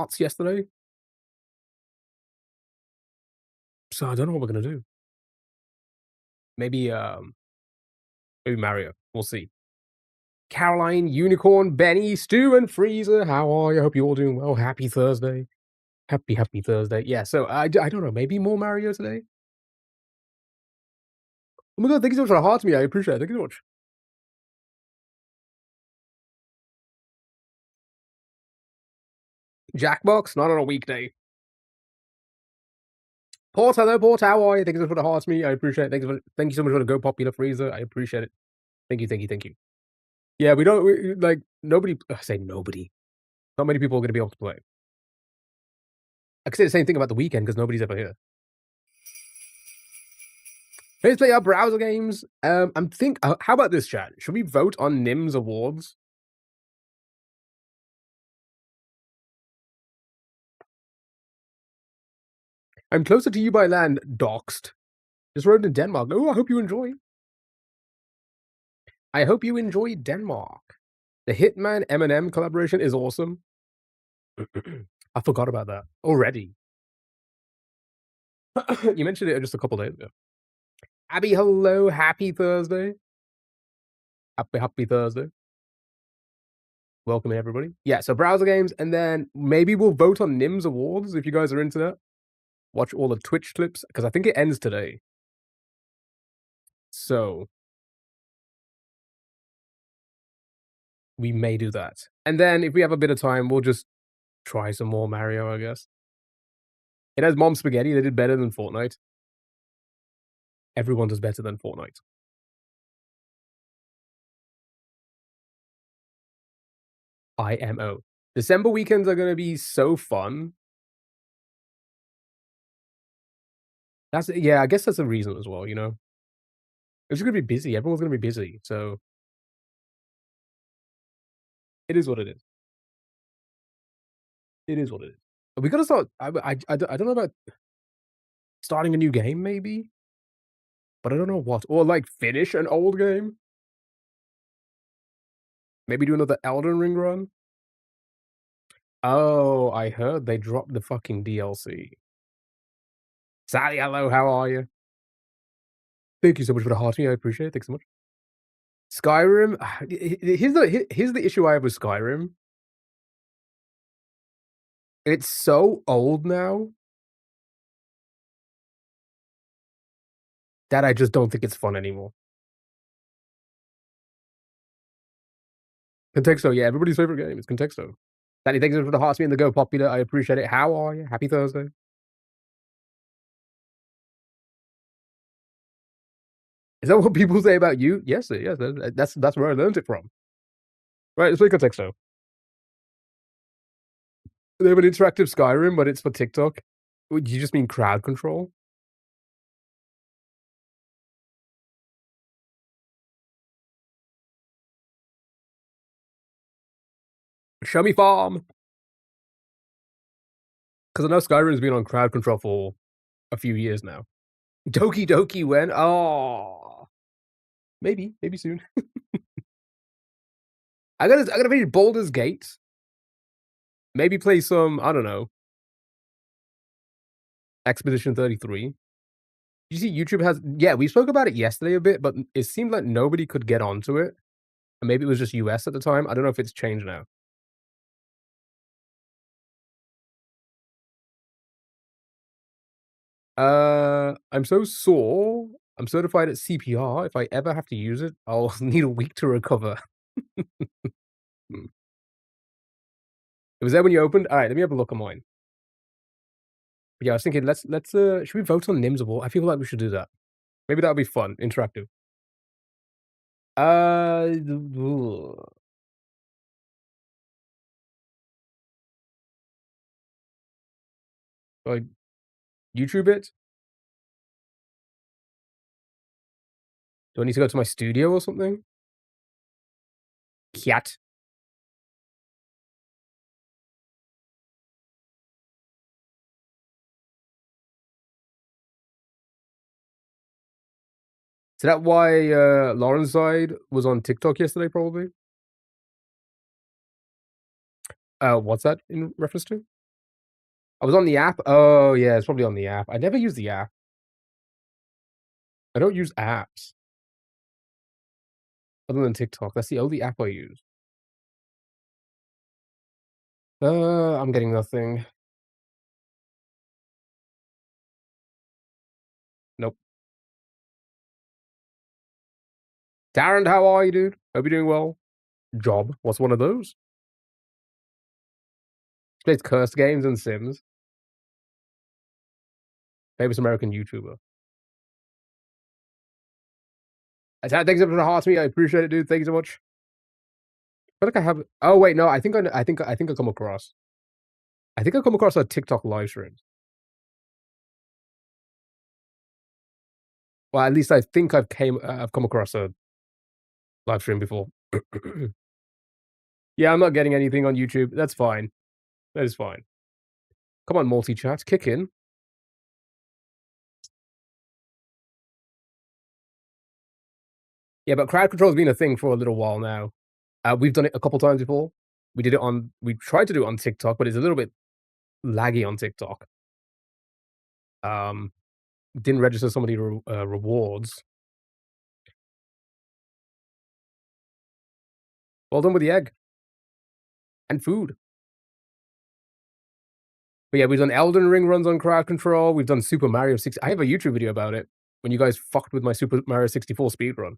hearts yesterday. So I don't know what we're gonna do. Maybe maybe Mario. We'll see. Caroline, Unicorn, Benny, Stu, and Freezer. How are you? Hope you're all doing well. Happy Thursday. Happy Thursday. Yeah, so I don't know. Maybe more Mario today? Oh my god, thank you so much for the heart to me. I appreciate it. Thank you so much. Jackbox, not on a weekday. Port, hello, Port. How are you? Thank you so much for the heart to me. I appreciate it. Thank you so much for the Go Popular Freezer. I appreciate it. Thank you. Yeah, like, nobody, I say nobody. Not many people are going to be able to play. I could say the same thing about the weekend because nobody's ever here. Let's play our browser games. How about this, chat? Should we vote on NIMS awards? I'm closer to you by land, doxed. Just rode in Denmark. Oh, I hope you enjoy. I hope you enjoy Denmark. The Hitman Eminem collaboration is awesome. I forgot about that already. You mentioned it just a couple days ago. Abby, hello. Happy Thursday. Happy Thursday. Welcome, everybody. Yeah, so browser games, and then maybe we'll vote on NIMS awards if you guys are into that. Watch all the Twitch clips, because I think it ends today. So we may do that. And then if we have a bit of time, we'll just try some more Mario, I guess. It has Mom Spaghetti. They did better than Fortnite. Everyone does better than Fortnite. IMO. December weekends are going to be so fun. Yeah, I guess that's a reason as well, you know? It's just going to be busy. Everyone's going to be busy, so it is what it is. It is what it is. We got to start. I don't know about starting a new game, maybe? But I don't know what. Or, like, finish an old game? Maybe do another Elden Ring run? Oh, I heard they dropped the fucking DLC. Sally, hello, how are you? Thank you so much for the hearty. I appreciate it. Thanks so much. Skyrim. Here's the issue I have with Skyrim. It's so old now that I just don't think it's fun anymore. Contexto, yeah, everybody's favorite game is Contexto. Danny, thanks for the hearts being the Go Popular. I appreciate it. How are you? Happy Thursday. Is that what people say about you? Yes, yes. That's where I learned it from. Right, let's play Contexto. They have an interactive Skyrim, but it's for TikTok. Would you just mean crowd control? Show me farm. Because I know Skyrim's been on crowd control for a few years now. Doki Doki when? Oh, maybe soon. I gotta finish Baldur's Gate. Maybe play some, I don't know, Expedition 33. You see, YouTube has, yeah, we spoke about it yesterday a bit, but it seemed like nobody could get onto it. And maybe it was just US at the time. I don't know if it's changed now. I'm so sore. I'm certified at CPR. If I ever have to use it, I'll need a week to recover. It was there when you opened? Alright, let me have a look on mine. But yeah, I was thinking, let's should we vote on NIMS Award? I feel like we should do that. Maybe that'll be fun, interactive. Like, YouTube it? Do I need to go to my studio or something? Cat. Is that why Lauren's side was on TikTok yesterday, probably? What's that in reference to? I was on the app? Oh, yeah, it's probably on the app. I never use the app. I don't use apps other than TikTok. That's the only app I use. I'm getting nothing. Nope. Darren, how are you, dude? Hope you're doing well. Job. What's one of those? Plays cursed games and Sims. Famous American YouTuber. Thanks for the heart to me. I appreciate it, dude. Thank you so much. I feel like I have. Oh wait, no. I think I come across. I think I come across a TikTok live stream. Well, at least I think I've come across a live stream before. Yeah, I'm not getting anything on YouTube. That's fine. That is fine. Come on, multi-chat, kick in. Yeah, but crowd control's been a thing for a little while now. We've done it a couple times before. We tried to do it on TikTok, but it's a little bit laggy on TikTok. Um, didn't register some of the rewards. Well done with the egg and food. But yeah, we've done Elden Ring runs on crowd control. We've done Super Mario 60. I have a YouTube video about it when you guys fucked with my Super Mario 64 speedrun.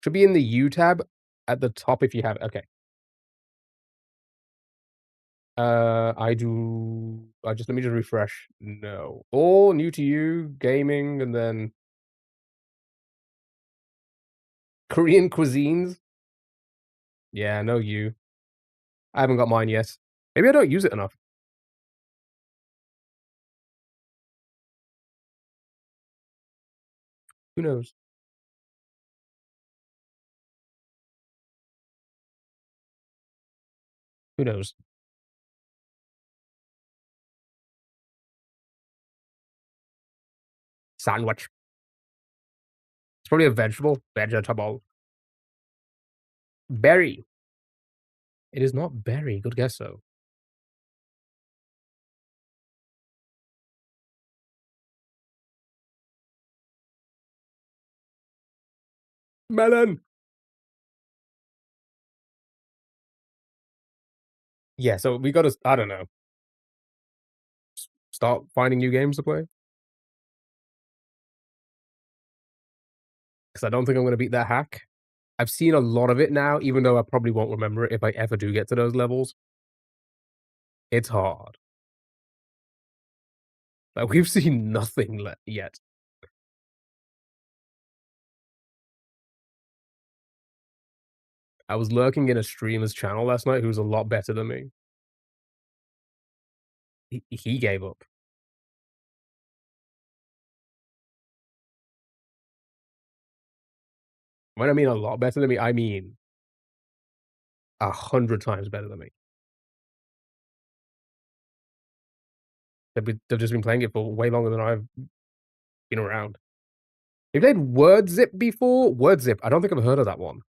Should be in the U tab at the top if you have. Okay. Let me just refresh. No. All new to you, gaming, and then Korean cuisines. Yeah, no you. I haven't got mine yet. Maybe I don't use it enough. Who knows? Who knows? Sandwich. It's probably a vegetable. Vegetable. Berry. It is not berry. Good guess, though. Melon. Yeah, so we gotta, I don't know, start finding new games to play. Because I don't think I'm gonna beat that hack. I've seen a lot of it now, even though I probably won't remember it if I ever do get to those levels. It's hard. Like, we've seen nothing yet. I was lurking in a streamer's channel last night who's a lot better than me. He gave up. When I mean a lot better than me, I mean 100 times better than me. They've just been playing it for way longer than I've been around. You played Word Zip before? Word Zip, I don't think I've heard of that one.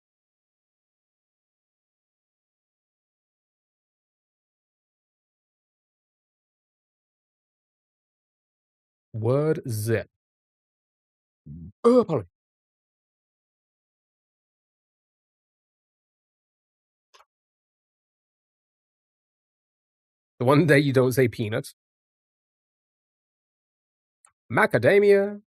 Word Zip. Oh, pardon. The one day you don't say peanuts. Macadamia.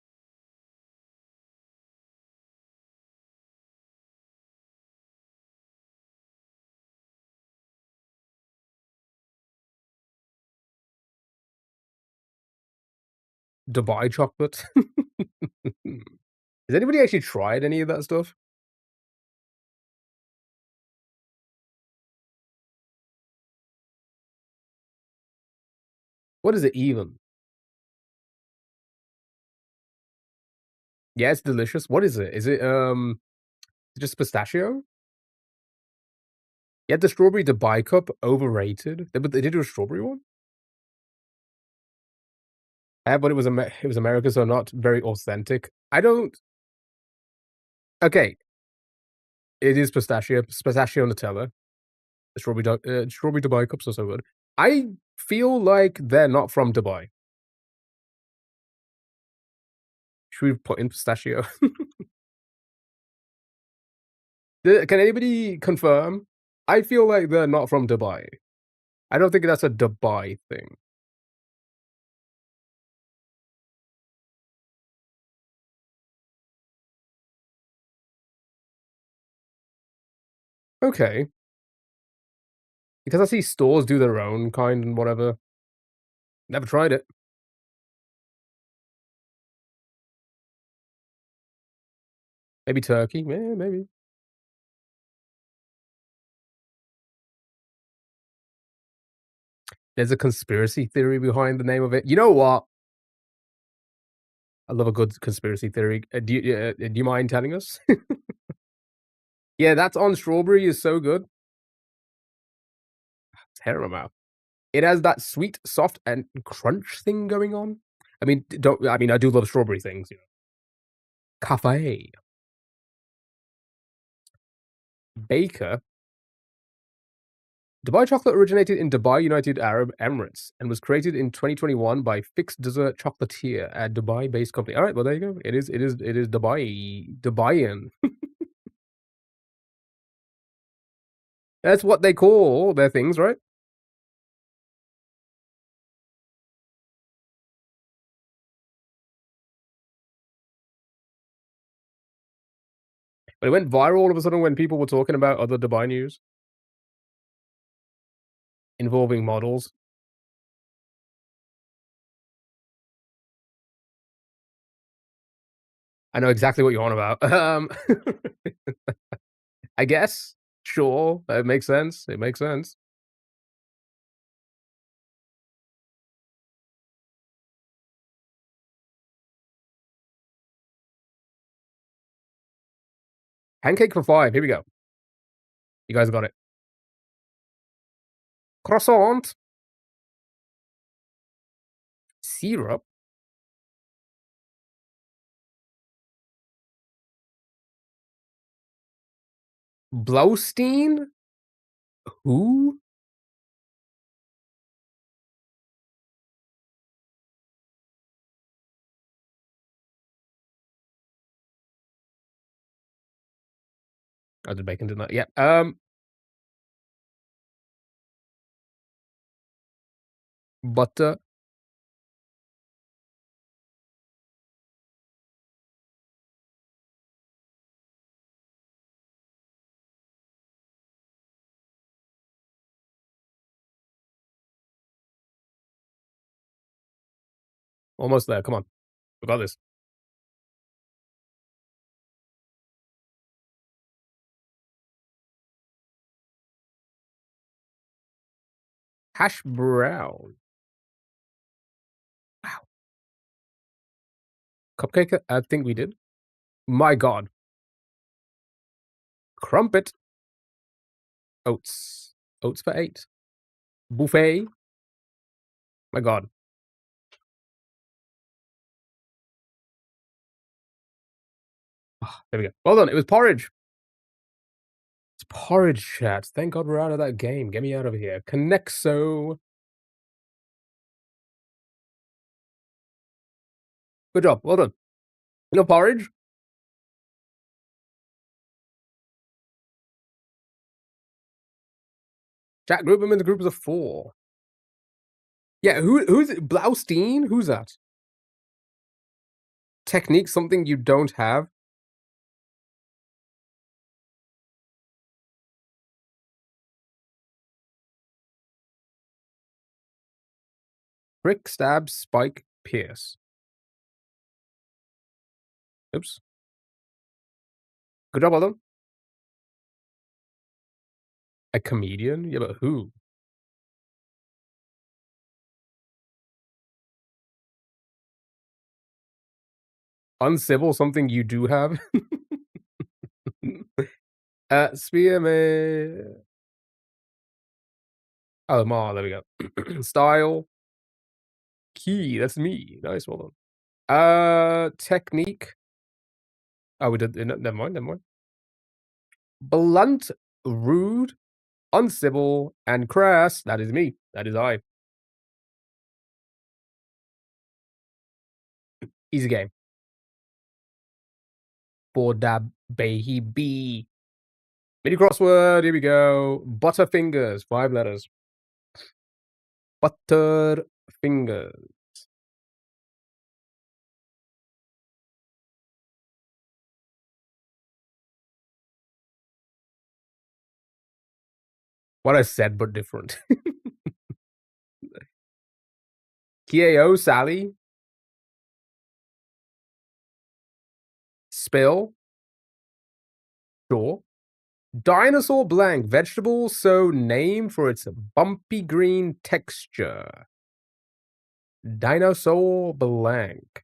Dubai chocolate. Has anybody actually tried any of that stuff? What is it even? Yeah, it's delicious. What is it? Is it, just pistachio? Yeah, the strawberry Dubai cup, overrated. But they did do a strawberry one? Yeah, but it was America, so not very authentic. I don't Okay, it is pistachio Nutella. The strawberry Dubai cups are so good. I feel like they're not from Dubai. Should we put in pistachio? Can anybody confirm? I feel like they're not from Dubai. I don't think that's a Dubai thing. Okay. Because I see stores do their own kind and whatever. Never tried it. Maybe Turkey. Yeah, maybe. There's a conspiracy theory behind the name of it. You know what? I love a good conspiracy theory. Do you mind telling us? Yeah, that's on strawberry is so good. Hair in my mouth. It has that sweet, soft, and crunch thing going on. I mean, don't I mean I do love strawberry things, you know. Cafe. Baker. Dubai chocolate originated in Dubai, United Arab Emirates, and was created in 2021 by Fixed Dessert Chocolatier, a Dubai-based company. All right, well there you go. It is Dubaian. That's what they call their things, right? But it went viral all of a sudden when people were talking about other Dubai news involving models. I know exactly what you're on about. I guess. Sure, it makes sense. It makes sense. Pancake for 5. Here we go. You guys got it. Croissant. Syrup. Blaustein? Who? I did bacon, didn't I? Yeah. Butter. Almost there. Come on. We got this. Hash brown. Wow. Cupcake? I think we did. My God. Crumpet. Oats. Oats for 8. Buffet. My God. Ah, there we go. Well done. It was porridge. It's porridge, chat. Thank God we're out of that game. Get me out of here. Connexo. Good job. Well done. No porridge? Chat, group them into groups of 4. Yeah, who's it? Blaustein? Who's that? Technique, something you don't have? Prick, stab, spike, pierce. Oops. Good job, well done. A comedian? Yeah, but who? Uncivil, something you do have? Spearman. Oh, Ma, there we go. Style. Key, that's me. Nice, well done. Technique. Oh, we did. Never mind. Never mind. Blunt, rude, uncivil, and crass. That is me. That is I. Easy game. For that baby. Mini crossword. Here we go. Butterfingers. 5 letters. Butterfingers. What I said, but different. Kio, Sally. Spill. Sure. Dinosaur blank. Vegetable so named for its bumpy green texture. Dinosaur blank.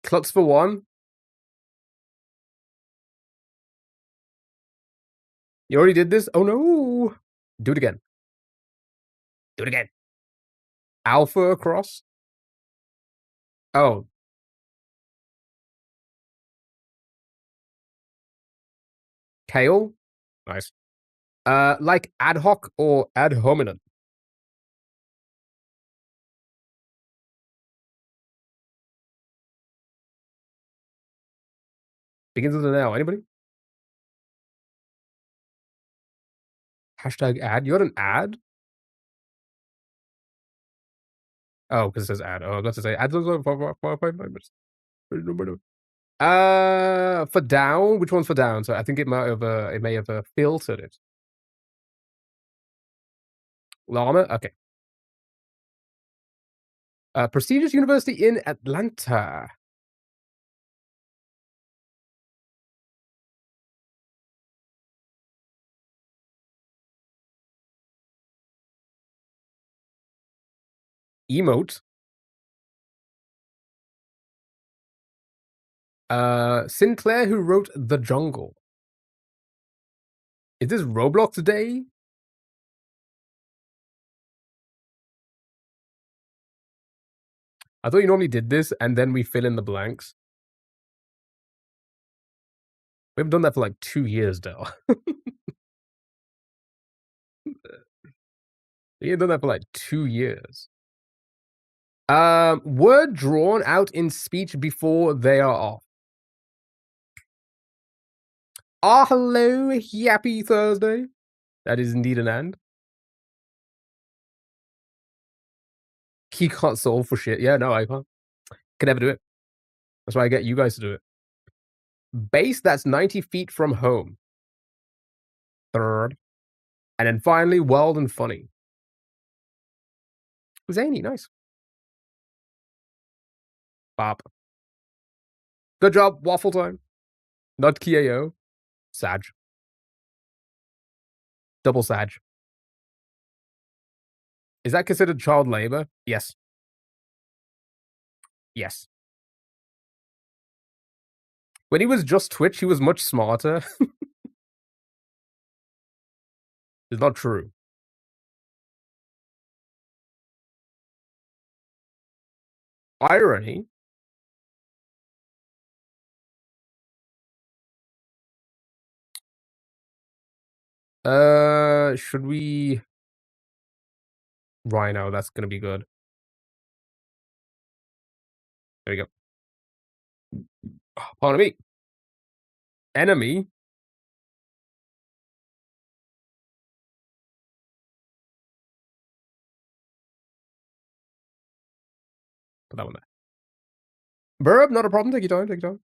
Klutz for 1. You already did this? Oh no! Do it again. Do it again. Alpha across? Oh. Kale? Nice. Like ad hoc or ad hominem? Begins with an L. Anybody? Hashtag ad? You're an ad? Oh, because it says ad. Oh, I was about to say ad. For down, which one's for down? So I think it might have it may have filtered it. Llama? Okay. Prestigious university in Atlanta. Emote. Sinclair, who wrote The Jungle. Is this Roblox Day? I thought you normally did this and then we fill in the blanks. We haven't done that for like 2 years now. We haven't done that for like 2 years. Word drawn out in speech before they are off. Ah, hello, happy Thursday. That is indeed an and. He can't solve for shit. Yeah, no, I can't. Can never do it. That's why I get you guys to do it. Base that's 90 feet from home. Third. And then finally, wild and funny. Zany, nice. Bop. Good job, waffle time. Not KO. Sag. Double Sag. Is that considered child labor? Yes. Yes. When he was just Twitch, he was much smarter. It's not true. Irony. Should we... Rhino, that's gonna be good. There we go. Pardon me. Enemy. Put that one there. Verb, not a problem. Take your time, take your time.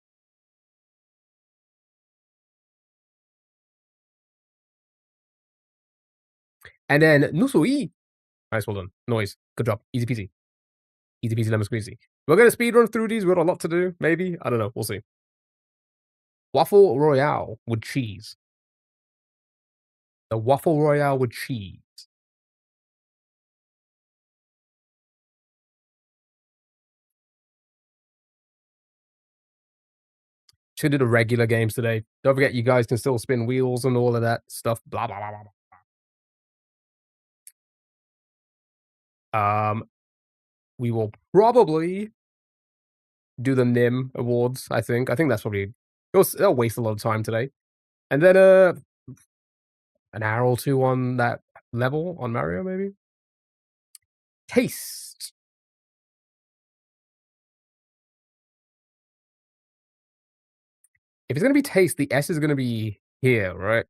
And then Nusui. Nice, well done. Noise. Good job. Easy peasy. Easy peasy lemon squeezy. We're gonna speed run through these. We've got a lot to do. Maybe. I don't know. We'll see. Waffle Royale with cheese. The Waffle Royale with cheese. Should do the regular games today. Don't forget, you guys can still spin wheels and all of that stuff. Blah blah blah blah. Blah. We will probably do the NIM awards. I think that's probably they'll waste a lot of time today, and then an hour or two on that level on Mario maybe. Taste. If it's gonna be taste, the S is gonna be here, right?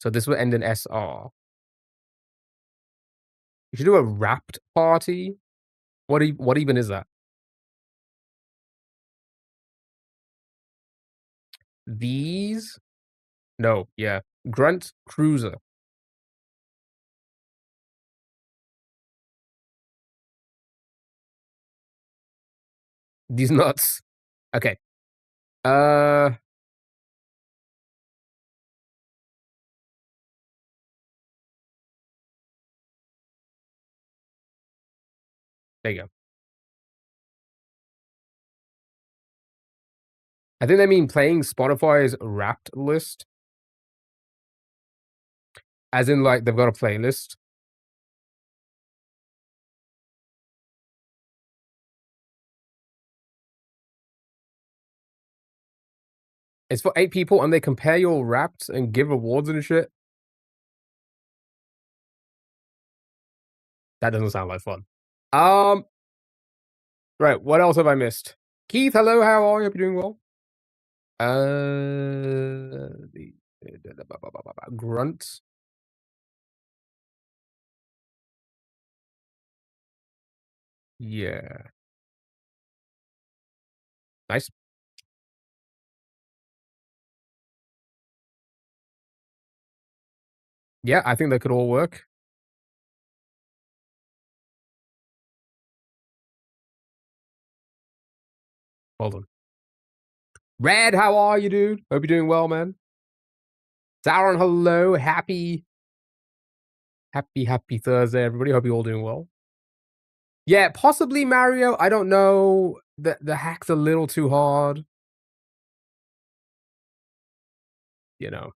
So this will end in SR. You should do a wrapped party. What even is that? These? No, yeah. Grunt Cruiser. These nuts. Okay. Uh there you go. I think they mean playing Spotify's Wrapped list. As in, like, they've got a playlist. It's for 8 people, and they compare your Wrapped and give awards and shit. That doesn't sound like fun. Um, right, what else have I missed? Keith, hello, how are you? Hope you're doing well. The Grunt. Yeah. Nice. Yeah, I think that could all work. Hold on. Red, how are you, dude? Hope you're doing well, man. Sauron, hello. Happy Thursday, everybody. Hope you're all doing well. Yeah, possibly Mario. I don't know. The hack's a little too hard. You know.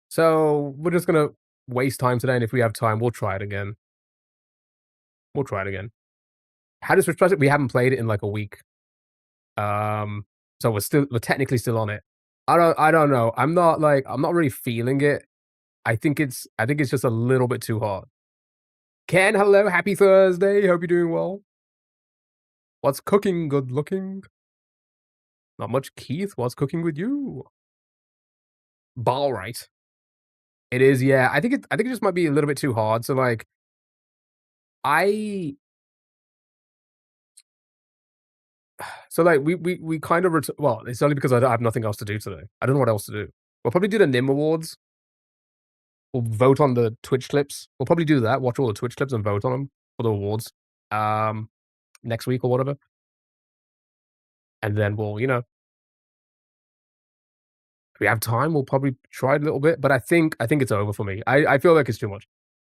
So we're just gonna waste time today, and if we have time, we'll try it again. We'll try it again. How does Switch it? We haven't played it in like a week. So we're technically still on it. I don't know. I'm not really feeling it. I think it's just a little bit too hard. Ken, hello, happy Thursday. Hope you're doing well. What's cooking? Good looking. Not much, Keith. What's cooking with you? Ball right. It is, yeah. I think it just might be a little bit too hard. So like, I so like we kind of well, it's only because I have nothing else to do today. I don't know what else to do. We'll probably do the NIM awards. We'll vote on the Twitch clips. We'll probably do that. Watch all the Twitch clips and vote on them for the awards. Next week or whatever. And then we'll, if we have time, we'll probably try it a little bit. But I think it's over for me. I feel like it's too much.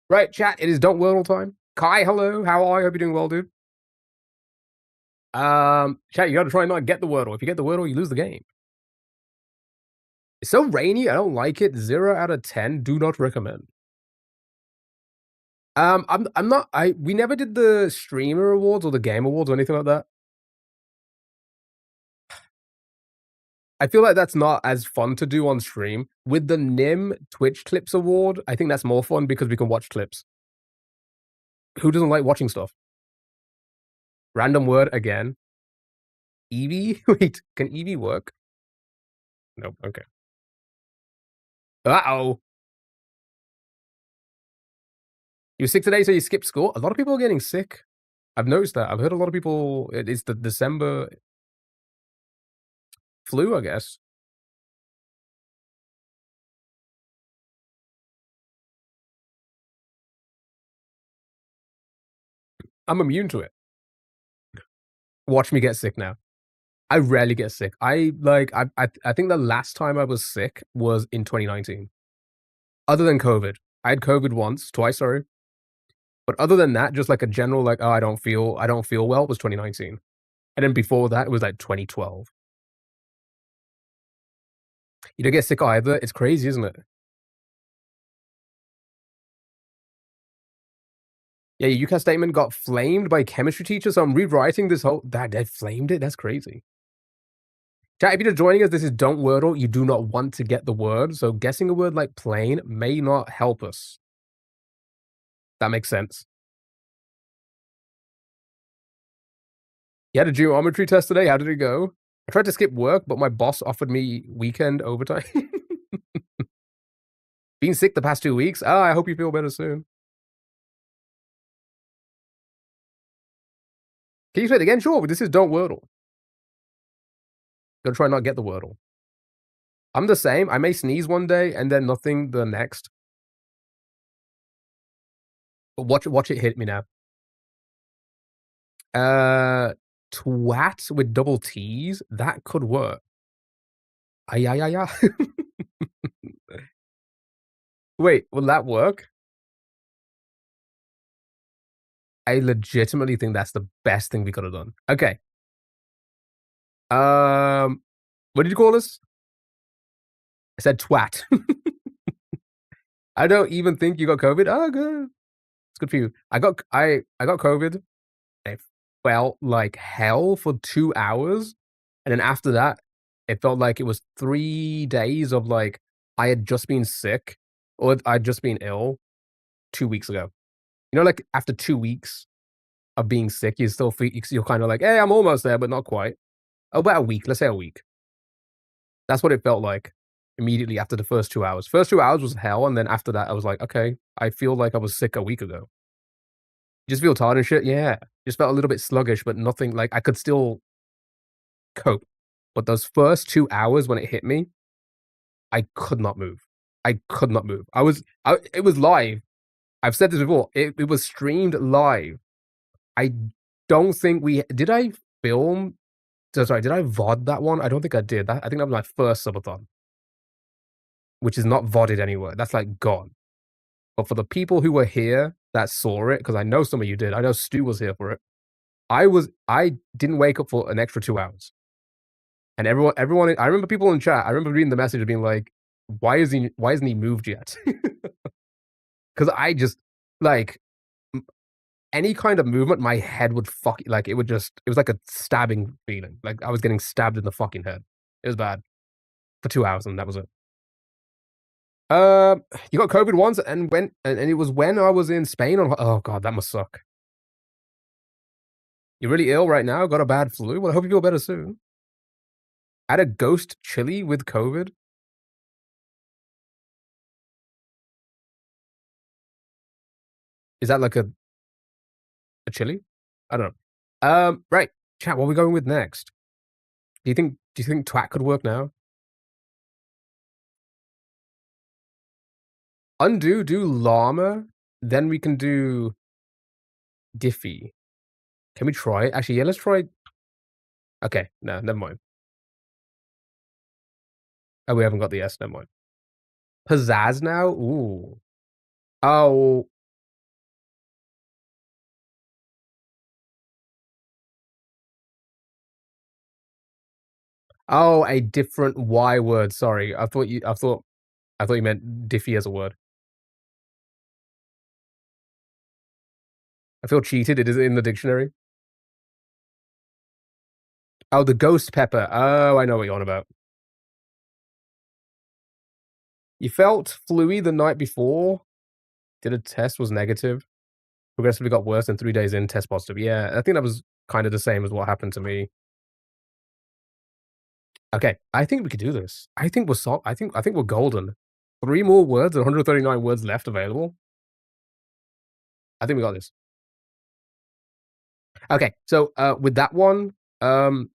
Right, chat. It is Don't Wordle time. Kai, hello. How are you? Hope you're doing well, dude. Chat, you gotta try and not get the Wordle. If you get the Wordle, you lose the game. It's so rainy. I don't like it. 0 out of 10. Do not recommend. I'm not. We never did the streamer awards or the game awards or anything like that. I feel like that's not as fun to do on stream. With the NIM Twitch Clips Award, I think that's more fun because we can watch clips. Who doesn't like watching stuff? Random word again. Eevee? Wait, can Eevee work? Nope, okay. Uh-oh. You were sick today, so you skipped school? A lot of people are getting sick. I've noticed that. I've heard a lot of people, it's the December flu, I guess. I'm immune to it. Watch me get sick now. I rarely get sick. I think the last time I was sick was in 2019. Other than COVID. I had COVID once, twice, sorry. But other than that, just like a general like, oh, I don't feel well was 2019. And then before that, it was like 2012. You don't get sick either. It's crazy, isn't it? Yeah, your UCAS statement got flamed by chemistry teacher, so I'm rewriting this whole that they flamed it? That's crazy. Chat, if you're just joining us, this is Don't Wordle. You do not want to get the word, so guessing a word like plane may not help us. That makes sense. You had a geometry test today. How did it go? I tried to skip work, but my boss offered me weekend overtime. Being sick the past 2 weeks? Oh, I hope you feel better soon. Can you say it again? Sure, but this is Don't Wordle. Gonna try not get the Wordle. I'm the same. I may sneeze one day and then nothing the next. But watch it hit me now. Uh, twat with double T's? That could work. Ay, ay, ay, ay. Wait, will that work? I legitimately think that's the best thing we could have done. Okay. What did you call this? I said twat. I don't even think you got COVID. Oh, good. It's good for you. I got COVID. It felt like hell for 2 hours, and then after that, it felt like it was 3 days of, like, I had just been sick or I'd just been ill 2 weeks ago. You know, like, after 2 weeks of being sick, you still feel you're kinda like, "Hey, I'm almost there, but not quite." Oh, about a week, let's say a week. That's what it felt like immediately after the first 2 hours. First 2 hours was hell, and then after that, I was like, "Okay, I feel like I was sick a week ago." Just feel tired and shit, yeah. Just felt a little bit sluggish, but nothing like I could still cope. But those first 2 hours when it hit me, I could not move. I could not move. It was live. I've said this before. It was streamed live. I don't think we did I film sorry, did I VOD that one? I don't think I did. I think that was my first subathon, which is not VODed anywhere. That's, like, gone. But for the people who were here that saw it, because I know some of you did, I know Stu was here for it. I didn't wake up for an extra 2 hours. And everyone I remember people in chat, I remember reading the message being like, why hasn't he moved yet?" Because I just, like, m any kind of movement, my head would like, it was like a stabbing feeling, like I was getting stabbed in the fucking head. It was bad for 2 hours, and that was it. You got COVID once, and it was when I was in Spain on oh god, that must suck. You're really ill right now, got a bad flu? Well, I hope you feel better soon. I had a ghost chili with COVID. Is that like a chili? I don't know. Right. Chat, what are we going with next? Do you think twat could work now? Undo, do llama, then we can do Diffie. Can we try it? Actually, yeah, let's try okay, no, never mind. Oh, we haven't got the S, never mind. Pizzazz now? Ooh. Oh, oh, a different Y word, sorry. I thought you meant Diffie as a word. I feel cheated, it is in the dictionary. Oh, the ghost pepper. Oh, I know what you're on about. You felt fluey the night before, did a test, was negative, progressively got worse, and 3 days in, test positive. Yeah, I think that was kinda the same as what happened to me. Okay, I think we could do this. I think we're golden. 3 more words and 139 words left available. I think we got this. Okay, so, with that one, um,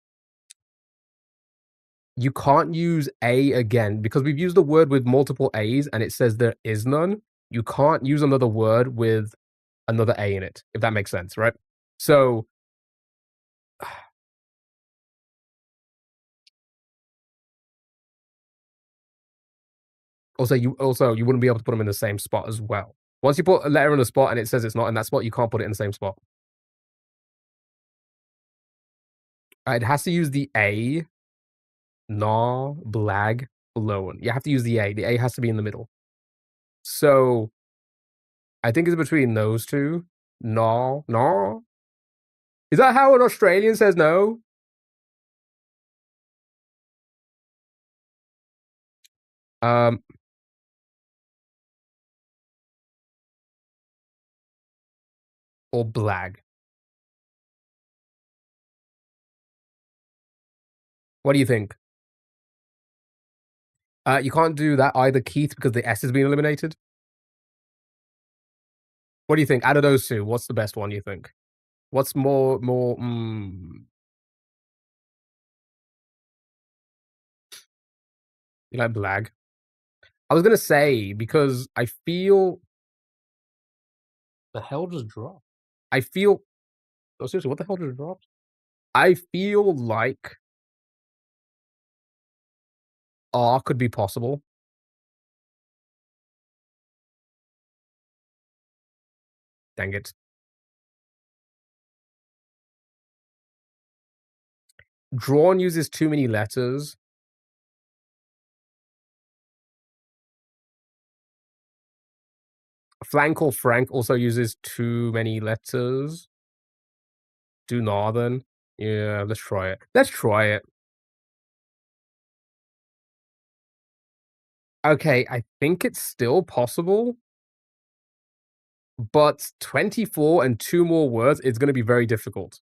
you can't use "a" again because we've used a word with multiple A's and it says there is none. You can't use another word with another A in it, if that makes sense, right? So also you wouldn't be able to put them in the same spot as well. Once you put a letter in a spot and it says it's not in that spot, you can't put it in the same spot. It has to use the A, nah, blag. below one. You have to use the A. The A has to be in the middle. So I think it's between those two. No, no. Is that how an Australian says no? Um, or blag. What do you think? You can't do that either, Keith, because the S has been eliminated. What do you think? Out of those two, what's the best one, you think? What's more, you like blag? I was gonna say, because I feel the hell just dropped? I feel oh, seriously, what the hell just dropped? I feel like R could be possible. Dang it. Drawn uses too many letters. Flank or Frank also uses too many letters. Do Northern. Yeah, let's try it. Let's try it. Okay, I think it's still possible, but 24 and 2 more words is gonna be very difficult.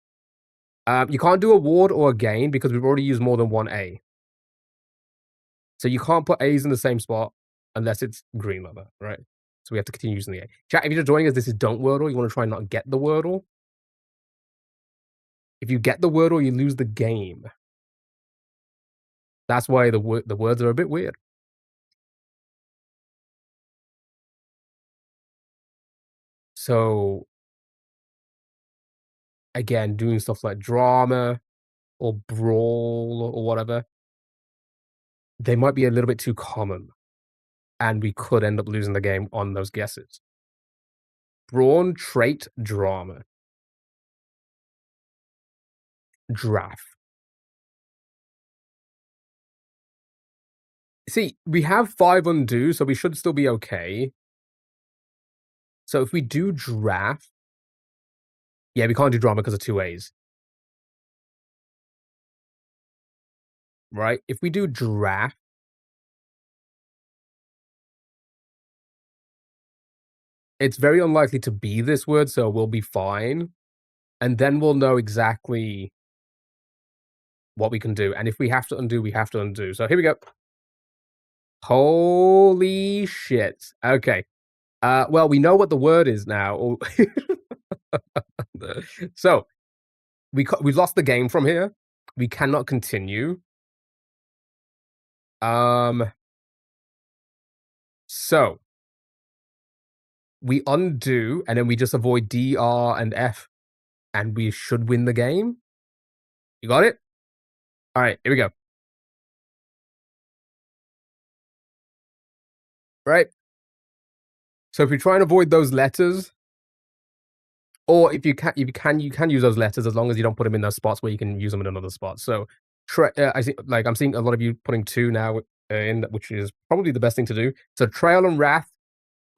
You can't do a ward or a gain because we've already used more than one A. So you can't put A's in the same spot unless it's green leather, right? So we have to continue using the A. Chat, if you're just joining us, this is Don't Wordle. You wanna try and not get the Wordle. If you get the Wordle, you lose the game. That's why the words are a bit weird. So, again, doing stuff like drama or brawl or whatever, they might be a little bit too common, and we could end up losing the game on those guesses. Brawn, trait, drama. Draft. See, we have 5 undo, so we should still be okay. So if we do draft yeah, we can't do drama because of 2 A's. Right? If we do draft it's very unlikely to be this word, so we'll be fine, and then we'll know exactly what we can do, and if we have to undo, we have to undo. So here we go. Holy shit. Okay. Well, we know what the word is now. So, we've lost the game from here. We cannot continue. Um, so we undo, and then we just avoid D, R, and F, and we should win the game. You got it? Alright, here we go. Right? So if we try and avoid those letters, or if you can use those letters as long as you don't put them in those spots where you can use them in another spot. So, I see, like I'm seeing a lot of you putting 2 now in, which is probably the best thing to do. So trail and wrath,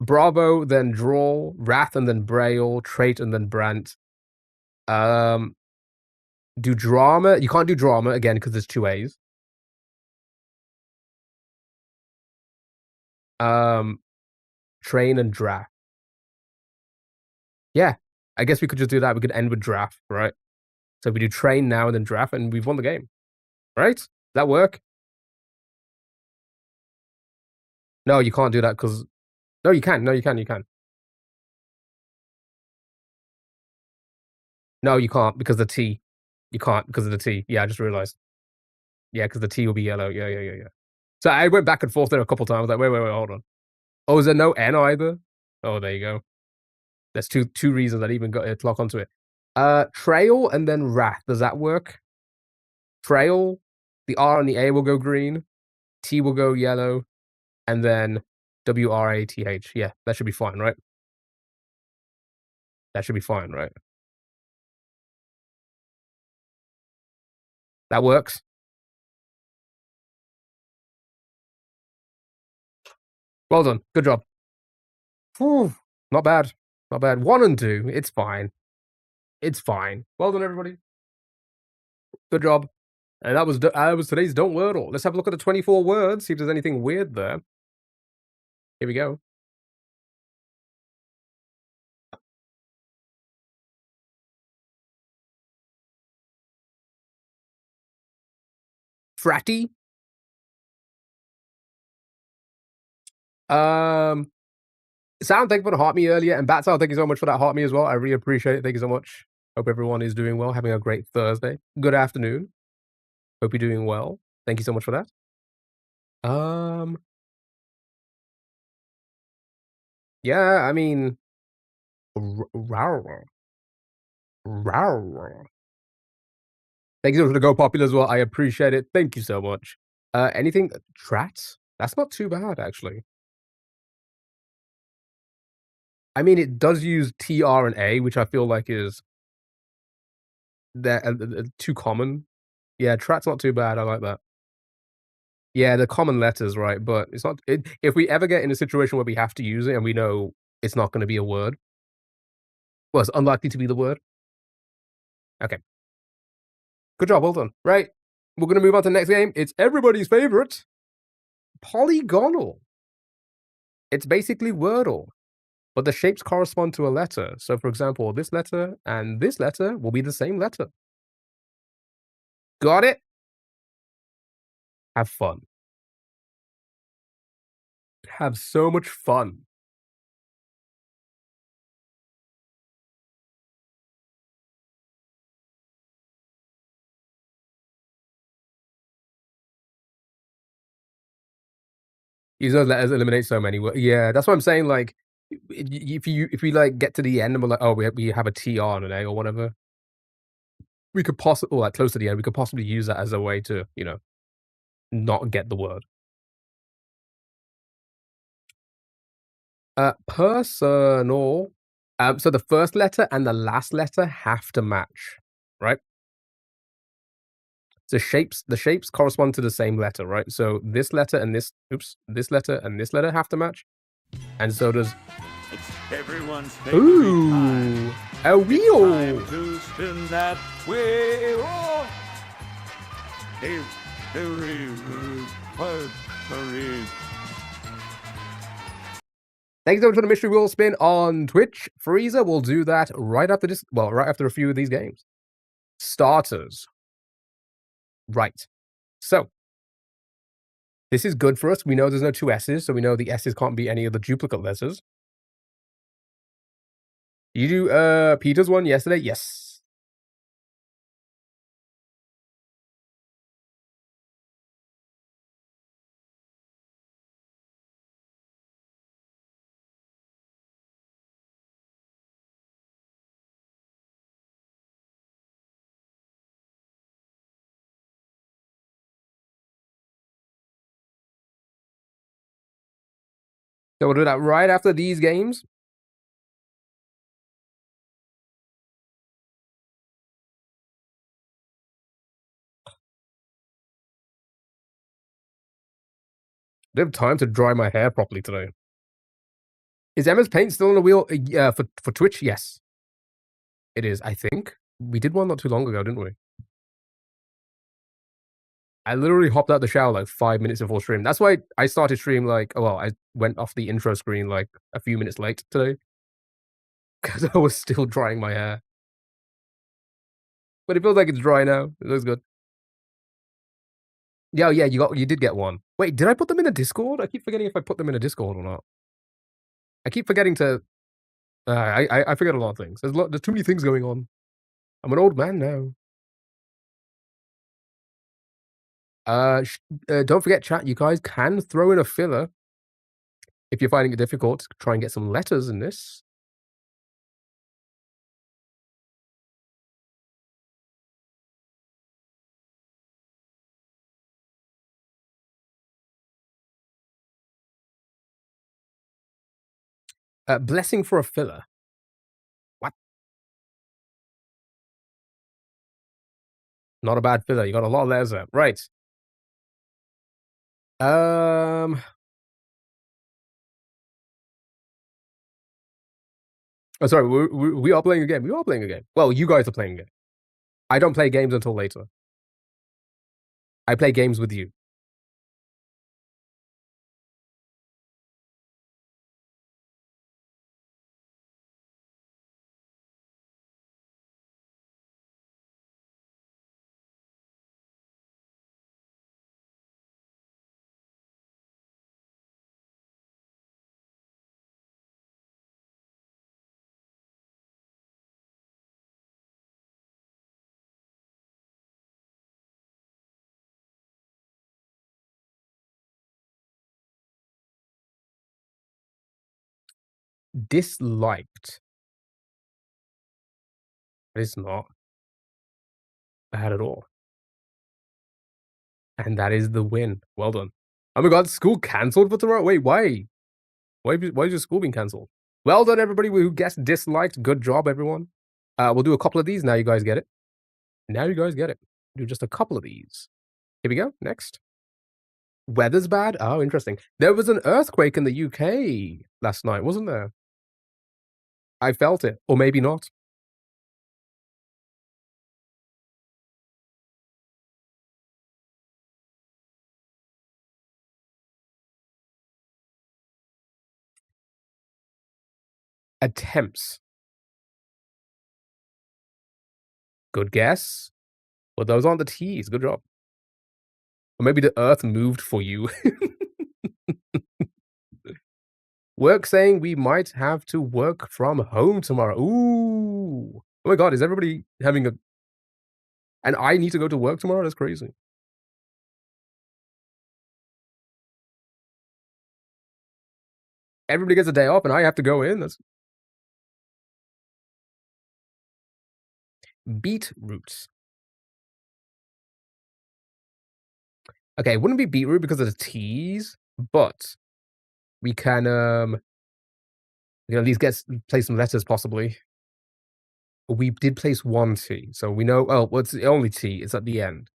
bravo, then draw, wrath, and then braille, trait, and then brant. Um, do drama. You can't do drama again because there's 2 A's. Um, train and draft. Yeah, I guess we could just do that. We could end with draft, right? So we do train now and then draft, and we've won the game, right? Does that work? No, you can't do that because no, you can. No, you can. You can. No, you can't because the T. You can't because of the T. Yeah, I just realized. Yeah, because the T will be yellow. Yeah, yeah, yeah, yeah. So I went back and forth there a couple times. Like, wait, hold on. Oh, is there no N either? Oh, there you go. There's two reasons I even got to clock onto it. Trail and then wrath. Does that work? Trail, the R and the A will go green, T will go yellow, and then WRATH. Yeah, that should be fine, right? That should be fine, right? That works. Well done. Good job. Whew. Not bad. Not bad. 1 and 2. It's fine. It's fine. Well done, everybody. Good job. And that was today's Don't Wordle. Let's have a look at the 24 words, see if there's anything weird there. Here we go. Fratty. Um, Sound, thank you for the heart me earlier, and Bat Sound, thank you so much for that heart me as well. I really appreciate it. Thank you so much. Hope everyone is doing well, having a great Thursday. Good afternoon. Hope you're doing well. Thank you so much for that. Um, yeah, I mean, rawr, rawr. Thank you so much for the Go Popular as well. I appreciate it. Thank you so much. Anything Trats? That's not too bad, actually. I mean, it does use TR and A, which I feel like is too common. Yeah, Trat's not too bad. I like that. Yeah, the common letters, right? But it's not. If we ever get in a situation where we have to use it and we know it's not going to be a word, well, it's unlikely to be the word. Okay, good job. Well done. Right, we're going to move on to the next game. It's everybody's favorite, polygonal. It's basically Wordle, but the shapes correspond to a letter. So, for example, this letter and this letter will be the same letter. Got it? Have fun. Have so much fun. Use those letters eliminate so many wo yeah, that's what I'm saying, like, if we, like, get to the end and we're like, "Oh, we have a T on an A or whatever," we could possibly or, like, close to the end, we could possibly use that as a way to, not get the word. Personal. So the first letter and the last letter have to match, right? So the shapes correspond to the same letter, right? So this letter and this letter and this letter have to match, and so does It's everyone's favorite time. ooh, a wheel. Time to spin that wheel. Hey, Thanks so much for the mystery wheel spin on Twitch. Freezer will do that right after this. Well, right after a few of these games. Starters. Right. So this is good for us. We know there's no two S's, so we know the S's can't be any of the duplicate letters. You do Peter's one yesterday? Yes. So we'll do that right after these games. I don't have time to dry my hair properly today. Is Emma's paint still on the wheel? Yeah, for Twitch, yes. It is, I think. We did one not too long ago, didn't we? I literally hopped out the shower like 5 minutes before stream. That's why I started stream like well, I went off the intro screen like a few minutes late today because I was still drying my hair. But it feels like it's dry now. It looks good. Yeah, yeah, you did get one. Wait, did I put them in a Discord? I keep forgetting if I put them in a Discord or not. I keep forgetting to. I forget a lot of things. There's too many things going on. I'm an old man now. Don't forget, chat. You guys can throw in a filler if you're finding it difficult. Try and get some letters in this. Blessing for a filler. What? Not a bad filler. You got a lot of letters there. Right. Um. Oh, sorry, we are playing a game. We are playing a game. Well, you guys are playing a game. I don't play games until later. I play games with you. Disliked. It's not bad at all. And that is the win. Well done. Oh my god, school cancelled for tomorrow? Wait, why? Why is your school being cancelled? Well done, everybody who guessed disliked. Good job, everyone. We'll do a couple of these. Now you guys get it. Now you guys get it. Do just a couple of these. Here we go. Next. Weather's bad? Oh, interesting. There was an earthquake in the UK last night, wasn't there? I felt it. Or maybe not. Attempts. Good guess. Well, those aren't the T's. Good job. Or maybe the earth moved for you. Work saying we might have to work from home tomorrow. Ooh. Oh my god, is everybody having a... And I need to go to work tomorrow? That's crazy. Everybody gets a day off and I have to go in? That's... Beetroots. Okay, it wouldn't be beetroot because of the T's, but we can at least place some letters possibly. We did place one T, so we know... Oh, well, it's the only T. It's at the end.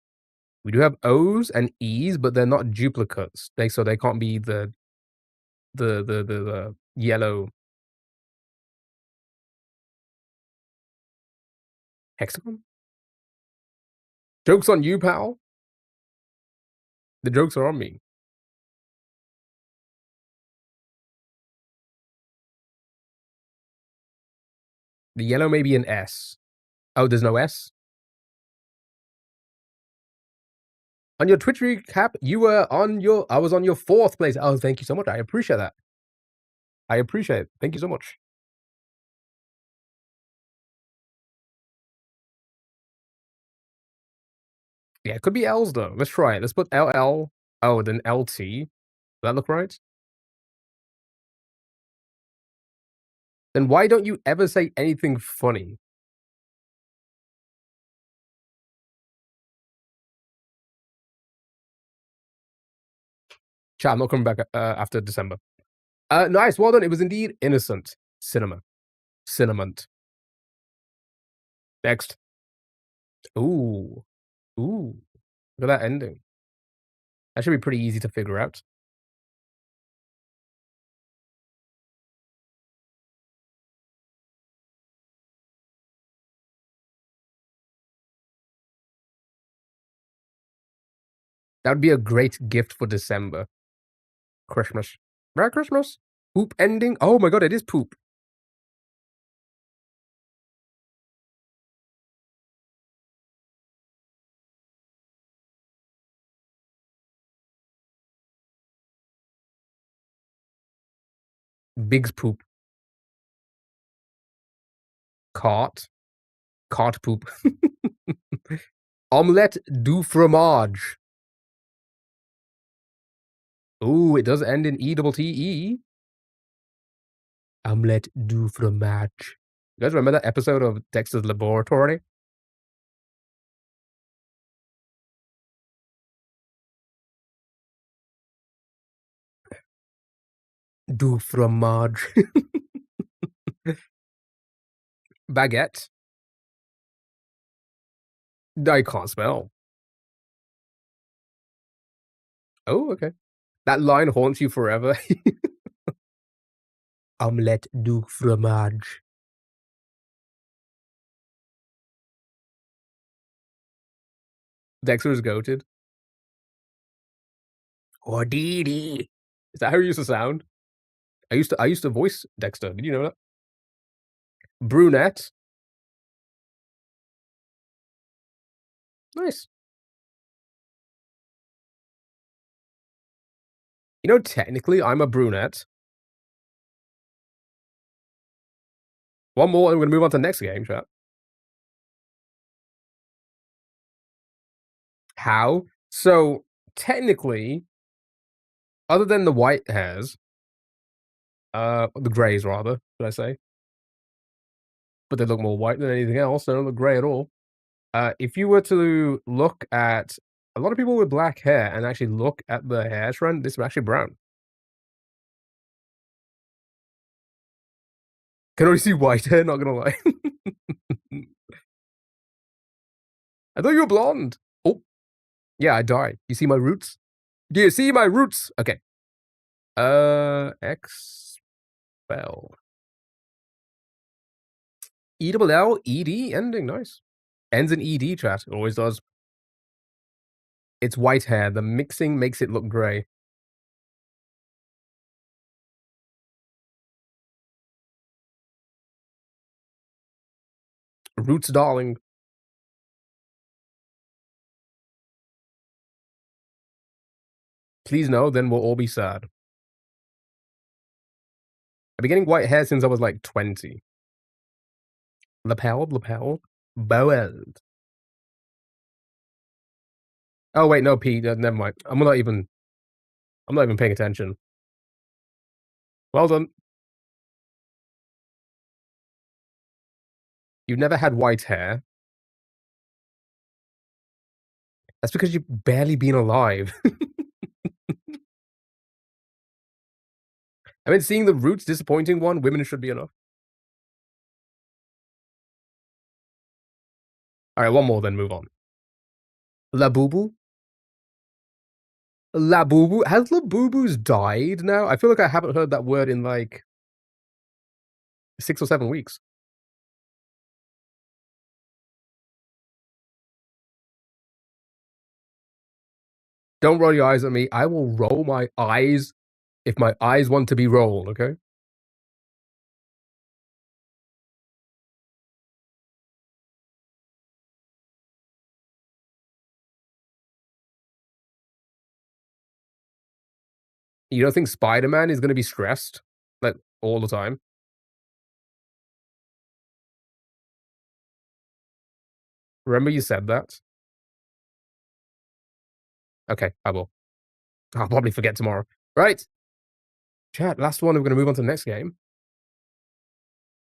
We do have O's and E's, but they're not duplicates. So they can't be the yellow hexagon. Joke's on you, pal. The jokes are on me. The yellow may be an S. Oh, there's no S? On your Twitch recap, you were on your... I was on your 4th place. Oh, thank you so much. I appreciate that. I appreciate it. Thank you so much. Yeah, it could be L's, though. Let's try it. Let's put LL. Oh, then LT. Does that look right? Then why don't you ever say anything funny? Chat, I'm not coming back after December. Nice, well done. It was indeed innocent. Cinema. Cinnamont. Next. Ooh. Ooh. Look at that ending. That should be pretty easy to figure out. That would be a great gift for December. Christmas. Merry Christmas. Poop ending. Oh my god, it is poop. Big's poop. Cart. Cart poop. Omelette du fromage. Ooh, it does end in E-double-T-E. Omelette du fromage. You guys remember that episode of Dexter's Laboratory? Du fromage. Baguette. I can't spell. Oh, okay. That line haunts you forever. Omelette du fromage. Dexter is goated. Or Dee Dee. Is that how he used to sound? I used to voice Dexter. Did you know that? Brunette. Nice. You know, technically, I'm a brunette. One more, and we're gonna move on to the next game, chat. How? So, technically, other than the white hairs, the grays rather, should I say? But they look more white than anything else. They don't look gray at all. If you were to look at a lot of people with black hair and actually look at the hair trend, this is actually brown. Can only see white hair, not gonna lie. I thought you were blonde. Oh, yeah, I died. You see my roots? Do you see my roots? Okay. Expel. E-double-L-E-D ending, nice. Ends in ED, chat. It always does. It's white hair. The mixing makes it look grey. Roots, darling. Please no, then we'll all be sad. I've been getting white hair since I was like 20. Lapel, Bold. Oh wait, no, P. Never mind. I'm not even paying attention. Well done. You've never had white hair. That's because you've barely been alive. I mean, seeing the roots disappointing one, women should be enough. All right, one more, then move on. Labubu. Labubu. Has Labubu's died now? I feel like I haven't heard that word in like 6 or 7 weeks. Don't roll your eyes at me. I will roll my eyes if my eyes want to be rolled, okay? You don't think Spider-Man is gonna be stressed? Like, all the time? Remember you said that? Okay, I will. I'll probably forget tomorrow. Right. Chat, last one, we're gonna move on to the next game.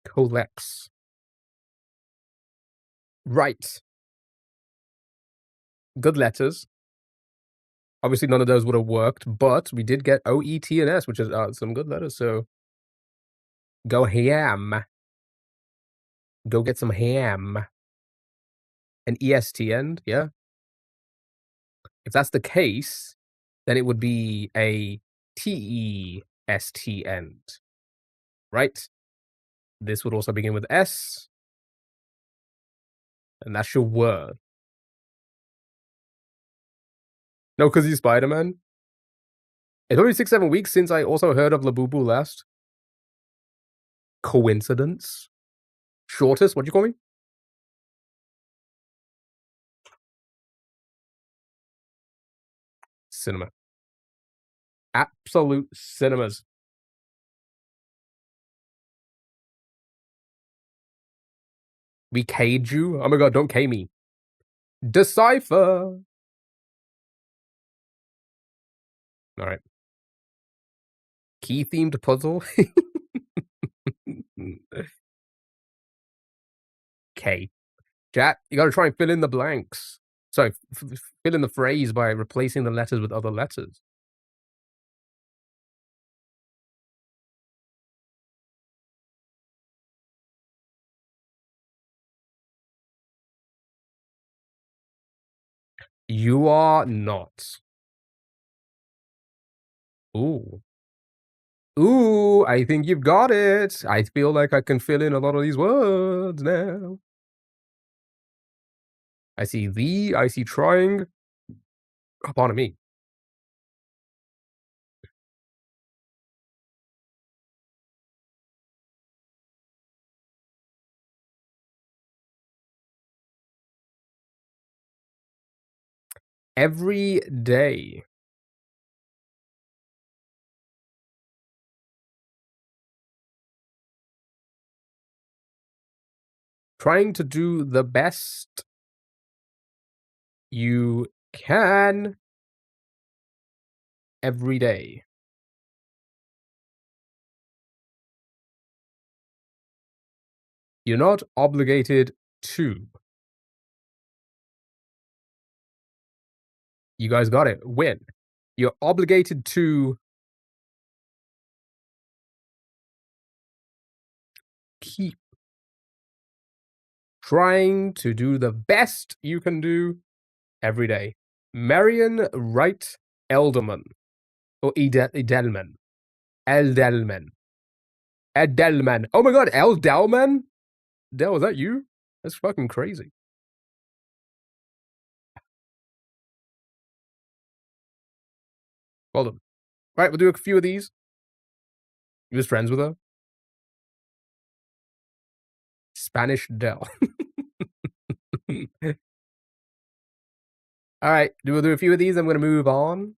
Colex. Right. Good letters. Obviously, none of those would have worked, but we did get O, E, T, and S, which is some good letters, so go ham. Go get some ham. An EST end, yeah? If that's the case, then it would be a TEST end, right? This would also begin with S, and that's your word. No, because he's Spider-Man? It's only 6, 7 weeks since I also heard of Labubu last. Coincidence? Shortest? What'd you call me? Cinema. Absolute cinemas. We K'd you? Oh my god, don't K me. Decipher! Alright. Key-themed puzzle? K. Chat, you gotta try and fill in the blanks. Sorry, fill in the phrase by replacing the letters with other letters. You are not. Ooh. Ooh, I think you've got it. I feel like I can fill in a lot of these words now. I see thee, I see trying. Pardon me. Every day. Trying to do the best you can every day. You're not obligated to. You guys got it. Win. You're obligated to keep trying to do the best you can do every day. Marion Wright Elderman. Or Edelman. Eldelman. Edelman. Oh my god, Eldelman? Del, is that you? That's fucking crazy. Well done. Right, we'll do a few of these. You was friends with her? Spanish Del. Alright, we'll do a few of these. I'm gonna move on.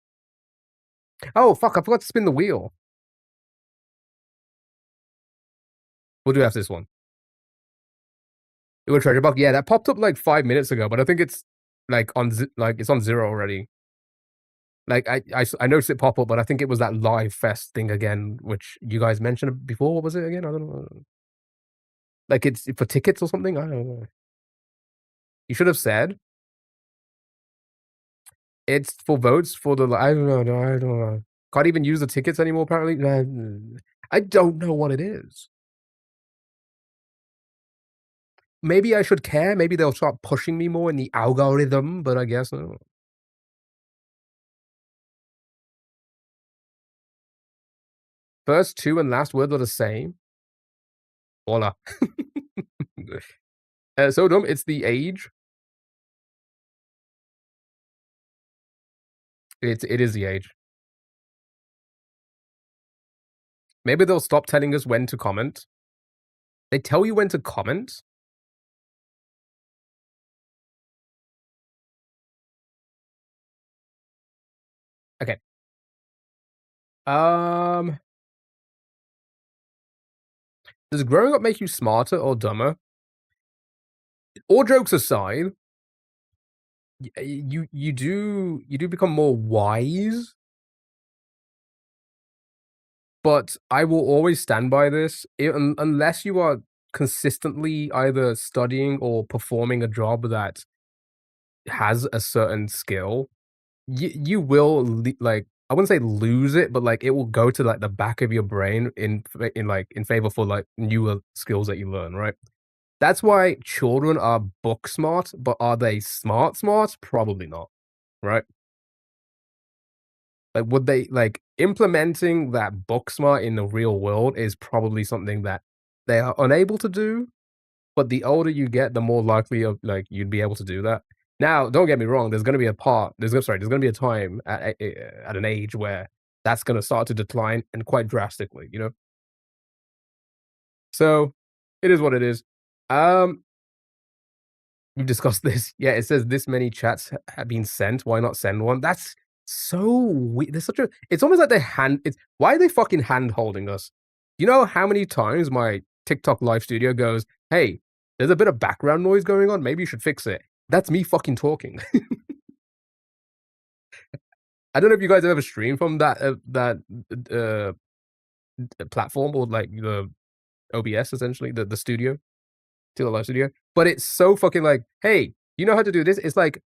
Oh, fuck, I forgot to spin the wheel. We'll do after this one. It was treasure box. Yeah, that popped up like 5 minutes ago, but I think it's like it's on 0 already. Like I noticed it pop up, but I think it was that live fest thing again, which you guys mentioned before. What was it again? I don't know. Like it's for tickets or something. I don't know. You should have said it's for votes for the. I don't know. No, I don't know. Can't even use the tickets anymore. Apparently, I don't know what it is. Maybe I should care. Maybe they'll start pushing me more in the algorithm. But I guess no. First two and last word are the same. Hola. So dumb. It's the age. It is the age. Maybe they'll stop telling us when to comment. They tell you when to comment. Okay. Does growing up make you smarter or dumber? All jokes aside, you do become more wise. But I will always stand by this, unless you are consistently either studying or performing a job that has a certain skill. You will like I wouldn't say lose it, but like it will go to like the back of your brain in favor for like newer skills that you learn, right? That's why children are book smart, but are they smart? Probably not, right? Like, would they like implementing that book smart in the real world is probably something that they are unable to do. But the older you get, the more likely of like you'd be able to do that. Now, don't get me wrong. There's going to be a part. There's going to be a time at an age where that's going to start to decline and quite drastically. You know. So, it is what it is. We've discussed this. Yeah, it says this many chats have been sent. Why not send one? That's so weird. There's such a. It's almost like It's why are they fucking hand holding us? You know how many times my TikTok live studio goes, "Hey, there's a bit of background noise going on. Maybe you should fix it." That's me fucking talking. I don't know if you guys have ever streamed from uh, platform or like the OBS essentially the studio to the live studio, but it's so fucking like, hey, you know how to do this? It's like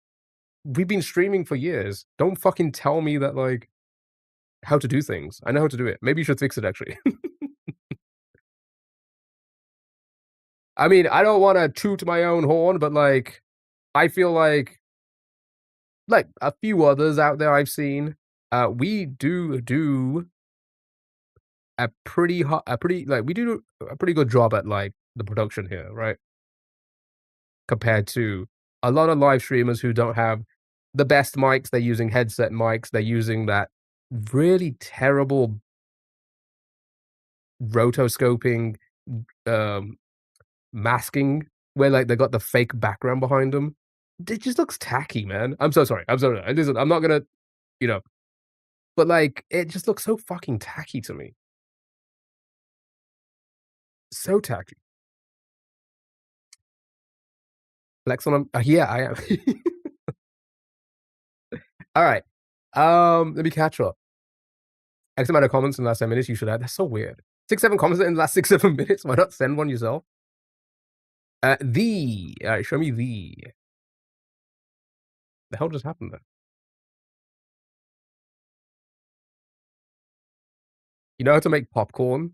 we've been streaming for years. Don't fucking tell me that like how to do things. I know how to do it. Maybe you should fix it actually. I mean, I don't want to toot my own horn, but like I feel like a few others out there I've seen, we do a pretty like we do a pretty good job at like the production here, right? Compared to a lot of live streamers who don't have the best mics, they're using headset mics, they're using that really terrible rotoscoping, um, masking where, like, they got the fake background behind them. It just looks tacky, man. I'm so sorry. I'm so sorry. Listen, I'm not gonna, you know, but, like, it just looks so fucking tacky to me. So tacky. Flex on 'em yeah, I am. Alright. Let me catch up. X amount of comments in the last 10 minutes you should add. That's so weird. 6, 7 comments in the last 6, 7 minutes? Why not send one yourself? Alright, show me the hell just happened there? You know how to make popcorn?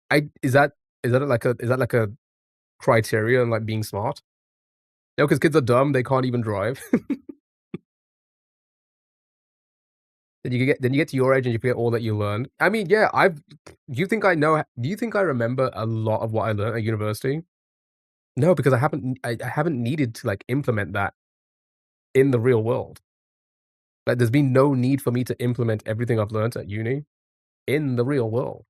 I is that like a criteria in, like, being smart? No, because kids are dumb, they can't even drive. Then you get to your age and you forget all that you learned. I mean, yeah, do you think I remember a lot of what I learned at university? No, because I haven't needed to, like, implement that in the real world. Like, there's been no need for me to implement everything I've learned at uni in the real world.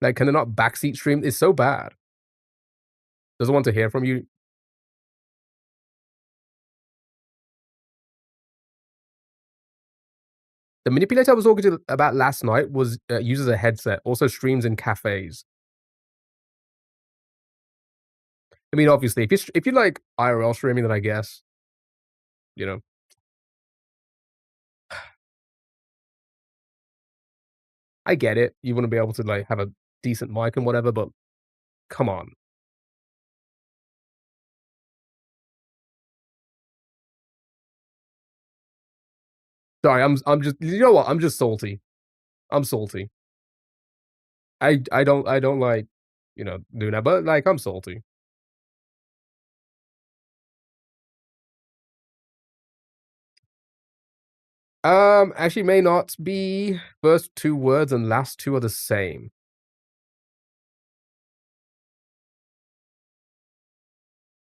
Like, can it not backseat stream? It's so bad. Doesn't want to hear from you. The manipulator I was talking to about last night was uses a headset, also streams in cafes. I mean, obviously, if you like IRL streaming, then I guess, you know, I get it. You wanna be able to, like, have a decent mic and whatever, but come on. Sorry, I'm just you know what? I'm just salty. I'm salty. I don't like, doing that, but, like, I'm salty. Actually may not be. First 2 words and last 2 are the same.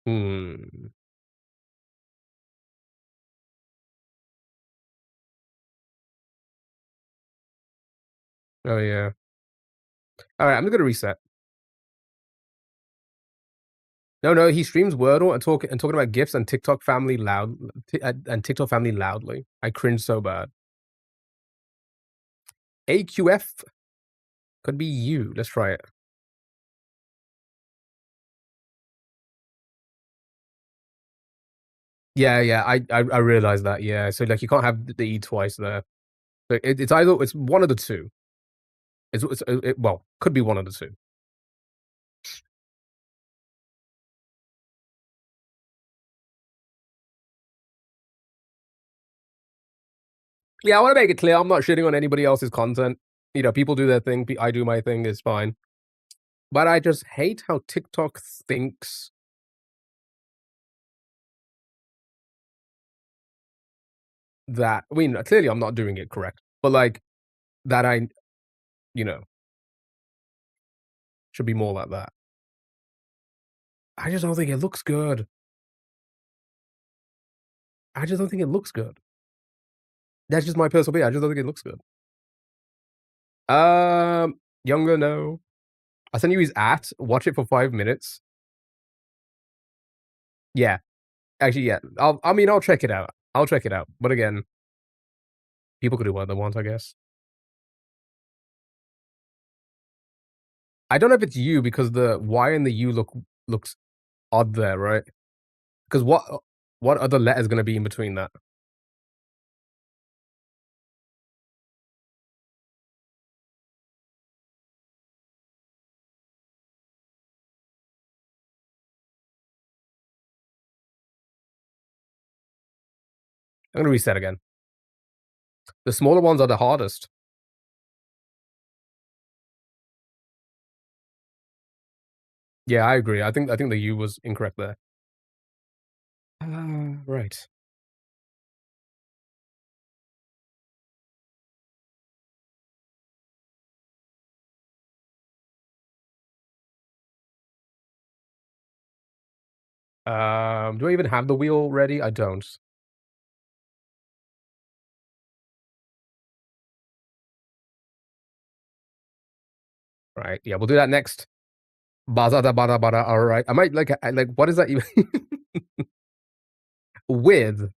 Hmm. Oh, yeah. Alright, I'm gonna reset. No, no, he streams Wordle and talking about GIFs and TikTok family loudly. I cringe so bad. AQF could be you. Let's try it. Yeah, yeah, I realized that, yeah. So, like, you can't have the E twice there. So it's one of the 2. Well, could be one of the 2. Yeah, I wanna make it clear, I'm not shitting on anybody else's content. People do their thing, I do my thing, it's fine. But I just hate how TikTok thinks that clearly I'm not doing it correct, but, like, that you know, should be more like that. I just don't think it looks good. I just don't think it looks good. That's just my personal opinion, I just don't think it looks good. Younger, no. I'll send you his watch it for 5 minutes. Yeah, actually, yeah. I'll check it out. I'll check it out, but again, people could do what they want, I guess. I don't know if it's you because the Y and the U looks odd there, right? 'Cause what other letter's gonna be in between that? I'm gonna reset again. The smaller ones are the hardest. Yeah, I agree. I think the U was incorrect there. Right. Do I even have the wheel ready? I don't. Right, yeah, we'll do that next. Bazada bada bada, alright. I might, like, what is that even? With.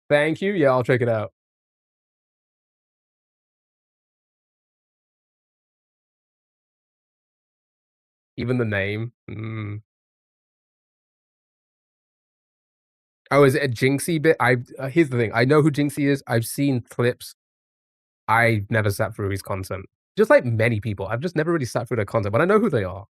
Thank you, yeah, I'll check it out. Even the name? Oh, is it a Jinxie bit? Here's the thing, I know who Jinxie is, I've seen clips. I've never sat through his content. Just like many people, I've just never really sat through their content, but I know who they are.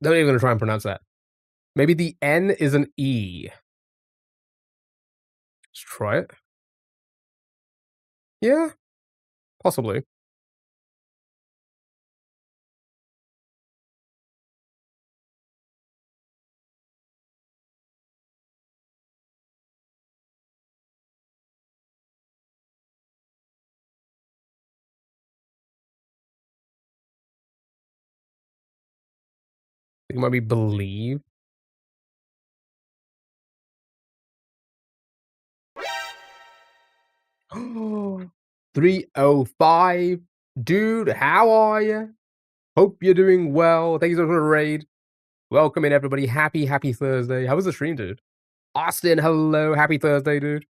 Not even gonna try and pronounce that. Maybe the N is an E. Let's try it. Yeah, possibly. It might be believe. 305. Dude, how are you? Hope you're doing well. Thank you so much for the raid. Welcome in, everybody. Happy Thursday. How was the stream, dude? Austin, hello. Happy Thursday, dude.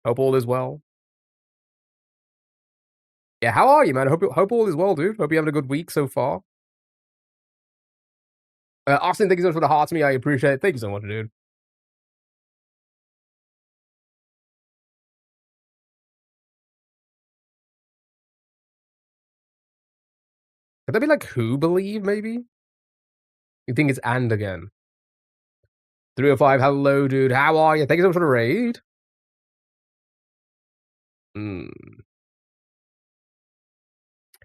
Hope all is well. Yeah, how are you, man? Hope all is well, dude. Hope you're having a good week so far. Austin, thank you so much for the heart to me. I appreciate it. Thank you so much, dude. Could that be like who believe, maybe? You think it's and again? 305, hello, dude. How are you? Thank you so much for the raid. Mm.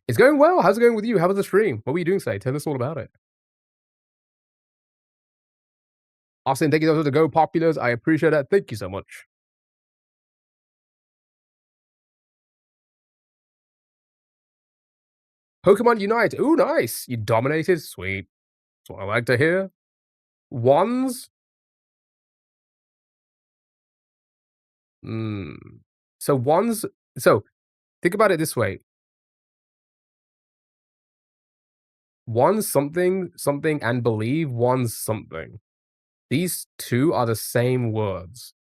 It's going well. How's it going with you? How was the stream? What were you doing today? Tell us all about it. Austin, thank you so much for the Go Populars. I appreciate that. Thank you so much. Pokemon Unite. Ooh, nice. You dominated. Sweet. That's what I like to hear. Wands. Hmm. So wands. So think about it this way. Wands something, something, and believe wands something. These two are the same words.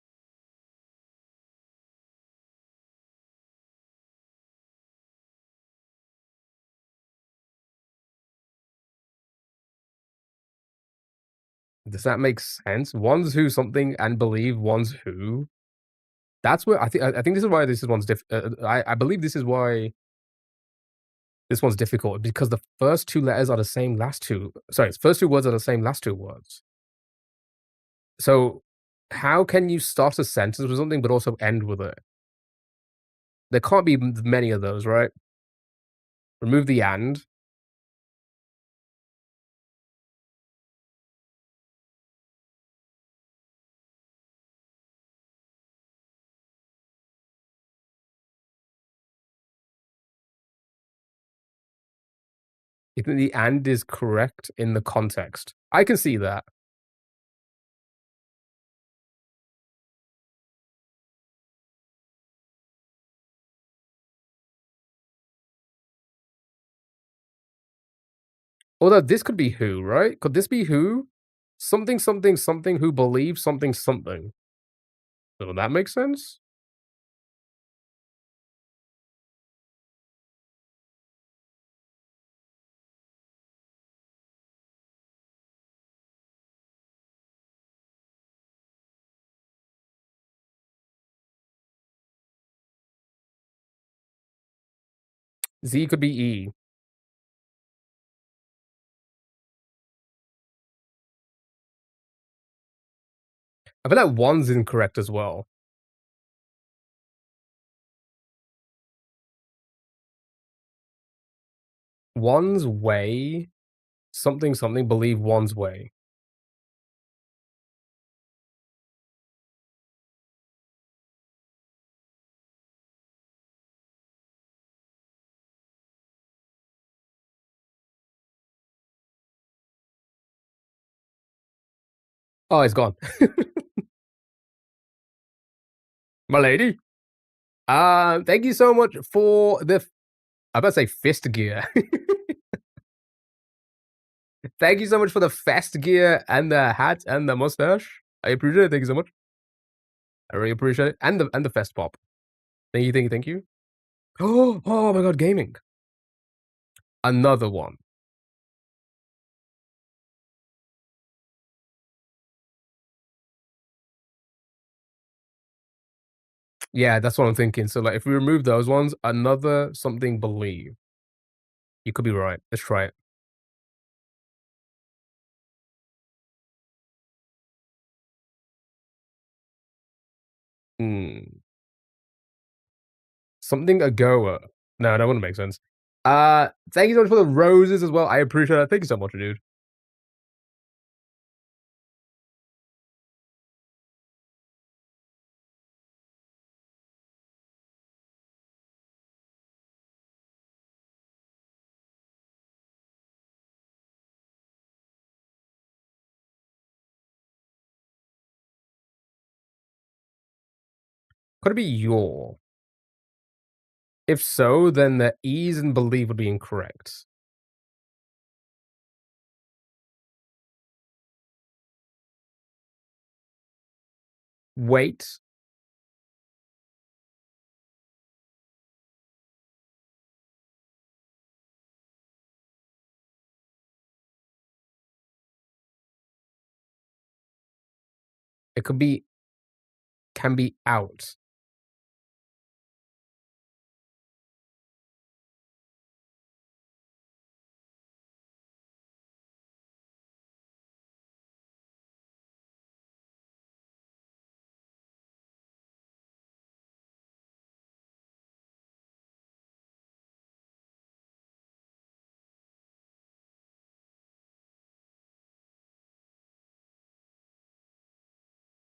Does that make sense? One's who something and believe one's who. That's where I think this is why this is one's I believe this is why this one's difficult because the first two letters are the same last two. Sorry, first two words are the same last two words. So how can you start a sentence with something but also end with it? There can't be many of those, right? Remove the and. You think the and is correct in the context? I can see that. Although this could be who, right? Could this be who? Something, something, something who believes something, something. Does that make sense? Z could be E. I feel like one's incorrect as well. One's way, something, something, believe one's way. Oh, it's gone. My lady. Thank you so much for the I about to say fist gear. Thank you so much for the fast gear and the hat and the mustache. I appreciate it. Thank you so much. I really appreciate it. And the fest pop. Thank you, thank you, thank you. Oh my god, gaming. Another one. Yeah, that's what I'm thinking. So like if we remove those ones, another something believe. You could be right. Let's try it. Hmm. Something a goer. No, that wouldn't make sense. Thank you so much for the roses as well. I appreciate it. Thank you so much, dude. Could it be your? If so, then the ease and believe would be incorrect. Wait. It could be can be out.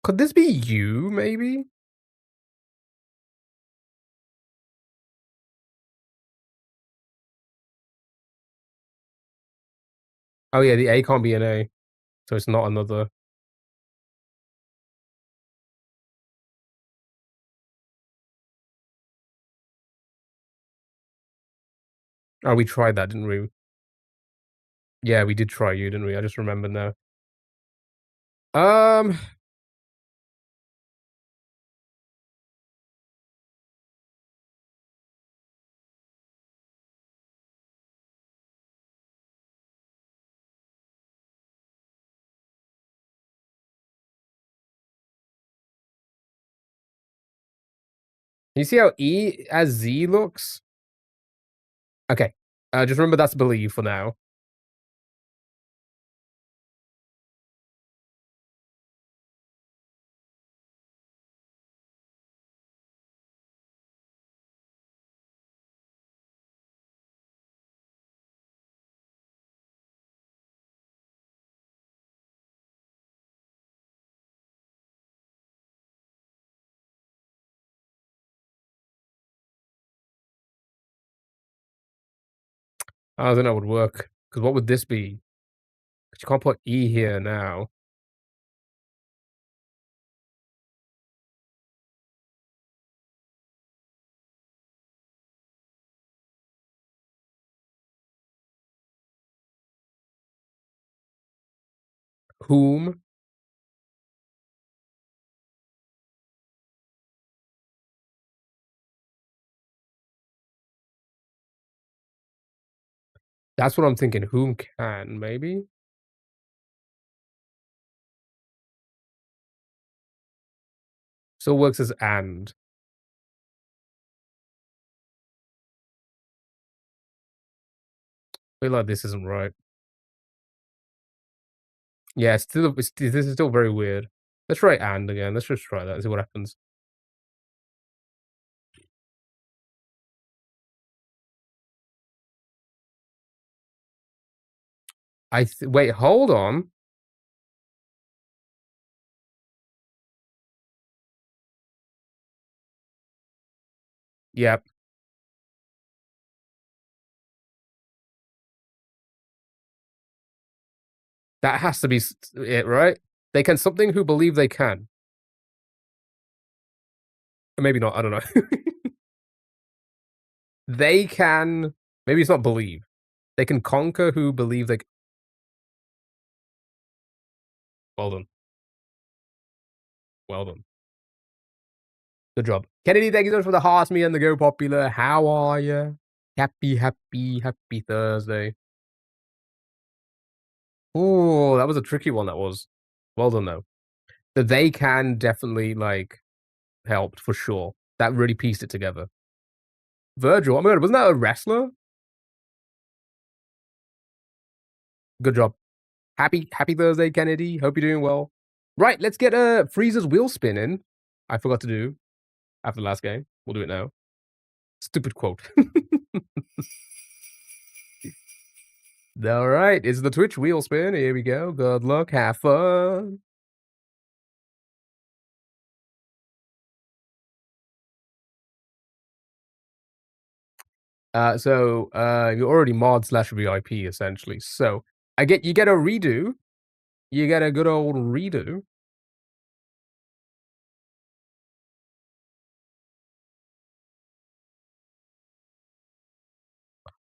Could this be you, maybe? Oh yeah, the A can't be an A, so it's not another. Oh, we tried that, didn't we? Yeah, we did try you, didn't we? I just remember now. Um, you see how E as Z looks? Okay. Just remember that's believe for now. I don't think that would work. Because what would this be? 'Cause you can't put E here now. Whom? That's what I'm thinking. Whom can, maybe? Still works as and. I feel like this isn't right. Yeah, it's still this is still very weird. Let's try and again. Let's just try that and see what happens. Wait, hold on. Yep. That has to be it, right? They can something who believe they can. Or maybe not, I don't know. They can maybe it's not believe. They can conquer who believe they well done. Well done. Good job. Kennedy, thank you so much for the hearts, me and the Go Popular. How are you? Happy Thursday. Oh, that was a tricky one, that was. Well done, though. The they can definitely, like, helped for sure. That really pieced it together. Virgil, oh my god, wasn't that a wrestler? Good job. Happy Thursday, Kennedy. Hope you're doing well. Right, let's get Freezer's wheel spinning. I forgot to do after the last game. We'll do it now. Stupid quote. All right, it's the Twitch wheel spin. Here we go. Good luck. Have fun. You're already mod slash VIP essentially. So you get a redo. You get a good old redo.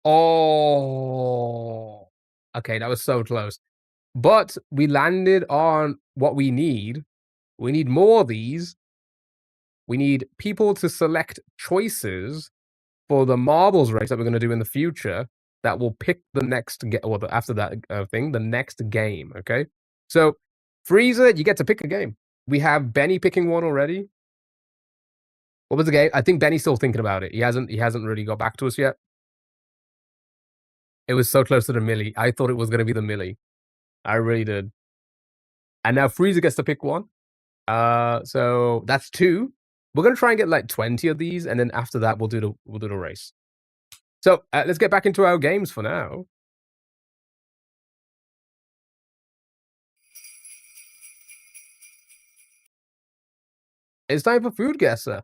Oh, okay, that was so close. But we landed on what we need. We need more of these. We need people to select choices for the marbles race that we're going to do in the future that will pick the next after that thing, the next game. Okay, so Freezer, you get to pick a game. We have Benny picking one already. What was the game? I think Benny's still thinking about it. He hasn't really got back to us yet. It was so close to the millie. I thought it was going to be the millie. I really did. And now Freezer gets to pick one. So that's two. We're gonna try and get like 20 of these, and then after that we'll do the race. So let's get back into our games for now. It's time for Food Guesser.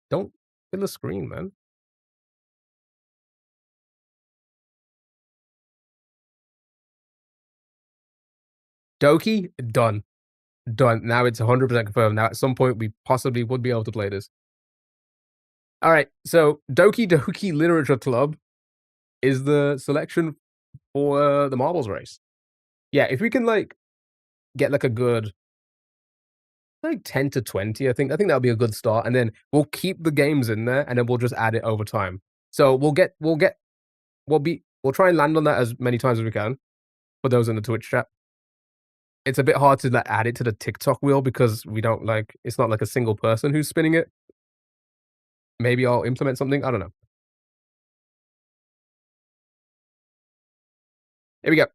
Don't fill the screen, man. Doki, done. Done. Now it's 100% confirmed. Now at some point we possibly would be able to play this. All right, so Doki Doki Literature Club is the selection for the marbles race. Yeah, if we can like get like a good like 10 to 20, I think that'll be a good start, and then we'll keep the games in there, and then we'll just add it over time. So we'll try and land on that as many times as we can for those in the Twitch chat. It's a bit hard to like add it to the TikTok wheel because we don't like it's not like a single person who's spinning it. Maybe I'll implement something. I don't know. Here we go.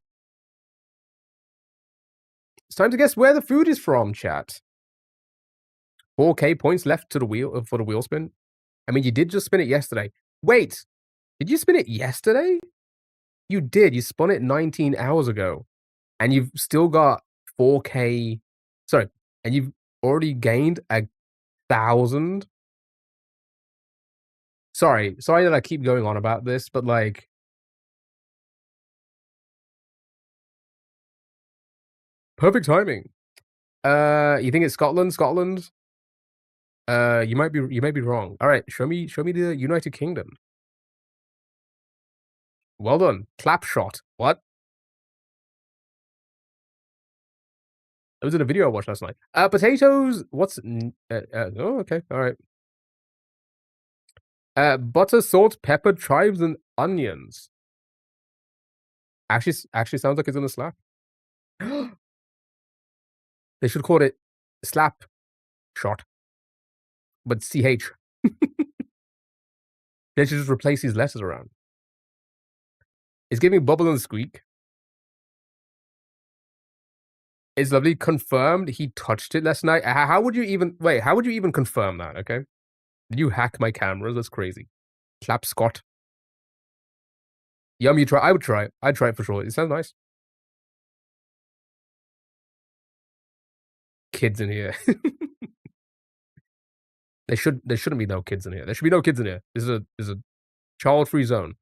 It's time to guess where the food is from, chat. 4K points left to the wheel for the wheel spin. I mean, you did just spin it yesterday. Wait, did you spin it yesterday? You did. You spun it 19 hours ago, and you've still got 4K. Sorry, and you've already gained 1,000. Sorry that I keep going on about this, but like, perfect timing. You think it's Scotland? Scotland? You might be wrong. All right, show me the United Kingdom. Well done. Clap shot. What? It was in a video I watched last night. Potatoes. What's? Oh, okay. All right. Butter, salt, pepper, chives, and onions. Actually sounds like it's in a slap. They should call it slap shot, but CH. They should just replace these letters around. It's giving bubble and squeak. It's lovely. Confirmed. He touched it last night. How would you even wait? How would you even confirm that? Okay. Did you hack my cameras? That's crazy. Clap Scott. Yum. You try. I would try it. I'd try it for sure. It sounds nice. Kids in here. There shouldn't be no kids in here. There should be no kids in here. This is a child-free zone.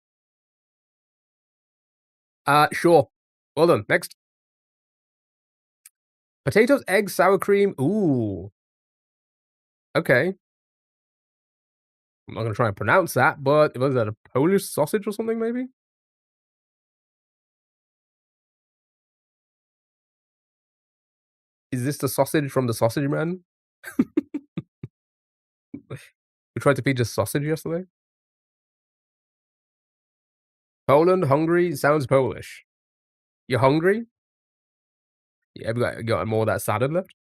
Sure. Well done. Next. Potatoes, eggs, sour cream. Ooh. Okay. I'm not gonna try and pronounce that, but was that a Polish sausage or something, maybe? Is this the sausage from the Sausage Man? We tried to feed us sausage yesterday. Poland, hungry, sounds Polish. You hungry? Yeah, we got more of that salad left?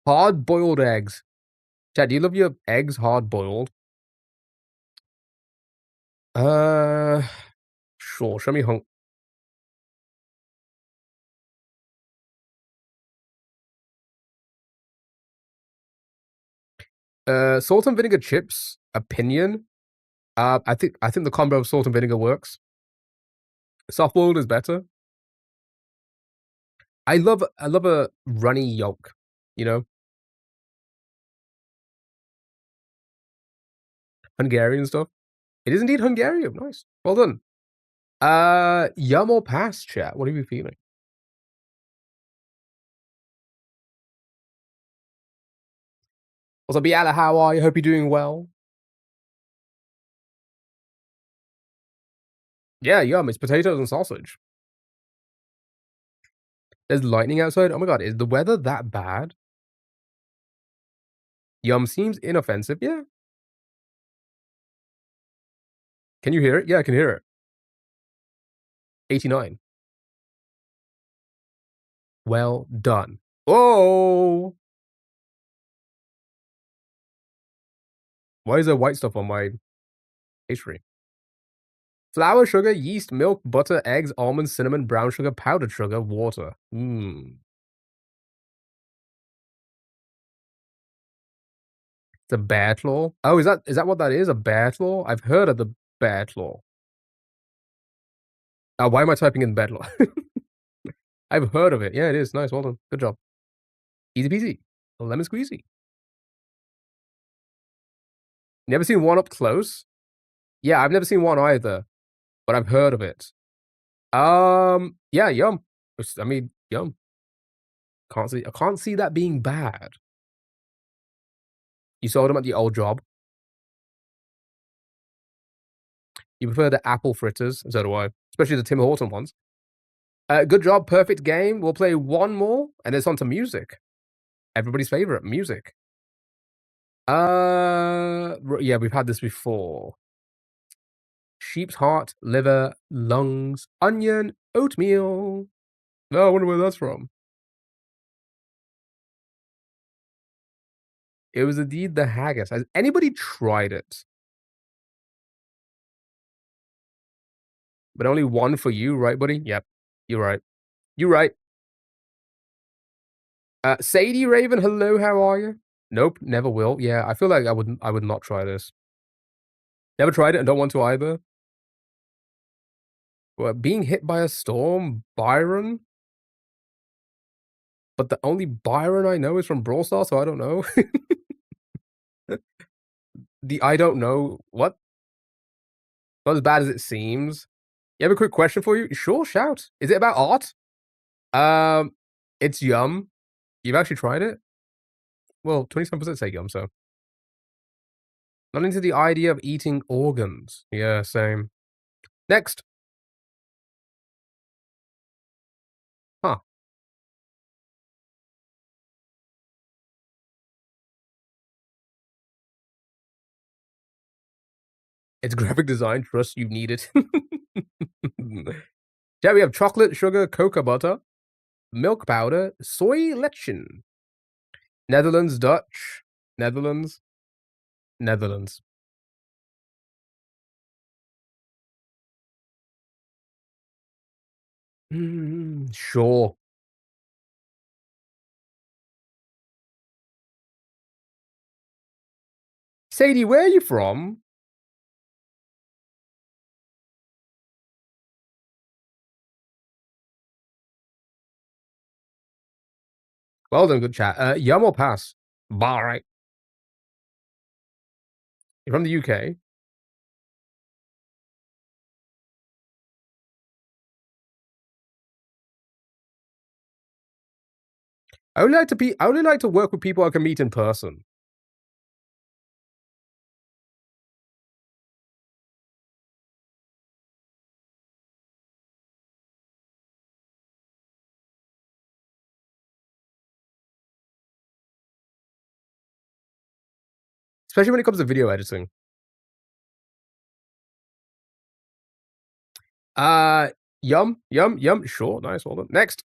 Hard-boiled eggs. Chad, do you love your eggs hard-boiled? Uh, sure. Show me salt and vinegar chips. Opinion. I think the combo of salt and vinegar works. Soft-boiled is better. I love a runny yolk, you know? Hungarian stuff. It is indeed Hungarian. Nice. Well done. Yum or pass, chat. What are you feeling? What's up, Biala? How are you? Hope you're doing well. Yeah, yum. It's potatoes and sausage. There's lightning outside. Oh my god, is the weather that bad? Yum seems inoffensive. Yeah. Can you hear it? Yeah, I can hear it. 89. Well done. Oh! Why is there white stuff on my pastry? Flour, sugar, yeast, milk, butter, eggs, almonds, cinnamon, brown sugar, powdered sugar, water. Mmm. It's a bear claw. Oh, is that what that is? A bear claw? I've heard of the bear claw. Why am I typing in bear claw? I've heard of it. Yeah, it is. Nice. Well done. Good job. Easy peasy. Lemon squeezy. Never seen one up close? Yeah, I've never seen one either, but I've heard of it. Yeah, yum. I mean, yum. I can't see that being bad. You sold them at the old job. You prefer the apple fritters, so do I. Especially the Tim Horton ones. Good job, perfect game. We'll play one more, and it's on to music. Everybody's favorite, music. Yeah, we've had this before. Sheep's heart, liver, lungs, onion, oatmeal. Oh, I wonder where that's from. It was indeed the haggis. Has anybody tried it? But only one for you, right, buddy? Yep, you're right. You're right. Sadie Raven, hello, how are you? Nope, never will. Yeah, I feel like I would not try this. Never tried it and don't want to either. Being hit by a storm, Byron? But the only Byron I know is from Brawl Stars, so I don't know. I don't know. What? Not as bad as it seems. You have a quick question for you? Sure, shout. Is it about art? It's yum. You've actually tried it? Well, 27% say yum, so. Not into the idea of eating organs. Yeah, same. Next. Huh. It's graphic design. Trust you need it. Yeah, we have chocolate, sugar, cocoa butter, milk powder, soy lectin. Netherlands, Dutch. Netherlands. Netherlands. Sure. Sadie, where are you from? Well done, good chat. Yum or pass? Bar right. You're from the UK. I only like to work with people I can meet in person. Especially when it comes to video editing. Uh, Yum, yum, yum. Sure, nice, well done. Next.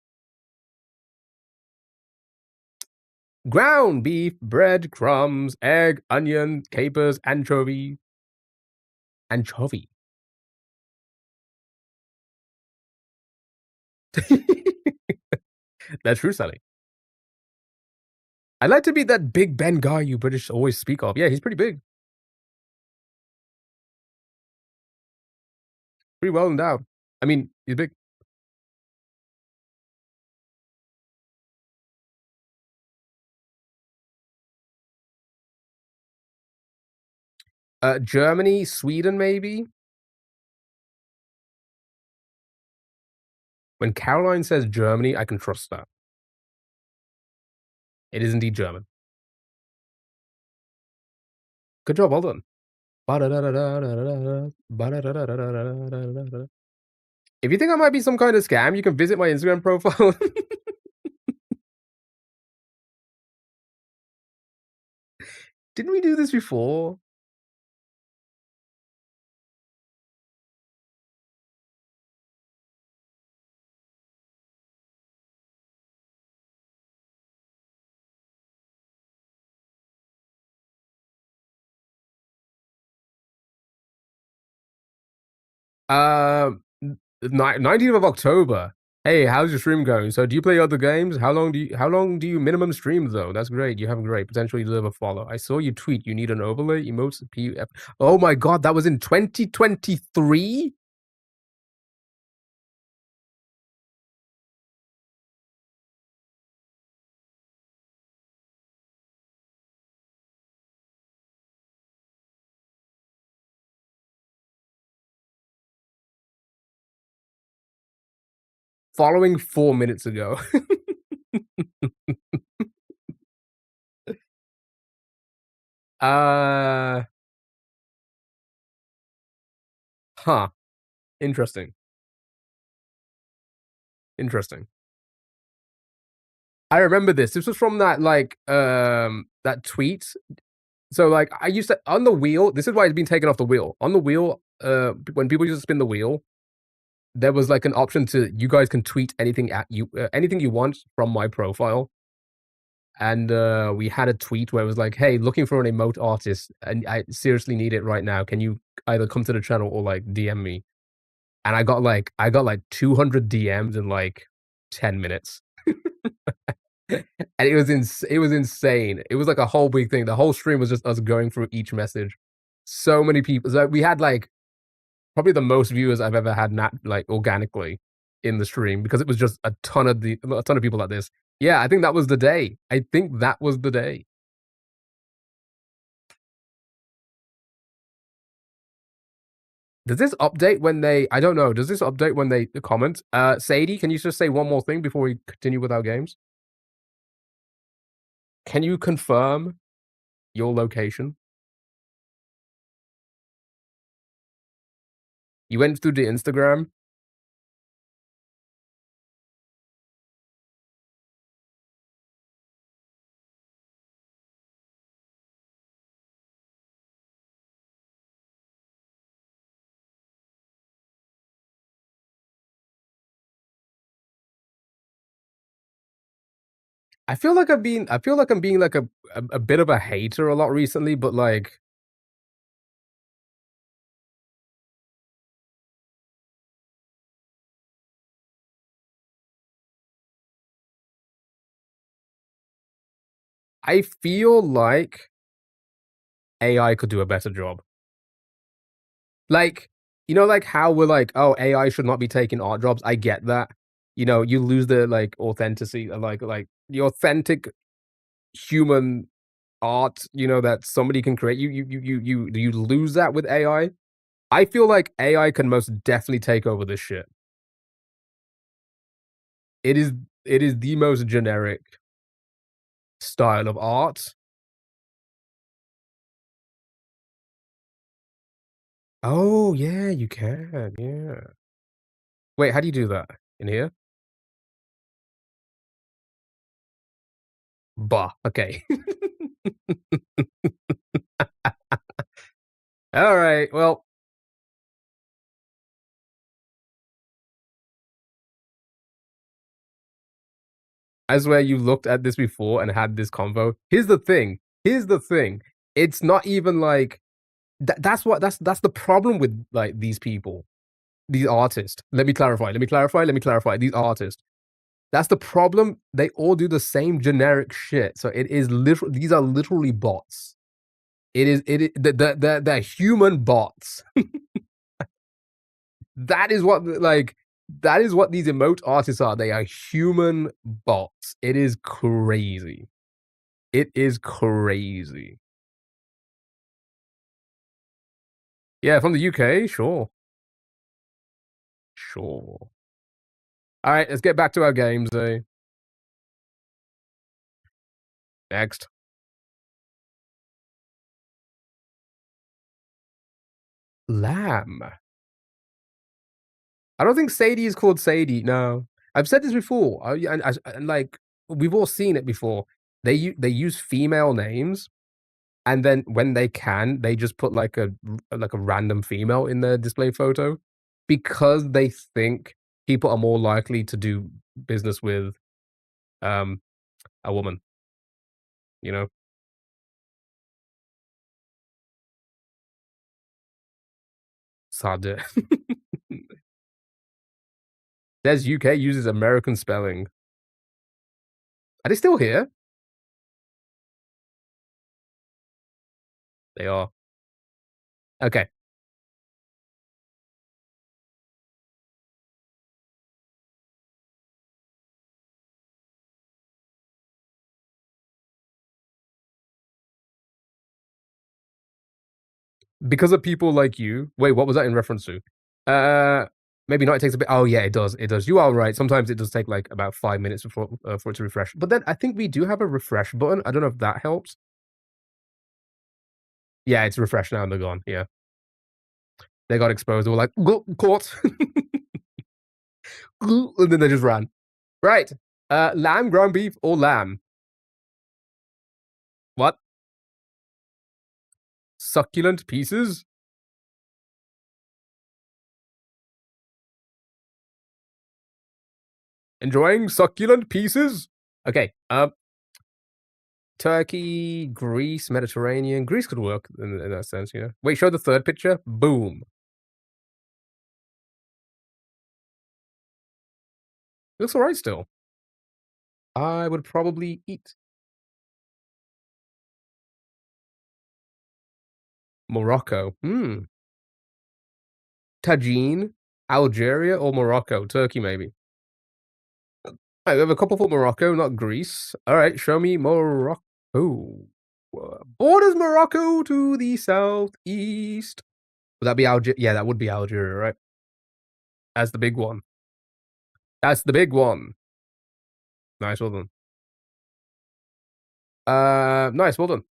Ground beef, bread, crumbs, egg, onion, capers, anchovy. Anchovy. That's true, Sally. I'd like to be that Big Ben guy you British always speak of. Yeah, he's pretty big. Pretty well endowed. I mean, he's big. Germany, Sweden, maybe? When Caroline says Germany, I can trust that. It is indeed German. Good job, well done. If you think I might be some kind of scam, you can visit my Instagram profile. Didn't we do this before? Um, 19th of October. Hey, how's your stream going? So do you play other games? How long do you minimum stream though? That's great. You have great. Potentially deserve a follow. I saw you tweet you need an overlay, emotes, PUF. Oh my god, that was in 2023? Following 4 minutes ago. uh huh. Interesting. Interesting. I remember this. This was from that that tweet. So like I used to on the wheel, this is why it's been taken off the wheel. On the wheel, when people used to spin the wheel, there was like an option to you guys can tweet anything at you anything you want from my profile. And we had a tweet where it was like, "Hey, looking for an emote artist, and I seriously need it right now. Can you either come to the channel or like DM me?" And I got like 200 DMs in like 10 minutes. And it was insane. It was like a whole big thing. The whole stream was just us going through each message. So many people. So we had like probably the most viewers I've ever had like organically in the stream because it was just a ton of people like this. Yeah, I think that was the day. I think that was the day. Does this update when they I don't know, does this update when they comment? Sadie, can you just say one more thing before we continue with our games? Can you confirm your location? You went through the Instagram. I feel like I'm being like a bit of a hater a lot recently, but like I feel like AI could do a better job. Like, like how we're like, oh, AI should not be taking art jobs. I get that. You lose the like authenticity, like the authentic human art, that somebody can create. You lose that with AI. I feel like AI can most definitely take over this shit. It is it is the most generic style of art. Oh yeah, you can. Yeah. Wait, how do you do that? In here? Bah. Okay. All right. Well, I swear you looked at this before and had this convo. Here's the thing. Here's the thing. It's not even like that's the problem with like these people, these artists. Let me clarify. Let me clarify. Let me clarify. These artists. That's the problem. They all do the same generic shit. So it is literal. These are literally bots. It is the human bots. That is what like that is what these emote artists are. They are human bots. It is crazy. It is crazy. Yeah, from the UK, sure. Sure. All right, let's get back to our games, eh? Next. Lamb. I don't think Sadie is called Sadie. No. I've said this before. And like we've all seen it before. They use female names, and then when they can, they just put like a random female in their display photo because they think people are more likely to do business with um a woman, you know? Sade. There's UK uses American spelling. Are they still here? They are. Okay. Because of people like you. Wait, what was that in reference to? Uh, maybe not. It takes a bit. Oh yeah, it does. It does. You are right. Sometimes it does take like about 5 minutes before for it to refresh. But then I think we do have a refresh button. I don't know if that helps. Yeah, it's refreshed now and they're gone. Yeah, they got exposed. They were like, "Go caught," and then they just ran. Right. Lamb, ground beef, or lamb? What? Succulent pieces? Enjoying succulent pieces? Okay. Turkey, Greece, Mediterranean. Greece could work in that sense, yeah. Wait, show the third picture. Boom. Looks alright still. I would probably eat Morocco. Tagine, Algeria, or Morocco? Turkey, maybe. Right, we have a couple for Morocco, not Greece. All right, show me Morocco. Borders Morocco to the southeast. Would that be Algeria? Yeah, that would be Algeria, right? That's the big one. That's the big one. Nice, well done. Nice, well done.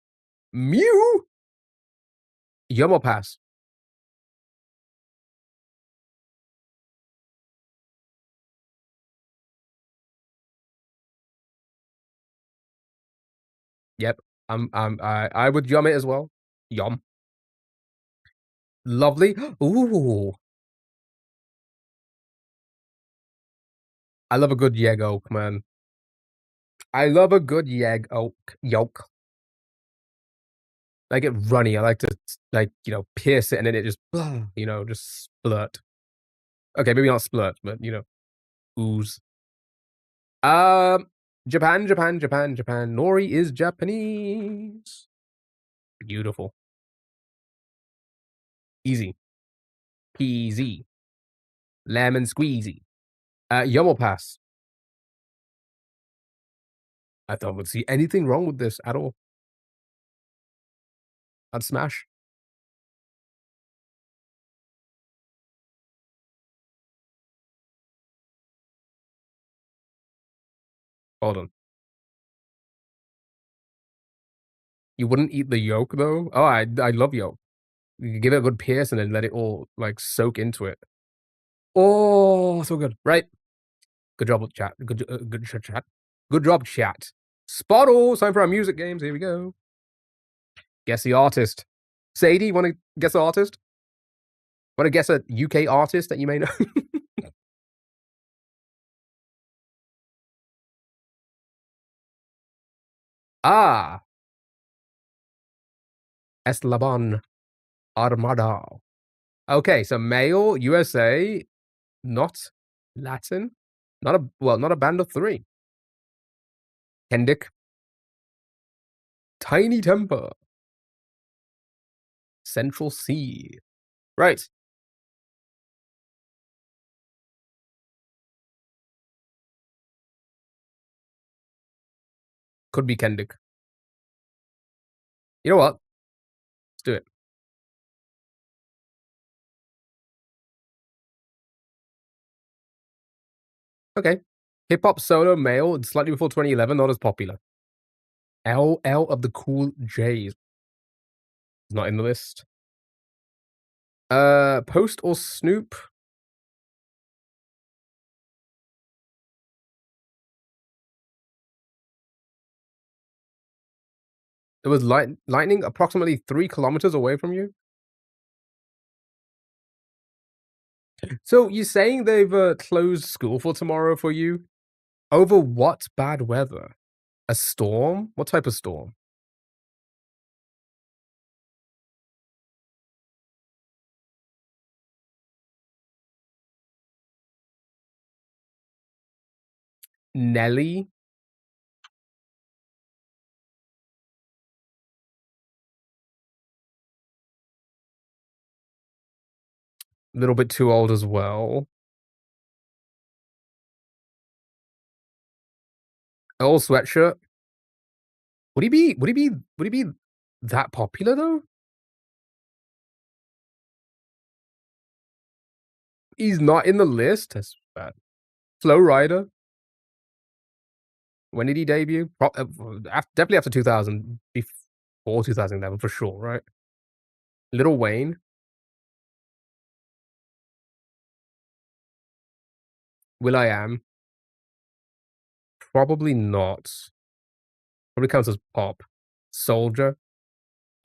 Mew. Yum or pass? Yep. I would yum it as well. Yum. Lovely. Ooh. I love a good yegg oak, man. I love a good yegg oak yolk. I get runny. I like to like, pierce it and then it just just splurt. Okay, maybe not splurt, but ooze. Um Japan, Japan, Japan, Japan. Nori is Japanese. Beautiful. Easy. Peasy. Lemon squeezy. Yomo pass. I don't would see anything wrong with this at all. I'd smash. Hold on. You wouldn't eat the yolk though? Oh, I love yolk. You could give it a good pierce and then let it all like soak into it. Oh, so good. Right. Good job, chat. Good chat. Good job, chat. Spottle. Time for our music games. Here we go. Guess the artist. Sadie, want to guess the artist? Want to guess a UK artist that you may know? Ah, Esteban Armada. Okay, so male, USA, not Latin, not a band of three. Kendrick, Tiny Temper, Central C. Right. Could be Kendrick. You know what? Let's do it. Okay. Hip hop solo male, slightly before 2011, not as popular. LL of the Cool J's. Not in the list. Post or Snoop? It was lightning approximately 3 kilometers away from you. So you're saying they've closed school for tomorrow for you? Over what bad weather? A storm? What type of storm? Nelly? A little bit too old as well. Old sweatshirt. Would he be? Would he be? Would he be that popular though? He's not in the list. That's bad. Flow Rider. When did he debut? Definitely after 2000, before 2011 for sure, right? Little Wayne. Will I Am. Probably not. Probably counts as pop. Soldier.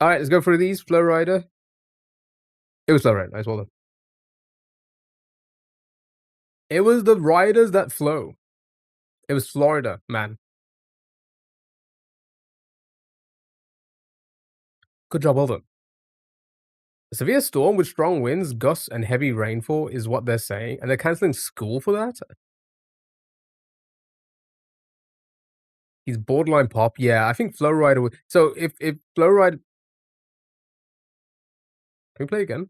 All right, let's go through these. Flow Rider. It was Flow Rider. Nice, well done. It was the riders that flow. It was Florida, man. Good job, well done. A severe storm with strong winds, gusts, and heavy rainfall is what they're saying, and they're canceling school for that? He's borderline pop. Yeah, I think Flow Rider would. So if Flow Rider, can we play again?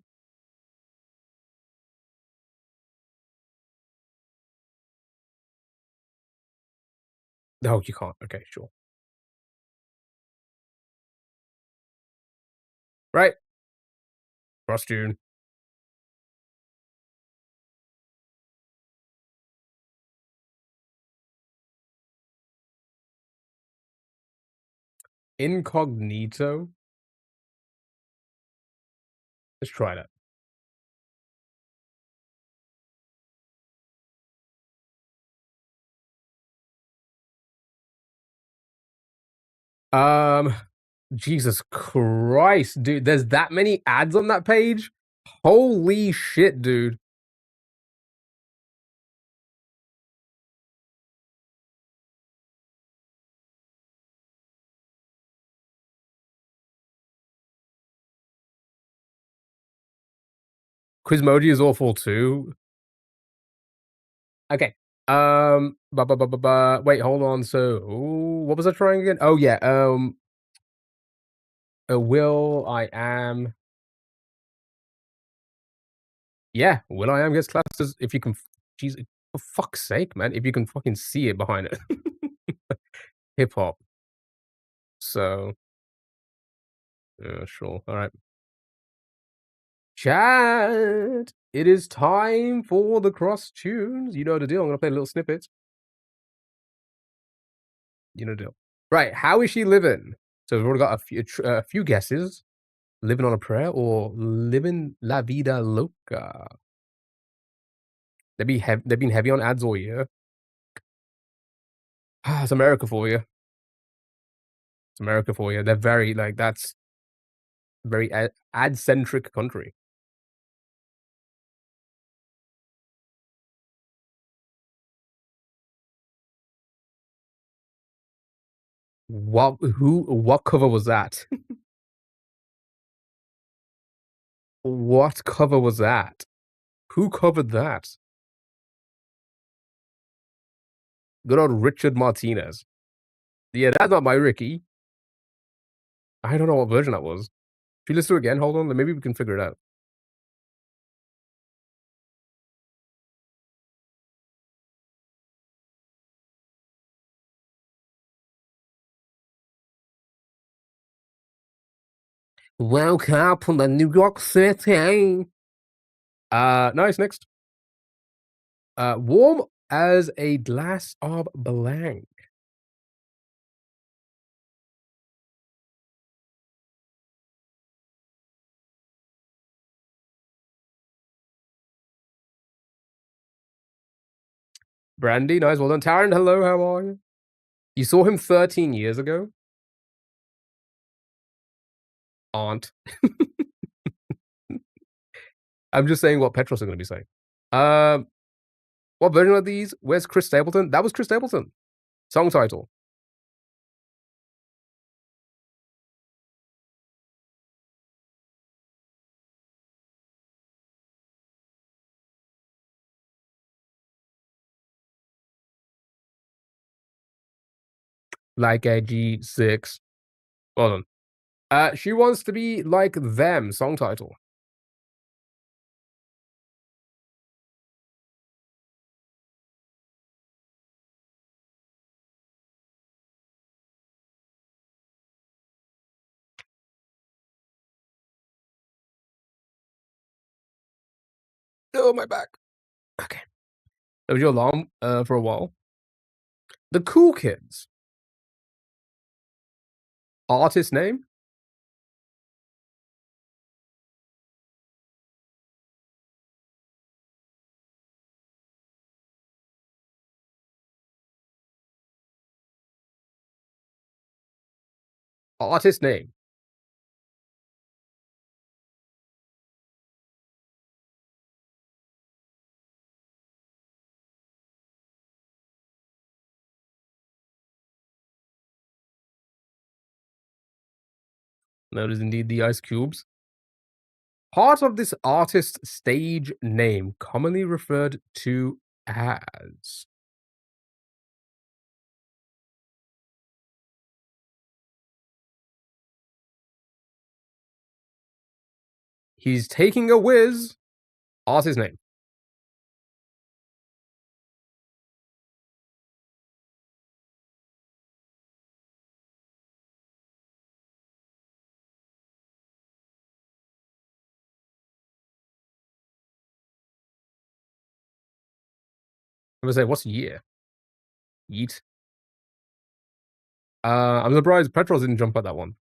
No, you can't. Okay, sure. Right. Cross June. Incognito. Let's try that. Um, Jesus Christ, dude. There's that many ads on that page? Holy shit, dude. Quizmoji is awful too. Okay. Wait, hold on. So, what was I trying again? Oh yeah. Will I am. Yeah, Will I am gets classed as if you can. Jeez, for fuck's sake, man! If you can fucking see it behind it, hip hop. So, yeah, sure. All right. Chat. It is time for the cross tunes. You know the deal. I'm gonna play a little snippet. You know the deal. Right. How is she living? So we've already got a few guesses. Living on a prayer or living la vida loca. They've been heavy on ads all year. It's America for you. It's America for you. They're very like that's very ad centric country. What cover was that? What cover was that? Who covered that? Good old Richard Martinez. Yeah, that's not my Ricky. I don't know what version that was. If you listen to it again, hold on, maybe we can figure it out. Welcome to the New York City. Nice, next. Warm as a glass of blank. Brandy, nice, well done. Taryn, hello, how are you? You saw him 13 years ago? Aunt. I'm just saying what Petros are going to be saying. Um, what version of these? Where's Chris Stapleton? That was Chris Stapleton. Song title. Like a G6. Well done. She wants to be like them. Song title. Oh, my back. Okay. That was your alarm for a while. The Cool Kids. Artist name? Artist name. That is indeed the Ice Cubes. Part of this artist's stage name, commonly referred to as. He's taking a whiz. Artist name. I'm gonna say, what's year? Yeet. I'm surprised Petros didn't jump at that one.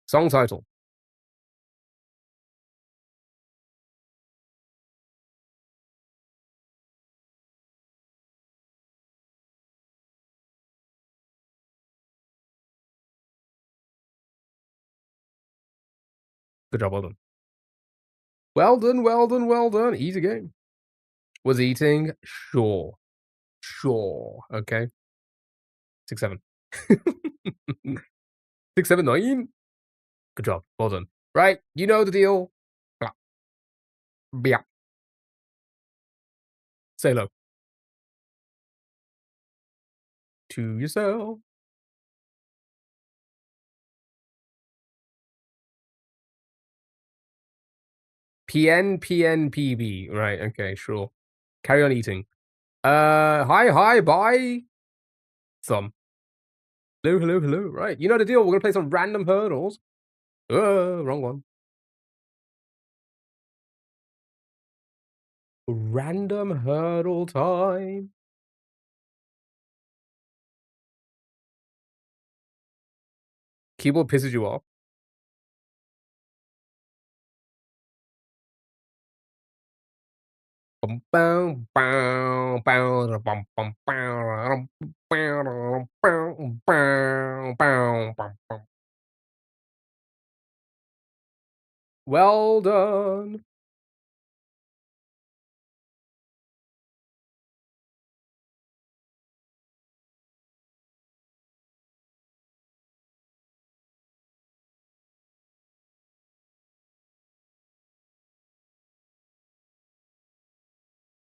Song title. Good job, well done. Well done, well done, well done. Easy game. Was eating? Sure. Sure. Okay. 6-7. 6-7-9. Good job. Well done. Right. You know the deal. Yeah. Say hello. to yourself. PNPNPB. Right, okay, sure. Carry on eating. Hi, bye. Some. Hello, hello, hello. Right, you know the deal. We're gonna play some random hurdles. Wrong one. Random hurdle time. Keyboard pisses you off. Bum, bum, bow, bow, da, bum, bum, bow, da, dum, bow, da, dum, bow, bow, bow, bum, bum. Well done.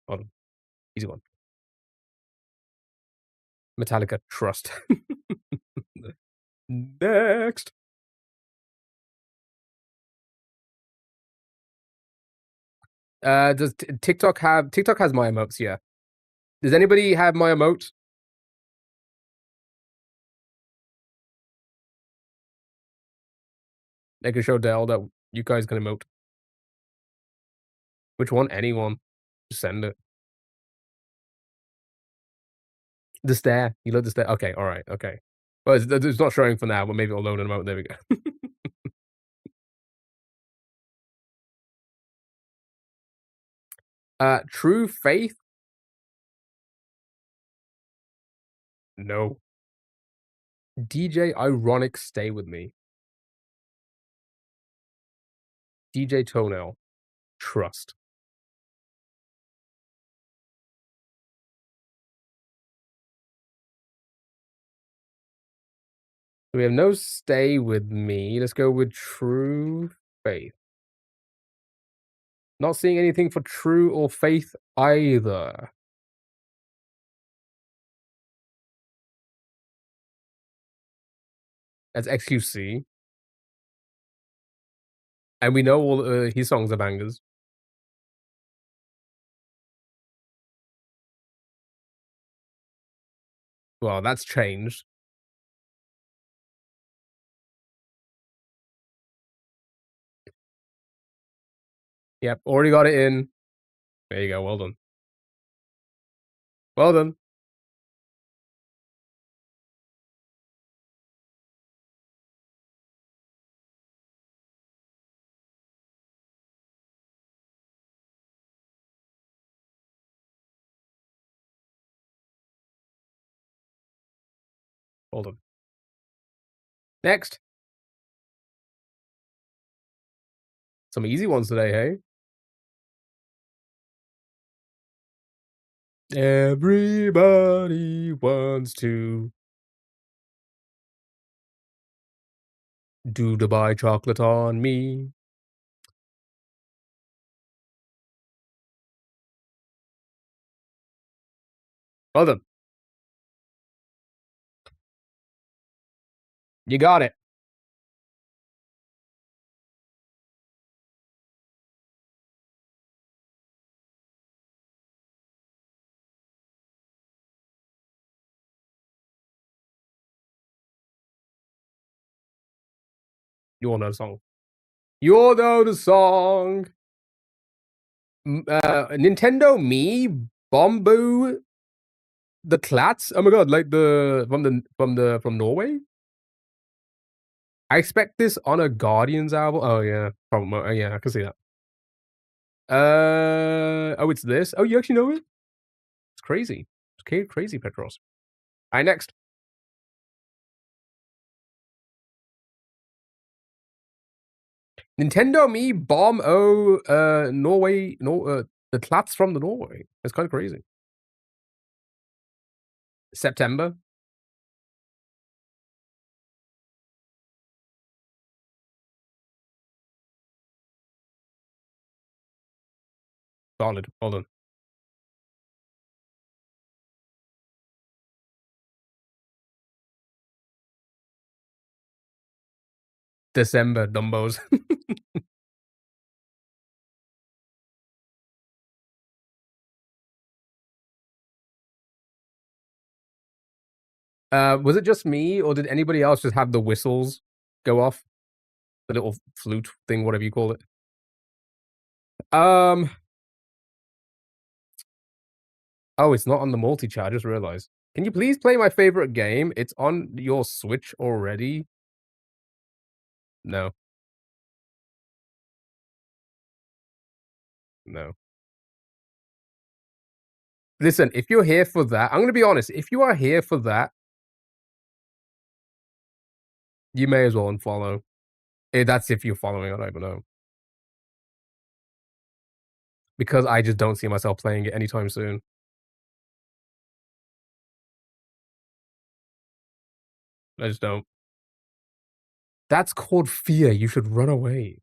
Hold on. Easy one. Metallica, trust. Next. Does TikTok has my emotes, yeah. Does anybody have my emote? They can show Dell that you guys can emote. Which one? Anyone. Just send it. The stare. You love the stare. Okay, alright, okay. Well, it's not showing for now, but maybe it'll load in a moment. There we go. True faith? No. DJ Ironic, stay with me. DJ Toenail, trust. We have no stay with me. Let's go with true faith. Not seeing anything for true or faith either. That's XQC. And we know all his songs are bangers. Well, that's changed. Yep, already got it in. There you go, well done. Well done. Well done. Next. Some easy ones today, hey? Everybody wants to do Dubai chocolate on me. Well done. You got it. You all know the song. You all know the song. Nintendo Me, Bombu, the Clats. Oh my god, like from Norway. I expect this on a Guardians album. Oh yeah, probably. Yeah, I can see that. Oh, it's this. Oh, you actually know it? It's crazy. It's crazy, Petros. All right, next. Nintendo Me, Bomb O, Norway, the Clats from the Norway. It's kind of crazy. September. Solid. Hold on. December Dumbos. Was it just me, or did anybody else just have the whistles go off? The little flute thing, whatever you call it. Um. Oh, it's not on the multi-chat, I just realized. Can you please play my favorite game? It's on your Switch already? No. No. Listen, if you're here for that, I'm gonna be honest, if you are here for that, you may as well unfollow. That's if you're following, I don't even know. Because I just don't see myself playing it anytime soon. I just don't. That's called fear, you should run away.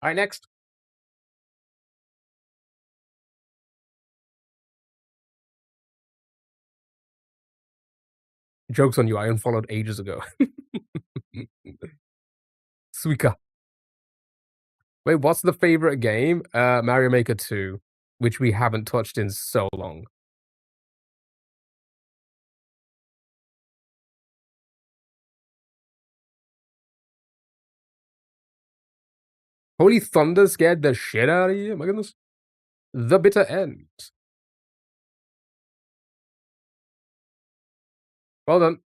Alright, next. Joke's on you, I unfollowed ages ago. Suika. Wait, what's the favorite game? Mario Maker 2, which we haven't touched in so long. Holy Thunder scared the shit out of you? My goodness. The Bitter End. Well done.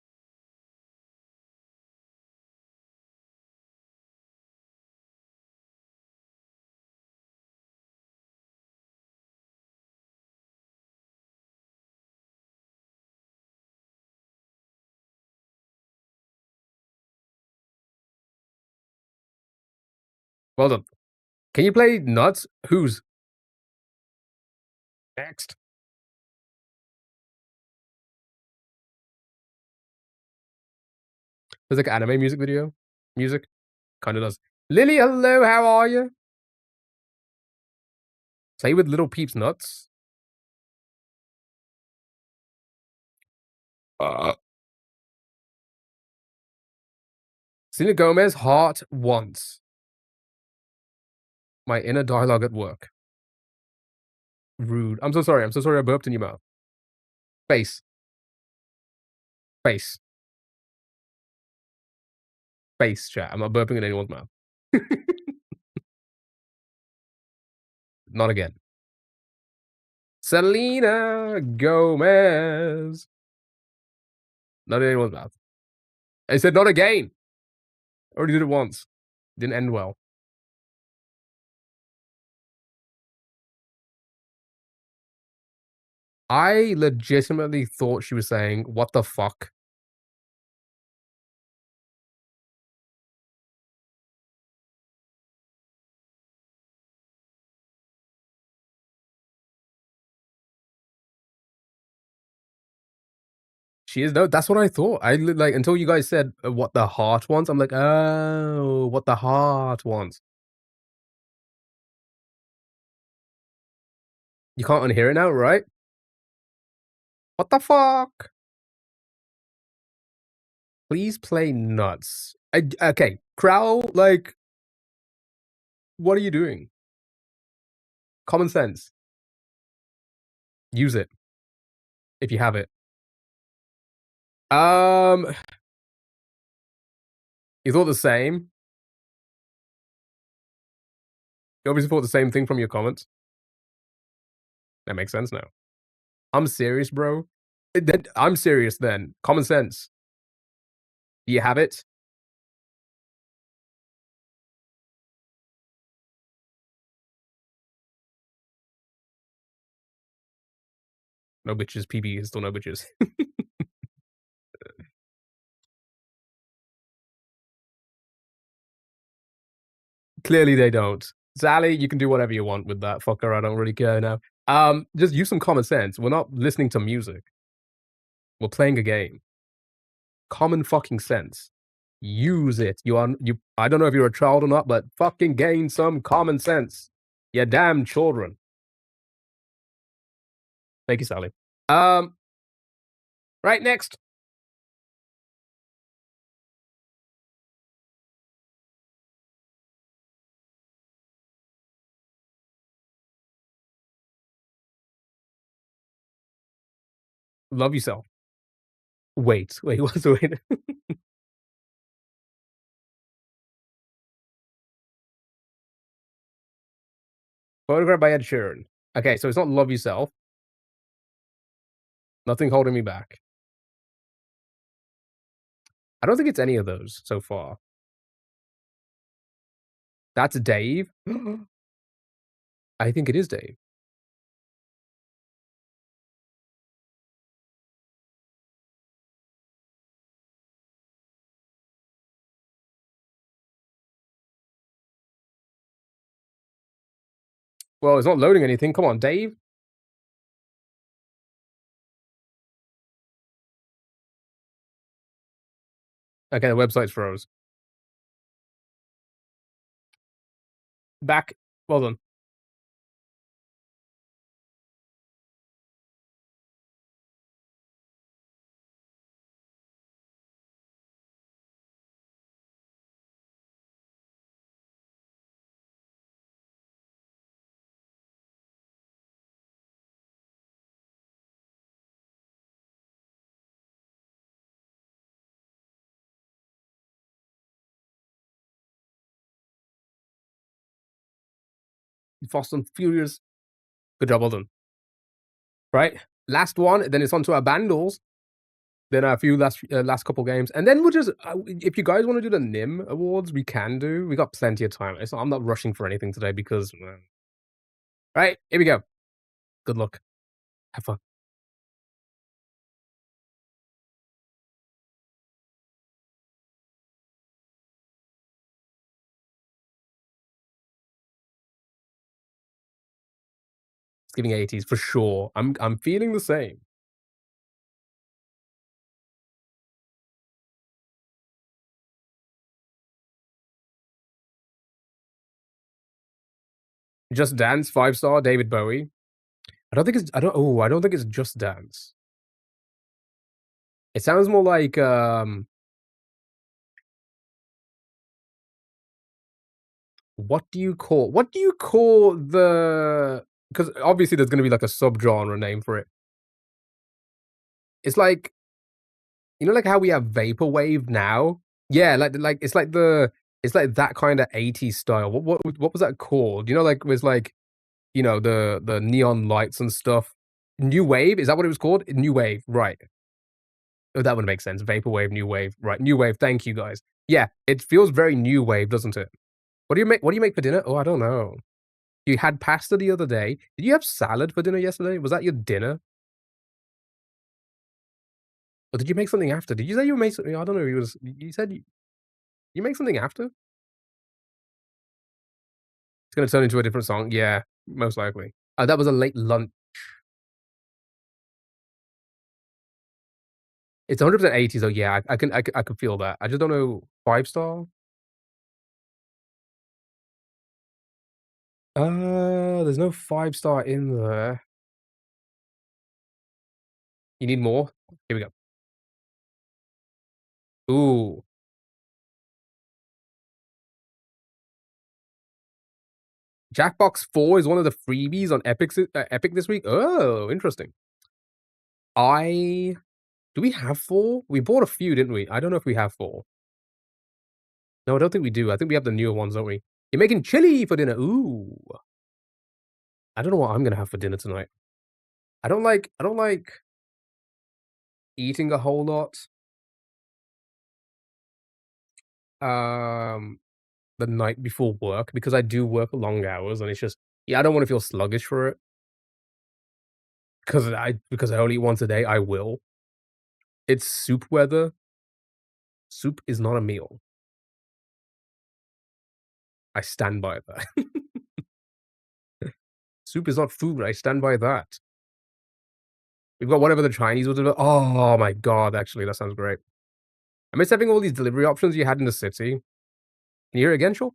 Well done. Can you play Nuts? Who's? Next. There's like an anime music video. Music. Kinda does. Lily, hello, how are you? Play with Little Peeps Nuts. Selena Gomez, heart once. My inner dialogue at work. Rude. I'm so sorry. I'm so sorry I burped in your mouth. Face. Face. Face, chat. I'm not burping in anyone's mouth. Not again. Selena Gomez. Not in anyone's mouth. I said not again. Already did it once. Didn't end well. I legitimately thought she was saying, what the fuck? She is, no, that's what I thought. Like, until you guys said what the heart wants, I'm like, oh, what the heart wants. You can't unhear it now, right? What the fuck? Please play Nuts. Okay, Crowl, like, what are you doing? Common sense. Use it. If you have it. You thought the same? You obviously thought the same thing from your comments. That makes sense now. I'm serious, bro. I'm serious then. Common sense. Do you have it? No bitches. PB is still no bitches. Clearly they don't. Sally, you can do whatever you want with that fucker. I don't really care now. Just use some common sense. We're not listening to music. We're playing a game. Common fucking sense. Use it. I don't know if you're a child or not, but fucking gain some common sense. You damn children. Thank you, Sally. Right, next. Love yourself. Wait, what's wait? Photographed by Ed Sheeran. Okay, so it's not Love Yourself. Nothing holding me back. I don't think it's any of those so far. That's Dave. I think it is Dave. Well, it's not loading anything. Come on, Dave. Okay, the website's froze. Back. Well done. Fast and Furious. Good job, well done. Right, last one. Then it's on to our bundles. Then a few last couple games, and then we'll just if you guys want to do the NIM awards, we can do. We got plenty of time. I'm not rushing for anything today because. Right, here we go. Good luck. Have fun. It's giving 80s for sure. I'm feeling the same. Just Dance 5 star David Bowie. I don't think it's Just Dance. It sounds more like what do you call the, because obviously there's gonna be like a subgenre name for it. It's like, like how we have vaporwave now? Yeah, like it's like that kinda 80s style. What was that called? Like, it was like, the neon lights and stuff. New wave? Is that what it was called? New wave, right. Oh, that would make sense. Vaporwave, new wave. Right, new wave, thank you guys. Yeah, it feels very new wave, doesn't it? What do you make for dinner? Oh, I don't know. You had pasta the other day. Did you have salad for dinner yesterday? Was that your dinner? Or did you make something after? Did you say you made something? I don't know. You said you make something after? It's gonna turn into a different song. Yeah, most likely. That was a late lunch. It's 100% 80s though. Yeah, I can feel that. I just don't know, 5 star? There's no 5 star in there. You need more? Here we go. Ooh, Jackbox 4 is one of the freebies on Epic this week. Oh, interesting. I Do we have 4? We bought a few, didn't we? I don't know if we have 4. No, I don't think we do. I think we have the newer ones, don't we? You're making chili for dinner. Ooh. I don't know what I'm gonna have for dinner tonight. I don't like eating a whole lot, um, the night before work because I do work long hours, and it's just, yeah, I don't wanna feel sluggish for it because I only eat once a day, I will. It's soup weather. Soup is not a meal. I stand by that. Soup is not food, I stand by that. We've got whatever the Chinese will deliver. Oh my god, actually, that sounds great. I miss having all these delivery options you had in the city. Can you hear it again, Shaw?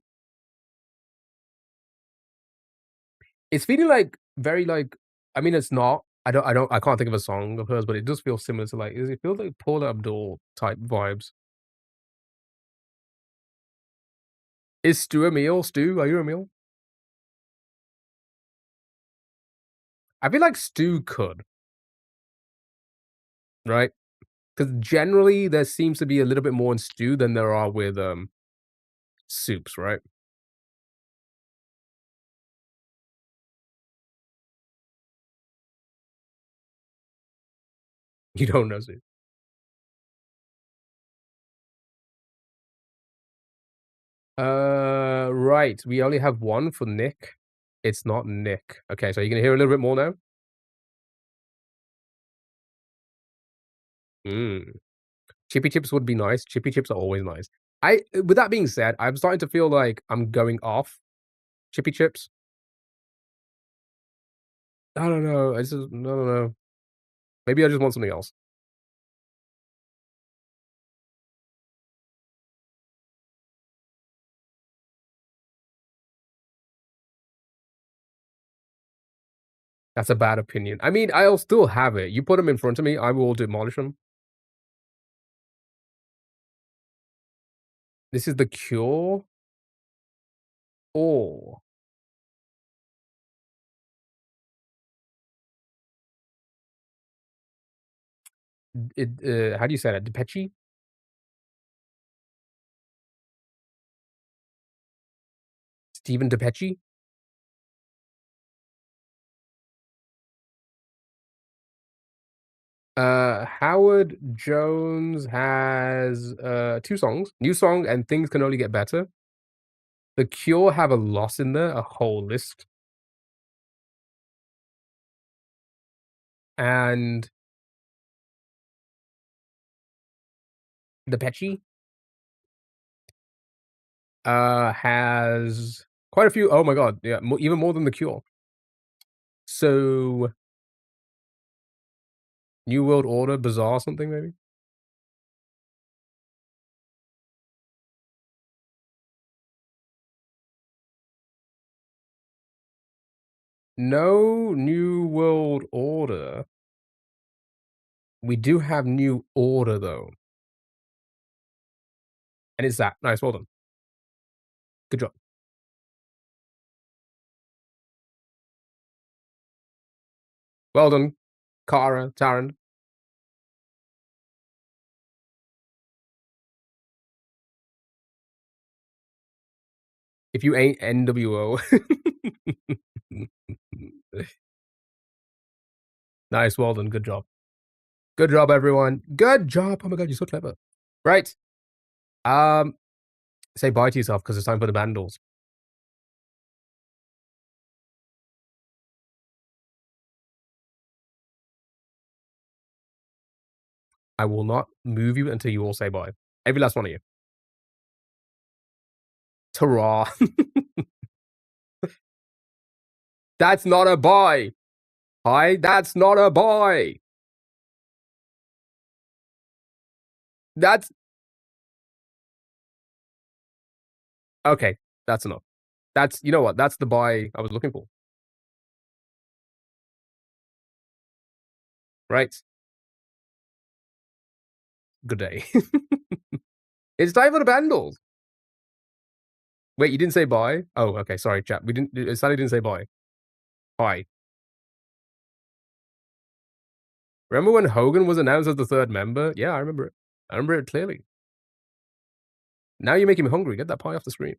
It's feeling like very like, I mean, it's not. I can't think of a song of hers, but it does feel similar to like, it feels like Paula Abdul type vibes. Is Stu a meal? Stu, are you a meal? I feel like Stu could. right? Because generally, there seems to be a little bit more in stew than there are with, soups, right? You don't know soup. Right, we only have 1 for Nick. It's not Nick. Okay, so you can hear a little bit more now? Mm. Chippy chips would be nice. Chippy chips are always nice. With that being said, I'm starting to feel like I'm going off chippy chips. I don't know. I just I don't know. Maybe I just want something else. That's a bad opinion. I mean, I'll still have it. You put them in front of me, I will demolish them. This is the cure or how do you say that? Depeche? Stephen Depeche? Howard Jones has, 2 songs. New song and Things Can Only Get Better. The Cure have a loss in there, a whole list. And Depeche, has quite a few oh my god, yeah, even more than The Cure. So, New World Order, Bizarre something maybe? No New World Order. We do have New Order, though, and it's that. Nice, well done. Good job. Well done, Kara, Taran. If you ain't NWO. Nice, well done, good job. Good job, everyone. Good job. Oh my god, you're so clever. Right. Um, say bye to yourself because it's time for the bandles. I will not move you until you all say bye. Every last one of you. Ta-ra. That's not a bye. Hi, that's not a bye. That's okay. That's enough. That's you know what? That's the bye I was looking for. Right. Good day. It's time for the bandles. Wait, you didn't say bye? Oh, okay. Sorry, chat. We didn't. Sally didn't say bye. Hi. Remember when Hogan was announced as the 3rd member? Yeah, I remember it. I remember it clearly. Now you're making me hungry. Get that pie off the screen.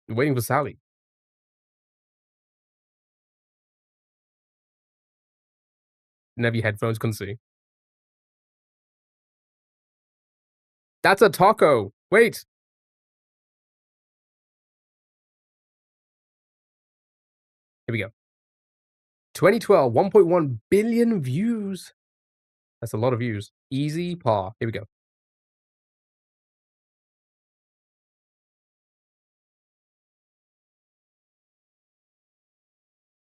I'm waiting for Sally. Didn't have your headphones, couldn't see. That's a taco. Wait. Here we go. 2012, 1.1 billion views. That's a lot of views. Easy par. Here we go.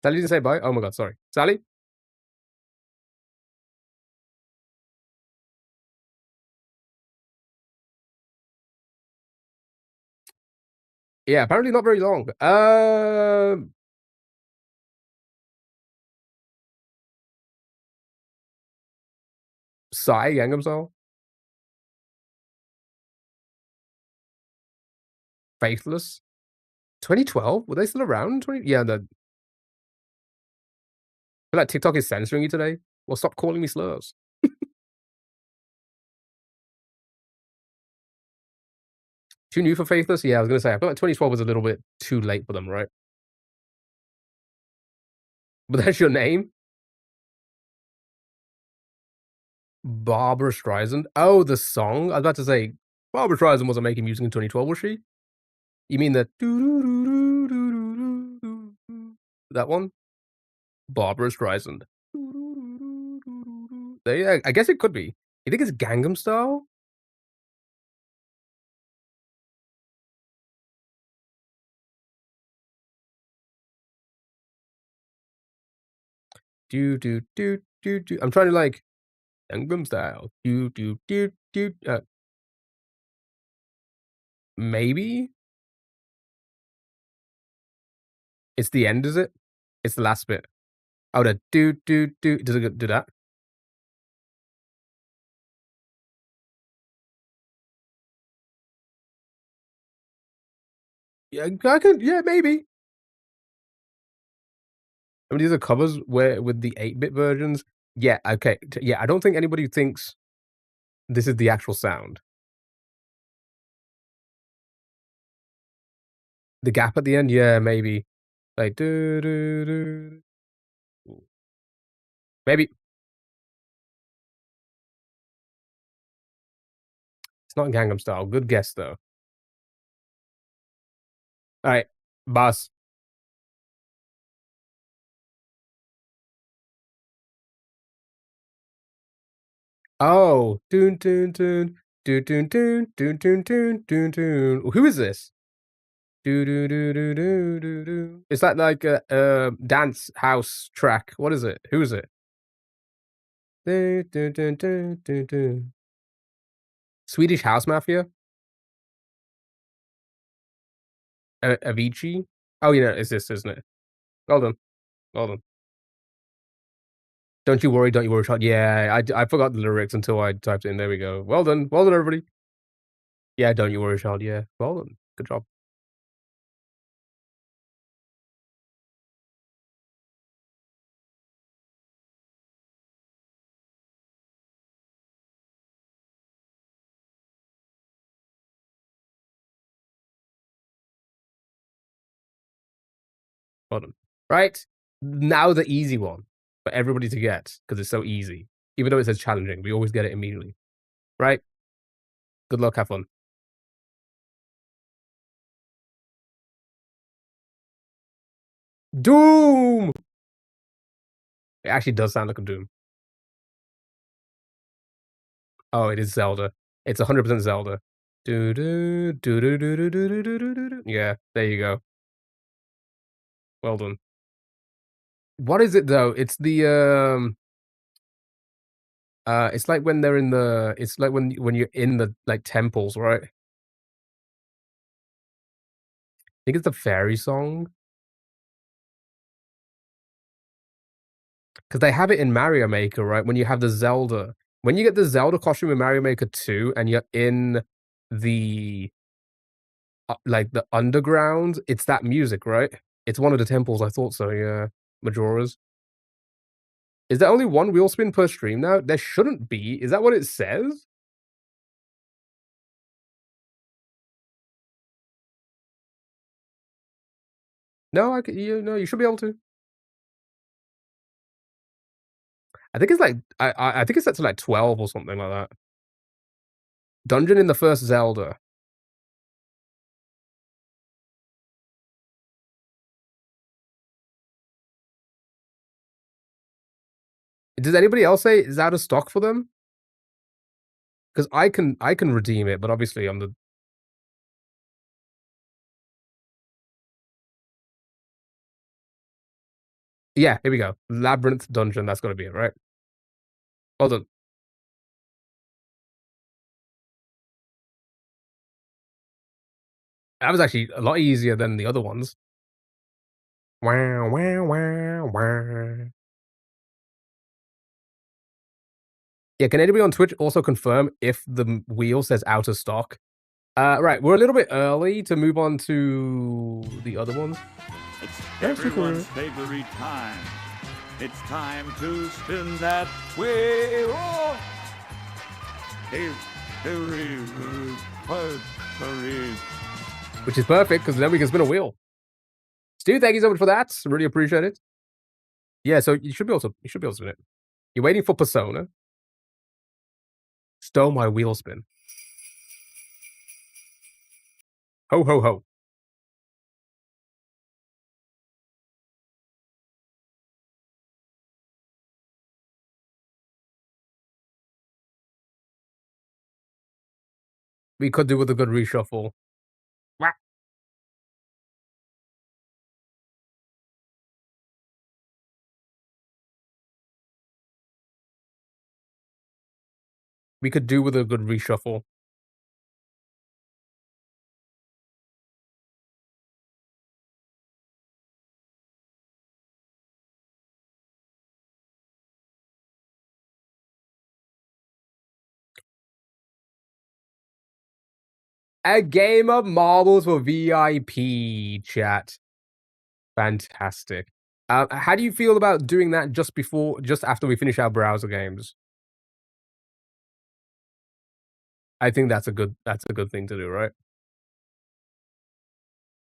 Sally didn't say bye. Oh my god, sorry. Sally? Yeah, apparently not very long. Psy Gangnam Style? Faithless? 2012? Were they still around? 20 yeah, feel like TikTok is censoring you today. Well, stop calling me slurs. Too new for Faithless? Yeah, I was gonna say, I feel like 2012 was a little bit too late for them, right? But that's your name? Barbara Streisand? Oh, the song? I was about to say, Barbara Streisand wasn't making music in 2012, was she? You mean the that one? Barbara Streisand. Yeah, I guess it could be. You think it's Gangnam Style? Do do do do do. I'm trying to like Gangnam Style. Do do do do. Maybe it's the end. Is it? It's the last bit. Oh, the do do do. Does it do that? Yeah, I could. Yeah, maybe. I mean, these are covers where with the 8-bit versions. Yeah. Okay. Yeah. I don't think anybody thinks this is the actual sound. The gap at the end. Yeah, maybe. Like do do do. Maybe it's not Gangnam Style. Good guess though. All right, boss. Oh, doon doon doon doon doon doon doon doon doon doon doon. Who is this? Do do do do do do do. Is that like a dance house track? What is it? Who is it? Do, do, do, do, do, do. Swedish House Mafia? Avicii? Oh, yeah, it's this, isn't it? Well done. Well done. Don't you worry, child. Yeah, I forgot the lyrics until I typed it in. There we go. Well done. Well done, everybody. Yeah, don't you worry, child. Yeah. Well done. Good job. Well done. Right. Now the easy one for everybody to get because it's so easy. Even though it says challenging, we always get it immediately. Right? Good luck. Have fun. Doom! It actually does sound like a Doom. Oh, it is Zelda. It's 100% Zelda. Do do do do do do do do do do do. Yeah, there you go. Well done. What is it though? It's the it's like when they're in the it's like when you're in the like temples, right? I think it's the fairy song because they have it in Mario Maker, right? When you have the Zelda, when you get the Zelda costume in Mario Maker 2 and you're in the like the underground, it's that music, right? It's one of the temples. I thought so. Yeah, Majora's. Is there only one wheel spin per stream now? There shouldn't be. Is that what it says? No, you no, you should be able to. I think it's like I think it's set to like 12 or something like that. Dungeon in the first Zelda. Does anybody else say is out of stock for them? Because I can redeem it, but obviously I'm the yeah. Here we go. Labyrinth dungeon. That's got to be it, right? Well done. That was actually a lot easier than the other ones. Wow, wow, wow, wow. Yeah, can anybody on Twitch also confirm if the wheel says out of stock? Right, we're a little bit early to move on to the other ones. It's That's super. everyone's favorite time. It's time to spin that wheel. Which is perfect, because then we can spin a wheel. Stu, thank you so much for that. Really appreciate it. Yeah, so you should be able to spin it. You're waiting for Persona. Stole my wheel spin. Ho, ho, ho. We could do with a good reshuffle. Wah. We could do with a good reshuffle. A game of marbles for VIP, chat. Fantastic. How do you feel about doing that just after we finish our browser games? I think that's a good thing to do, right?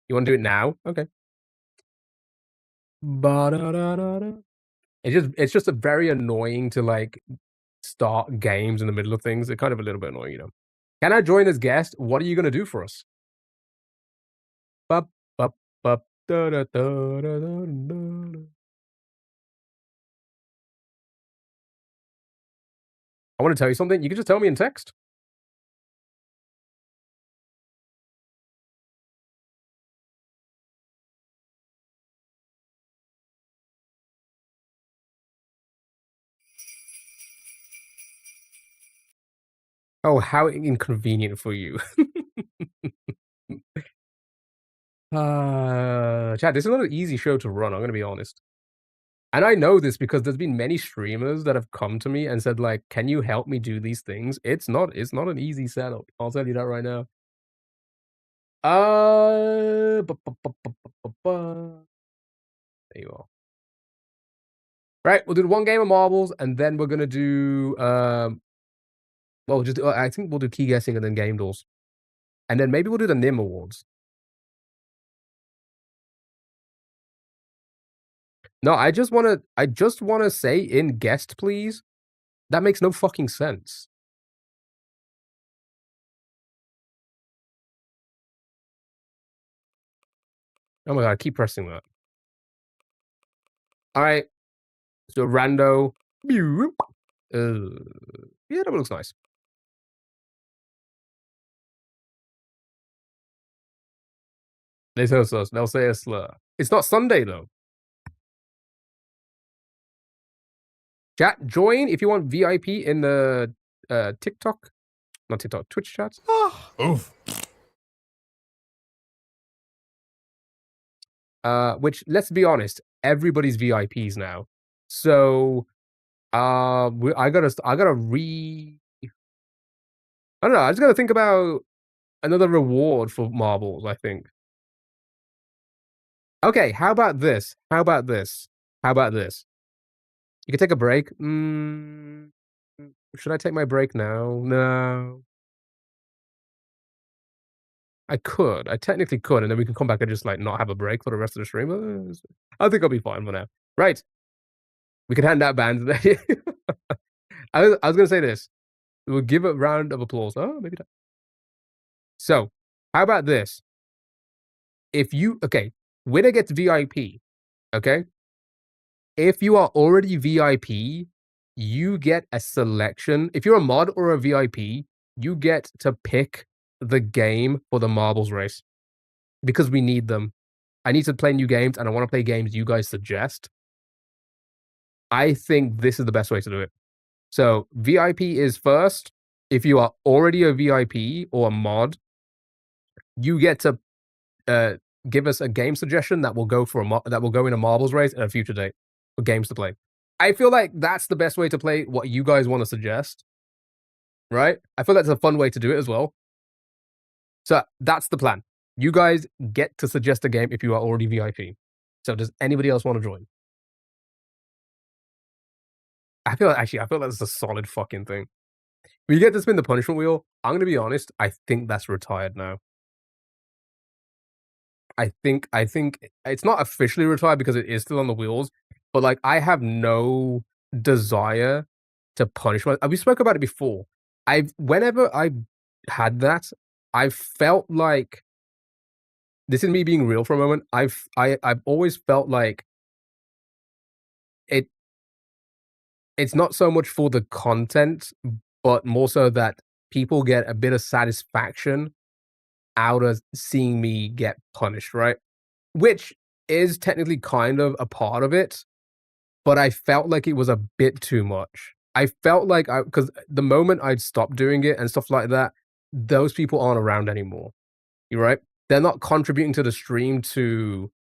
You wanna do it now? Okay. Ba-da-da-da-da. It's just a very annoying to, like, start games in the middle of things. They're kind of a little bit annoying, you know? Can I join as guest? What are you gonna do for us? Bup, bup, bup, da-da-da-da-da-da-da. I wanna tell you something. You can just tell me in text. Oh, how inconvenient for you. Chat, this is not an easy show to run, I'm gonna be honest. And I know this because there's been many streamers that have come to me and said, like, "Can you help me do these things?" It's not an easy setup. I'll tell you that right now. Bu bu bu bu bu bu bu. There you are. Right, we'll do one game of marbles, and then we're gonna do, well, just I think we'll do key guessing and then game doors. And then maybe we'll do the NIM awards. No, I just wanna say in guest, please. That makes no fucking sense. Oh my god, I keep pressing that. Alright, so rando. Yeah, that looks nice. They'll say a slur. It's not Sunday, though. Chat, join if you want VIP in the, TikTok not TikTok, Twitch chats. Oof. Which, let's be honest, everybody's VIPs now. So, I gotta I don't know, I just gotta think about another reward for marbles, I think. Okay, how about this? How about this? How about this? You can take a break. Should I take my break now? No. I could. I technically could, and then we can come back and just, like, not have a break for the rest of the stream. I think I'll be fine for now. Right. We can hand out bands. I was gonna say this. We'll give a round of applause. Oh, maybe not. So, how about this? Okay, winner gets VIP, okay? If you are already VIP, you get a selection. If you're a mod or a VIP, you get to pick the game for the marbles race because we need them. I need to play new games, and I wanna play games you guys suggest. I think this is the best way to do it. So, VIP is first. If you are already a VIP or a mod, you get to, give us a game suggestion that will go in a marbles race at a future date for games to play. I feel like that's the best way to play what you guys wanna suggest, right? I feel that's a fun way to do it as well. So, that's the plan. You guys get to suggest a game if you are already VIP. So, does anybody else wanna join? I feel that's a solid fucking thing. When you get to spin the punishment wheel, I'm gonna be honest, I think that's retired now. I think it's not officially retired because it is still on the wheels, but, like, I have no desire to punish my we spoke about it before. Whenever I had that, I felt like this is me being real for a moment. I've always felt like it it's not so much for the content, but more so that people get a bit of satisfaction out of seeing me get punished, right? Which is technically kind of a part of it, but I felt like it was a bit too much. I felt like because the moment I'd stopped doing it and stuff like that, those people aren't around anymore. You're right. They're not contributing to the stream to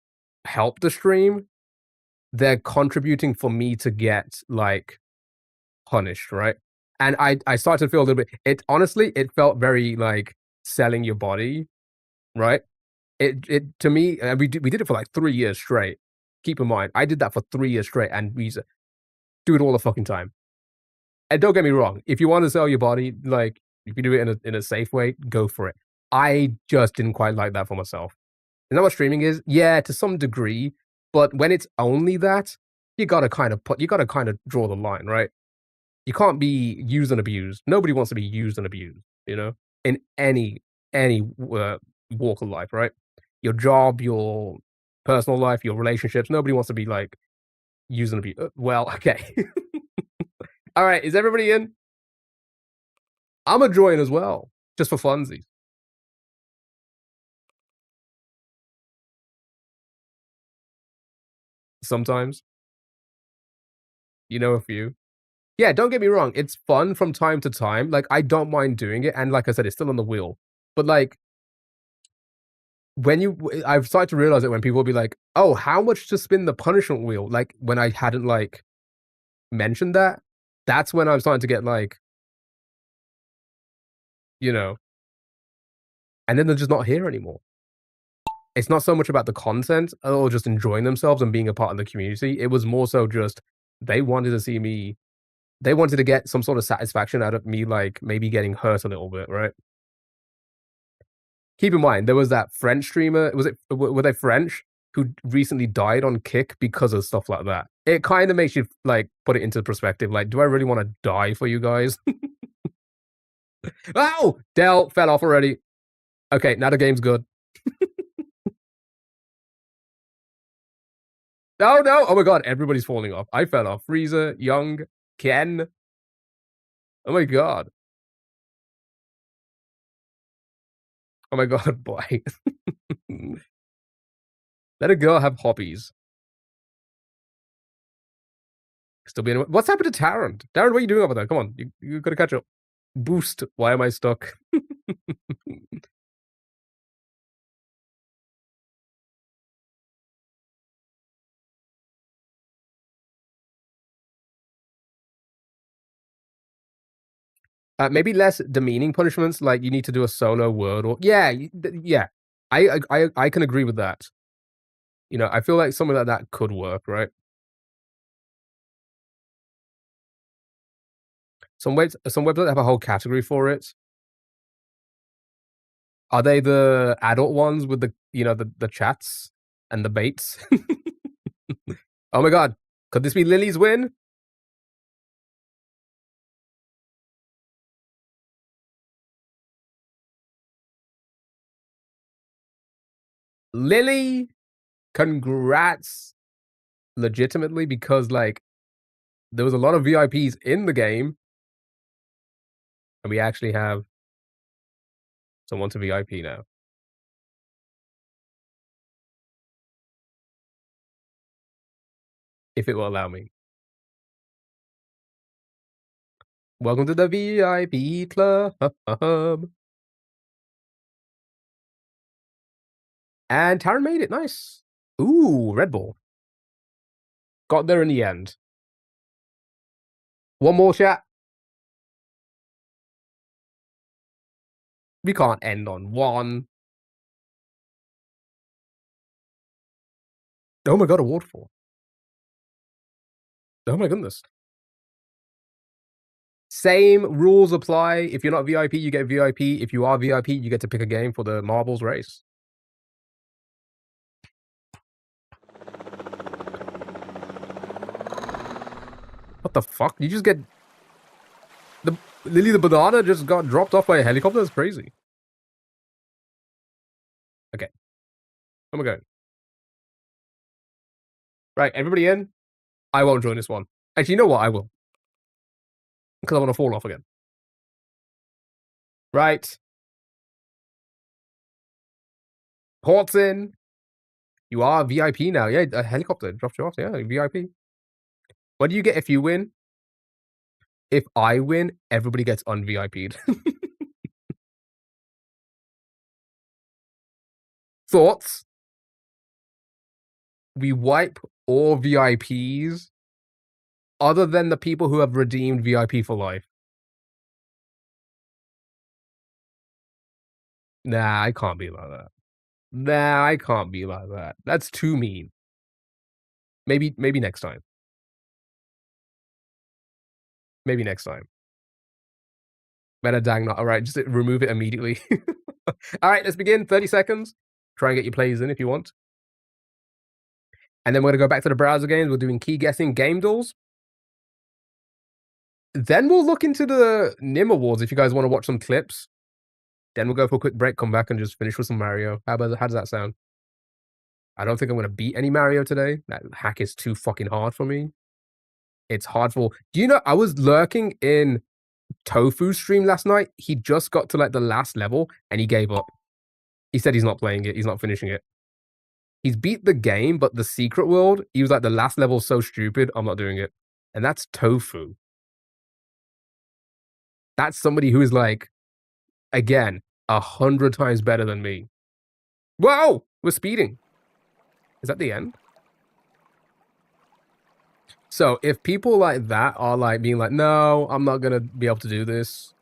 help the stream. They're contributing for me to get like punished, right? And I started to feel a little bit. It honestly, it felt very like selling your body, right? It to me, we did it for like 3 years straight. Keep in mind, I did that for 3 years straight, and we do it all the fucking time. And don't get me wrong, if you want to sell your body, like if you do it in a safe way, go for it. I just didn't quite like that for myself. Isn't that what streaming is? Yeah, to some degree, but when it's only that, you gotta kind of draw the line, right? You can't be used and abused. Nobody wants to be used and abused, you know, in any walk of life, right? Your job, your personal life, your relationships. Nobody wants to be like used and abused. Well, okay. All right, is everybody in? I'm a join as well, just for funsies. Sometimes, you know, a few. Yeah, don't get me wrong. It's fun from time to time. Like I don't mind doing it, and like I said, it's still on the wheel. But like I've started to realize it when people will be like, "Oh, how much to spin the punishment wheel?" Like when I hadn't like mentioned that, that's when I'm starting to get like, you know, and then they're just not here anymore. It's not so much about the content or just enjoying themselves and being a part of the community. It was more so just they wanted to see me. They wanted to get some sort of satisfaction out of me, like maybe getting hurt a little bit, right? Keep in mind, there was that French streamer. Was it were they French who recently died on Kick because of stuff like that? It kind of makes you like put it into perspective. Like, do I really want to die for you guys? Oh, Dell fell off already. Okay, now the game's good. Oh no! Oh my god, everybody's falling off. I fell off. Freezer, Young, Ken. Oh my god. Oh my god, boy. Let a girl have hobbies. Still being. What's happened to Tarrant? Tarrant, what are you doing over there? Come on, you gotta catch up. Boost. Why am I stuck? Maybe less demeaning punishments, like you need to do a solo word or yeah, yeah. I can agree with that. You know, I feel like something like that could work, right? Some websites have a whole category for it. Are they the adult ones with the the chats and the baits? Oh my god, could this be Lily's win? Lily, congrats, legitimately because like there was a lot of VIPs in the game, and we actually have someone to VIP now, if it will allow me. Welcome to the VIP club. And Taron made it. Nice. Ooh, Red Bull. Got there in the end. One more chat. We can't end on one. Oh my god, a waterfall. Oh my goodness. Same rules apply. If you're not VIP, you get VIP. If you are VIP, you get to pick a game for the marbles race. What the fuck? You just get... Lily the banana just got dropped off by a helicopter? That's crazy. Okay. Where am I going? Right, everybody in? I won't join this one. Actually, you know what? I will. Because I want to fall off again. Right. Ports in. You are VIP now. Yeah, a helicopter dropped you off. Yeah, VIP. What do you get if you win? If I win, everybody gets un-VIP'd. Thoughts? We wipe all VIPs other than the people who have redeemed VIP for life. Nah, I can't be like that. Nah, I can't be like that. That's too mean. Maybe next time. Maybe next time. Better dang not. All right, just remove it immediately. All right, let's begin. 30 seconds. Try and get your plays in if you want. And then we're going to go back to the browser games. We're doing key guessing game duels. Then we'll look into the NIM Awards if you guys want to watch some clips. Then we'll go for a quick break, come back, and just finish with some Mario. How does that sound? I don't think I'm going to beat any Mario today. That hack is too fucking hard for me. It's hard for... Do you know, I was lurking in Tofu's stream last night. He just got to like the last level and he gave up. He said he's not playing it. He's not finishing it. He's beat the game, but the secret world, he was like, the last level's so stupid, I'm not doing it. And that's Tofu. That's somebody who is like, again, 100 times better than me. Whoa! We're speeding. Is that the end? So if people like that are like being like, no, I'm not going to be able to do this,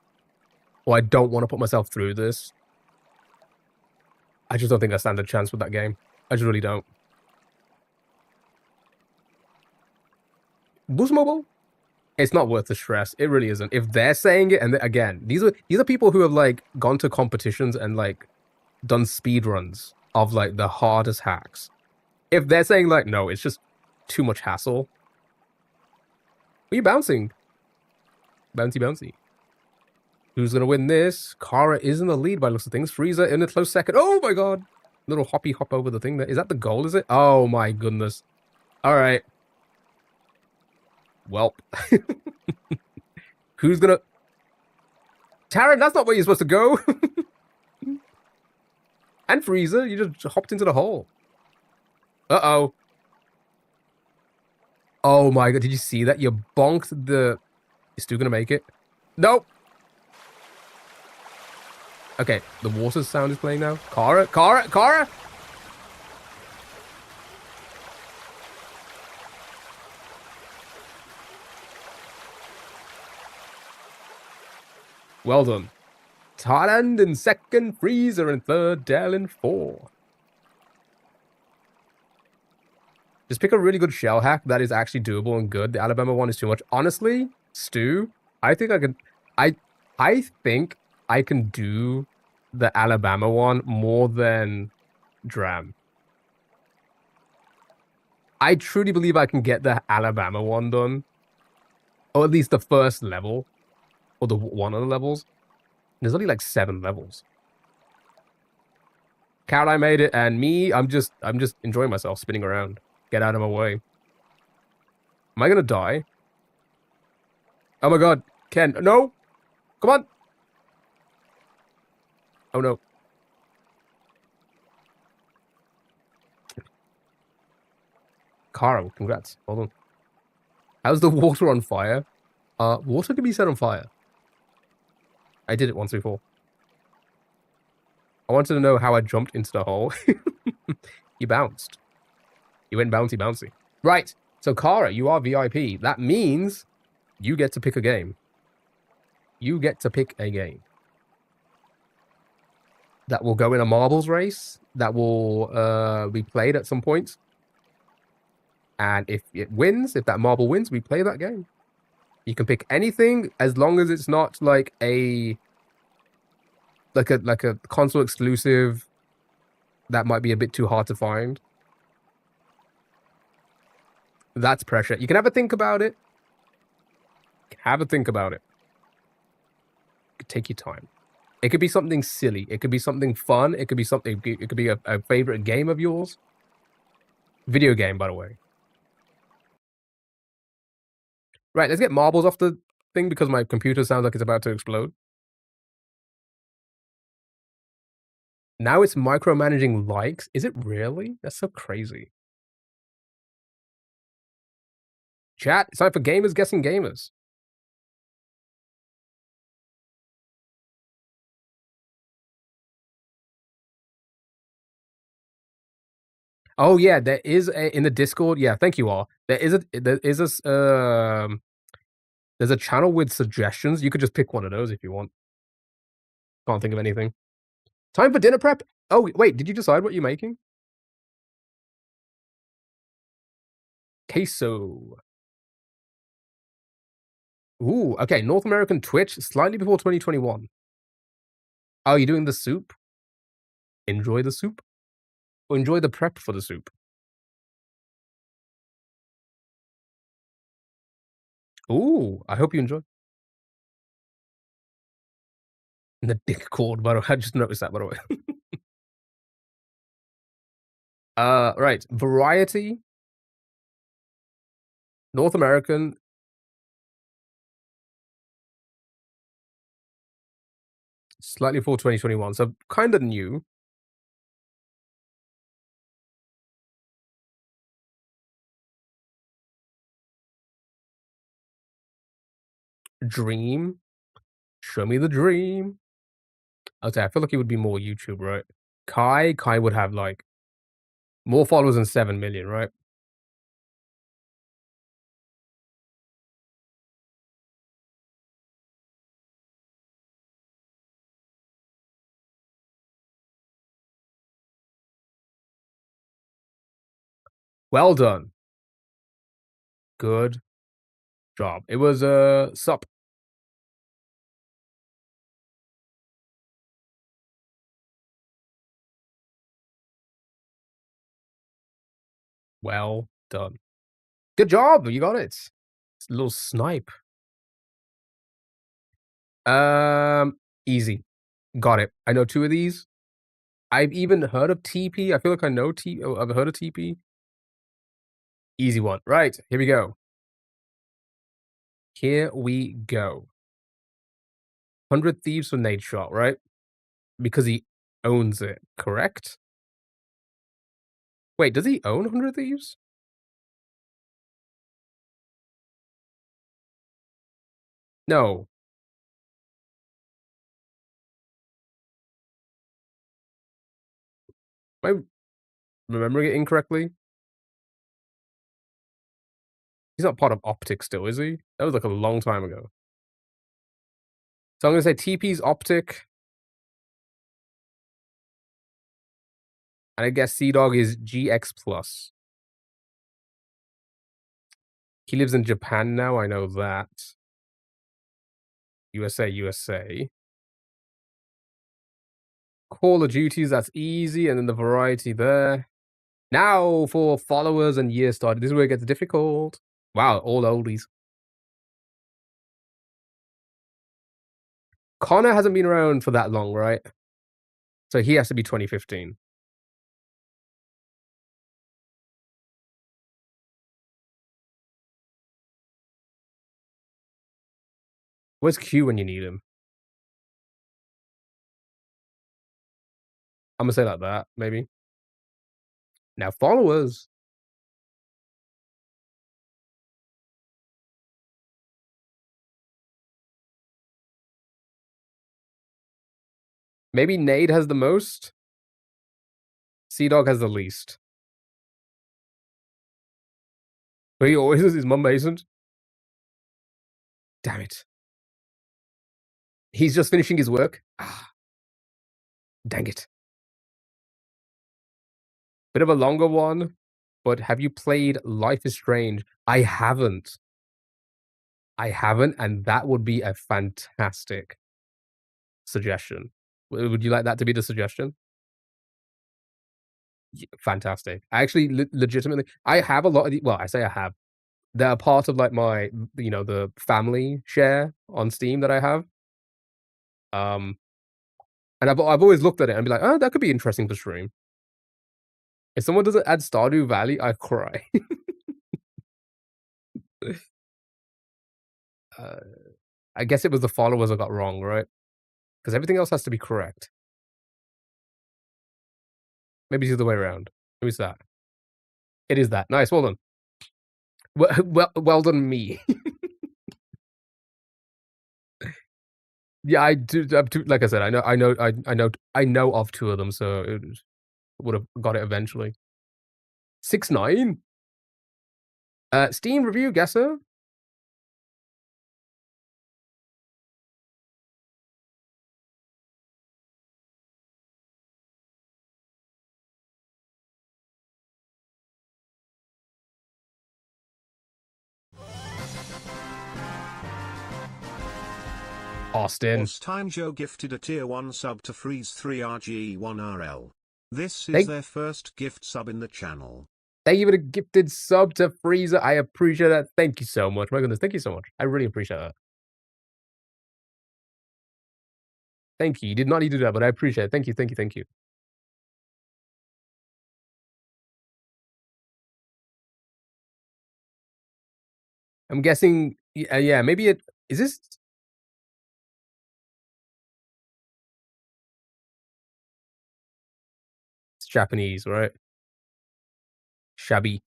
or I don't want to put myself through this, I just don't think I stand a chance with that game. I just really don't. Boost Mobile? It's not worth the stress. It really isn't. If they're saying it, and again, these are people who have like gone to competitions and like done speed runs of like the hardest hacks. If they're saying like, no, it's just too much hassle. Are you bouncing? Bouncy, bouncy. Who's gonna win this? Kara is in the lead by looks of things. Frieza in a close second. Oh my god! Little hoppy hop over the thing there. Is that the goal, is it? Oh my goodness. Alright. Welp. Who's gonna... Taran, that's not where you're supposed to go! And Frieza, you just hopped into the hole. Uh-oh. Oh my god, did you see that? You bonked the... You're still gonna make it? Nope! Okay, the water sound is playing now. Kara! Kara! Kara! Well done. Thailand in second, Frieza in third, Dell in fourth. Just pick a really good shell hack that is actually doable and good. The Alabama one is too much. Honestly, Stu, I think I can... I think I can do the Alabama one more than Dram. I truly believe I can get the Alabama one done. Or at least the first level. Or the one of the levels. There's only like 7 levels. Caroline made it, and me, I'm just enjoying myself spinning around. Get out of my way. Am I gonna die? Oh my god. Ken, no! Come on! Oh no. Carl, congrats. Hold on. How's the water on fire? Water can be set on fire. I did it once before. I wanted to know how I jumped into the hole. You bounced. You went bouncy bouncy. Right. So, Kara, you are VIP. That means you get to pick a game. You get to pick a game. That will go in a marbles race. That will be played at some point. And if it wins, if that marble wins, we play that game. You can pick anything as long as it's not like a console exclusive that might be a bit too hard to find. That's pressure. You can have a think about it. Have a think about it. Take your time. It could be something silly. It could be something fun. It could be something. It could be a favorite game of yours. Video game, by the way. Right, let's get marbles off the thing because my computer sounds like it's about to explode. Now it's micromanaging likes. Is it really? That's so crazy. Chat, it's time for gamers guessing gamers. Oh yeah, there is a in the Discord. Yeah, thank you all. There's a channel with suggestions. You could just pick one of those if you want. Can't think of anything. Time for dinner prep. Oh wait, did you decide what you're making? Queso. Ooh, okay. North American Twitch, slightly before 2021. Oh, you're doing the soup? Enjoy the soup? Or enjoy the prep for the soup? Ooh, I hope you enjoy. The dick cord, by the way. I just noticed that, by the way. Right. Variety, North American, slightly before 2021. So kind of new. Dream. Show me the dream. Okay, I feel like it would be more YouTube, right? Kai would have like more followers than 7 million, right? Well done. Good job. It was sup. Well done. Good job. You got it. It's a little snipe. Easy. Got it. I know 2 of these. I've even heard of TP. I feel like I know I've heard of TP. Easy one. Right, here we go. Here we go. 100 Thieves for Nate Shot, right? Because he owns it, correct? Wait, does he own 100 Thieves? No. Am I remembering it incorrectly? He's not part of Optic still, is he? That was like a long time ago. So I'm gonna say TP's Optic. And I guess Sea-Dog is GX Plus. He lives in Japan now, I know that. USA, USA. Call of Duties, that's easy, and then the variety there. Now for followers and year started. This is where it gets difficult. Wow, all oldies. Connor hasn't been around for that long, right? So he has to be 2015. Where's Q when you need him? I'm gonna say like that, maybe. Now followers. Maybe Nade has the most. Sea-Dog has the least. But he always is. His mum isn't. Damn it. He's just finishing his work. Ah, dang it. Bit of a longer one, but have you played Life is Strange? I haven't. I haven't, and that would be a fantastic suggestion. Would you like that to be the suggestion? Fantastic. I actually legitimately I have a lot of the well, I say I have. They're part of, like, my the family share on Steam that I have. Um, and I've always looked at it and be like, "Oh, that could be interesting to stream." If someone doesn't add Stardew Valley, I cry. Uh, I guess it was the followers I got wrong, right? Because everything else has to be correct. Maybe it's the other way around. Maybe it's that. It is that. Nice, well done. Well done me. Yeah, I do I'm too like I said, I know of 2 of them, so it would've got it eventually. 6ix9ine? Steam review guesser? Austin. Was Time Joe gifted a tier 1 sub to Freeze 3RG1RL. This is Thank their first gift sub in the channel. thank you for the gifted sub to Freezer. I appreciate that. Thank you so much. My goodness, thank you so much. I really appreciate that. Thank you. You did not need to do that, but I appreciate it. Thank you, thank you, thank you. I'm guessing yeah, maybe it is this it's Japanese, right? Shabby.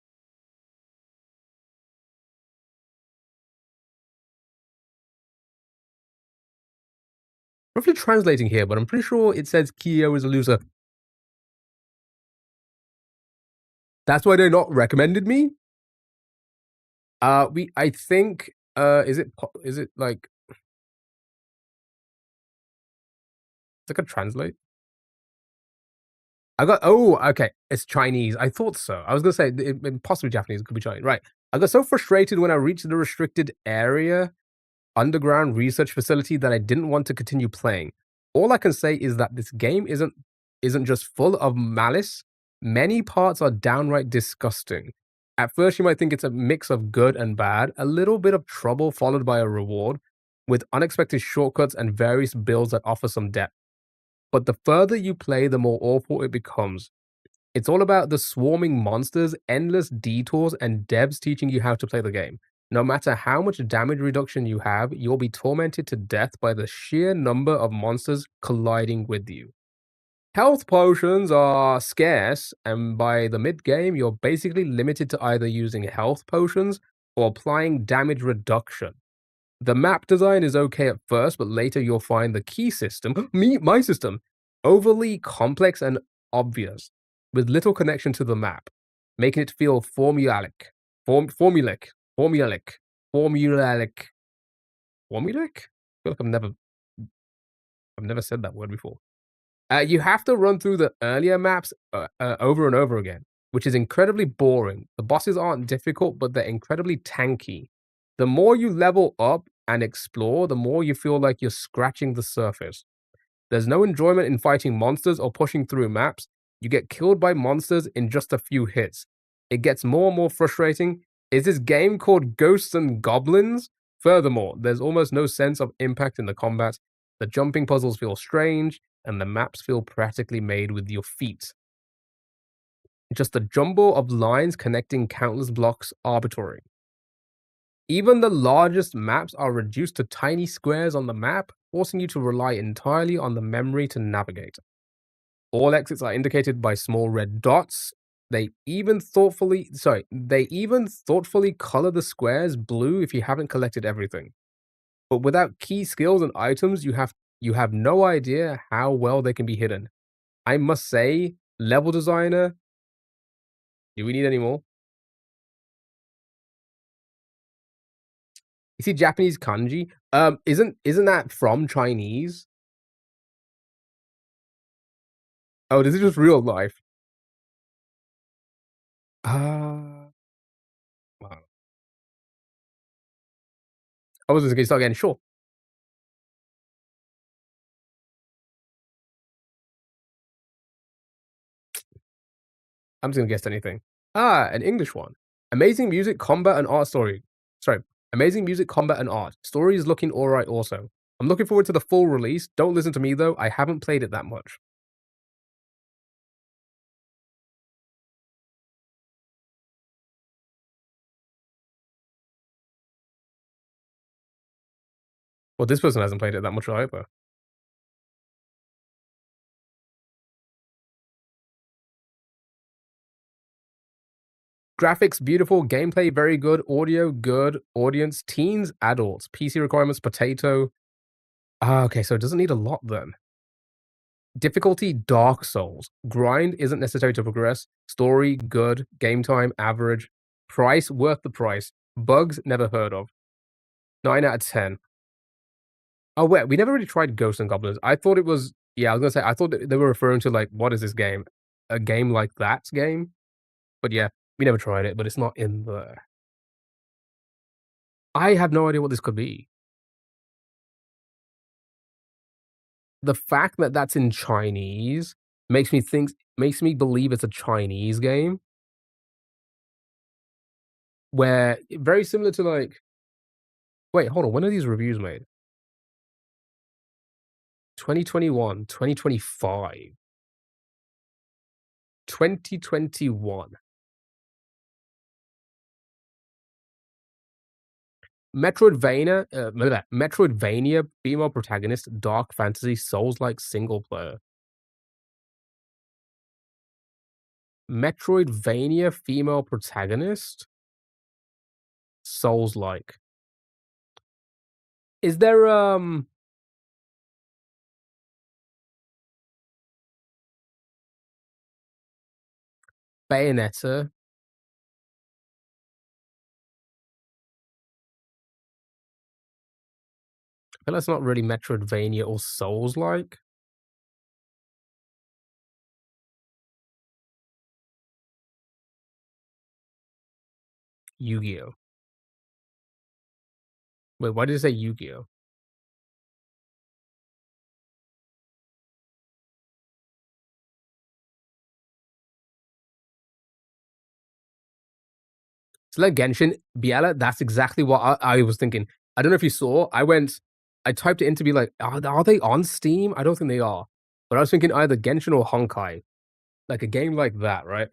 Roughly translating here, but I'm pretty sure it says Kyo is a loser. That's why they're not recommended me? I think, is it like is it gonna translate? Oh, okay, it's Chinese. I thought so. I was gonna say possibly Japanese, it could be Chinese. Right. I got so frustrated when I reached the restricted area underground research facility that I didn't want to continue playing. All I can say is that this game isn't just full of malice. Many parts are downright disgusting. At first, you might think it's a mix of good and bad, a little bit of trouble followed by a reward, with unexpected shortcuts and various builds that offer some depth. But the further you play, the more awful it becomes. It's all about the swarming monsters, endless detours, and devs teaching you how to play the game. No matter how much damage reduction you have, you'll be tormented to death by the sheer number of monsters colliding with you. Health potions are scarce, and by the mid game, you're basically limited to either using health potions or applying damage reduction. The map design is okay at first, but later you'll find the key system, my system, overly complex and obvious, with little connection to the map, making it feel formulaic. Formulaic. Formulaic. Formulaic? I feel like I've never said that word before. You have to run through the earlier maps over and over again, which is incredibly boring. The bosses aren't difficult, but they're incredibly tanky. The more you level up and explore, the more you feel like you're scratching the surface. There's no enjoyment in fighting monsters or pushing through maps. You get killed by monsters in just a few hits. It gets more and more frustrating. Is this game called Ghosts and Goblins? Furthermore, there's almost no sense of impact in the combat. The jumping puzzles feel strange, and the maps feel practically made with your feet. Just a jumble of lines connecting countless blocks arbitrary. Even the largest maps are reduced to tiny squares on the map, forcing you to rely entirely on the memory to navigate. All exits are indicated by small red dots. They even thoughtfully color the squares blue if you haven't collected everything. But without key skills and items, you have no idea how well they can be hidden. I must say, level designer, do we need any more? You see Japanese kanji? Isn't that from Chinese? Oh, this is just real life. Ah, wow. I was just gonna start again. Sure. I'm just gonna guess anything. Ah, an English one. Amazing music, combat, and art story. Sorry. Amazing music, combat, and art. Story is looking alright also. I'm looking forward to the full release. Don't listen to me though. I haven't played it that much. Well, this person hasn't played it that much either. Graphics beautiful, gameplay very good, audio good, audience teens, adults, PC requirements potato. Ah, okay, so it doesn't need a lot then. Difficulty Dark Souls. Grind isn't necessary to progress. Story good, game time average. Price worth the price. Bugs never heard of. 9 out of 10. Oh wait, we never really tried Ghosts and Goblins. I thought it was yeah, I was gonna say I thought that they were referring to like what is this game? A game like that game? But yeah, we never tried it, but it's not in there. I have no idea what this could be. The fact that that's in Chinese makes me believe it's a Chinese game where very similar to like wait, hold on, when are these reviews made? 2021, 2025, 2021. Metroidvania, female protagonist, dark fantasy, Souls-like single player. Metroidvania, female protagonist, Souls-like. Is there, Bayonetta? But that's not really Metroidvania or Souls-like. Yu-Gi-Oh! Wait, why did it say Yu-Gi-Oh? It's like Genshin, Biella, that's exactly what I was thinking. I don't know if you saw, I typed it in to be like, are they on Steam? I don't think they are. But I was thinking either Genshin or Honkai. Like a game like that, right?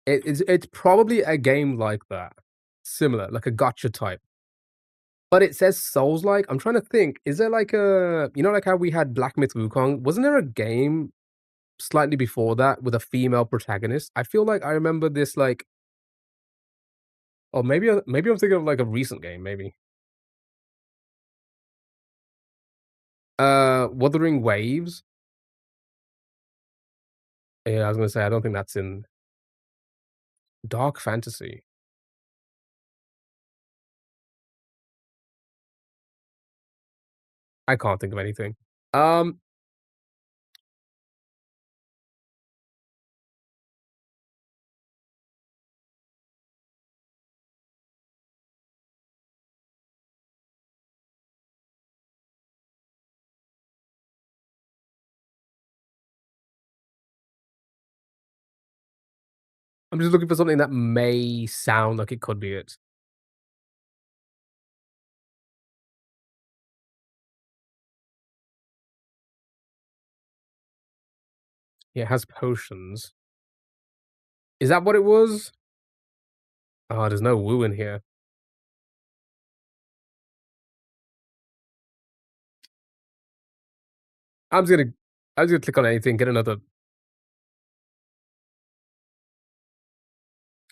It's probably a game like that. Similar, like a gotcha type. But it says Souls-like. I'm trying to think, is there like a you know, like how we had Black Myth Wukong? Wasn't there a game slightly before that with a female protagonist? I feel like I remember this like or maybe I'm thinking of like a recent game, maybe. Wuthering Waves? Yeah, I was gonna say, I don't think that's in Dark Fantasy. I can't think of anything. Um, I'm just looking for something that may sound like it could be it. Yeah, it has potions. Is that what it was? Oh, there's no woo in here. I'm just gonna I'm just gonna click on anything, get another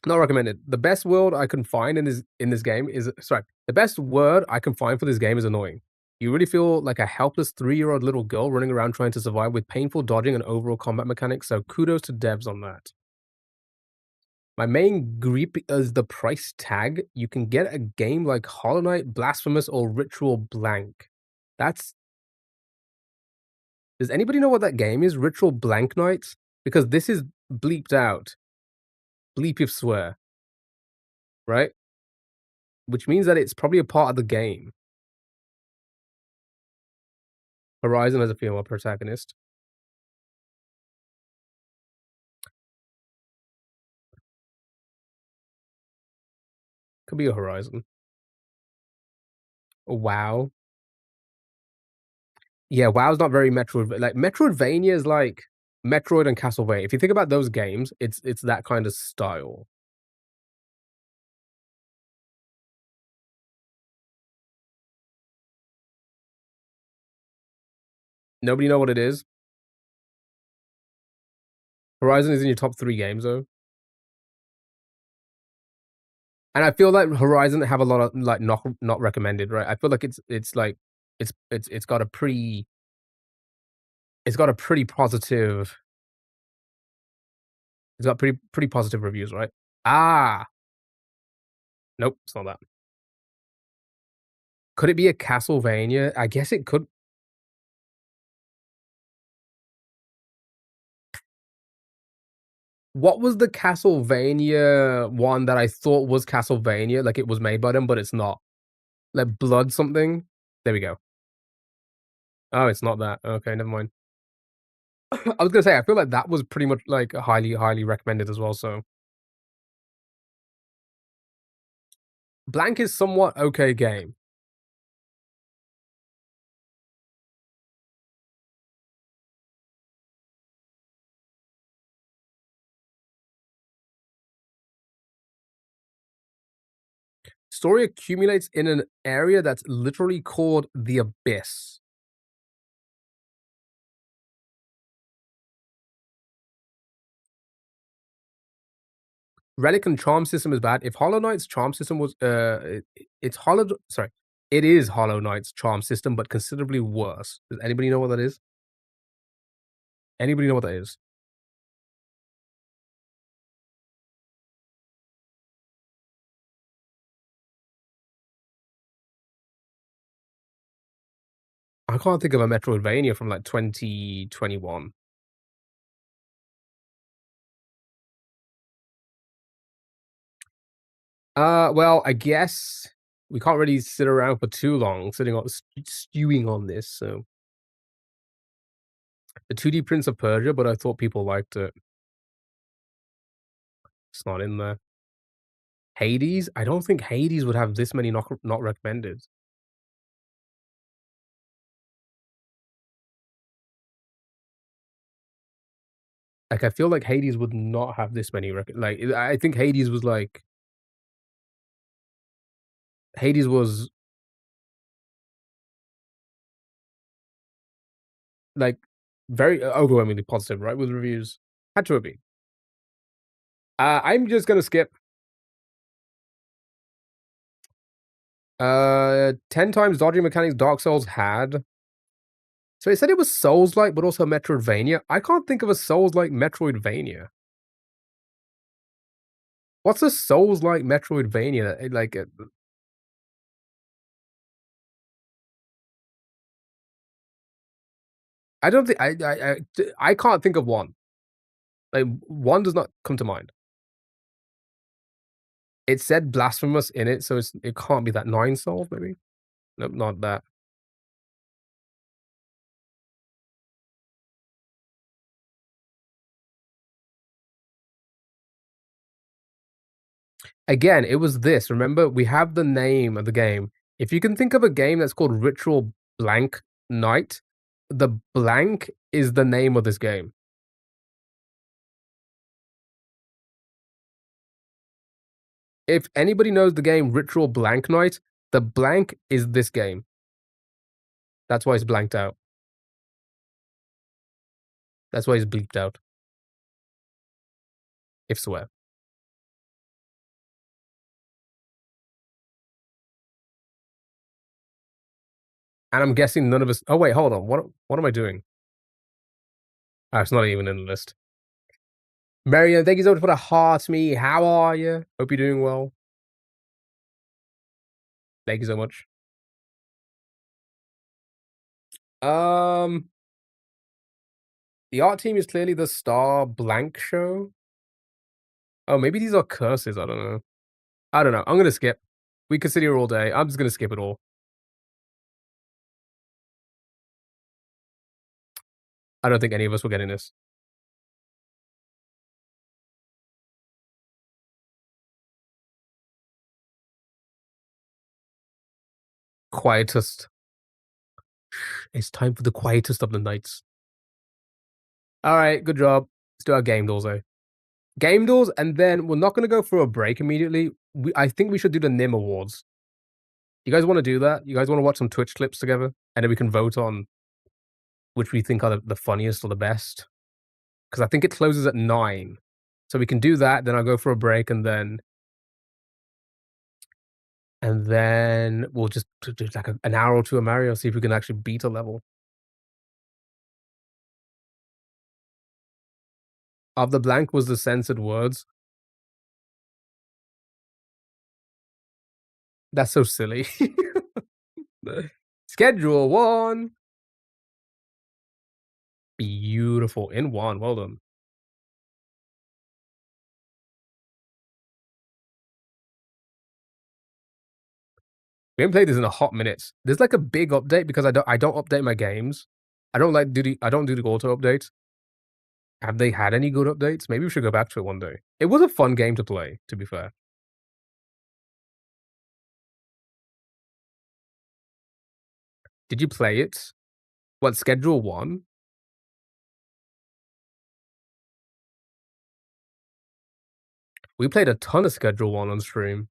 not recommended. The best word I can find in this game is sorry. The best word I can find for this game is annoying. You really feel like a helpless 3-year-old little girl running around trying to survive with painful dodging and overall combat mechanics, so kudos to devs on that. My main gripe is the price tag. You can get a game like Hollow Knight, Blasphemous, or Ritual Blank. That's does anybody know what that game is? Ritual Blank Knight? Because this is bleeped out. Bleep if swear, right? which means that it's probably a part of the game. Horizon has a female protagonist. Could be a Horizon. WoW. Yeah, WoW's not very Metroid like, Metroidvania is like Metroid and Castlevania. If you think about those games, it's that kind of style. Nobody know what it is? Horizon is in your top 3 games, though. And I feel like Horizon have a lot of, like, not recommended, right? I feel like it's like it's got a pretty positive it's got pretty positive reviews, right? Ah! Nope, it's not that. Could it be a Castlevania? I guess it could. What was the Castlevania one that I thought was Castlevania? Like, it was made by them, but it's not. Like, Blood something? There we go. Oh, it's not that. Okay, never mind. I was gonna say, I feel like that was pretty much, like, highly recommended as well, so Blank is somewhat okay game. Story accumulates in an area that's literally called the Abyss. Relic and charm system is bad. If Hollow Knight's charm system was, it's Hollow sorry, it is Hollow Knight's charm system, but considerably worse. Does anybody know what that is? Anybody know what that is? I can't think of a Metroidvania from, like, 2021. Well, I guess we can't really sit around for too long sitting on stewing on this, so the 2D Prince of Persia, but I thought people liked it. It's not in there. Hades? I don't think Hades would have this many not recommended. Like, I feel like Hades would not have this many like, I think Hades was like Hades was, like, very overwhelmingly positive, right, with reviews. Had to have been. I'm just gonna skip. 10 times dodging mechanics Dark Souls had. So it said it was Souls-like, but also Metroidvania. I can't think of a Souls-like Metroidvania. What's a Souls-like Metroidvania? Like, I don't think I can't think of one. Like, one does not come to mind. It said blasphemous in it, so it can't be that. Nine Souls, maybe? Nope, not that. Again, it was this. Remember, we have the name of the game. If you can think of a game that's called Ritual Blank Night, the blank is the name of this game. If anybody knows the game Ritual Blank Night, the blank is this game. That's why it's blanked out. That's why it's bleeped out. If swear. And I'm guessing none of us. Oh wait, hold on. What am I doing? Oh, it's not even in the list. Marion, thank you so much for the heart me. How are you? Hope you're doing well. Thank you so much. Um, the art team is clearly the Star Blank show. Oh, maybe these are curses. I don't know. I don't know. I'm gonna skip. We could sit here all day. I'm just gonna skip it all. I don't think any of us were getting this. Quietest. It's time for the quietest of the nights. Alright, good job. Let's do our game doors, though. Game doors, and then we're not gonna go for a break immediately. I think we should do the NIM Awards. You guys wanna do that? You guys wanna watch some Twitch clips together? And then we can vote on which we think are the funniest or the best? Because I think it closes at 9. So we can do that, then I'll go for a break, and then we'll just do like an hour or 2 of Mario, see if we can actually beat a level. Of the blank was the censored words. That's so silly. Schedule 1. Beautiful. In 1, well done. We haven't played this in a hot minute. There's like a big update because I don't update my games. I don't do the auto updates. Have they had any good updates? Maybe we should go back to it one day. It was a fun game to play, to be fair. Did you play it? What, Schedule 1? We played a ton of Schedule 1 on stream.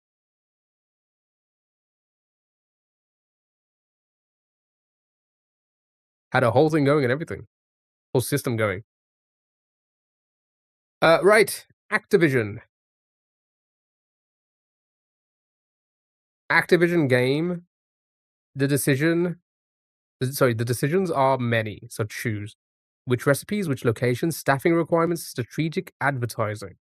Had a whole thing going and everything. Whole system going. Right. Activision. Activision game. The decision the decisions are many, so choose. Which recipes, which locations, staffing requirements, strategic advertising.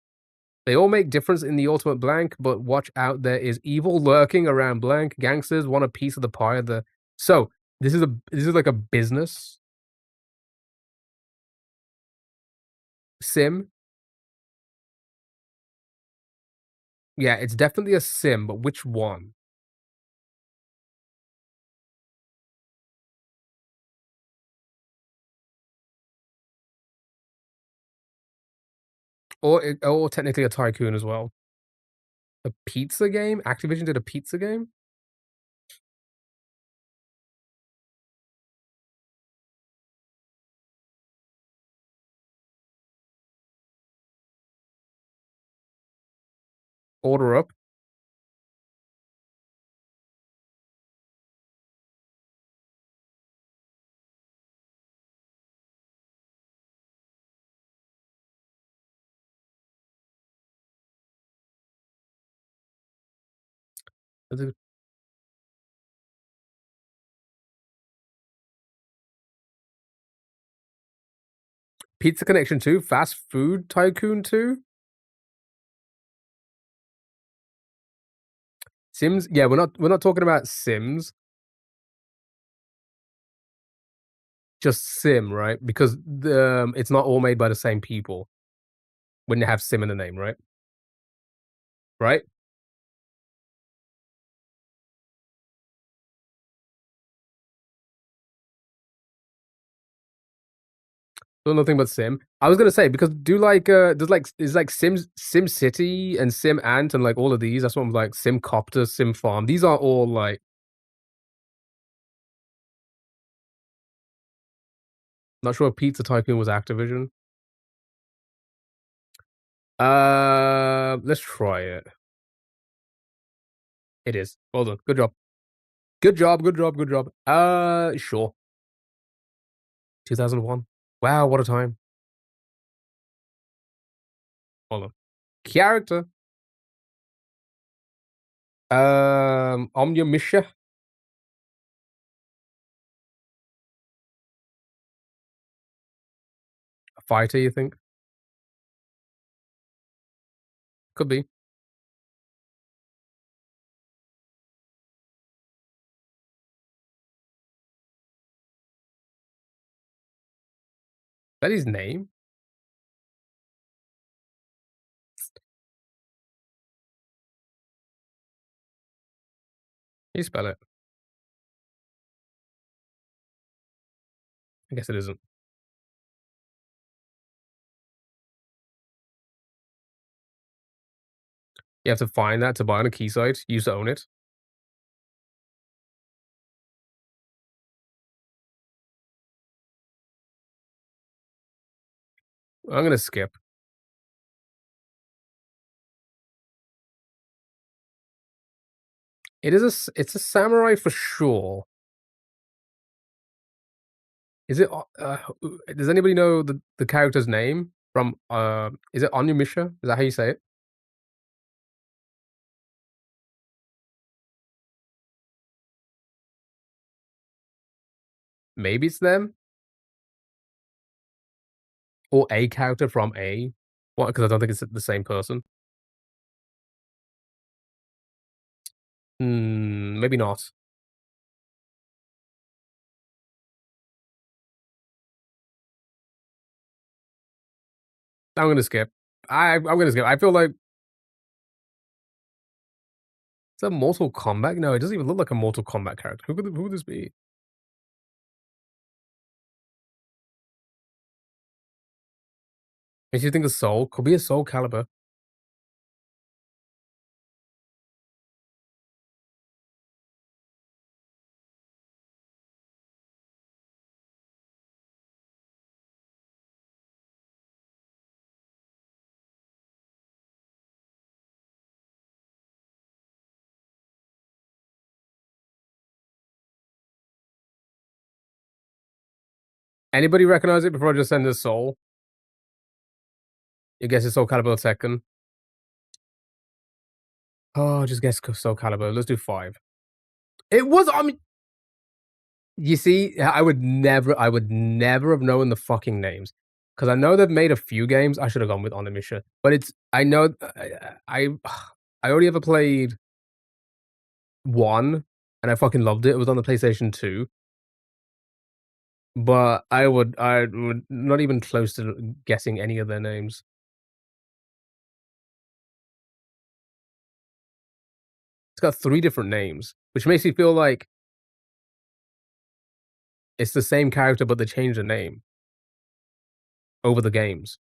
They all make difference in the ultimate blank, but watch out, there is evil lurking around blank. Gangsters want a piece of the pie of the So, this is like a business sim. Yeah, it's definitely a sim, but which one? Or technically a tycoon as well. A pizza game? Activision did a pizza game? Order Up? Is it Pizza Connection 2? Fast Food Tycoon 2? Sims? Yeah, we're not talking about Sims, just Sim, right? Because it's not all made by the same people when they have Sim in the name, right? Right? So nothing but Sim. I was gonna say because does like Sim City and Sim Ant and like all of these. That's what I'm like Sim Copter, Sim Farm. These are all like not sure if Pizza Tycoon was Activision. Let's try it. It is. Well done. Good job. Good job. Good job. Good job. Sure. 2001. Wow, what a time. Hold on. Character. Omnia Misha. A fighter, you think? Could be. That his name? You spell it. I guess it isn't. You have to find that to buy on a key site. You used to own it. I'm gonna skip. It's a samurai for sure. Is it? Does anybody know the character's name from? Is it Onimusha? Is that how you say it? Maybe it's them or a character from a. What? Because I don't think it's the same person. Maybe not. I'm gonna skip. I'm gonna skip. I feel like it's a Mortal Kombat. No, it doesn't even look like a Mortal Kombat character. Who would this be? Makes you think of Soul. Could be a Soul Calibur. Anybody recognize it before I just send this Soul? You guess it's Soul Calibur second. Oh, just guess Soul Calibur. Let's do 5. It was. I mean, you see, I would never have known the fucking names because I know they've made a few games. I should have gone with Onimusha, but it's. I know. I only ever played one, and I fucking loved it. It was on the PlayStation 2. But I would not even close to guessing any of their names. It's got 3 different names, which makes me feel like it's the same character, but they changed the name over the games.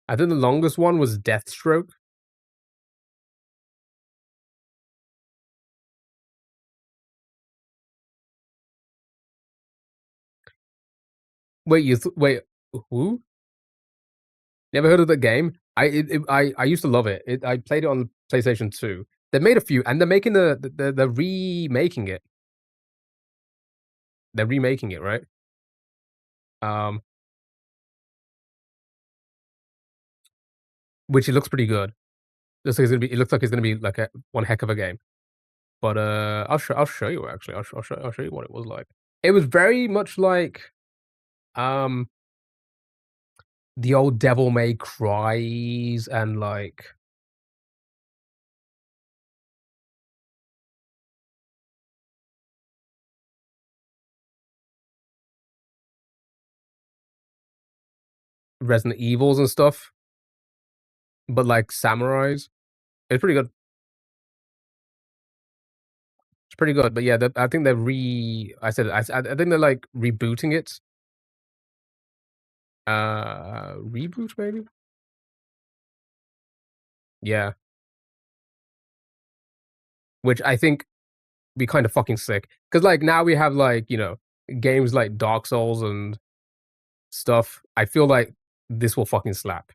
I think the longest one was Deathstroke. Wait, wait, who? Never heard of the game? I used to love it. I played it on PlayStation 2. They made a few, and they're making they're remaking it. They're remaking it, right? Um, which it looks pretty good. It looks like it's gonna be like a one heck of a game. But I'll show you actually. I'll show you what it was like. It was very much like um the old Devil May Cries and like Resident Evils and stuff, but like samurais. It's pretty good. It's pretty good. But yeah, I think they're I think they're like rebooting it. Reboot maybe? Yeah. Which I think be kind of fucking sick. Cause like now we have like, games like Dark Souls and stuff. I feel like this will fucking slap.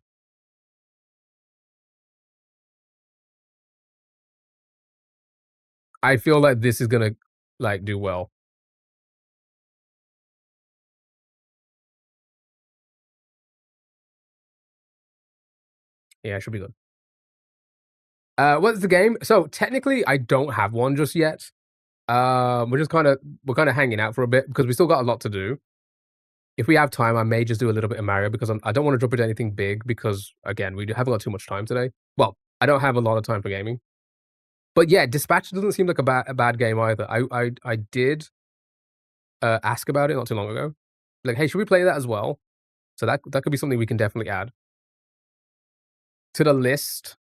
I feel like this is gonna like do well. Yeah, it should be good. What's the game? So technically, I don't have one just yet. We're kind of hanging out for a bit because we still got a lot to do. If we have time, I may just do a little bit of Mario because I don't want to jump into anything big because again, we haven't got too much time today. Well, I don't have a lot of time for gaming. But yeah, Dispatch doesn't seem like a bad game either. I did ask about it not too long ago. Like, "Hey, should we play that as well?" So that could be something we can definitely add to the list.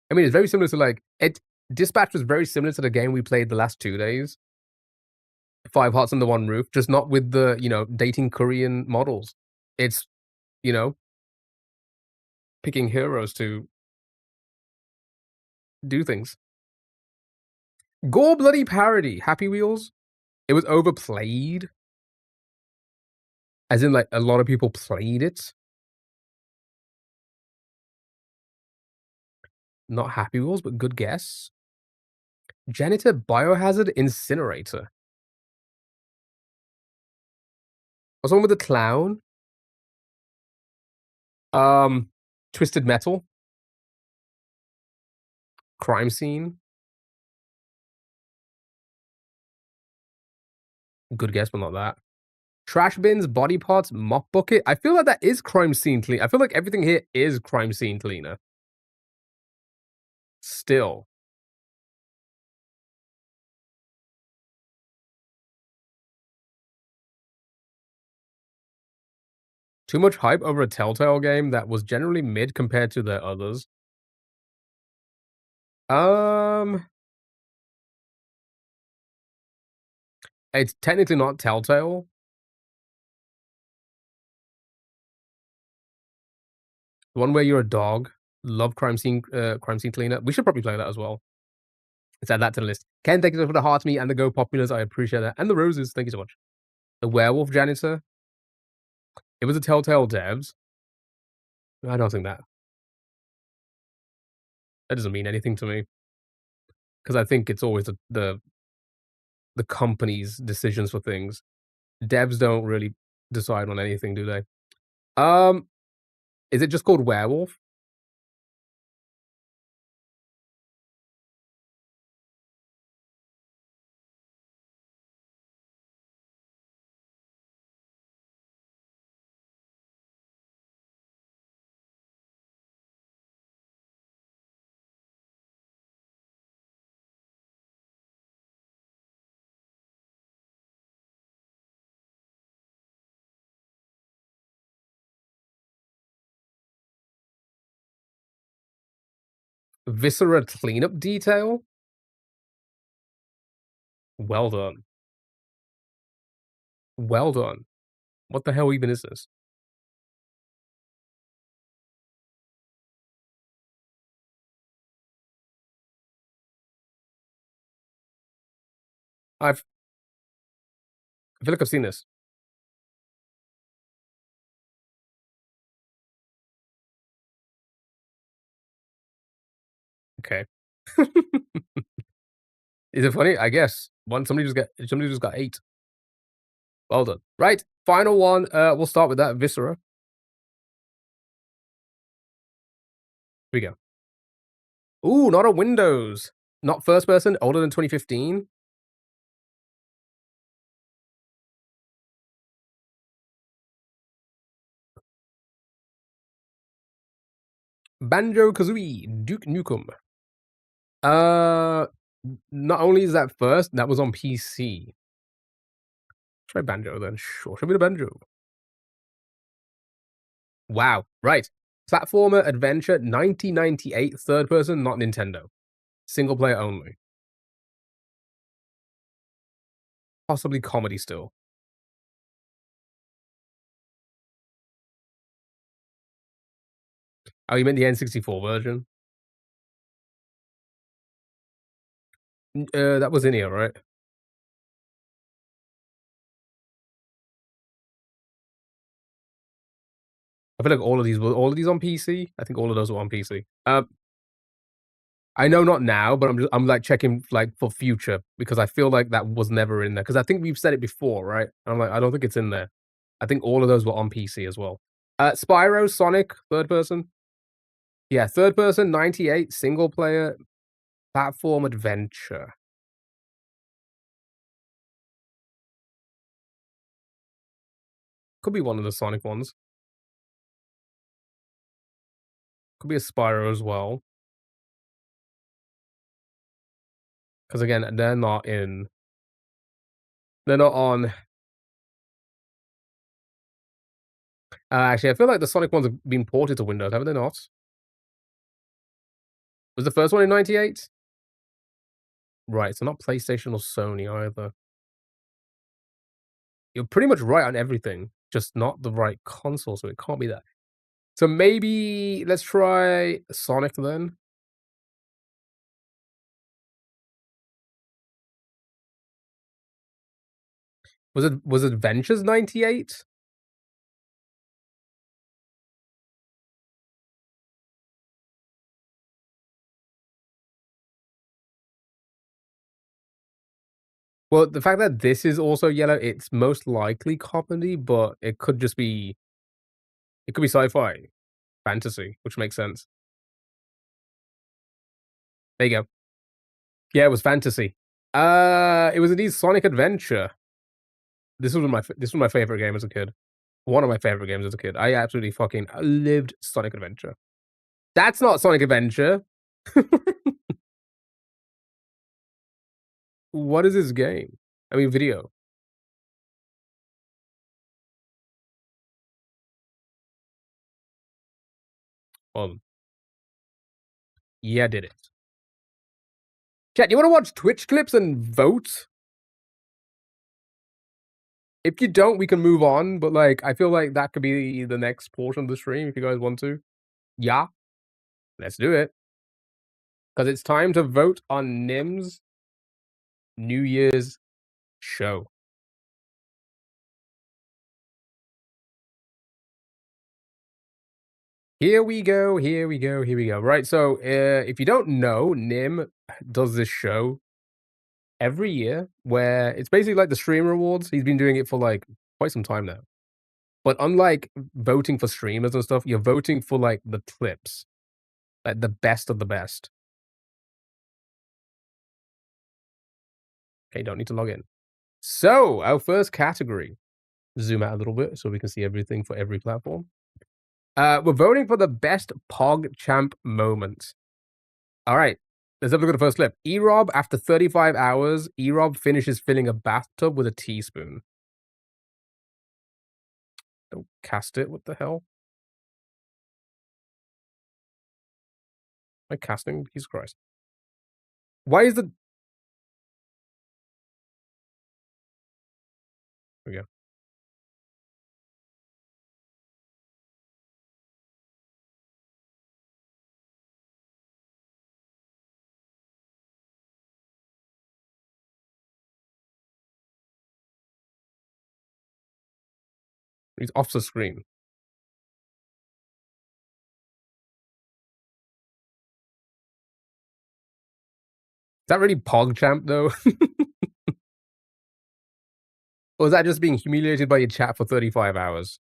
I mean, it's very similar to, like it Dispatch was very similar to the game we played the last 2 days, Five Hearts Under One Roof, just not with the, dating Korean models. It's, you know, picking heroes to do things. Gore bloody parody, Happy Wheels. It was overplayed, as in, like, a lot of people played it. Not Happy Wheels, but good guess. Janitor Biohazard Incinerator. What's one with the clown? Um, Twisted Metal. Crime Scene. Good guess, but not that. Trash bins, body parts, mop bucket. I feel like that is crime scene clean. I feel like everything here is crime scene cleaner. Still. Too much hype over a Telltale game that was generally mid compared to the others. Um, it's technically not Telltale. The one where you're a dog. Love crime scene cleaner. We should probably play that as well. Let's add that to the list. Ken, thank you so much for the heart me and the Go Populars. I appreciate that. And the roses. Thank you so much. The werewolf janitor. It was a Telltale devs. I don't think that doesn't mean anything to me because I think it's always the company's decisions for things. Devs don't really decide on anything, do they? Um, is it just called werewolf? Viscera cleanup detail? Well done. Well done. What the hell even is this? I feel like I've seen this. Okay. Is it funny? I guess. Somebody just got 8. Well done. Right, final one. We'll start with that. Viscera. Here we go. Ooh, not a Windows. Not first person, older than 2015. Banjo-Kazooie, Duke Nukem. Uh, not only is that first, that was on PC. Try Banjo then. Sure, show me the Banjo. Wow, right. Platformer, adventure, 1998, third person, not Nintendo. Single player only. Possibly comedy still. Oh, you meant the N64 version? That was in here, right? I feel like all of these on PC. I think all of those were on PC. I know not now, but I'm like checking like for future because I feel like that was never in there because I think we've said it before, right? I'm like I don't think it's in there. I think all of those were on PC as well. Spyro, Sonic, third person. Yeah, third person, 98, single player, platform adventure. Could be one of the Sonic ones. Could be a Spyro as well. Because again, they're not on Actually, I feel like the Sonic ones have been ported to Windows, haven't they not? Was the first one in '98? Right, so not PlayStation or Sony either. You're pretty much right on everything, just not the right console, so it can't be that. So maybe let's try Sonic then. Was Adventures '98? Well, the fact that this is also yellow, it's most likely comedy, but it could be sci-fi, fantasy, which makes sense. There you go. Yeah, it was fantasy. It was indeed Sonic Adventure. This was my favorite game as a kid. One of my favorite games as a kid. I absolutely fucking lived Sonic Adventure. That's not Sonic Adventure. What is this game? I mean, video. Um, yeah, did it. Chat, you want to watch Twitch clips and vote? If you don't, we can move on. But like, I feel like that could be the next portion of the stream if you guys want to. Yeah, let's do it. Because it's time to vote on Nim's New Year's show. Here we go, here we go, here we go. Right, so if you don't know, Nim does this show every year where it's basically like the Streamer Awards. He's been doing it for like quite some time now. But unlike voting for streamers and stuff, you're voting for like the clips, like the best of the best. Okay, don't need to log in. So, our first category. Zoom out a little bit so we can see everything for every platform. We're voting for the best PogChamp moment. All right, let's have a look at the first clip. E-Rob, after 35 hours, E-Rob finishes filling a bathtub with a teaspoon. Don't cast it, what the hell? Am I casting? Jesus Christ. Why is the... There we go. He's off the screen. Is that really PogChamp, though? Or is that just being humiliated by your chat for 35 hours?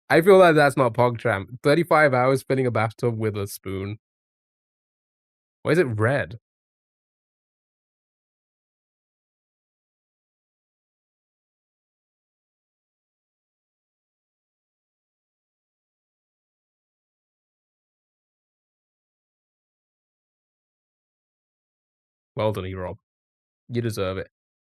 I feel like that's not PogChamp. 35 hours filling a bathtub with a spoon. Why is it red? Well done, E-Rob. You deserve it.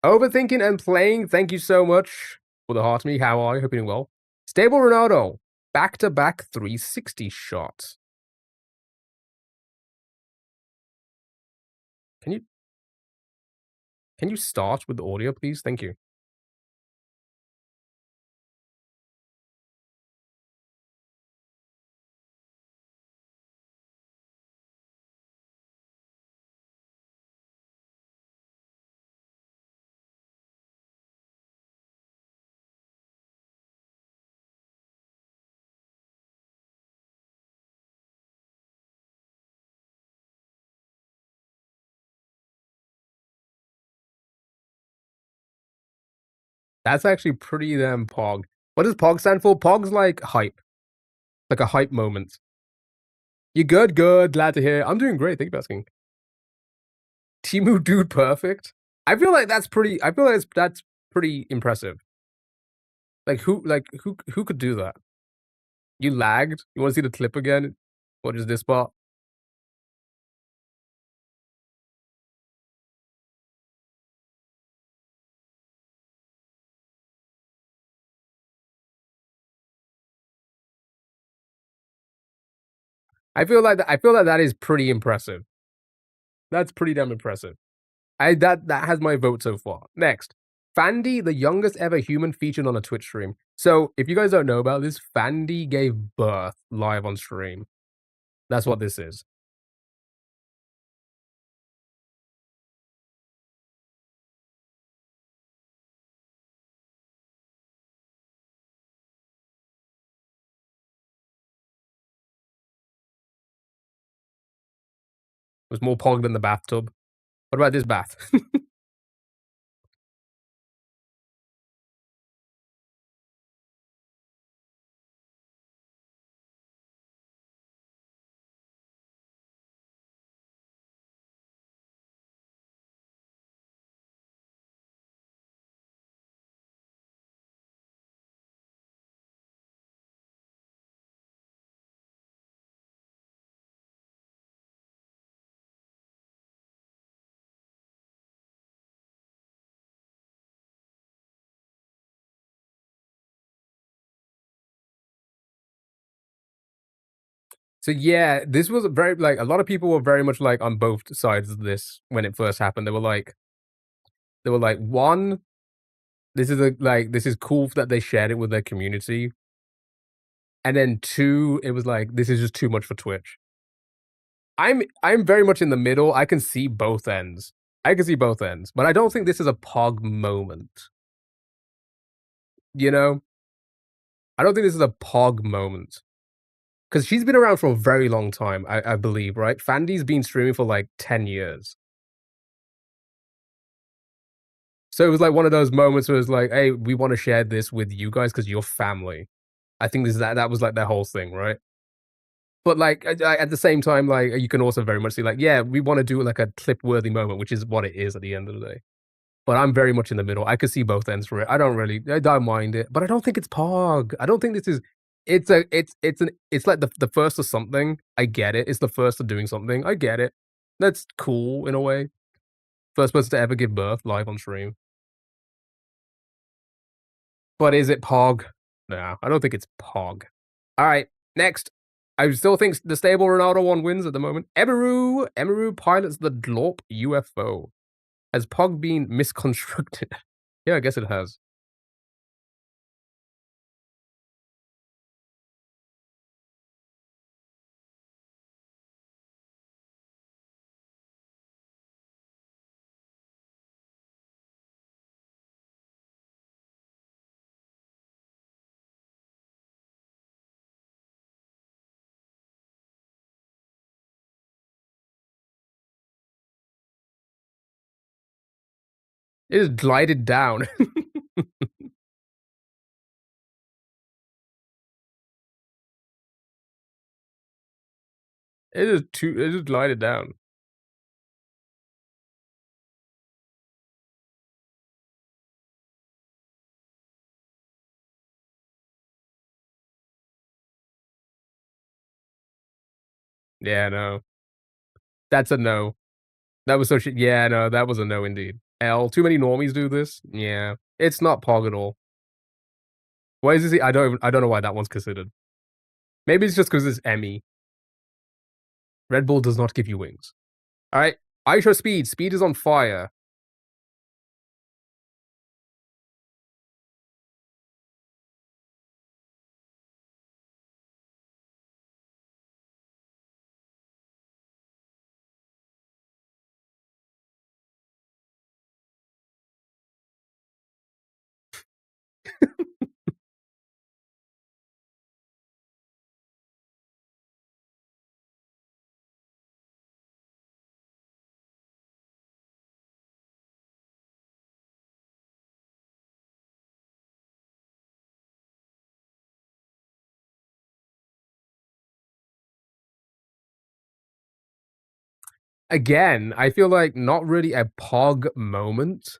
Overthinking and playing, thank you so much for the heart to me. How are you? Hope you're doing well. Stable Ronaldo, back-to-back 360 shots. Can you start with the audio, please? Thank you. That's actually pretty damn Pog. What does Pog stand for? Pog's like hype. Like a hype moment. You good? Good. Glad to hear. I'm doing great. Thank you for asking. Timu dude perfect. I feel like that's pretty that's pretty impressive. Who could do that? You lagged? You want to see the clip again? What is this part? I feel like that is pretty impressive. That's pretty damn impressive. That has my vote so far. Next, Fandy, the youngest ever human featured on a Twitch stream. So if you guys don't know about this, Fandy gave birth live on stream. That's what this is. It was more pog than the bathtub. What about this bath? So yeah, this was very like a lot of people were very much like on both sides of this when it first happened. They were like, one, this is this is cool that they shared it with their community. And then two, it was like, this is just too much for Twitch. I'm very much in the middle. I can see both ends. I can see both ends, but I don't think this is a pog moment. You know? I don't think this is a pog moment. Because she's been around for a very long time, I believe, right? Fandy's been streaming for like 10 years. So it was like one of those moments where it's like, hey, we want to share this with you guys because you're family. I think that was like their whole thing, right? But like at the same time, like you can also very much see like, yeah, we want to do like a clip worthy moment, which is what it is at the end of the day. But I'm very much in the middle. I could see both ends for it. I don't mind it, but I don't think it's Pog. I don't think this is. It's like the first of something. I get it. It's the first of doing something. I get it. That's cool in a way. First person to ever give birth live on stream. But is it Pog? No, I don't think it's Pog. All right, next. I still think the stable Ronaldo one wins at the moment. Emiru pilots the Dlorp UFO. Has Pog been misconstructed? Yeah, I guess it has. It just glided down. It just glided down. Yeah, no. That's a no. That was so shit. Yeah, no, that was a no indeed. L. Too many normies do this. Yeah, it's not Pog at all. Why is this? I don't know why that one's considered. Maybe it's just because it's Emmy. Red Bull does not give you wings. All right, I show speed. Speed is on fire. Again, I feel like not really a Pog moment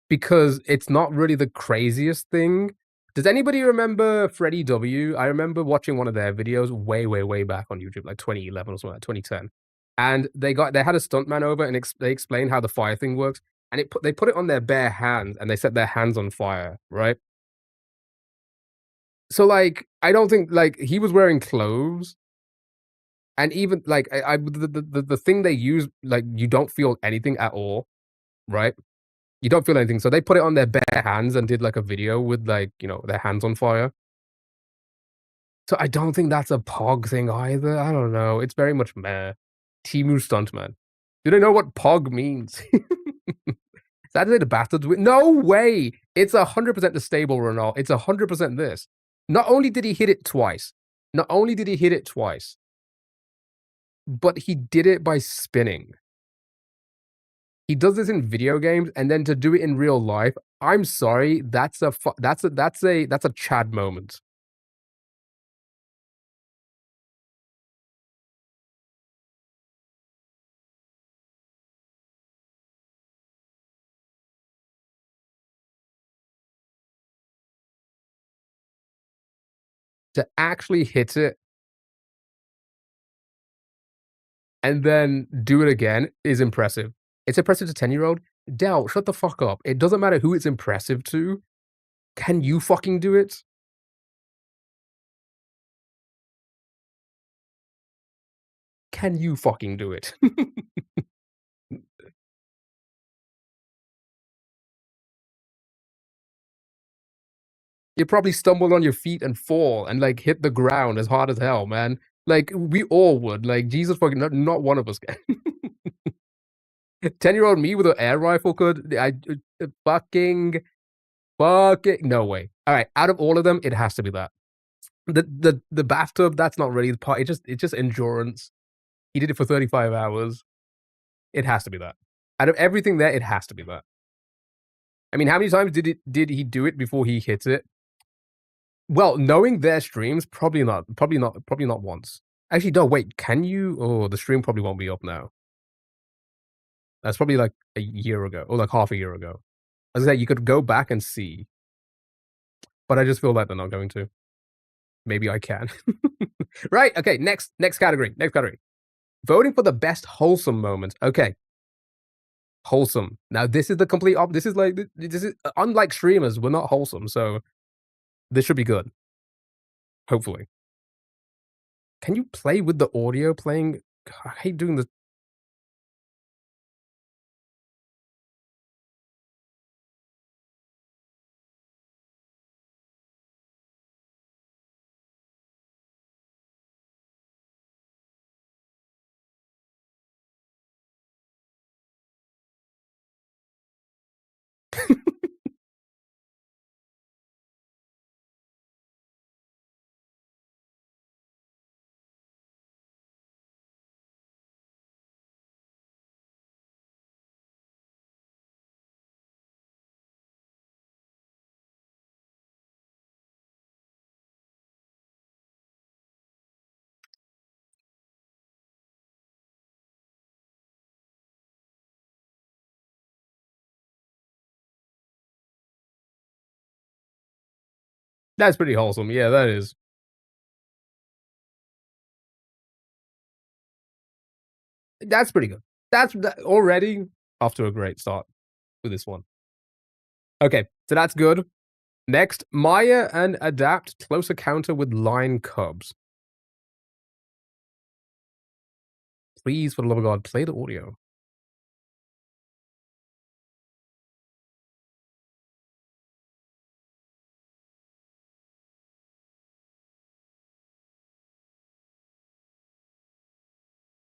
because it's not really the craziest thing. Does anybody remember Freddie W? I remember watching one of their videos way back on YouTube, like 2011 or something, like 2010. And they had a stuntman over and they explained how the fire thing works. And they put it on their bare hands and they set their hands on fire, right? So, like, I don't think, like, he was wearing clothes, and even, like, the thing they use, like, you don't feel anything at all, right? You don't feel anything, so they put it on their bare hands and did, like, a video with, like, their hands on fire. So I don't think that's a Pog thing either, I don't know, it's very much meh. Temu stuntman. Do they know what Pog means? Saturday the Bastards win. No way! It's 100% the stable Renault. It's 100% this. Not only did he hit it twice, not only did he hit it twice, but he did it by spinning. He does this in video games, and then to do it in real life, I'm sorry, that's a Chad moment. To actually hit it and then do it again is impressive. It's impressive to 10-year-old. Dell, shut the fuck up. It doesn't matter who it's impressive to. Can you fucking do it? Can you fucking do it? You probably stumble on your feet and fall and, like, hit the ground as hard as hell, man. Like, we all would. Like, Jesus fucking not one of us can. 10-year-old me with an air rifle could. Fucking no way. Alright, out of all of them, it has to be that. The bathtub, that's not really the part. It's just endurance. He did it for 35 hours. It has to be that. Out of everything there, it has to be that. I mean, how many times did he do it before he hit it? Well, knowing their streams, probably not. Probably not once. Actually, no, wait, can you? Oh, the stream probably won't be up now. That's probably like a year ago, or like half a year ago. As I say, you could go back and see, but I just feel like they're not going to. Maybe I can. Right, okay, next category. Next category. Voting for the best wholesome moment. Okay. Wholesome. Now, this is the complete this is like, this is, unlike streamers, we're not wholesome, so this should be good. Hopefully. Can you play with the audio playing? I hate doing this. That's pretty wholesome. Yeah, that is. That's pretty good. That's already off to a great start with this one. Okay, so that's good. Next, Maya and adapt close encounter with lion cubs. Please, for the love of God, play the audio.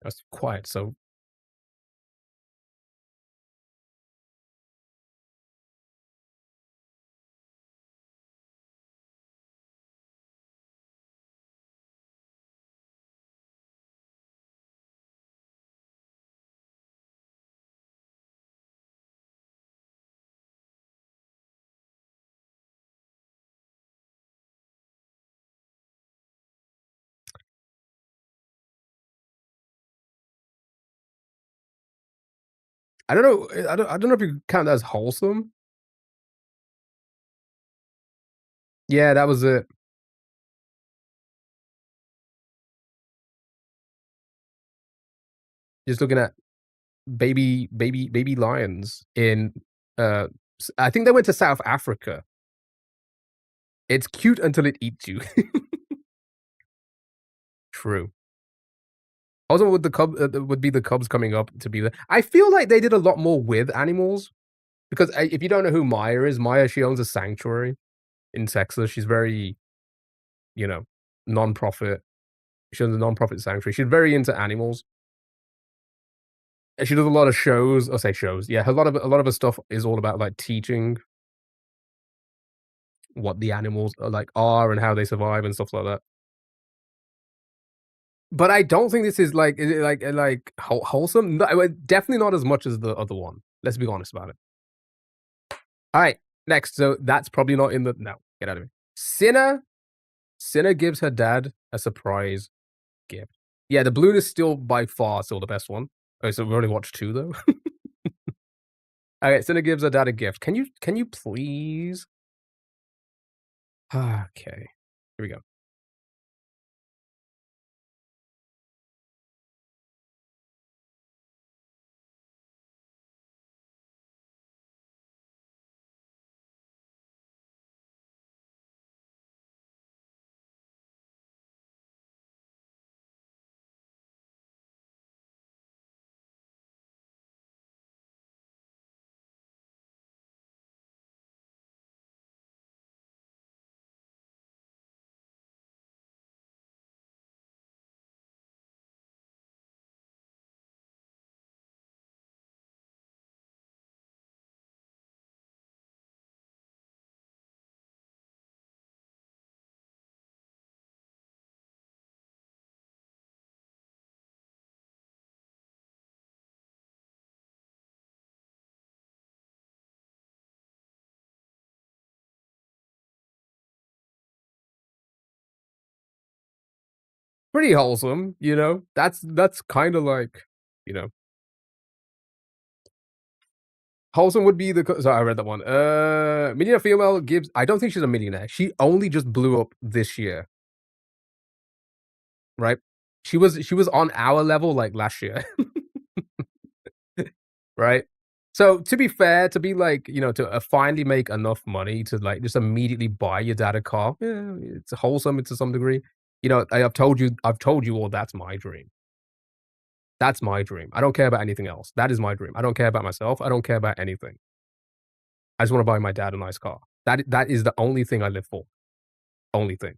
That's quiet, so I don't know. I don't know if you count that as wholesome. Yeah, that was it. Just looking at baby lions in I think they went to South Africa. It's cute until it eats you. True. Also, with the would be the Cubs coming up to be there. I feel like they did a lot more with animals because if you don't know who Maya is, Maya, she owns a sanctuary in Texas. She's very, you know, non-profit. She owns a non-profit sanctuary. She's very into animals. And she does a lot of shows. I say shows. Yeah, a lot of her stuff is all about like teaching what the animals are and how they survive and stuff like that. But I don't think this is like wholesome. No, definitely not as much as the other one. Let's be honest about it. All right, next. So that's probably not in the no. Get out of here. Sinner. Sinner gives her dad a surprise gift. Yeah, the balloon is still by far still the best one. Okay, so we've only watched two though. Okay, Sinner gives her dad a gift. Can you please? Okay, here we go. Pretty wholesome, you know. That's kind of like, you know, wholesome would be the. Sorry, I read that one. Millionaire female gives. I don't think she's a millionaire. She only just blew up this year, right? She was on our level like last year, right? So to be fair, to be like to finally make enough money to like just immediately buy your dad a car, yeah, it's wholesome to some degree. I've told you all that's my dream. That's my dream. I don't care about anything else. That is my dream. I don't care about myself. I don't care about anything. I just wanna buy my dad a nice car. That is the only thing I live for. Only thing.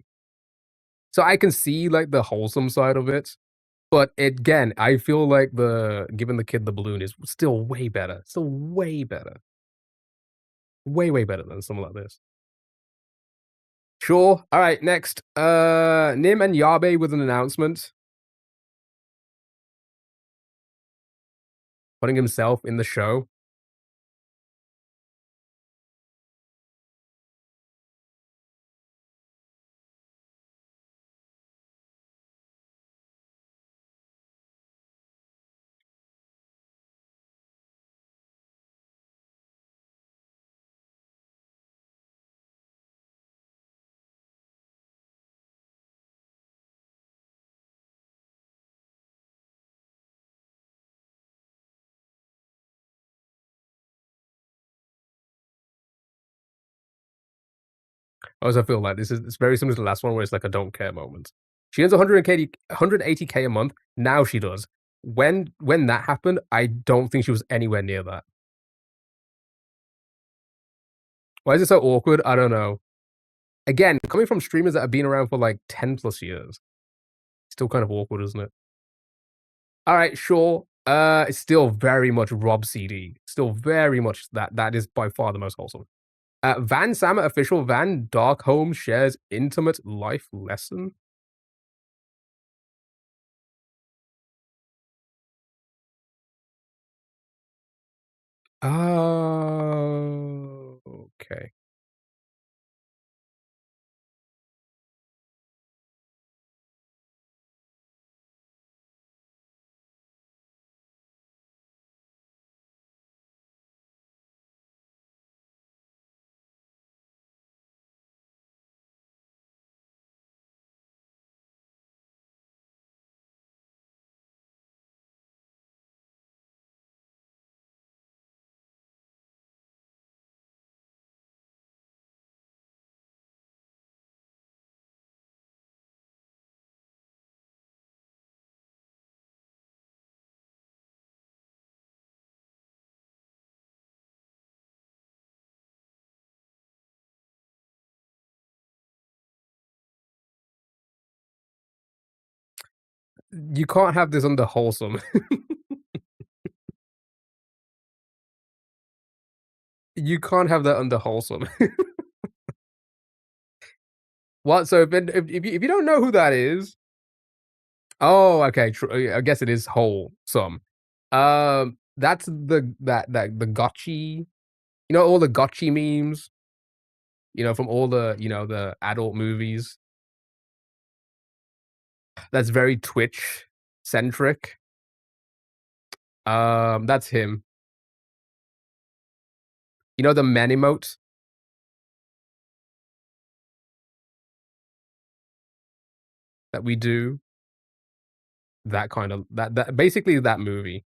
So I can see, like, the wholesome side of it, but again, I feel like the giving the kid the balloon is still way better. Still way better. Way, way better than something like this. Sure. Alright, next. Nim and Yabe with an announcement. Putting himself in the show. I also feel like it's very similar to the last one where it's like a don't care moment. She earns 180K a month. Now she does. When that happened, I don't think she was anywhere near that. Why is it so awkward? I don't know. Again, coming from streamers that have been around for like 10 plus years, still kind of awkward, isn't it? All right, sure. It's still very much Rob CD. Still very much that is by far the most wholesome. Van Sammer official Van Darkholme shares intimate life lesson. Oh, okay. You can't have this under wholesome. You can't have that under wholesome. What? So if you don't know who that is, oh, okay. I guess it is wholesome. That's the gotchi. You know all the gotchi memes. You know from all the the adult movies. That's very Twitch centric. That's him. You know the man emote that we do. That kind of that basically that movie.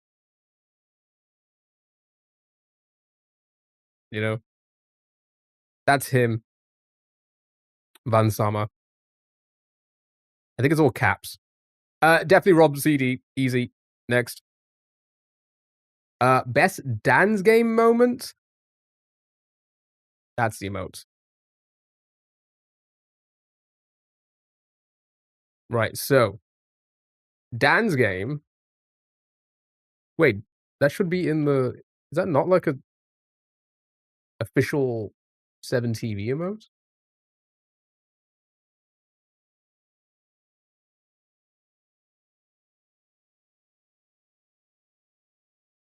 You know that's him. Van Sama. I think it's all caps. Definitely Rob CD. Easy. Next. Best Dan's game moment. That's the emote. Right. So Dan's game. Wait, that should be in the. Is that not like a official 7TV emote?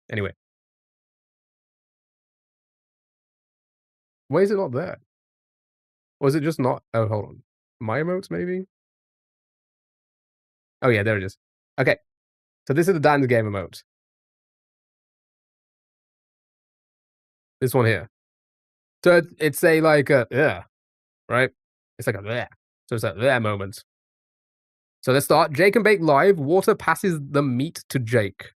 Anyway, why is it not there? Or is it just not? Oh, hold on. My emotes, maybe? Oh, yeah, there it is. Okay. So this is the Dan's game emote. This one here. So it's a like a, yeah, right? It's like a, yeah. So it's a, yeah moment. So let's start. Jake and Bake live. Water passes the meat to Jake.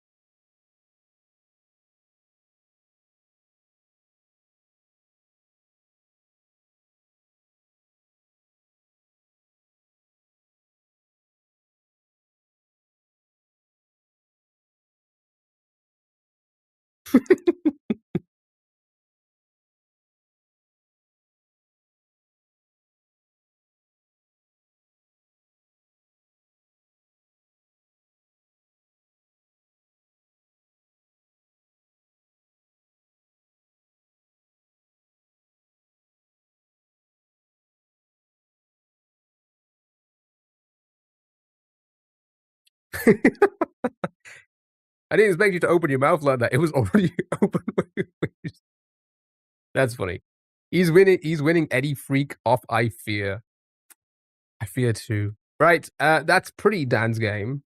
I didn't expect you to open your mouth like that. It was already open. That's funny. He's winning. He's winning Eddie Freak off I Fear. I Fear too. Right. That's pretty Dan's game.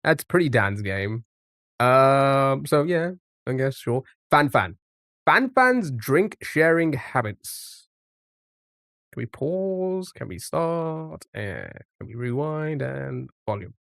That's pretty Dan's game. So yeah, I guess sure. Fan's drink sharing habits. Can we pause? Can we start? And can we rewind and volume?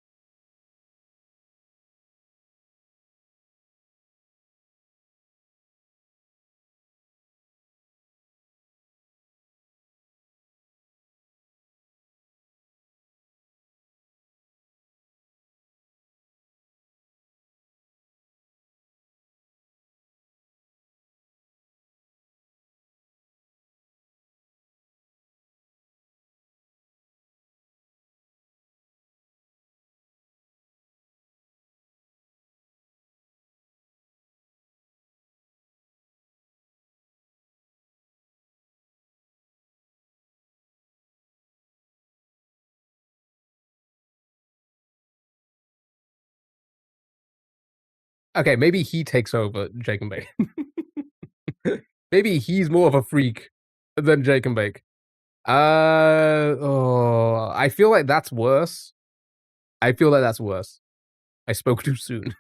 Okay, maybe he takes over Jake and Bake. Maybe he's more of a freak than Jake and Bake. Oh, I feel like that's worse. I feel like that's worse. I spoke too soon.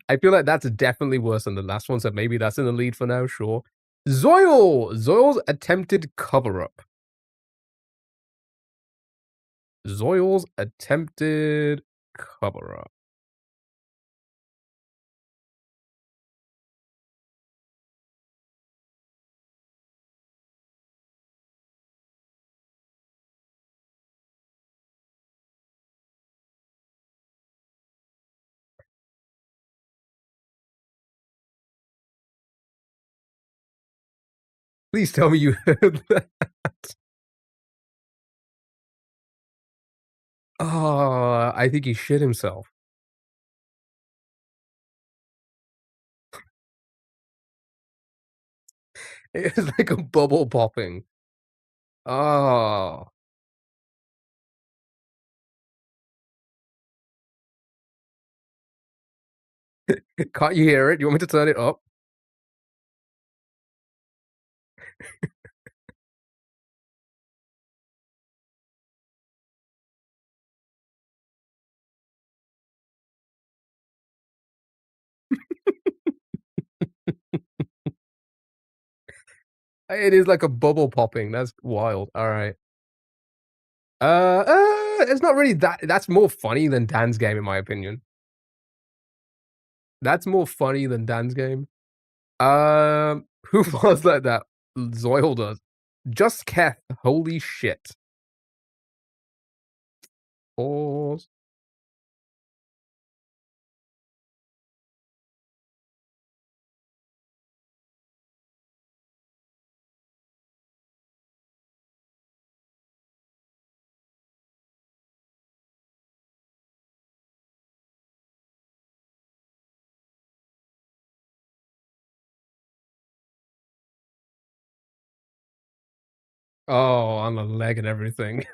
I feel like that's definitely worse than the last one, so maybe that's in the lead for now, sure. Zoil's attempted cover-up. Zoil's attempted cover-up. Please tell me you heard that. Oh, I think he shit himself. It's like a bubble popping. Oh. Can't you hear it? Do you want me to turn it up? It is like a bubble popping. That's wild. Alright. It's not really that's more funny than Dan's game, in my opinion. That's more funny than Dan's game. Who was like that? Zoil does. Just Keth. Holy shit. Pause. Oh, on the leg and everything.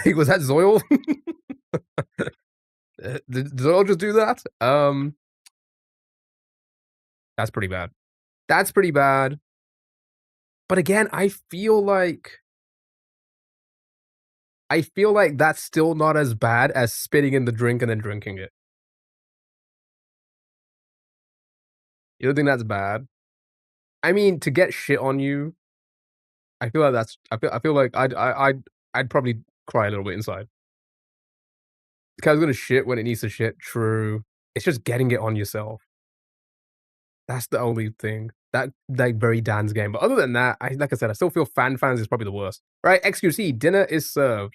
Hey, was that Zoil? Did Zoil just do that? That's pretty bad. That's pretty bad. But again, I feel like that's still not as bad as spitting in the drink and then drinking it. You don't think that's bad? I mean, to get shit on you, I feel like that's I feel like I'd probably cry a little bit inside. The cat's gonna shit when it needs to shit, true. It's just getting it on yourself. That's the only thing. That like very Dan's game. But other than that, like I said, I still feel fans is probably the worst. Right, XQC, dinner is served.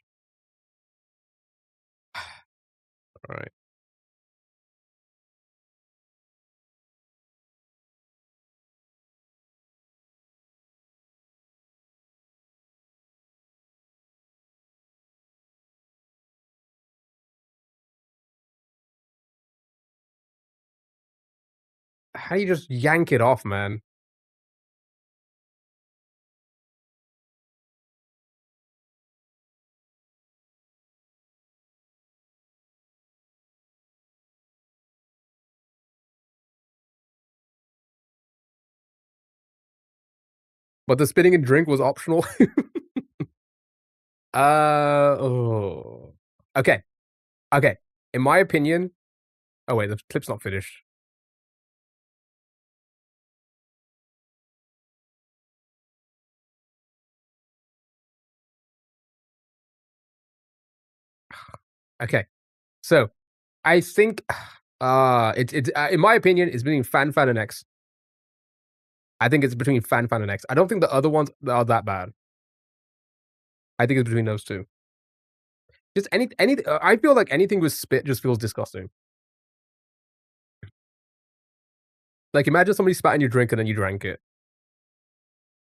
Alright. How do you just yank it off, man? But the spitting and drink was optional? Oh. Okay, okay. In my opinion oh wait, the clip's not finished. Okay, so I think, in my opinion, it's between Fan and X. I think it's between Fan and X. I don't think the other ones are that bad. I think it's between those 2. Just I feel like anything with spit just feels disgusting. Like, imagine somebody spat in your drink and then you drank it.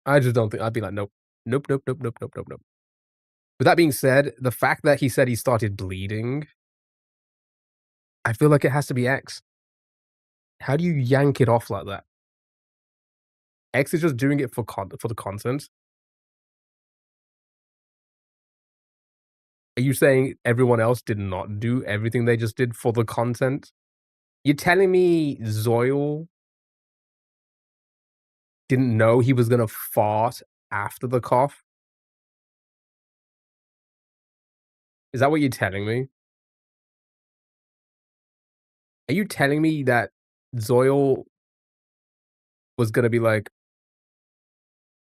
I just don't think I'd be like, "Nope. Nope, nope, nope, nope, nope, nope, nope." With that being said, the fact that he said he started bleeding, I feel like it has to be X. How do you yank it off like that? X is just doing it for the content. Are you saying everyone else did not do everything they just did for the content? You're telling me Zoil didn't know he was gonna fart after the cough? Is that what you're telling me? Are you telling me that Zoil was gonna be like,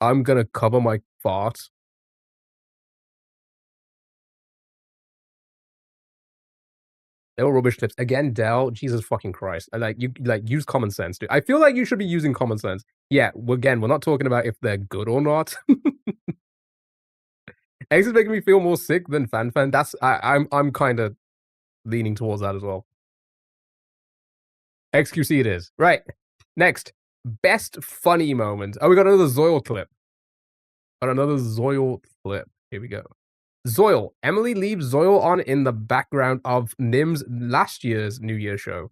"I'm gonna cover my fart"? They were rubbish tips. Again, Dell, Jesus fucking Christ. Use common sense, dude. I feel like you should be using common sense. Yeah, again, we're not talking about if they're good or not. X is making me feel more sick than Fan. I'm kinda leaning towards that as well. XQC it is. Right. Next. Best funny moment. Oh, we got another Zoil clip. Got another Zoil clip. Here we go. Zoil. Emily leaves Zoil on in the background of Nim's last year's New Year show.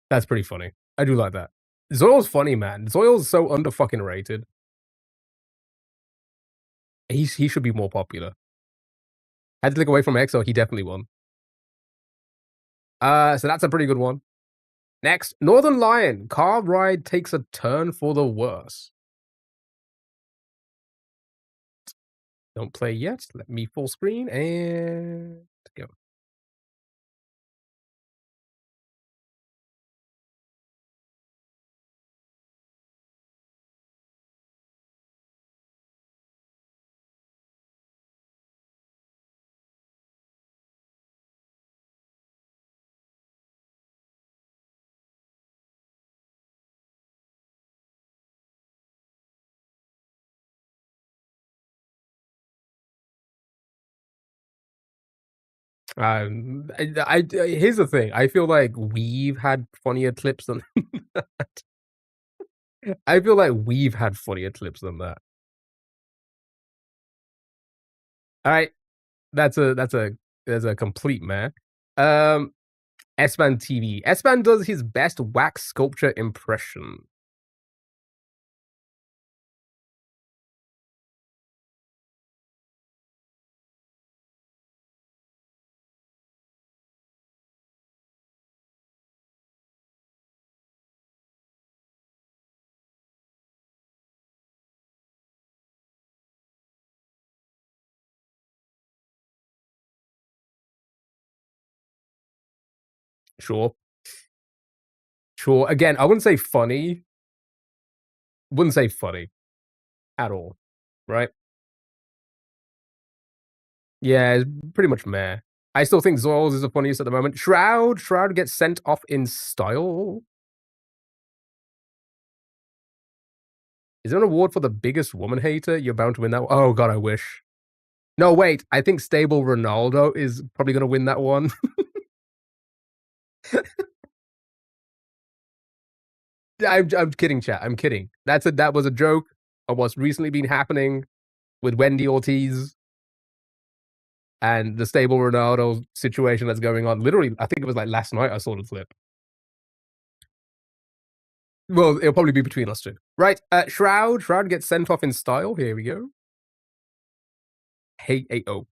That's pretty funny. I do like that. Zoil's funny, man. Zoil's so under fucking rated. He should be more popular. Had to look away from EXO, he definitely won. So that's a pretty good one. Next, Northern Lion. Car ride takes a turn for the worse. Don't play yet. Let me full screen and go. Here's the thing. I feel like we've had funnier clips than that. I feel like we've had funnier clips than that. All right, that's a complete meh. S-Man TV. S-Man does his best wax sculpture impression. Sure. Sure. Again, I wouldn't say funny. Wouldn't say funny at all. Right? Yeah, it's pretty much meh. I still think Zoils is the funniest at the moment. Shroud. Shroud gets sent off in style. Is there an award for the biggest woman hater? You're bound to win that one. Oh god, I wish. No, wait. I think Stable Ronaldo is probably gonna win that one. I'm kidding, chat. I'm kidding. That was a joke of what's recently been happening with Wendy Ortiz and the Stable Ronaldo situation that's going on. Literally, I think it was like last night I saw the clip. Well, it'll probably be between us two. Right, Shroud. Shroud gets sent off in style. Here we go. Hey, hey, oh.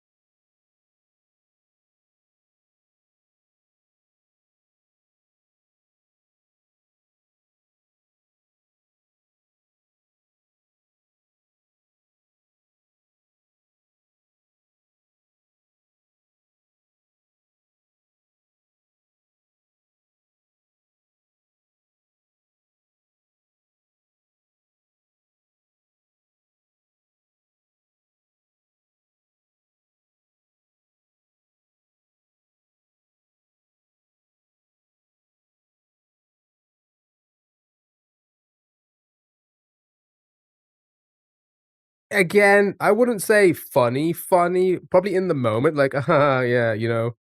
Again, I wouldn't say funny, probably in the moment, like, yeah, you know,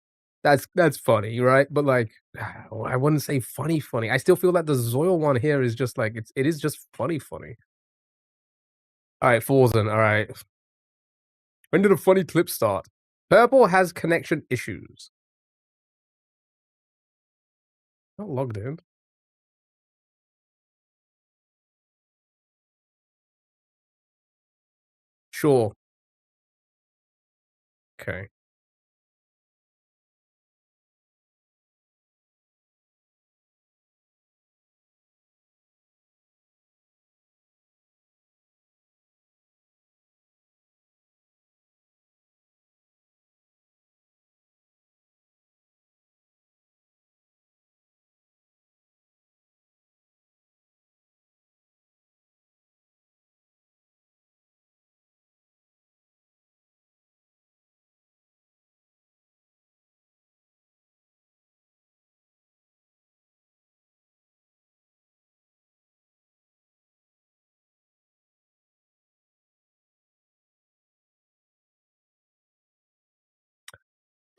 that's funny, right? But like, I wouldn't say funny. I still feel that the Zoil one here is just like it is just funny. All right, Forzen. All right, when did a funny clip start? Purple has connection issues. Not logged in. Sure. Okay.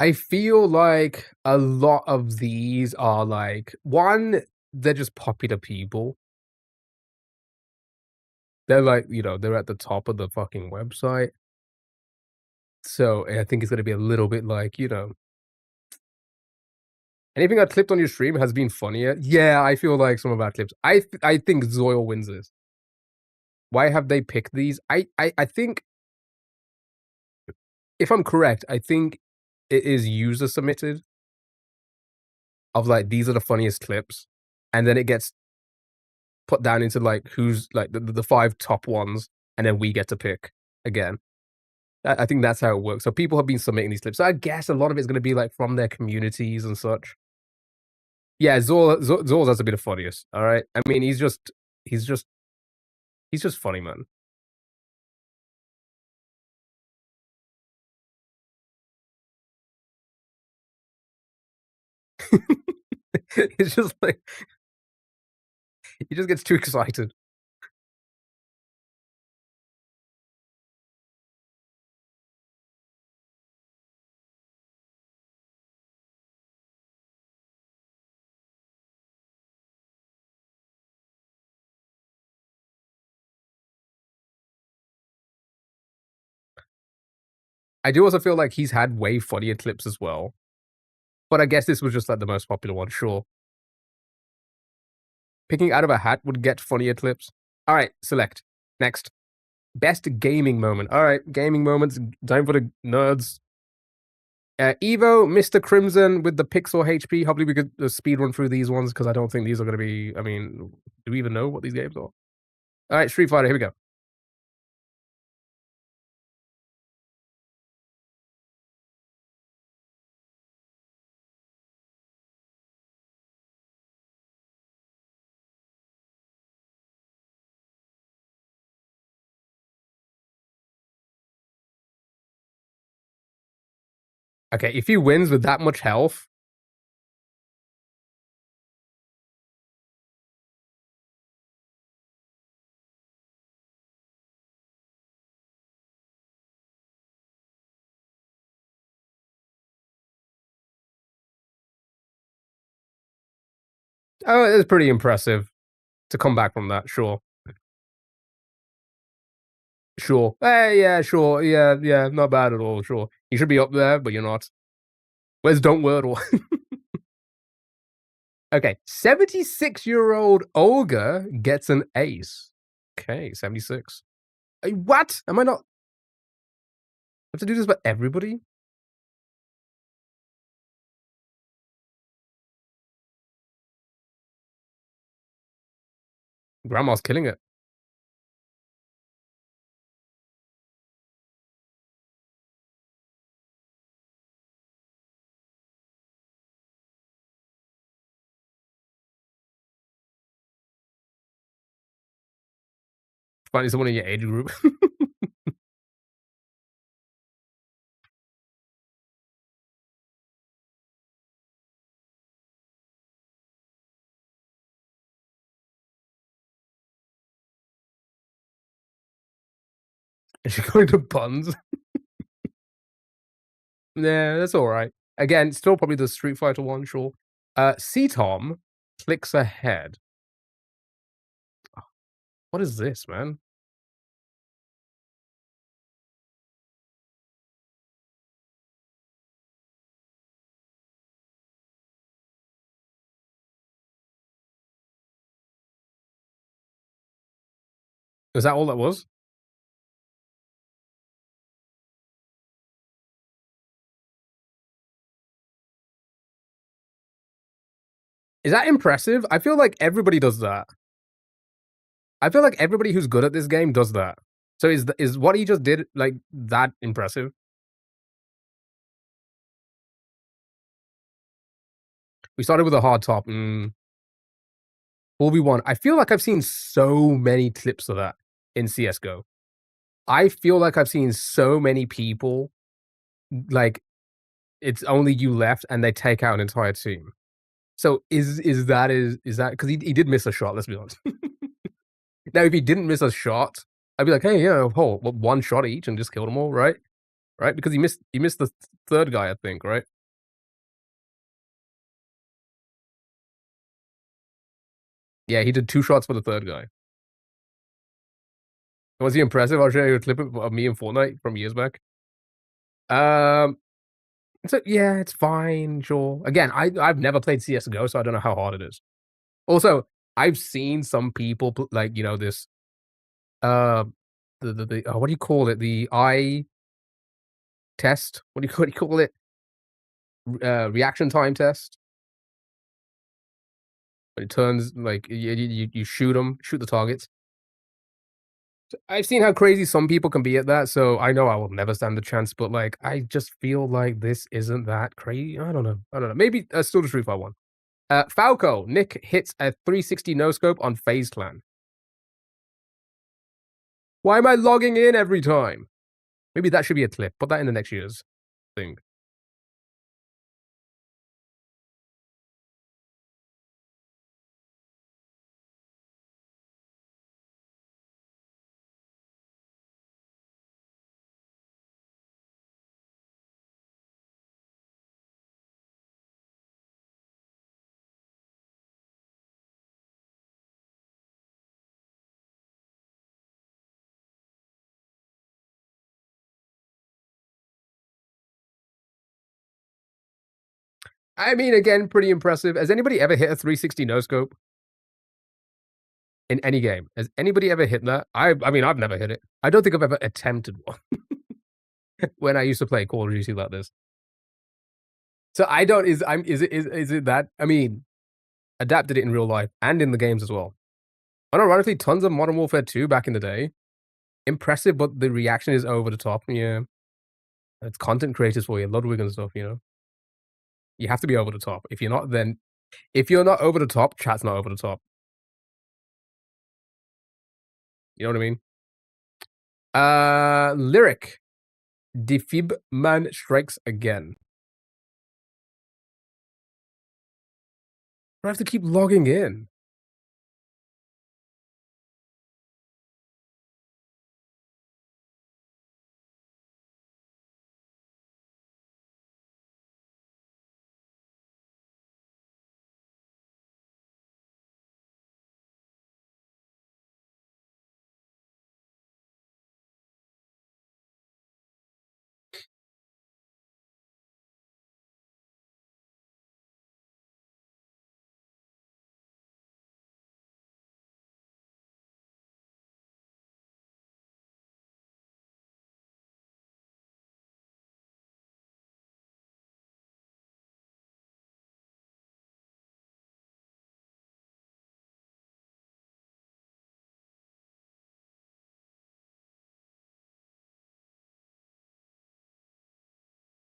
I feel like a lot of these are like, one, they're just popular people. They're like, they're at the top of the fucking website. So I think it's gonna be a little bit like, anything I clipped on your stream has been funnier. Yeah, I feel like some of our clips. I think Zoil wins this. Why have they picked these? I think, if I'm correct, I think it is user submitted of like these are the funniest clips, and then it gets put down into like who's like the five top ones, and then we get to pick again. I think that's how it works. So people have been submitting these clips. So I guess a lot of it's going to be like from their communities and such. Yeah, Zor has to be the funniest. All right. I mean, he's just he's just funny, man. It's just like he just gets too excited. I do also feel like he's had way funnier clips as well. But I guess this was just like the most popular one, sure. Picking out of a hat would get funnier clips. All right, select. Next. Best gaming moment. All right, gaming moments. Time for the nerds. Evo, Mr. Crimson with the Pixel HP. Hopefully we could speed run through these ones because I don't think these are going to be. I mean, do we even know what these games are? All right, Street Fighter. Here we go. Okay, if he wins with that much health, oh, it's pretty impressive to come back from that. Sure, sure. Hey, yeah, sure. Yeah, not bad at all. Sure, you should be up there, but you're not. Where's Don't Wordle? Okay, 76-year-old Olga gets an ace. Okay, 76. What? Am I not? I have to do this for everybody? Grandma's killing it. Finding someone in your age group. Is she going to buns? Yeah, that's alright. Again, still probably the Street Fighter one, sure. C-Tom clicks ahead. What is this, man? Is that all that was? Is that impressive? I feel like everybody does that. I feel like everybody who's good at this game does that. So is what he just did, like, that impressive? We started with a hard top, 4v1. I feel like I've seen so many clips of that in CS:GO. I feel like I've seen so many people, like, it's only you left and they take out an entire team. So is that 'cause he did miss a shot, let's be honest. Now, if he didn't miss a shot, I'd be like, "Hey, yeah, oh, what, 1 shot each and just killed them all, right?" Right? Because he missed the 3rd guy, I think, right? Yeah, he did 2 shots for the 3rd guy. Was he impressive? I'll show you a clip of me in Fortnite from years back. Um, so yeah, it's fine, sure. Again, I've never played CS:GO, so I don't know how hard it is. Also, I've seen some people put, like, this, uh, what do you call it? The eye test? What do you call it? Reaction time test? But it turns, like, you shoot the targets. I've seen how crazy some people can be at that, so I know I will never stand a chance, but, like, I just feel like this isn't that crazy. I don't know. Maybe, Still the Truth I won. Falco, Nick hits a 360 no scope on FaZe Clan. Why am I logging in every time? Maybe that should be a clip. Put that in the next year's thing. I mean, again, pretty impressive. Has anybody ever hit a 360 no scope in any game? Has anybody ever hit that? I mean, I've never hit it. I don't think I've ever attempted one when I used to play Call of Duty like this. So I don't is it that, I mean, adapted it in real life and in the games as well. Unironically, tons of Modern Warfare 2 back in the day. Impressive, but the reaction is over the top. Yeah. It's content creators for you, Ludwig and stuff. You have to be over the top. If you're not, then if you're not over the top, chat's not over the top. You know what I mean? Lyric. Defib man strikes again. I have to keep logging in.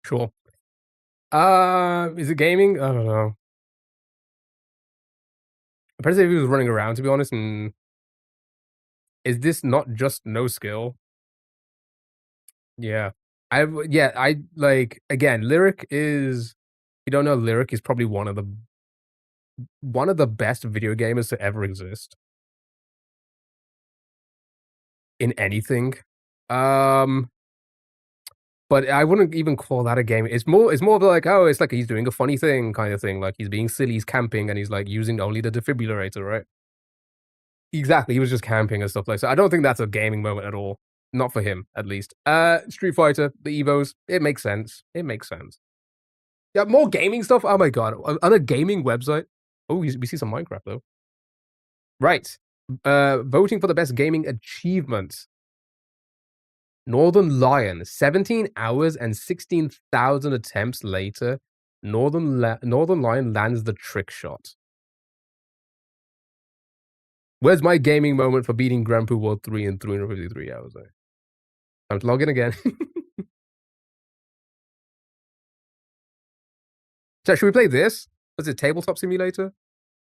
Sure. Is it gaming? I don't know. Impressive if he was running around, to be honest. And is this not just no skill? Yeah. I like, again, Lyric is, if you don't know, Lyric is probably one of the best video gamers to ever exist in anything. Um, but I wouldn't even call that a game. It's more of like, oh, it's like he's doing a funny thing kind of thing. Like he's being silly, he's camping, and he's like using only the defibrillator, right? Exactly. He was just camping and stuff like so. I don't think that's a gaming moment at all. Not for him, at least. Street Fighter, the Evos, it makes sense. It makes sense. Yeah, more gaming stuff. Oh my god. On a gaming website. Oh, we see some Minecraft though. Right. Voting for the best gaming achievement. Northern Lion, 17 hours and 16,000 attempts later, Northern Lion lands the trick shot. Where's my gaming moment for beating Grand Prix World 3 in 353 hours, though? Time to log in again. So, should we play this? What's it, Tabletop Simulator? Is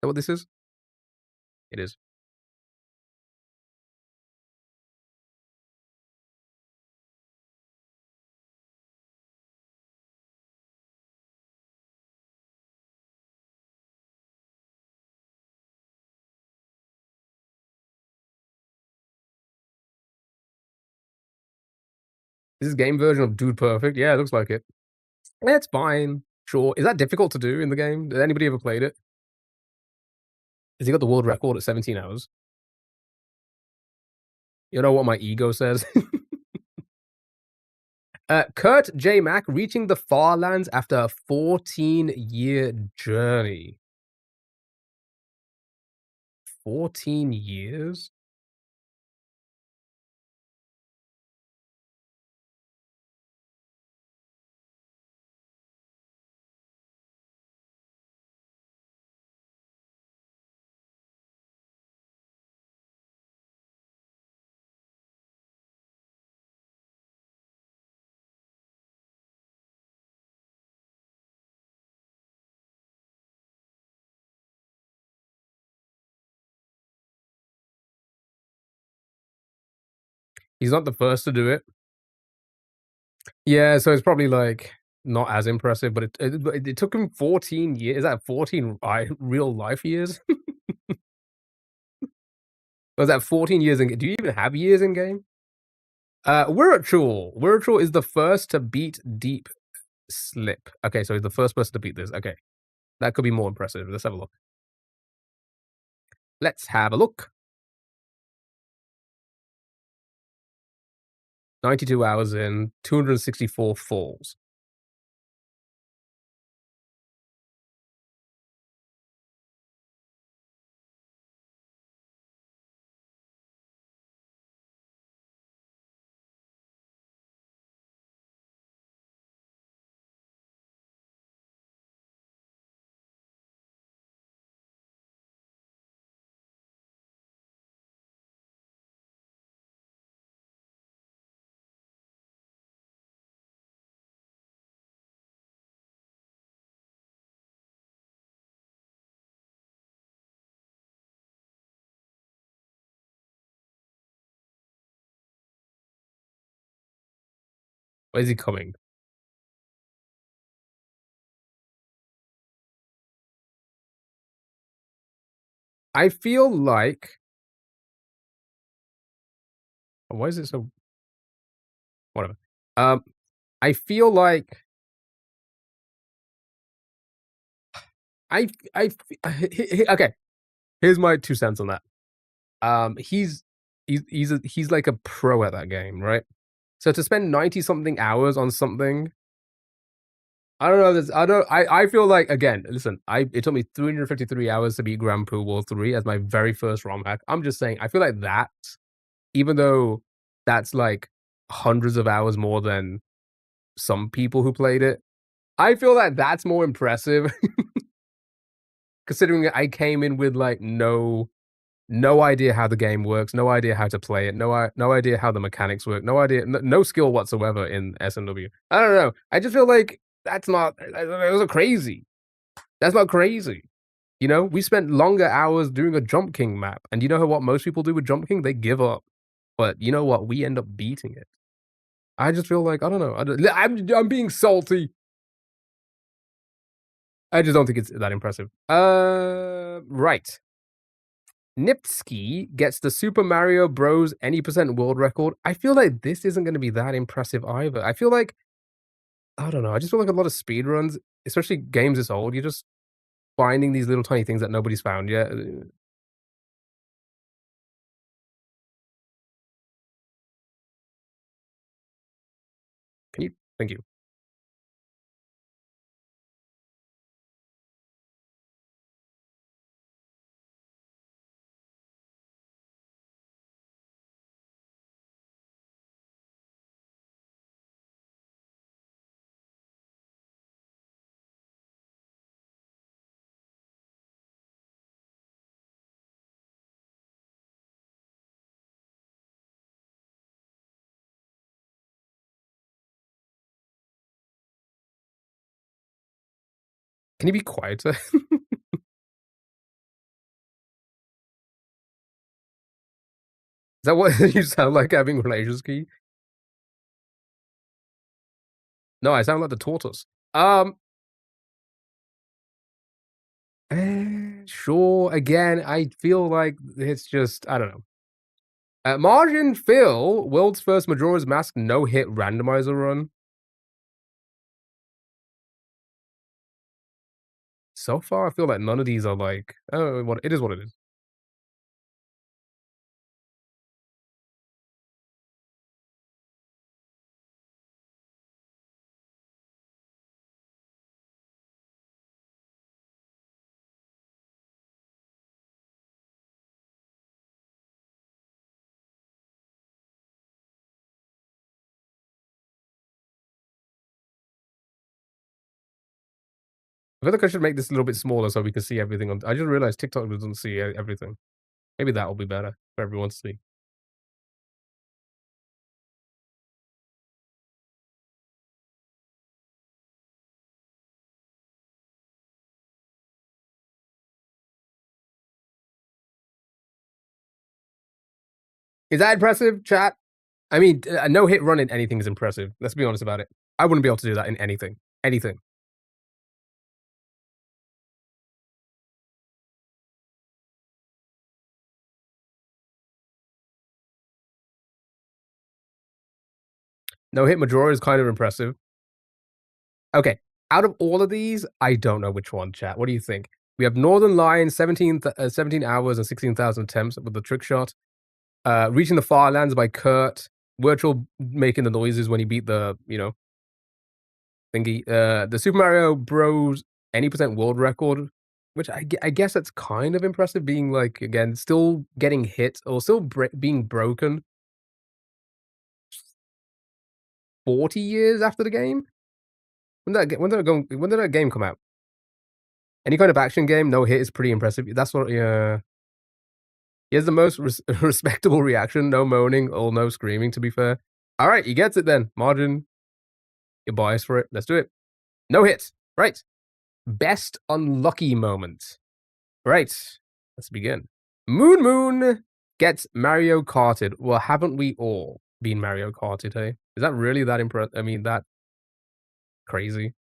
that what this is? It is. This is game version of Dude Perfect. Yeah, it looks like it. It's fine. Sure. Is that difficult to do in the game? Did anybody ever played it? Has he got the world record at 17 hours? You know what my ego says? Kurt J. Mack reaching the Far Lands after a 14-year journey. 14 years? He's not the first to do it. Yeah, so it's probably, like, not as impressive, but it took him 14 years. Is that 14 real life years? Was that 14 years in do you even have years in game? Wirtual. Wirtual is the first to beat Deep Slip. Okay, so he's the first person to beat this. Okay. That could be more impressive. Let's have a look. Let's have a look. 92 hours in, 264 falls. Where's he coming? I feel like why is it so whatever. Um, I feel like I I okay, here's my 2 cents on that. He's he's like a pro at that game, right? So to spend 90 something hours on something, I don't know. I feel like again. Listen, it took me 353 hours to beat Grand Prix World 3 as my very first ROM hack. I'm just saying. I feel like that, even though that's like hundreds of hours more than some people who played it, I feel like that's more impressive considering I came in with like no idea how the game works, no idea how to play it, no idea how the mechanics work, no idea, no skill whatsoever in SNW. I don't know. I just feel like that's not. Those are crazy. That's not crazy. You know, we spent longer hours doing a Jump King map, and you know what most people do with Jump King? They give up. But you know what? We end up beating it. I just feel like I don't know. I'm being salty. I just don't think it's that impressive. Right. Nipsky gets the Super Mario Bros. Any percent world record. I feel like this isn't going to be that impressive either. I feel like I don't know. I just feel like a lot of speedruns, especially games this old, you're just finding these little tiny things that nobody's found yet. Can you? Thank you. Can you be quieter? Is that what you sound like having relations key? No, I sound like the tortoise. Um, sure. Again, I feel like it's just I don't know. Margin Phil, world's first Majora's Mask no-hit randomizer run. So far, I feel like none of these are like, oh, what it is what it is. I feel like I should make this a little bit smaller so we can see everything on I just realized TikTok doesn't see everything. Maybe that'll be better for everyone to see. Is that impressive, chat? I mean, a no-hit run in anything is impressive. Let's be honest about it. I wouldn't be able to do that in anything. Anything. No-hit Majora is kind of impressive. Okay, out of all of these, I don't know which one, chat. What do you think? We have Northern Lion, 17 hours and 16,000 attempts with the trick shot. Reaching the Far Lands by Kurt. Virtual making the noises when he beat the, thingy. The Super Mario Bros. Any percent world record, which I guess that's kind of impressive being like, again, still getting hit or still being broken 40 years after the game? When did that game come out? Any kind of action game, no hit is pretty impressive. That's what, yeah. He has the most respectable reaction, no moaning or no screaming, to be fair. All right, he gets it then. Margin, you're biased for it. Let's do it. No hit. Right. Best unlucky moment. Right. Let's begin. Moon Moon gets Mario Karted. Well, haven't we all been Mario Karted, hey? Is that really that I mean, that crazy?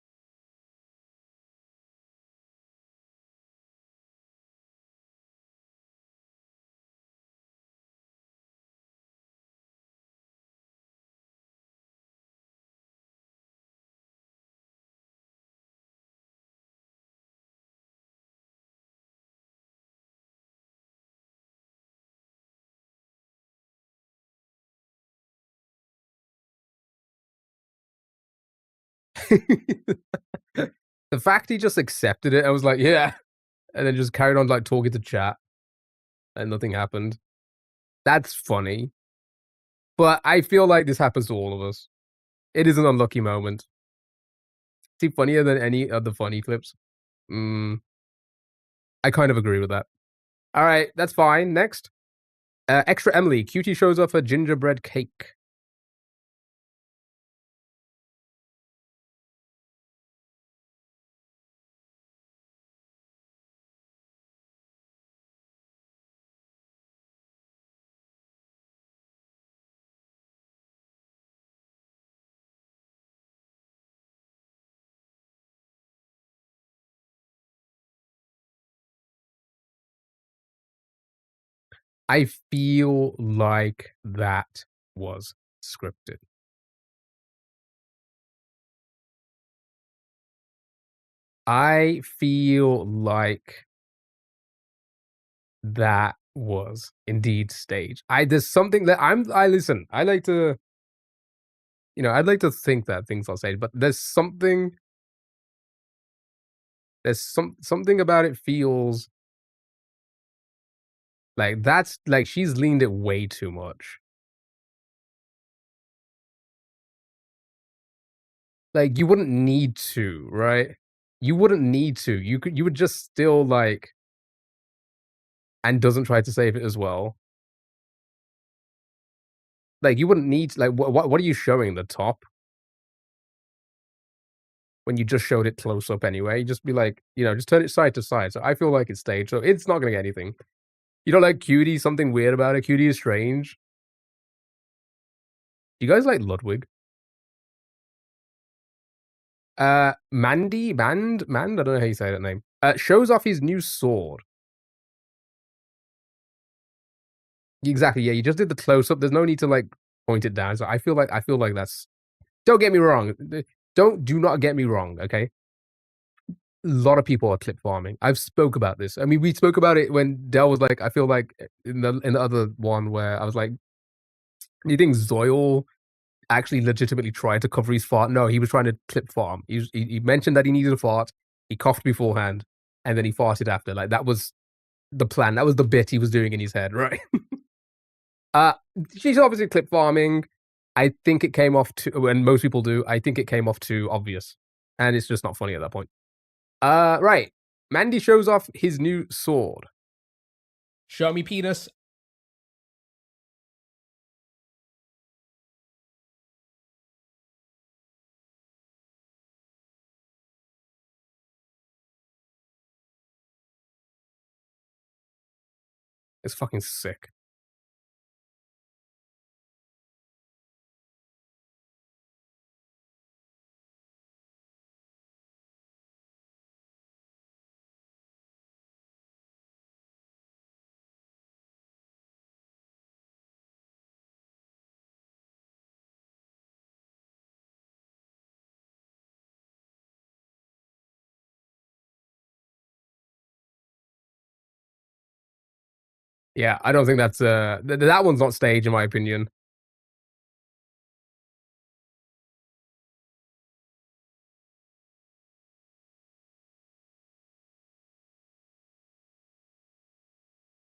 The fact he just accepted it, I was like, yeah. And then just carried on like talking to chat and nothing happened. That's funny. But I feel like this happens to all of us. It is an unlucky moment. See, funnier than any of the funny clips. I kind of agree with that. All right, that's fine. Next. Extra Emily. Cutie shows off a gingerbread cake. I feel like that was scripted. I feel like that was indeed staged. There's something that I listen, I like to, I'd like to think that things are staged, but there's something about it feels like that's like she's leaned it way too much. Like you wouldn't need to, right? You wouldn't need to. You would just still like and doesn't try to save it as well. Like, you wouldn't need like, what are you showing, the top? when you just showed it close up anyway. Just be like, just turn it side to side. So I feel like it's staged, so it's not gonna get anything. You don't like Cutie? Something weird about it? Cutie is strange. You guys like Ludwig? Mand? I don't know how you say that name. Shows off his new sword. Exactly, yeah, you just did the close up. There's no need to, like, point it down. So I feel like that's don't get me wrong. Do not get me wrong, okay? A lot of people are clip farming. I've spoke about this. I mean, we spoke about it when Dell was like, I feel like in the other one where I was like, "Do you think Zoil actually legitimately tried to cover his fart?" No, he was trying to clip farm. He mentioned that he needed a fart. He coughed beforehand, and then he farted after. Like, that was the plan. That was the bit he was doing in his head, right? Uh, she's obviously clip farming. I think it came off too, and most people do. I think it came off too obvious, and it's just not funny at that point. Right. Mandy shows off his new sword. Show me penis. It's fucking sick. Yeah, I don't think that's that one's not staged in my opinion.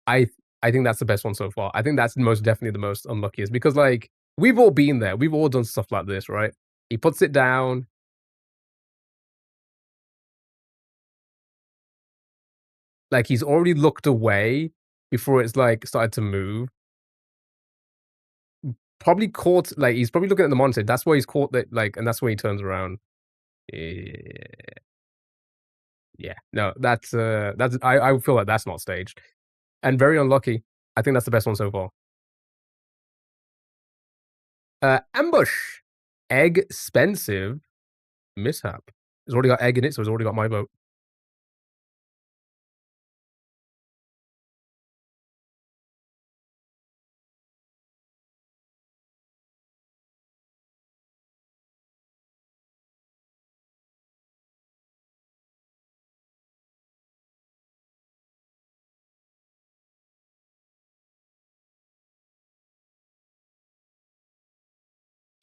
I I think that's the best one so far. I think that's most definitely the most unluckiest because like we've all been there. We've all done stuff like this, right? He puts it down. Like he's already looked away before it's like started to move. Probably caught like he's probably looking at the monitor. That's why he's caught that like, and that's when he turns around. Yeah, yeah. No, that's I feel like that's not staged and very unlucky. I think that's the best one so far. Ambush, egg expensive mishap. It's already got egg in it, so it's already got my vote.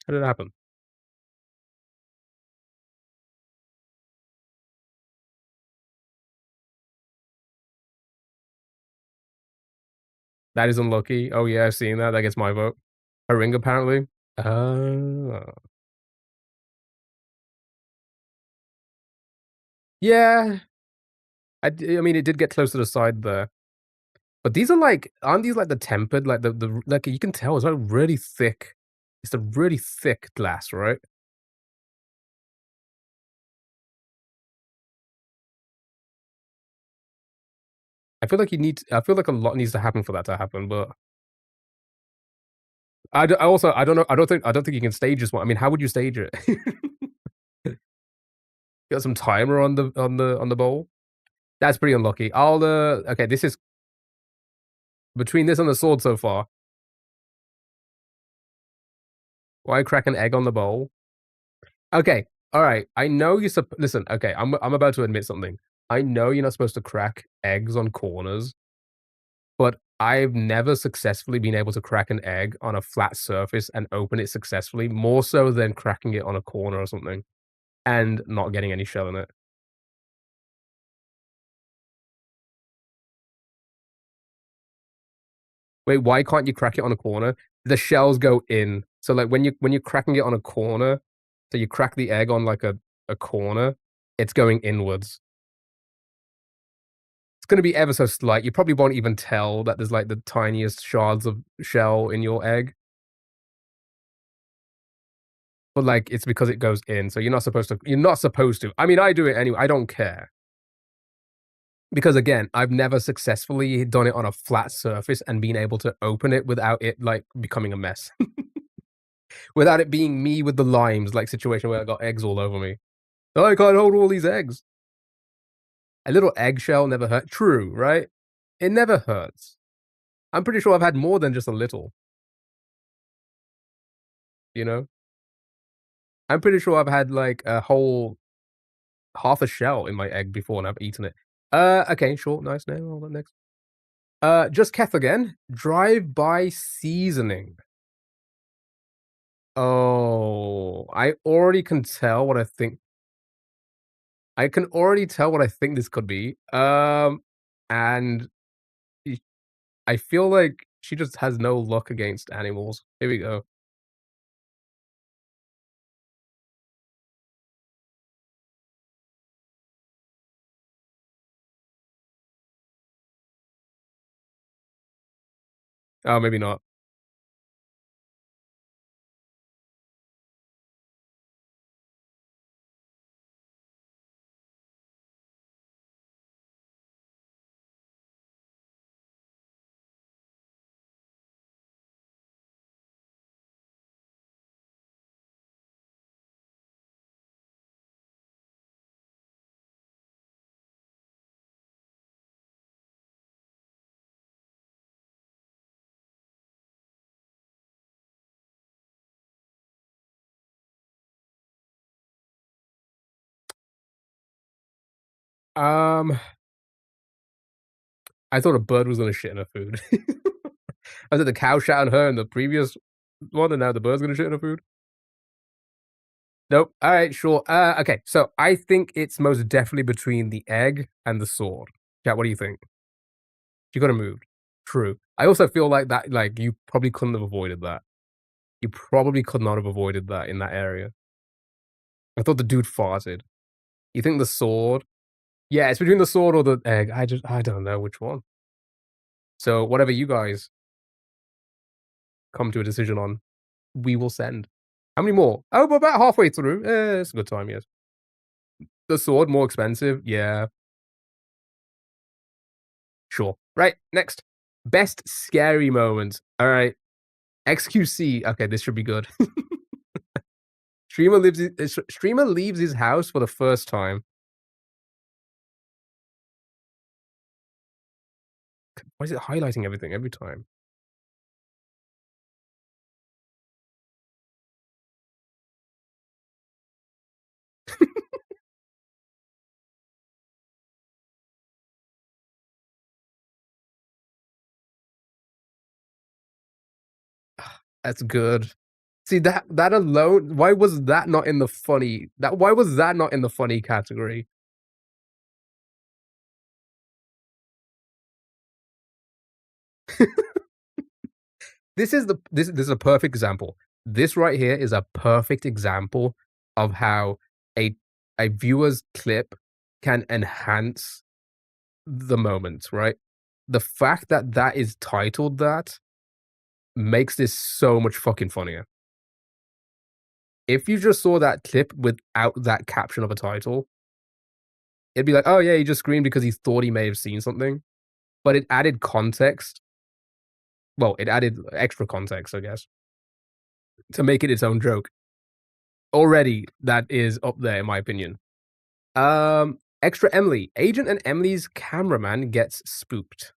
How did it happen? That is unlucky. Oh yeah, I've seen that. That gets my vote. A ring apparently. Oh. Yeah. I mean, it did get close to the side there. But these are like, aren't these like the tempered, like the like you can tell it's like really thick. It's a really thick glass, right? I feel like a lot needs to happen for that to happen, but I also I don't know. I don't think you can stage this one. I mean, how would you stage it? Got some timer on the bowl. That's pretty unlucky. I'll okay. This is between this and the sword so far. Why crack an egg on the bowl? Okay, all right. I know you. Listen, okay. I'm about to admit something. I know you're not supposed to crack eggs on corners, but I've never successfully been able to crack an egg on a flat surface and open it successfully. More so than cracking it on a corner or something and not getting any shell in it. Wait, why can't you crack it on a corner? The shells go in. So like when you're cracking it on a corner, so you crack the egg on like a corner, it's going inwards. It's gonna be ever so slight. You probably won't even tell that there's like the tiniest shards of shell in your egg. but, like, it's because it goes in, so you're not supposed to. I mean, I do it anyway, I don't care. Because, again, I've never successfully done it on a flat surface and been able to open it without it, like, becoming a mess. Without it being me with the limes, like, situation where I got eggs all over me. "Oh, I can't hold all these eggs." A little eggshell never hurt. True, right? It never hurts. I'm pretty sure I've had more than just a little, you know? I'm pretty sure I've had, like, a whole half a shell in my egg before, and I've eaten it. Okay, sure, nice name, all that next. Just Keth again. Drive-by seasoning. Oh, I can already tell what I think this could be. And y I feel like she just has no luck against animals. Here we go. Oh, maybe not. Um, I thought a bird was gonna shit in her food. I said the cow shat on her in the previous one, and now the bird's gonna shit in her food? Nope. Alright, sure. Okay, so I think it's most definitely between the egg and the sword. Chat, what do you think? She got have moved. True. I also feel like that, like, you probably couldn't have avoided that. You probably could not have avoided that in that area. I thought the dude farted. You think the sword? Yeah, it's between the sword or the egg. I don't know which one. So whatever you guys come to a decision on, we will send. How many more? Oh, we're about halfway through. It's a good time, yes. The sword, more expensive? Yeah, sure. Right, next. Best scary moment. Alright. XQC. Okay, this should be good. Streamer leaves his house for the first time. Why is it highlighting everything every time? That's good. See, that alone, why was that not in the funny category? This is a perfect example. This right here is a perfect example of how a a viewer's clip can enhance the moment, right? The fact that that is titled that makes this so much fucking funnier. If you just saw that clip without that caption of a title, it'd be like, "Oh, yeah, he just screamed because he thought he may have seen something." But it added context. Well, it added extra context, I guess, to make it its own joke. Already, that is up there in my opinion. Extra Emily. Agent and Emily's cameraman gets spooked.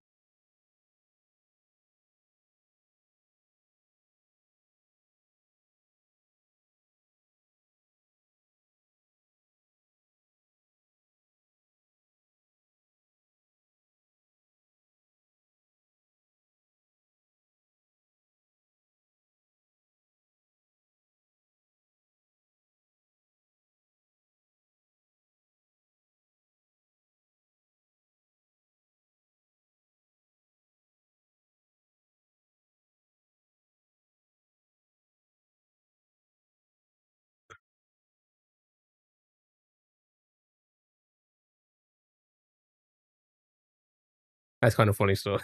That's kind of funny stuff.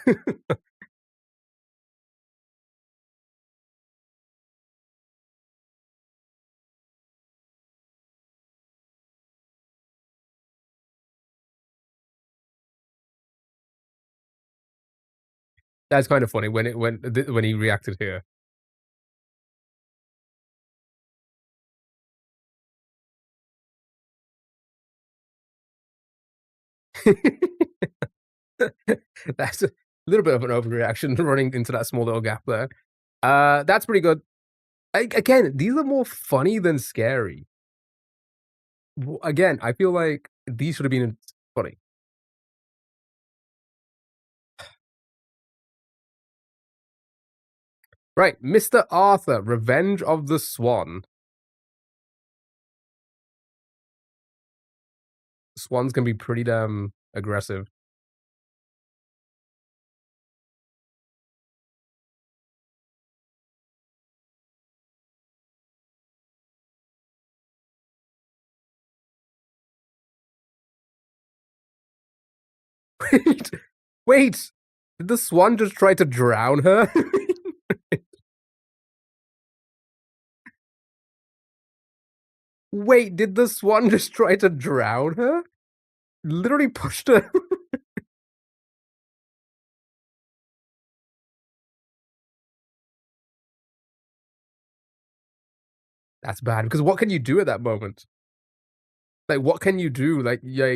That's kind of funny when he reacted here. That's a little bit of an overreaction running into that small little gap there. That's pretty good. Again, these are more funny than scary. Again, I feel like these should have been funny. Right, Mr. Arthur, Revenge of the Swan. Swans can be pretty damn aggressive. Wait, wait! Did the swan just try to drown her? Wait, did the swan just try to drown her? Literally pushed her. That's bad, because what can you do at that moment? Like, what can you do? Like, you're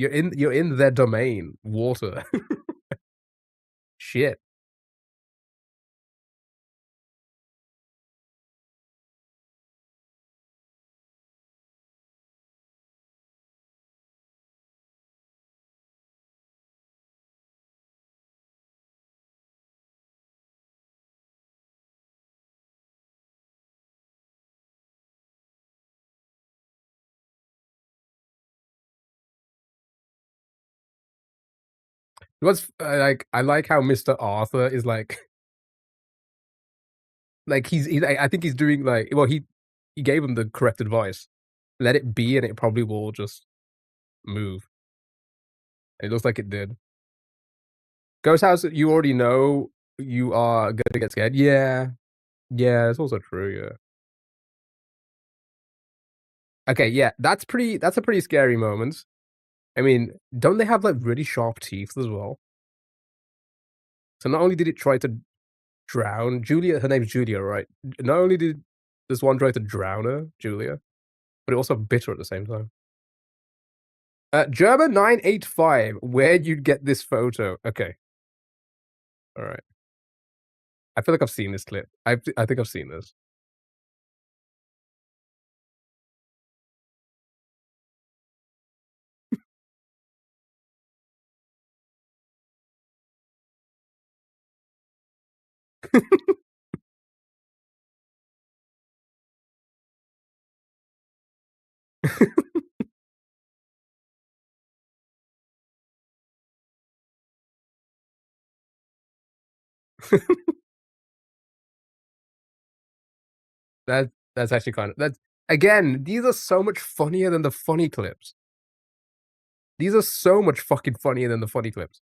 in their domain, water. Shit. What's like, I like how Mr. Arthur is like he's I think he's doing like, well, he gave him the correct advice. Let it be, and it probably will just move. It looks like it did. Ghost house, you already know you are gonna get scared. Yeah, yeah, it's also true. Yeah. Okay, yeah, that's a pretty scary moment. I mean, don't they have like really sharp teeth as well? So not only did it try to drown Julia, her name's Julia, right? Not only did this one try to drown her, Julia, but it also bit her at the same time. German 985, where'd you get this photo? Okay, all right. I feel like I've seen this clip. I think I've seen this. That's actually kind of that's again, these are so much funnier than the funny clips. These are so much fucking funnier than the funny clips.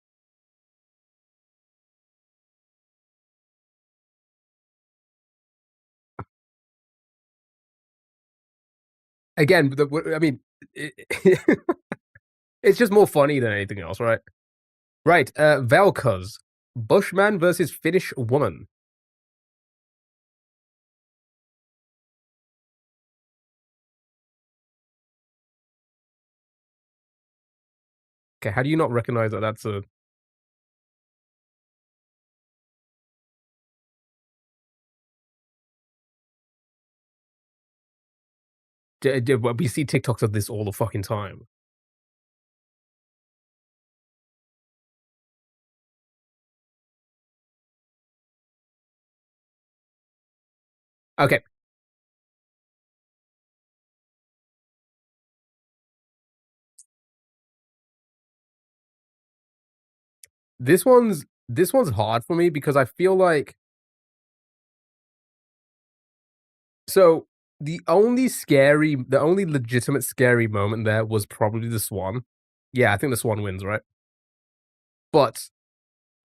Again, I mean, it's just more funny than anything else, right? Right, Velkos. Bushman versus Finnish woman. Okay, how do you not recognize that that's a we see TikToks of this all the fucking time. Okay. This one's hard for me because I feel like so the only legitimate scary moment there was probably the swan. Yeah, I think the swan wins, right? But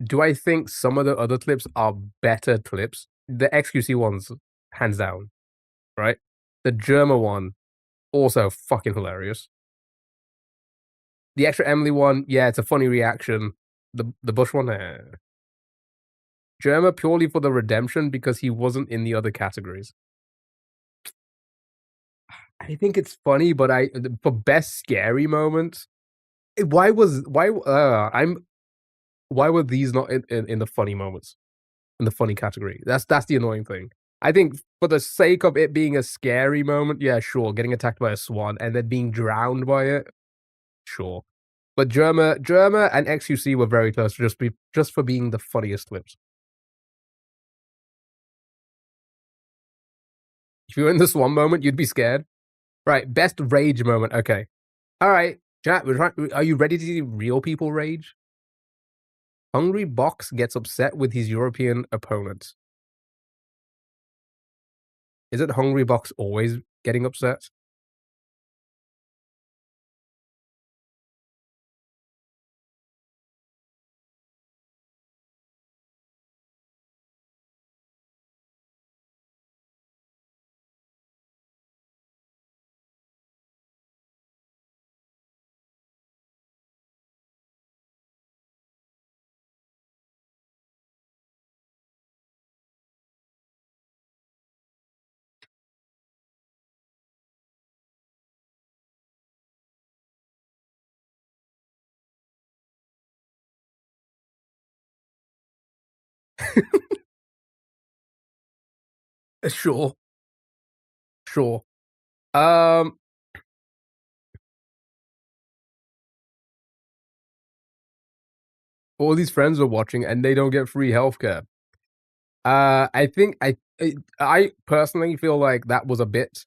do I think some of the other clips are better clips? The XQC ones, hands down, right? The Germa one, also fucking hilarious. The extra Emily one, yeah, it's a funny reaction. The Bush one? Germa purely for the redemption because he wasn't in the other categories. I think it's funny, but for best scary moment, why were these not in the funny moments? In the funny category? That's the annoying thing. I think for the sake of it being a scary moment, yeah, sure, getting attacked by a swan and then being drowned by it, sure. But Germa and XUC were very close just for being the funniest clips. If you were in the swan moment, you'd be scared. Right, best rage moment. Okay. Alright, chat, are you ready to see real people rage? Hungry Box gets upset with his European opponent. Isn't Hungry Box always getting upset? Sure. Sure. All these friends are watching and they don't get free healthcare. I think I personally feel like that was a bit,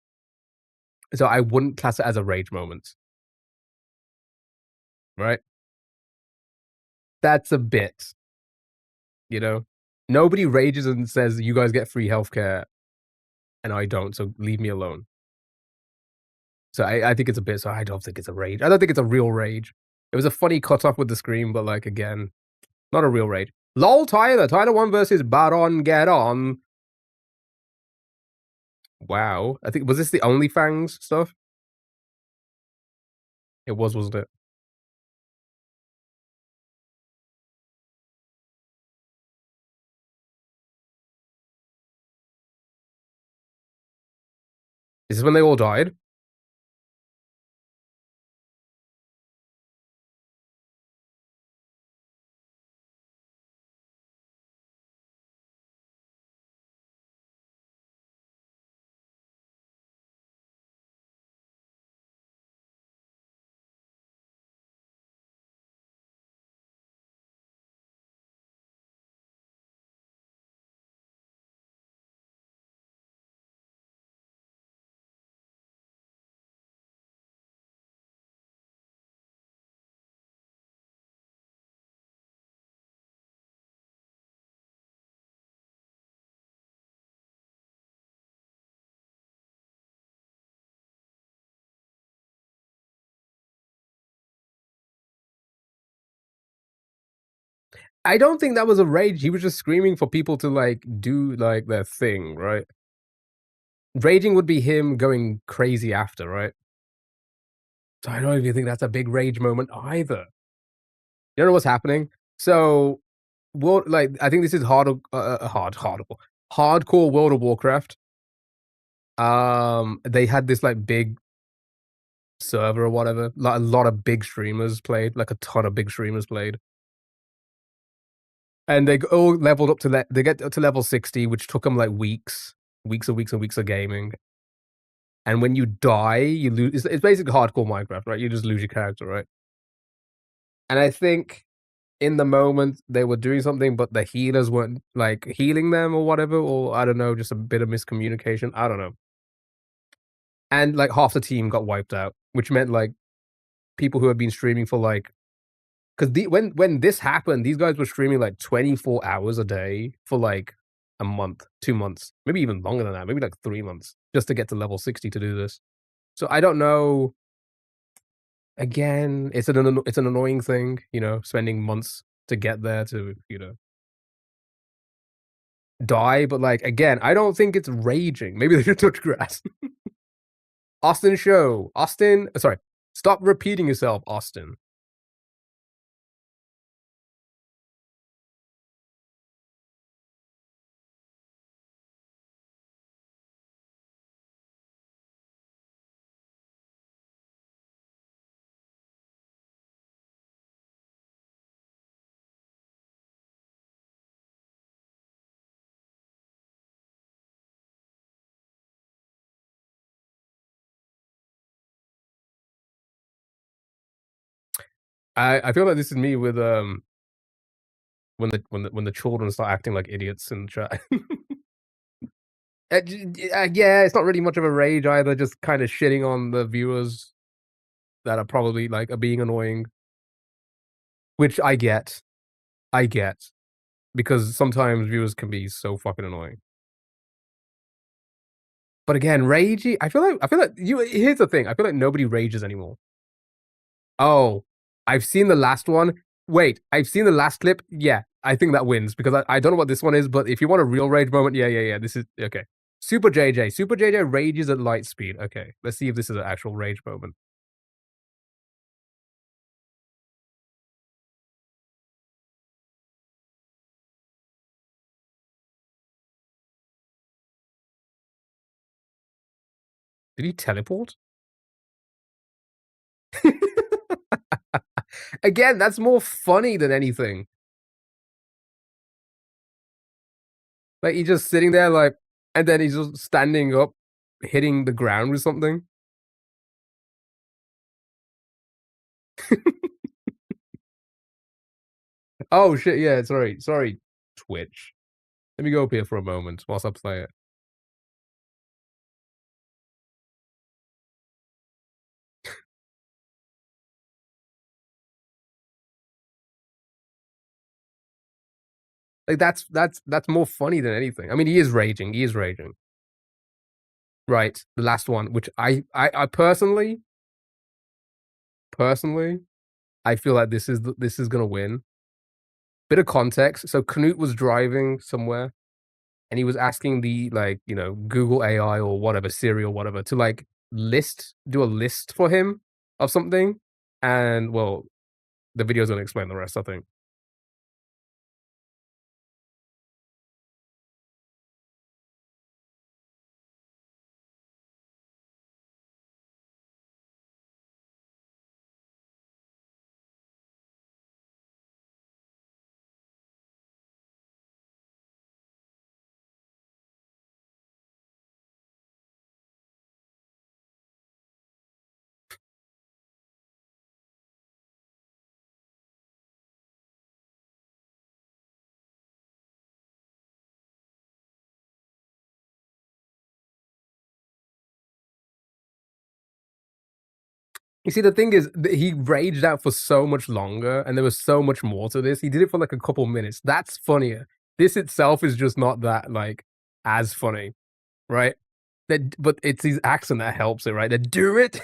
so I wouldn't class it as a rage moment. Right? That's a bit, you know? Nobody rages and says, "You guys get free healthcare, and I don't, so leave me alone." So I think it's a bit, so I don't think it's a rage. I don't think it's a real rage. It was a funny cut-off with the scream, but, like, again, not a real rage. LOL Tyler! Tyler 1 versus Baron Get On. Wow. I think was this the OnlyFans stuff? It was, wasn't it? Is this when they all died? I don't think that was a rage. He was just screaming for people to, like, do, like, their thing, right? Raging would be him going crazy after, right? So I don't even think that's a big rage moment either. You know what's happening? So, I think this is hardcore World of Warcraft. They had this, like, big server or whatever. Like, a lot of big streamers played, like, a ton of big streamers played. And they all leveled up to they get up to level 60, which took them, like, weeks and weeks and weeks of gaming. And when you die, you lose. It's basically hardcore Minecraft, right? You just lose your character, right? And I think in the moment they were doing something, but the healers weren't, like, healing them or whatever, or I don't know, just a bit of miscommunication. I don't know. And, like, half the team got wiped out, which meant, like, people who had been streaming for, like, because when this happened, these guys were streaming, like, 24 hours a day for, like, a month, 2 months, maybe even longer than that, maybe, like, 3 months, just to get to level 60 to do this. So I don't know. Again, it's an annoying thing, you know, spending months to get there to, you know, die, but, like, again, I don't think it's raging. Maybe they should touch grass. Austin Show. Austin sorry, stop repeating yourself, Austin. I feel like this is me with when the children start acting like idiots in the chat. Yeah, it's not really much of a rage either. Just kind of shitting on the viewers that are probably like are being annoying, which I get because sometimes viewers can be so fucking annoying. But again, ragey. I feel like you. Here's the thing. I feel like nobody rages anymore. Oh, I've seen the last one. Wait, I've seen the last clip. Yeah, I think that wins because I don't know what this one is, but if you want a real rage moment, yeah. This is okay. Super JJ. Super JJ rages at light speed. Okay, let's see if this is an actual rage moment. Did he teleport? Again, that's more funny than anything. Like he's just sitting there, like, and then he's just standing up, hitting the ground with something. Oh shit! Yeah, sorry, Twitch. Let me go up here for a moment whilst I play it. Like that's more funny than anything. I mean, he is raging. He is raging. Right, the last one, which I personally, I feel like this is gonna win. Bit of context. So Knut was driving somewhere, and he was asking the like Google AI or whatever Siri or whatever to like do a list for him of something, and well, the video's gonna explain the rest. I think. You see, the thing is, he raged out for so much longer, and there was so much more to this. He did it for like a couple minutes. That's funnier. This itself is just not that like as funny, right? But it's his accent that helps it, right? That do it.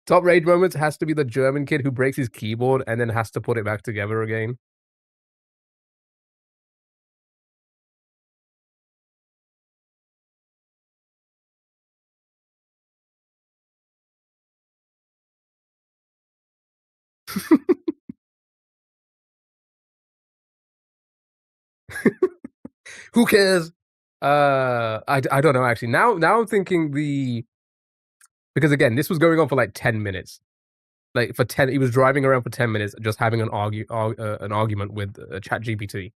Top rage moments has to be the German kid who breaks his keyboard and then has to put it back together again. Who cares? I don't know actually. Now I'm thinking because again, this was going on for like 10 minutes. Like for 10, he was driving around for 10 minutes just having an argument with ChatGPT.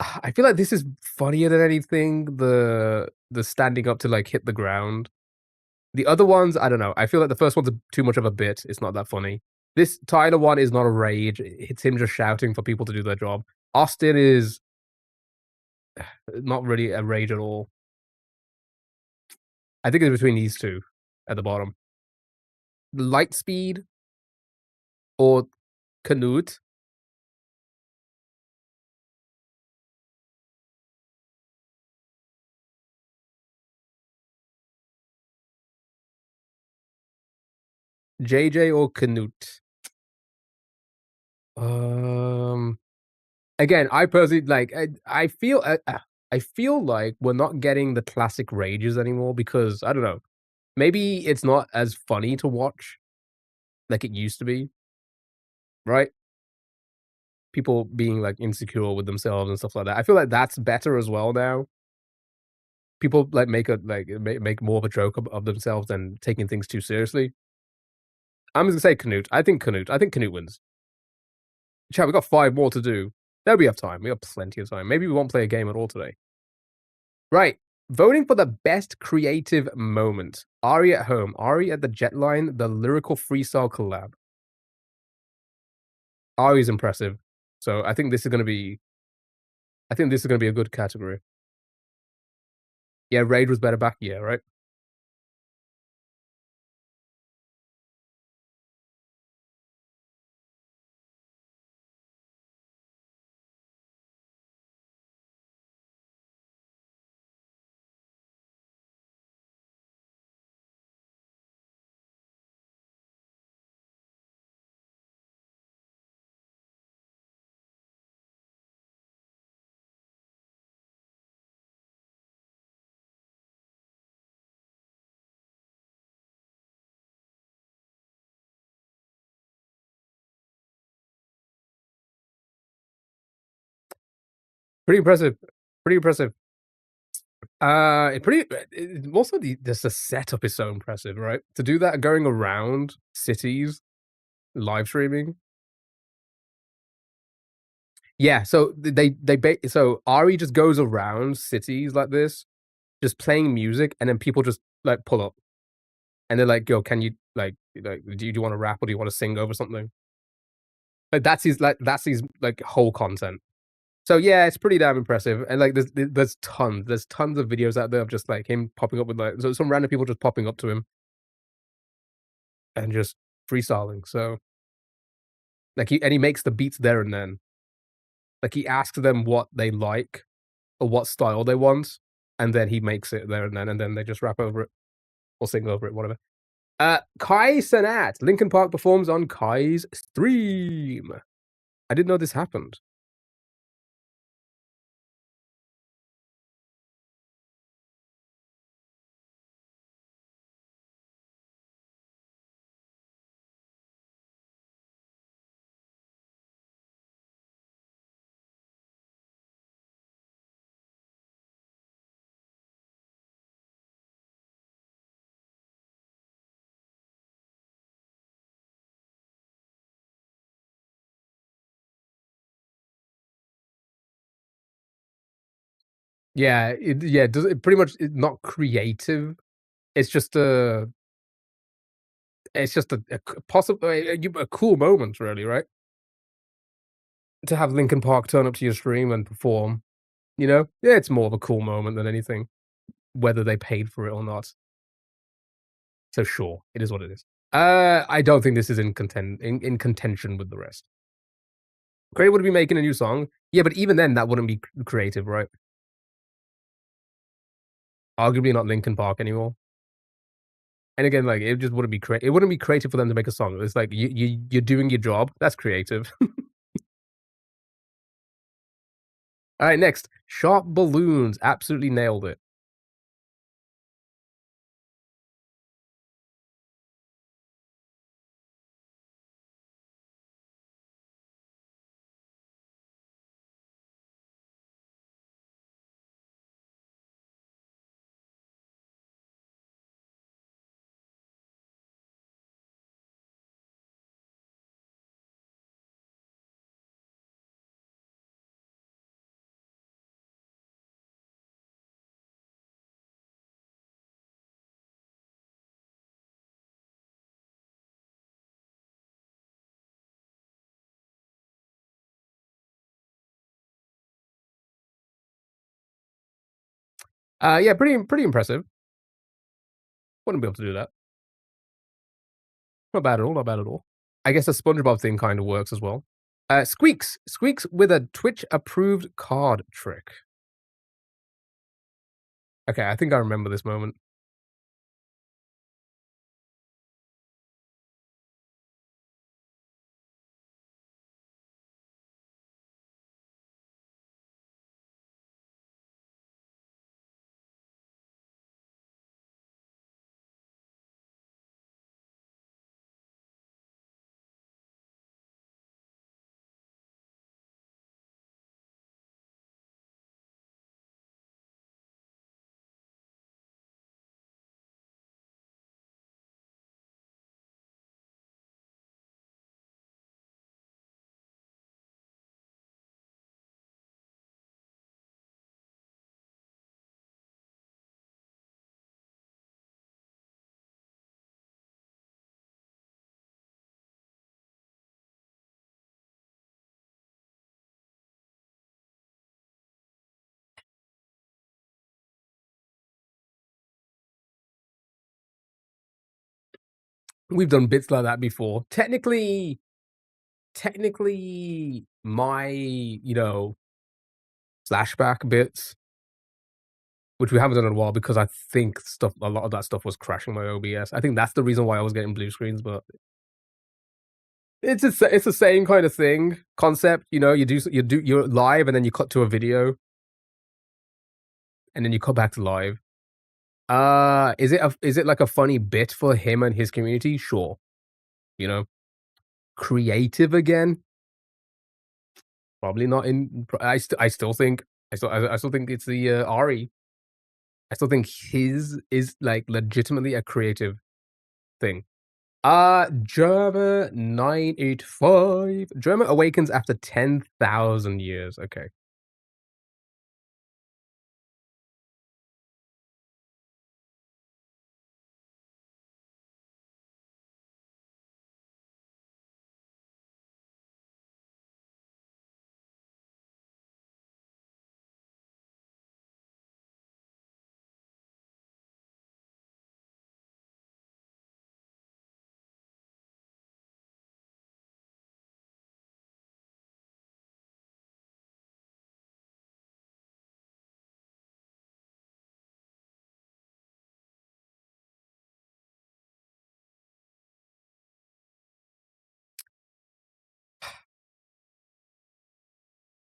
I feel like this is funnier than anything. The standing up to like hit the ground. The other ones, I don't know. I feel like the first one's too much of a bit. It's not that funny. This Tyler one is not a rage. It's him just shouting for people to do their job. Austin is not really a rage at all. I think it's between these two at the bottom. Lightspeed or Canute. JJ or Canute. Again, I personally like. I feel like we're not getting the classic rages anymore because I don't know. Maybe it's not as funny to watch like it used to be, right? People being like insecure with themselves and stuff like that. I feel like that's better as well now. People like make more of a joke of themselves than taking things too seriously. I'm just gonna say Canute. I think Canute. I think Canute wins. Chat, we got 5 more to do. There we have time. We have plenty of time. Maybe we won't play a game at all today. Right. Voting for the best creative moment. Ari at home, Ari at the Jetline, the lyrical freestyle collab. Ari's impressive. So I think this is gonna be a good category. Yeah, Raid was better back, yeah, right? Pretty impressive. Pretty impressive. Also just the setup is so impressive, right? To do that going around cities, live streaming. Yeah, so so Ari just goes around cities like this, just playing music, and then people just, like, pull up, and they're like, "Yo, can you, do you wanna rap or do you wanna sing over something?" Like, that's his, like, whole content. So, yeah, it's pretty damn impressive, and, like, there's tons of videos out there of just, like, him popping up with, like so some random people just popping up to him and just freestyling, so he makes the beats there and then. Like, he asks them what they like or what style they want, and then he makes it there and then they just rap over it or sing over it, whatever. Kai Cenat, Linkin Park performs on Kai's stream. I didn't know this happened. Yeah, it pretty much it's not creative. It's just a possible a cool moment, really, right? To have Linkin Park turn up to your stream and perform, you know? Yeah, it's more of a cool moment than anything, whether they paid for it or not. So sure, it is what it is. I don't think this is in contention with the rest. Cray would be making a new song. Yeah, but even then, that wouldn't be creative, right? Arguably not Linkin Park anymore. And again, like, it wouldn't be creative for them to make a song. It's like, you're doing your job. That's creative. Alright, next. Sharp Balloons. Absolutely nailed it. Yeah, pretty impressive. Wouldn't be able to do that. Not bad at all, not bad at all. I guess the SpongeBob thing kinda works as well. Squeaks. Squeaks with a Twitch-approved card trick. Okay, I think I remember this moment. We've done bits like that before. Technically, my, flashback bits, which we haven't done in a while because I think a lot of that stuff was crashing my OBS. I think that's the reason why I was getting blue screens, but it's the same kind of thing, concept, you're live and then you cut to a video, and then you cut back to live. Is it like a funny bit for him and his community? Sure. You know? Creative again? Probably not in I still think I still think it's the, Ari. I still think his is, like, legitimately a creative thing. Germa 985. Germa awakens after 10,000 years. Okay.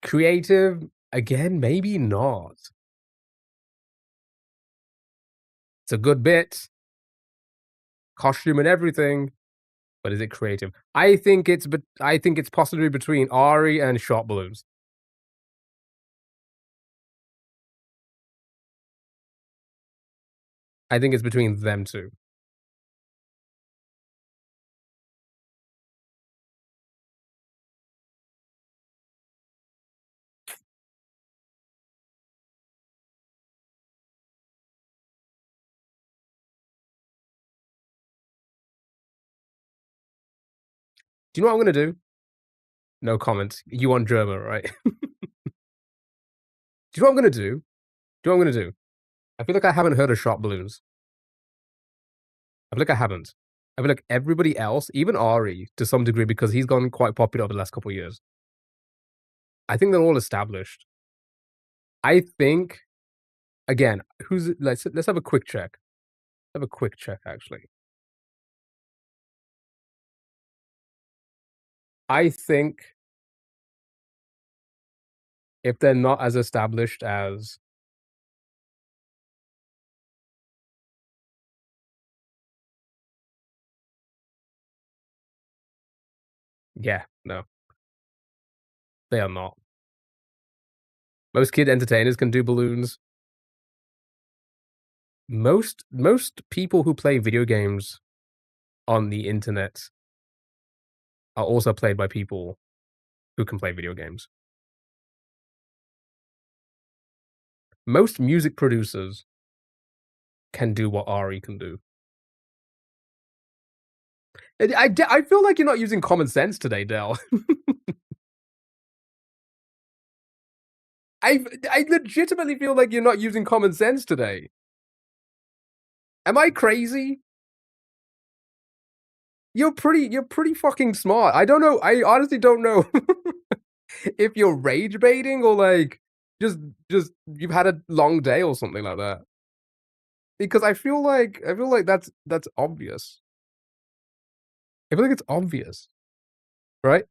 Creative? Again, maybe not. It's a good bit. Costume and everything, but is it creative? I think it's possibly between Ari and Shot Balloons. I think it's between them two. Do you know what I'm gonna do? No comment. You want Germa, right? Do you know what I'm gonna do? Do you know what I'm gonna do? I feel like I haven't heard of Shot Balloons. I feel like I haven't. I feel like everybody else, even Ari, to some degree, because he's gone quite popular over the last couple of years. I think they're all established. I think, again, let's have a quick check. Have a quick check, actually. I think if they're not as established as yeah, no, they are not. Most kid entertainers can do balloons. Most people who play video games on the internet are also played by people who can play video games. Most music producers can do what Ari can do. I feel like you're not using common sense today, Del. I legitimately feel like you're not using common sense today. Am I crazy? You're pretty fucking smart. I don't know. I honestly don't know if you're rage baiting or like just you've had a long day or something like that. Because I feel like that's obvious. I feel like it's obvious, right?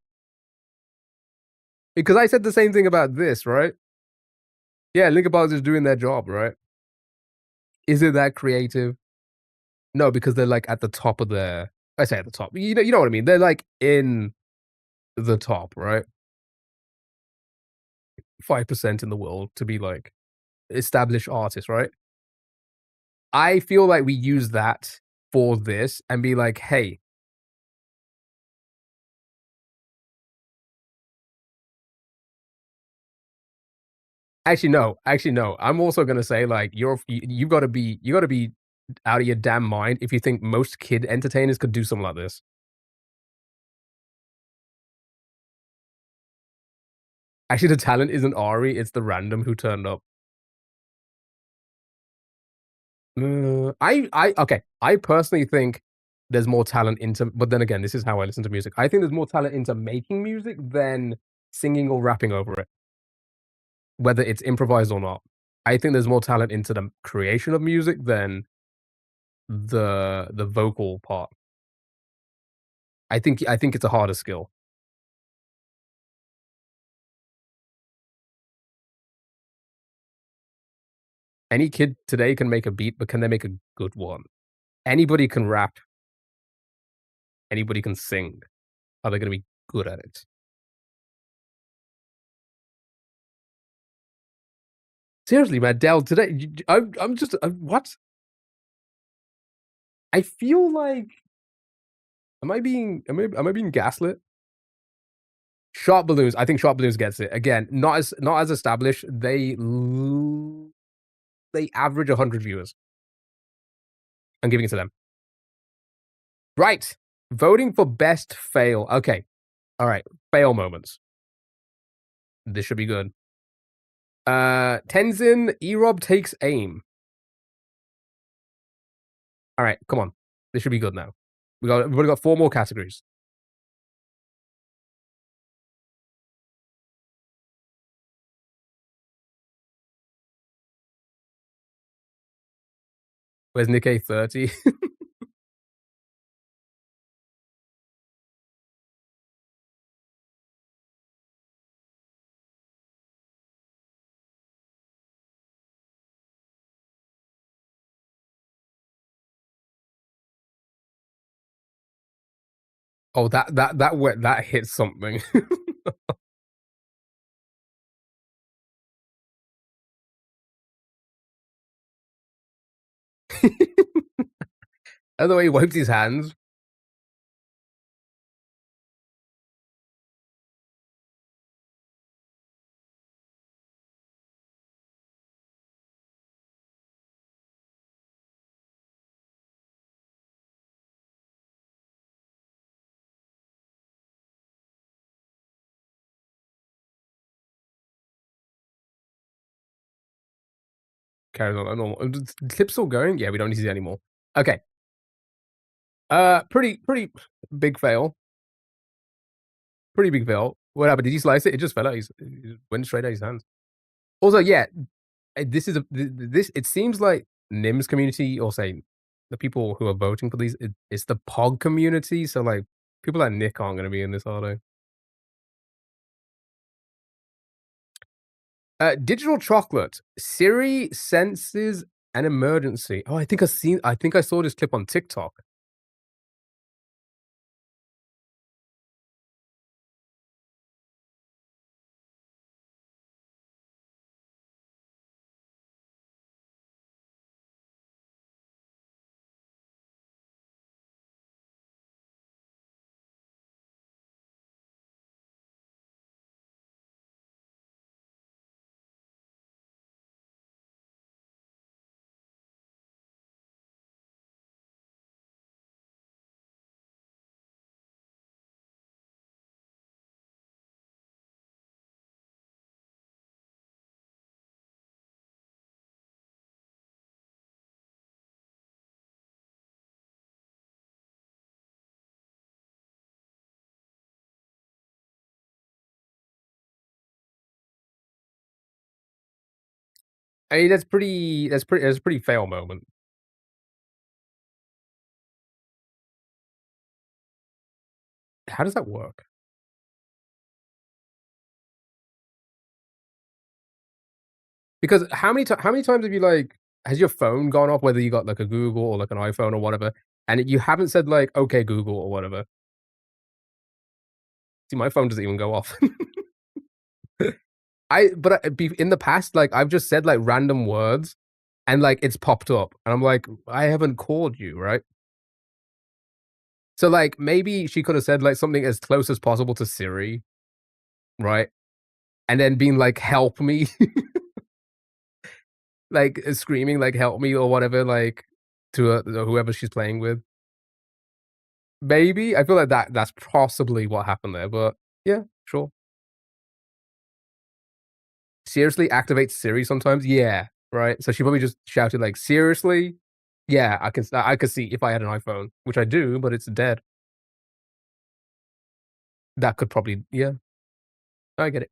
Because I said the same thing about this, right? Yeah, Linkin Park is doing their job, right? Is it that creative? No, because they're like at the top of their. I say at the top. You know what I mean? They're like in the top, right? 5% in the world to be like established artists, right? I feel like we use that for this and be like, hey, actually no. I'm also gonna say like you gotta be out of your damn mind if you think most kid entertainers could do something like this. Actually, the talent isn't Ari, it's the random who turned up. I okay. I personally think there's more talent into, but then again, this is how I listen to music. I think there's more talent into making music than singing or rapping over it, whether it's improvised or not. I think there's more talent into the creation of music than the vocal part. I think it's a harder skill. Any kid today can make a beat, but can they make a good one? Anybody can rap, anybody can sing. Are they gonna be good at it? Seriously, man, Dell, today I'm just what? I feel like am I being gaslit? Sharp Balloons, I think Sharp Balloons gets it. Again, not as established. They average 100 viewers. I'm giving it to them. Right. Voting for best fail. Okay. All right. Fail moments. This should be good. Tenzin, Erob takes aim. All right, come on. This should be good now. We've only got 4 more categories. Where's Nikkei 30? Oh, that hit something. And the way he wipes his hands. Carries on like normal. The clip's still going? Yeah, we don't need to see it anymore. Okay. Pretty big fail. Pretty big fail. What happened? Did he slice it? It just fell out. It went straight out his hands. Also, yeah, this is this. It seems like Nim's community, or say the people who are voting for these, it's the Pog community. So like people like Nick aren't going to be in this, are they? Digital chocolate. Siri senses an emergency. Oh, I think I saw this clip on TikTok. I mean, that's a pretty fail moment. How does that work? Because how many times have you like has your phone gone off, whether you got like a Google or like an iPhone or whatever, and you haven't said like okay Google or whatever? See, my phone doesn't even go off. In the past, like I've just said like random words, and like it's popped up, and I'm like, I haven't called you, right? So like maybe she could have said like something as close as possible to Siri, right? And then being like, help me, like screaming like help me or whatever, like to whoever she's playing with. Maybe I feel like that's possibly what happened there, but yeah, sure. Seriously, activates Siri sometimes. Yeah, right. So she probably just shouted like, seriously, Yeah, I could see if I had an iPhone, which I do, but it's dead. That could probably yeah, I get it.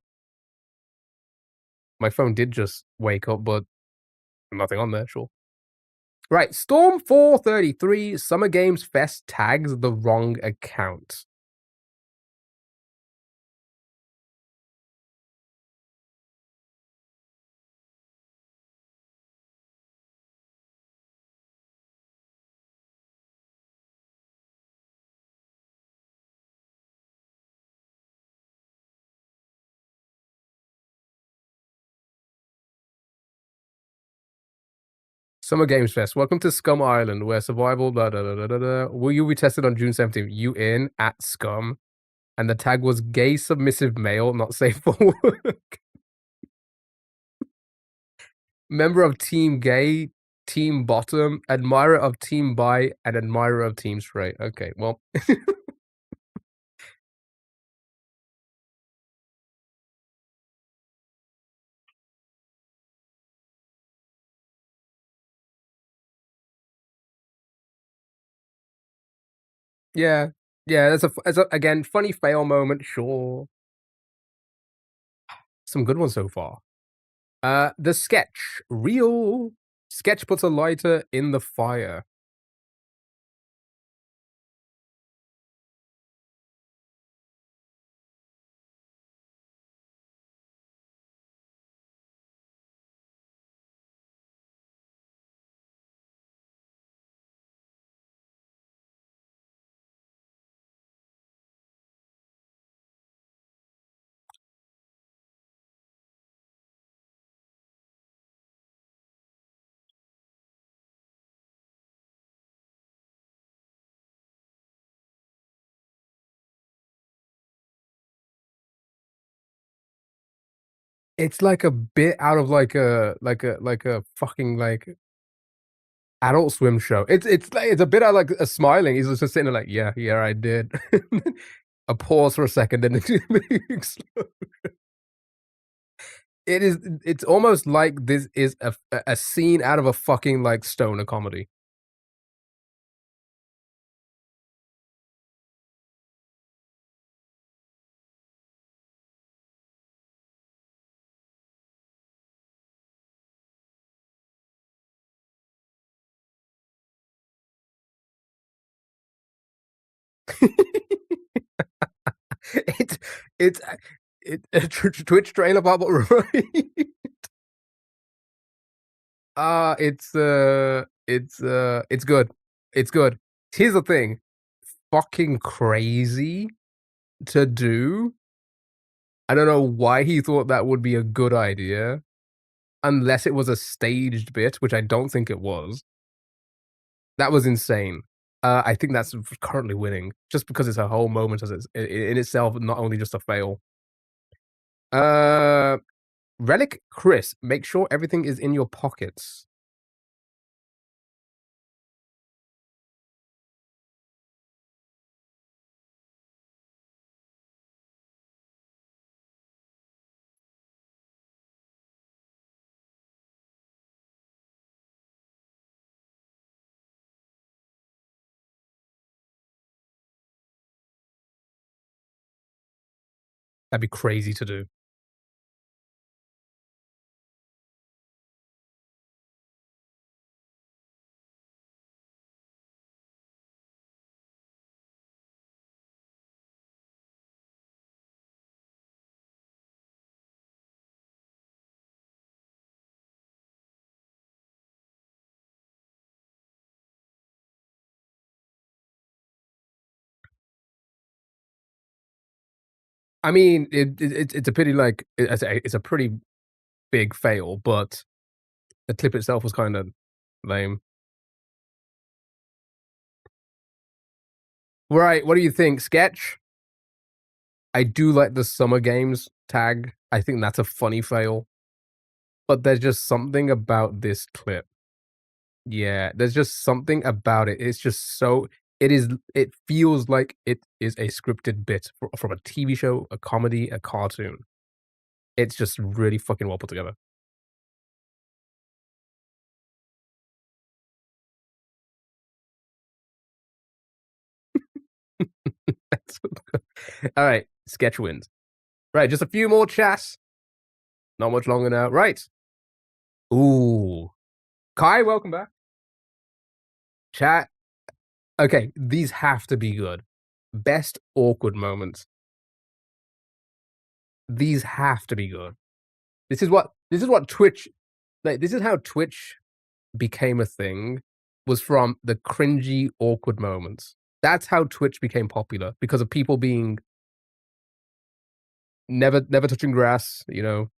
My phone did just wake up, but nothing on there, sure. Right, Storm 433 Summer Games Fest tags the wrong account. Summer Games Fest. Welcome to Scum Island, where survival blah, blah, blah, blah, blah, blah. Will you be tested on June 17th? You in at Scum. And the tag was gay submissive male, not safe for work. Member of Team Gay, Team Bottom, admirer of Team Bi, and admirer of Team Straight. Okay, well. Yeah. Yeah, that's a again, funny fail moment, sure. Some good ones so far. The sketch. Real. Sketch puts a lighter in the fire. It's like a bit out of like a fucking like Adult Swim show. It's like it's a bit out like a smiling. He's just sitting there like, yeah, yeah, I did. A pause for a second, then it is. It's almost like this is a scene out of a fucking like stoner comedy. it's it's Twitch trailer bubble, right? It's good. It's good. Here's the thing, fucking crazy to do. I don't know why he thought that would be a good idea, unless it was a staged bit, which I don't think it was. That was insane. I think that's currently winning, just because it's a whole moment as it's in itself, not only just a fail. Uh, Relic Chris, make sure everything is in your pockets. That'd be crazy to do. I mean, it's a pity, like, it's a pretty big fail, but the clip itself was kinda lame. Right, what do you think? Sketch? I do like the Summer Games tag. I think that's a funny fail, but there's just something about this clip. Yeah, there's just something about it. It's just so it feels like it is a scripted bit from a TV show, a comedy, a cartoon. It's just really fucking well put together. All right, sketch wins. Right, just a few more chats. Not much longer now. Right. Ooh. Kai, welcome back. Chat. Okay, these have to be good. Best awkward moments. These have to be good. This is what Twitch, like, this is how Twitch became a thing, was from the cringy, awkward moments. That's how Twitch became popular, because of people being never touching grass, you know,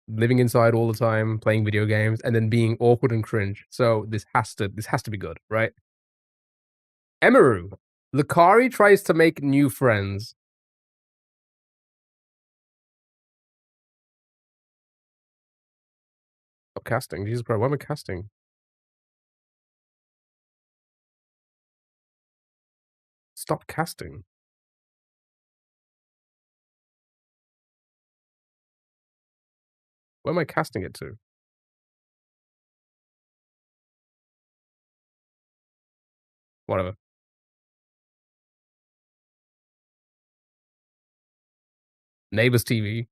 living inside all the time, playing video games, and then being awkward and cringe. So this has to be good, right? Emaru. Lucari tries to make new friends. Stop casting. Jesus Christ, why am I casting? Stop casting. Where am I casting it to? Whatever. Neighbors TV.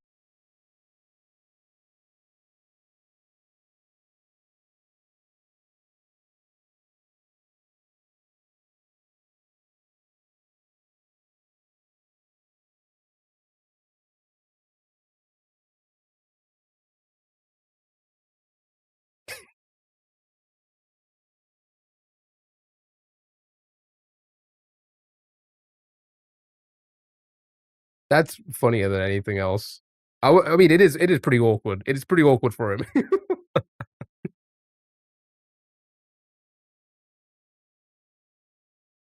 That's funnier than anything else. I mean, it is pretty awkward. It is pretty awkward for him.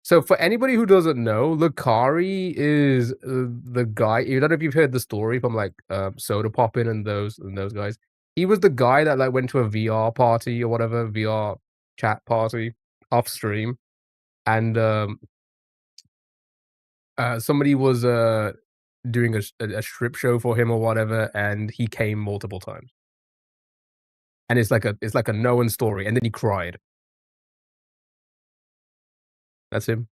So for anybody who doesn't know, Lucari is the guy. I don't know if you've heard the story from like Soda Poppin and those guys. He was the guy that like went to a VR party or whatever, VR chat party off stream, and somebody was doing a strip show for him or whatever, and he came multiple times. And it's like a known story, and then he cried. That's him.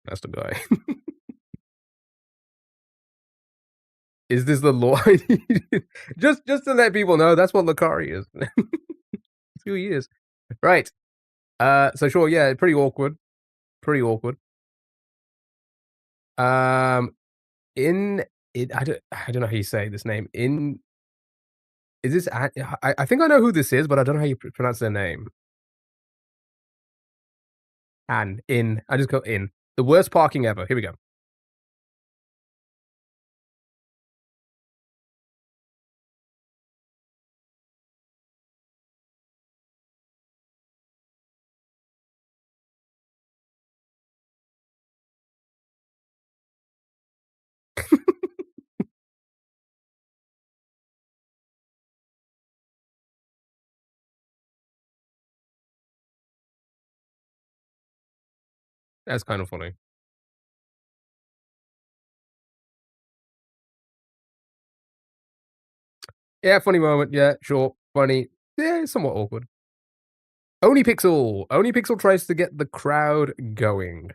That's the guy. Is this the law? just to let people know, that's what Lucari is. That's who he is. Right. So sure, yeah, pretty awkward. Pretty awkward. In it, I don't know how you say this name. Is this? I think I know who this is, but I don't know how you pronounce their name. In. I just go in. The worst parking ever. Here we go. That's kind of funny. Yeah, funny moment. Yeah, sure. Funny. Yeah, somewhat awkward. Only Pixel tries to get the crowd going.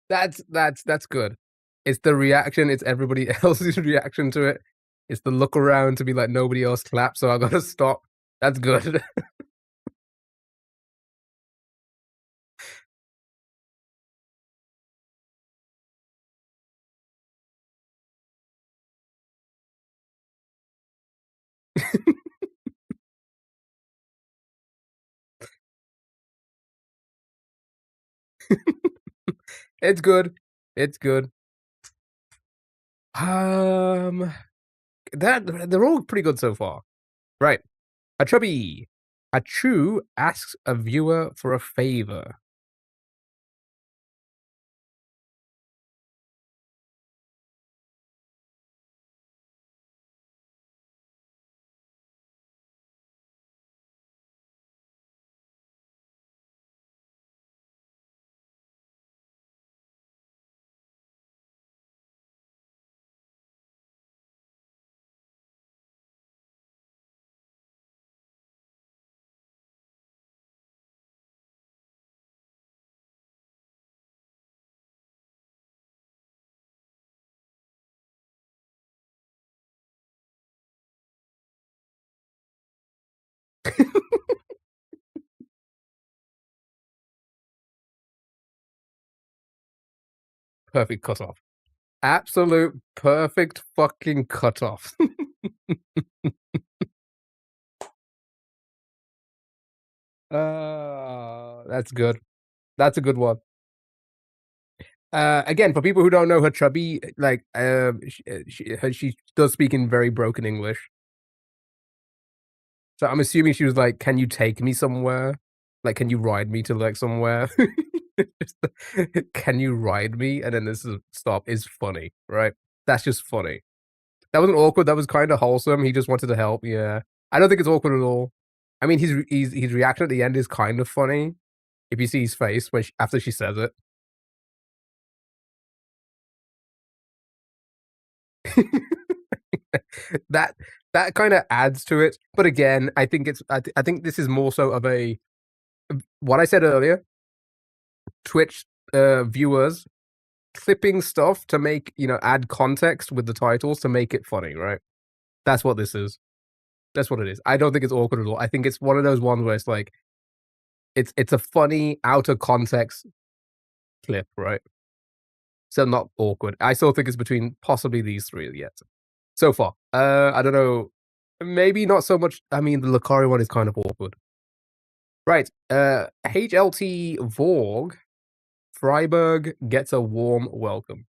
That's good. It's the reaction. It's everybody else's reaction to it. It's the look around to be like nobody else claps, so I gotta stop. That's good. It's good. It's good. That they're all pretty good so far. Right. A chubby. A chew asks a viewer for a favor. Perfect cutoff. Absolute perfect fucking cutoff. That's good. That's a good one. Again, for people who don't know her, chubby, like, she does speak in very broken English. So I'm assuming she was like, "Can you take me somewhere? Like, can you ride me to like somewhere? Can you ride me?" And then this is stop is funny, right? That's just funny. That wasn't awkward. That was kind of wholesome. He just wanted to help. Yeah, I don't think it's awkward at all. I mean, his reaction at the end is kind of funny if you see his face when after she says it. that that kind of adds to it. But again, I think I think this is more so of a what I said earlier. Twitch viewers clipping stuff to make add context with the titles to make it funny, right? That's what this is. That's what it is. I don't think it's awkward at all. I think it's one of those ones where it's like it's a funny out of context clip, right? So not awkward. I still think it's between possibly these three yet. So far. I don't know. Maybe not so much. I mean, the Lucari one is kind of awkward. Right. HLT Vorg Freiburg gets a warm welcome.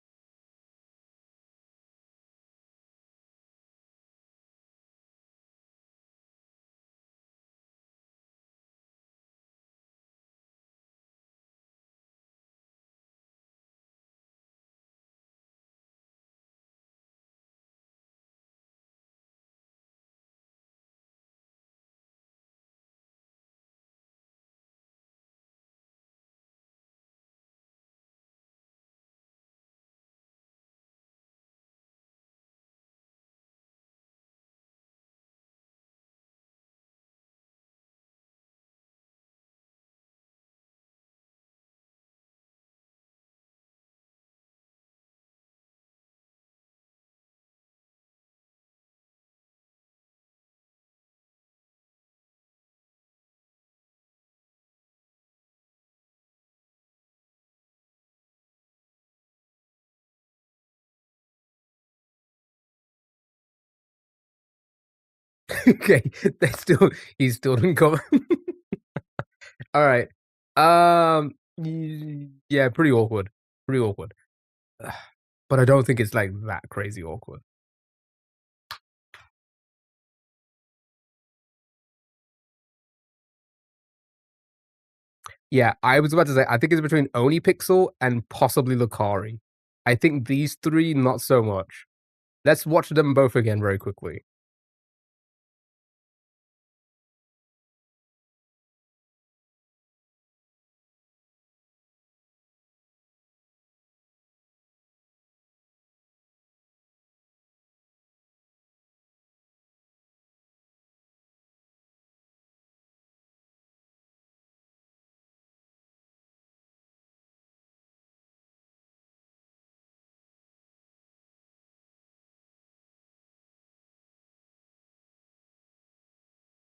Okay, he still didn't come. All right. Yeah, pretty awkward. Pretty awkward. But I don't think it's like that crazy awkward. Yeah, I was about to say I think it's between Oni Pixel and possibly Lucari. I think these three not so much. Let's watch them both again very quickly.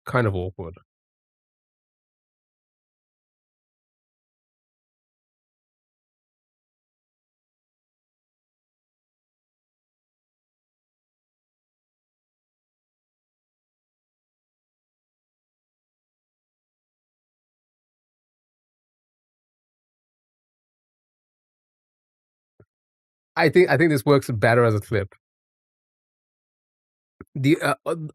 Kind of awkward. I think this works better as a clip.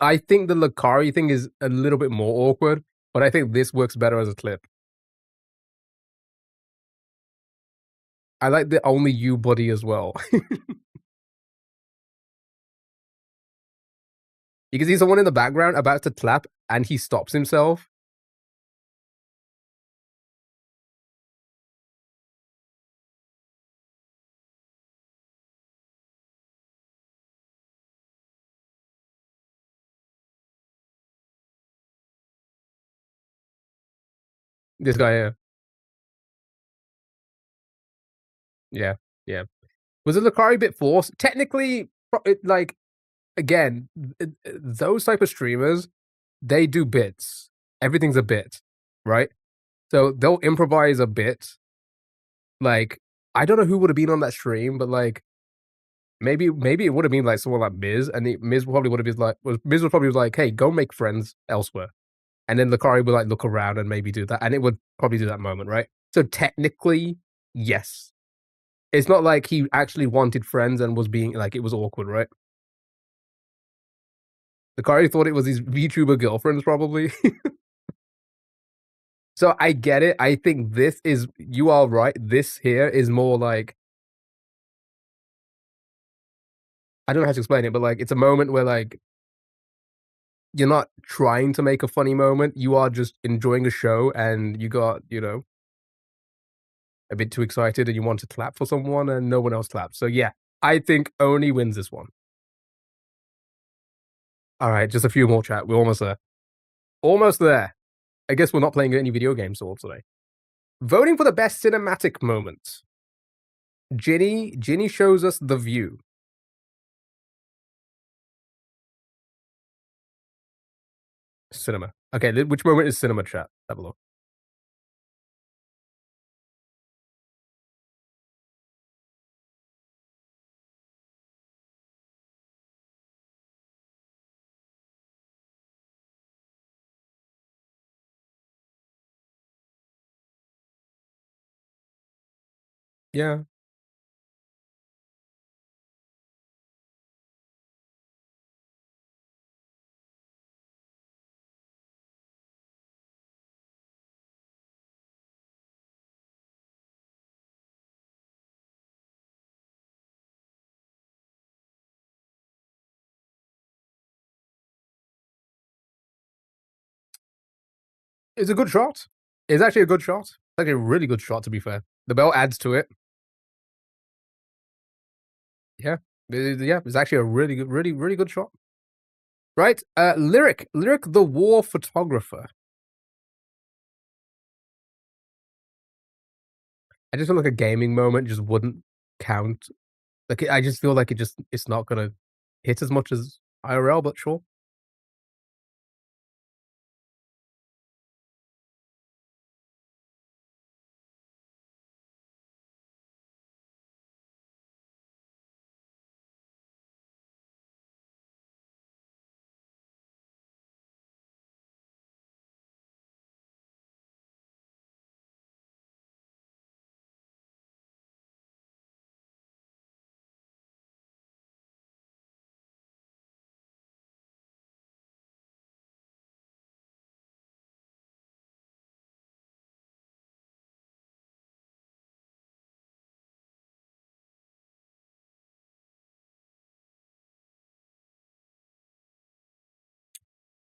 I think the Lucari thing is a little bit more awkward, but I think this works better as a clip. I like the only you buddy as well. You can see someone in the background about to clap, and he stops himself. This guy here. Yeah, yeah. Was the Lucari bit forced? Technically, like again, those type of streamers, they do bits. everything's a bit, right? So they'll improvise a bit. Like, I don't know who would have been on that stream, but like maybe it would have been like someone like Miz, and Miz probably would have been like Miz would probably was like, "Hey, go make friends elsewhere," and then Lucari would like look around and maybe do that, and it would probably do that moment, right? So technically, yes, it's not like he actually wanted friends and was being like it was awkward, right? Lucari thought it was his VTuber girlfriends, probably. So I get it. I think this is you are right. This here is more like I don't know how to explain it, but like it's a moment where like you're not trying to make a funny moment. You are just enjoying a show and you got, a bit too excited and you want to clap for someone and no one else claps. So yeah, I think Oni wins this one. All right, just a few more chat. We're almost there. Almost there. I guess we're not playing any video games all today. Voting for the best cinematic moment. Ginny shows us The View. Cinema. Okay, which moment is cinema, chat? Have a look. Yeah. It's a good shot. It's actually a good shot. It's actually a really good shot, to be fair. The bell adds to it. Yeah. Yeah, it's actually a really good, really good shot. Right? Lyric the war photographer. I just feel like a gaming moment just wouldn't count. Like, I just feel like it's not gonna hit as much as IRL, but sure.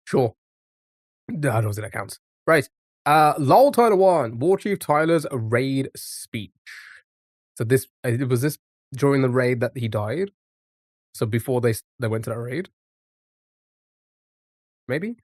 Sure. I don't think that counts. Right. LOL Title 1, War Chief Tyler's raid speech. So this was this during the raid that he died? So before they went to that raid? Maybe?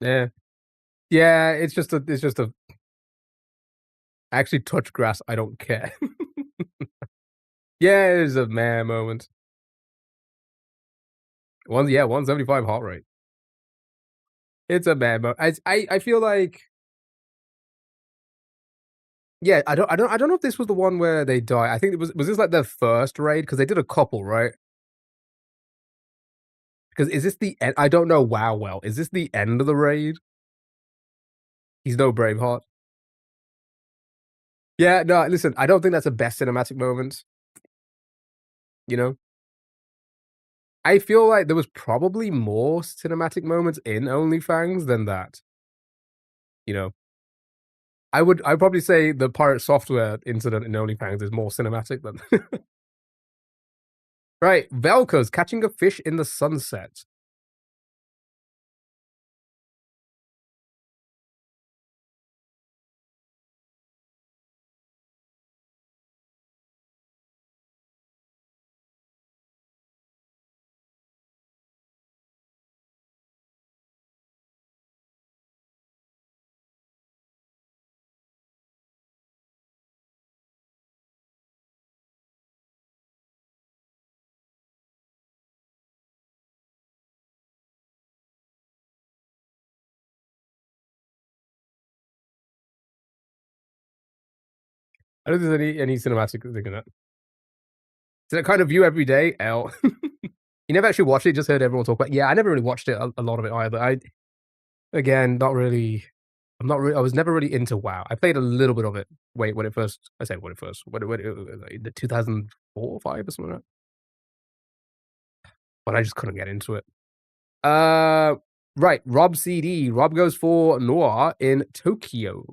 Yeah. Yeah, it's just a actually touch grass, I don't care. Yeah, it is a meh moment. 175 heart rate. It's a meh moment. I feel like yeah, I don't know if this was the one where they die. I think it was this like their first raid? Because they did a couple, right? Because is this the end? I don't know WoW well. Is this the end of the raid? He's no Braveheart. Yeah, no, listen, I don't think that's the best cinematic moment, you know? I feel like there was probably more cinematic moments in OnlyFans than that, you know? I'd probably say the pirate software incident in OnlyFans is more cinematic than Right, Velcro's catching a fish in the sunset. I don't think there's any cinematic thing in it. It's a kind of view every day, L. You never actually watched it, just heard everyone talk about Yeah, I never really watched it, a lot of it either. Again, not really I was never really into WoW. I played a little bit of it, when it first I say when it first when it the 2004, 5 or something like that, but I just couldn't get into it. Uh, right, Rob CD. Rob goes for Noir in Tokyo.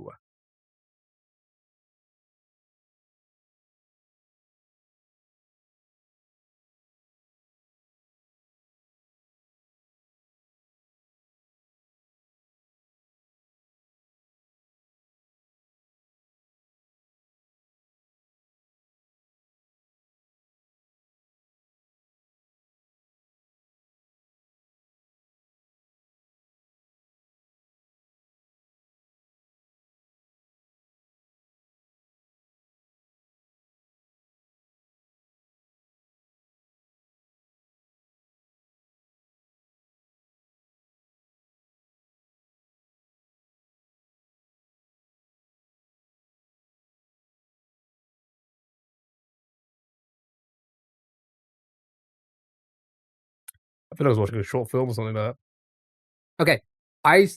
I thought I was watching a short film or something like that. Okay, I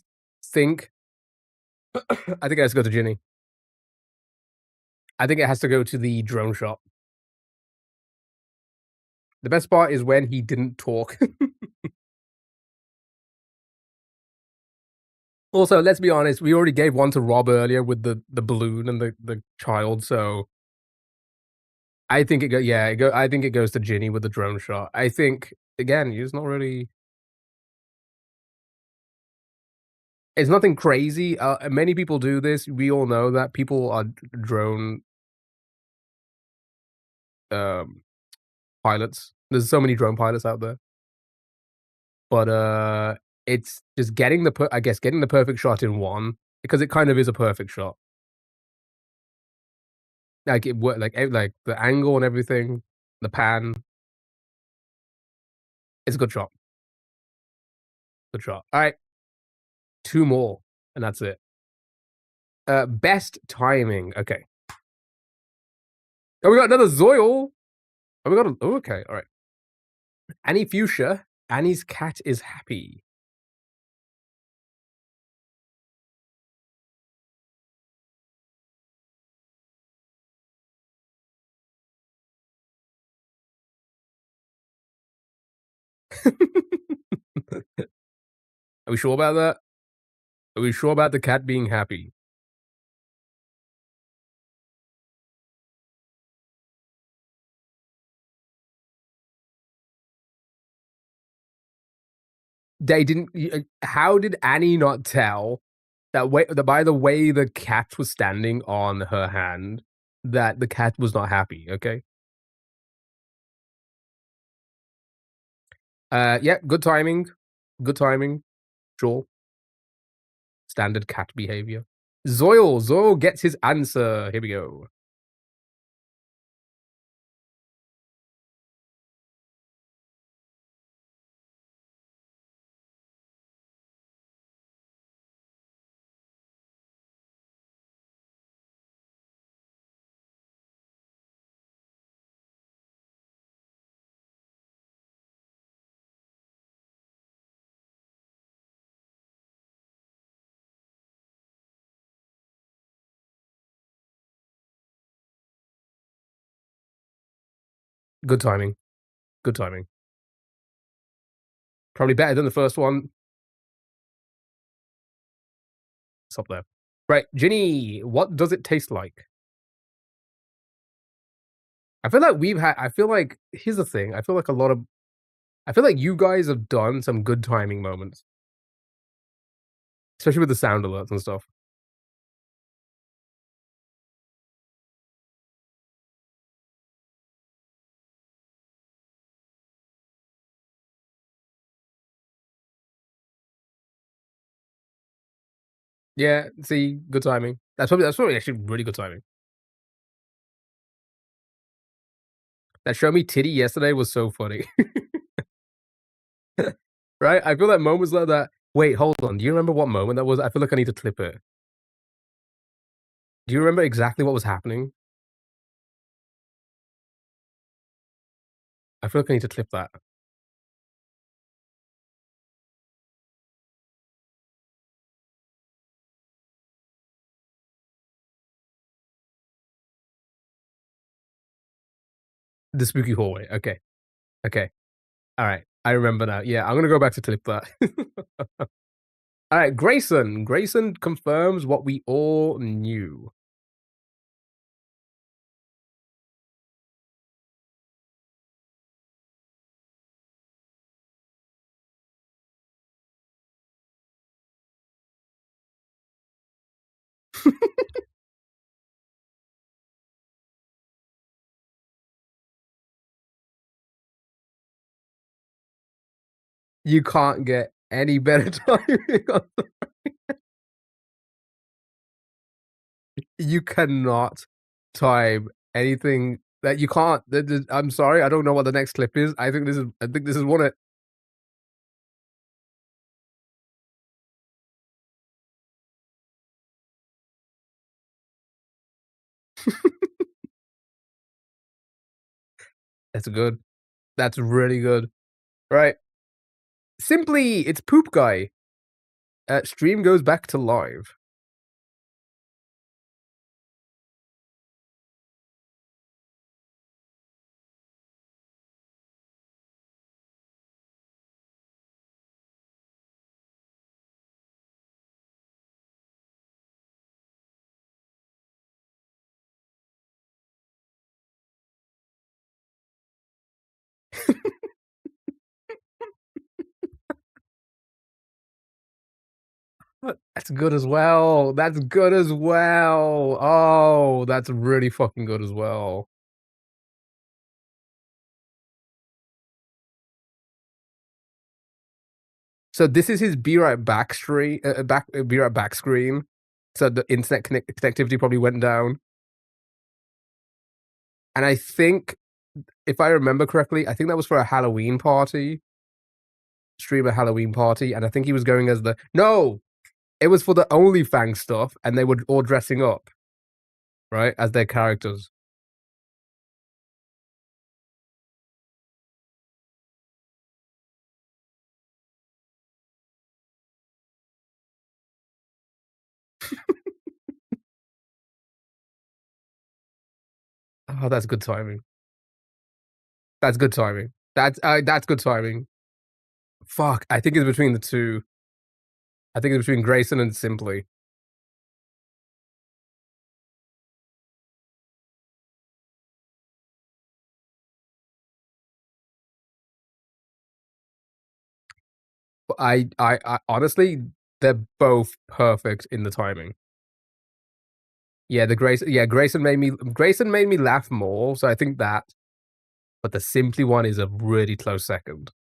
think I think it has to go to Ginny. I think it has to go to the drone shot. The best part is when he didn't talk. Also, let's be honest, we already gave one to Rob earlier with the balloon and the child, so I think I think it goes to Ginny with the drone shot. I think, again, it's not really it's nothing crazy, many people do this, we all know that people are drone, um, pilots. There's so many drone pilots out there, but, it's just getting I guess, getting the perfect shot in one, because it kind of is a perfect shot. Like, it worked like, the angle and everything, the pan, it's a good shot. Good shot. Alright, 2 more, and that's it. Best timing, okay. Oh, we got another Zoil! Oh, we got a oh, okay, alright. Annie Fuchsia, Annie's cat is happy. Are we sure about that? Are we sure about the cat being happy? They didn't how did Annie not tell that by the way the cat was standing on her hand, that the cat was not happy, okay? Yeah, good timing. Good timing. Sure. Standard cat behavior. Zoil gets his answer. Here we go. Good timing. Good timing. Probably better than the first one. It's up there. Right, Ginny, what does it taste like? I feel like here's the thing. I feel like you guys have done some good timing moments, especially with the sound alerts and stuff. Yeah, see, good timing. That's probably actually really good timing. That show me titty yesterday was so funny. Right? I feel like moments like that. Wait, hold on. Do you remember what moment that was? I feel like I need to clip it. Do you remember exactly what was happening? I feel like I need to clip that. The spooky hallway. Okay. Okay. All right. I remember now. Yeah, I'm gonna go back to clip that. All right, Grayson. Grayson confirms what we all knew. You can't get any better timing. You cannot time anything that you can't. I'm sorry, I don't know what the next clip is. I think this is one of. That's good. That's really good. Right. Simply, it's Poop Guy. Stream goes back to live. That's good as well. That's good as well. Oh, that's really fucking good as well. So this is his be right back screen, be right back screen. So the internet connectivity probably went down. And I think, if I remember correctly, I think that was for a Halloween party. Streamer Halloween party. And I think he was going as no, it was for the OnlyFans stuff. And they were all dressing up, right? As their characters. Oh, that's good timing. That's good timing. That's good timing. Fuck, I think it's between the two. I think it's between Grayson and Simply. But I honestly, they're both perfect in the timing. Yeah, Grayson made me laugh more, so I think that. But the Simply one is a really close second.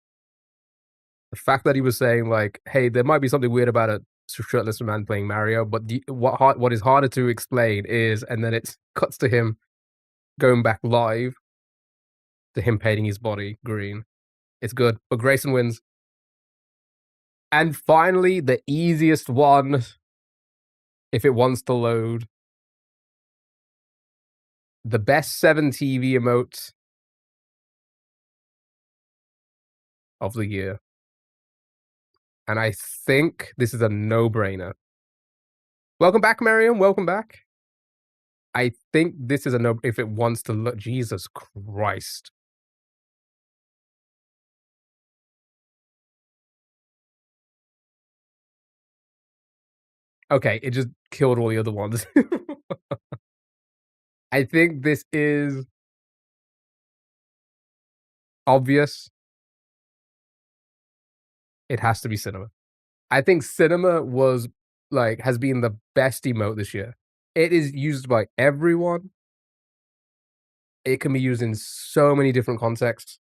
The fact that he was saying like, "Hey, there might be something weird about a shirtless man playing Mario," but what is harder to explain is, and then it cuts to him going back live to him painting his body green. It's good, but Grayson wins. And finally, the easiest one, if it wants to load, the best 7 TV emote of the year. And I think this is a no-brainer. Welcome back, Mariam. Welcome back. I think this is a no. If it wants to look, Jesus Christ. Okay, it just killed all the other ones. I think this is obvious. It has to be cinema. I think cinema was like has been the best emote this year. It is used by everyone. It can be used in so many different contexts.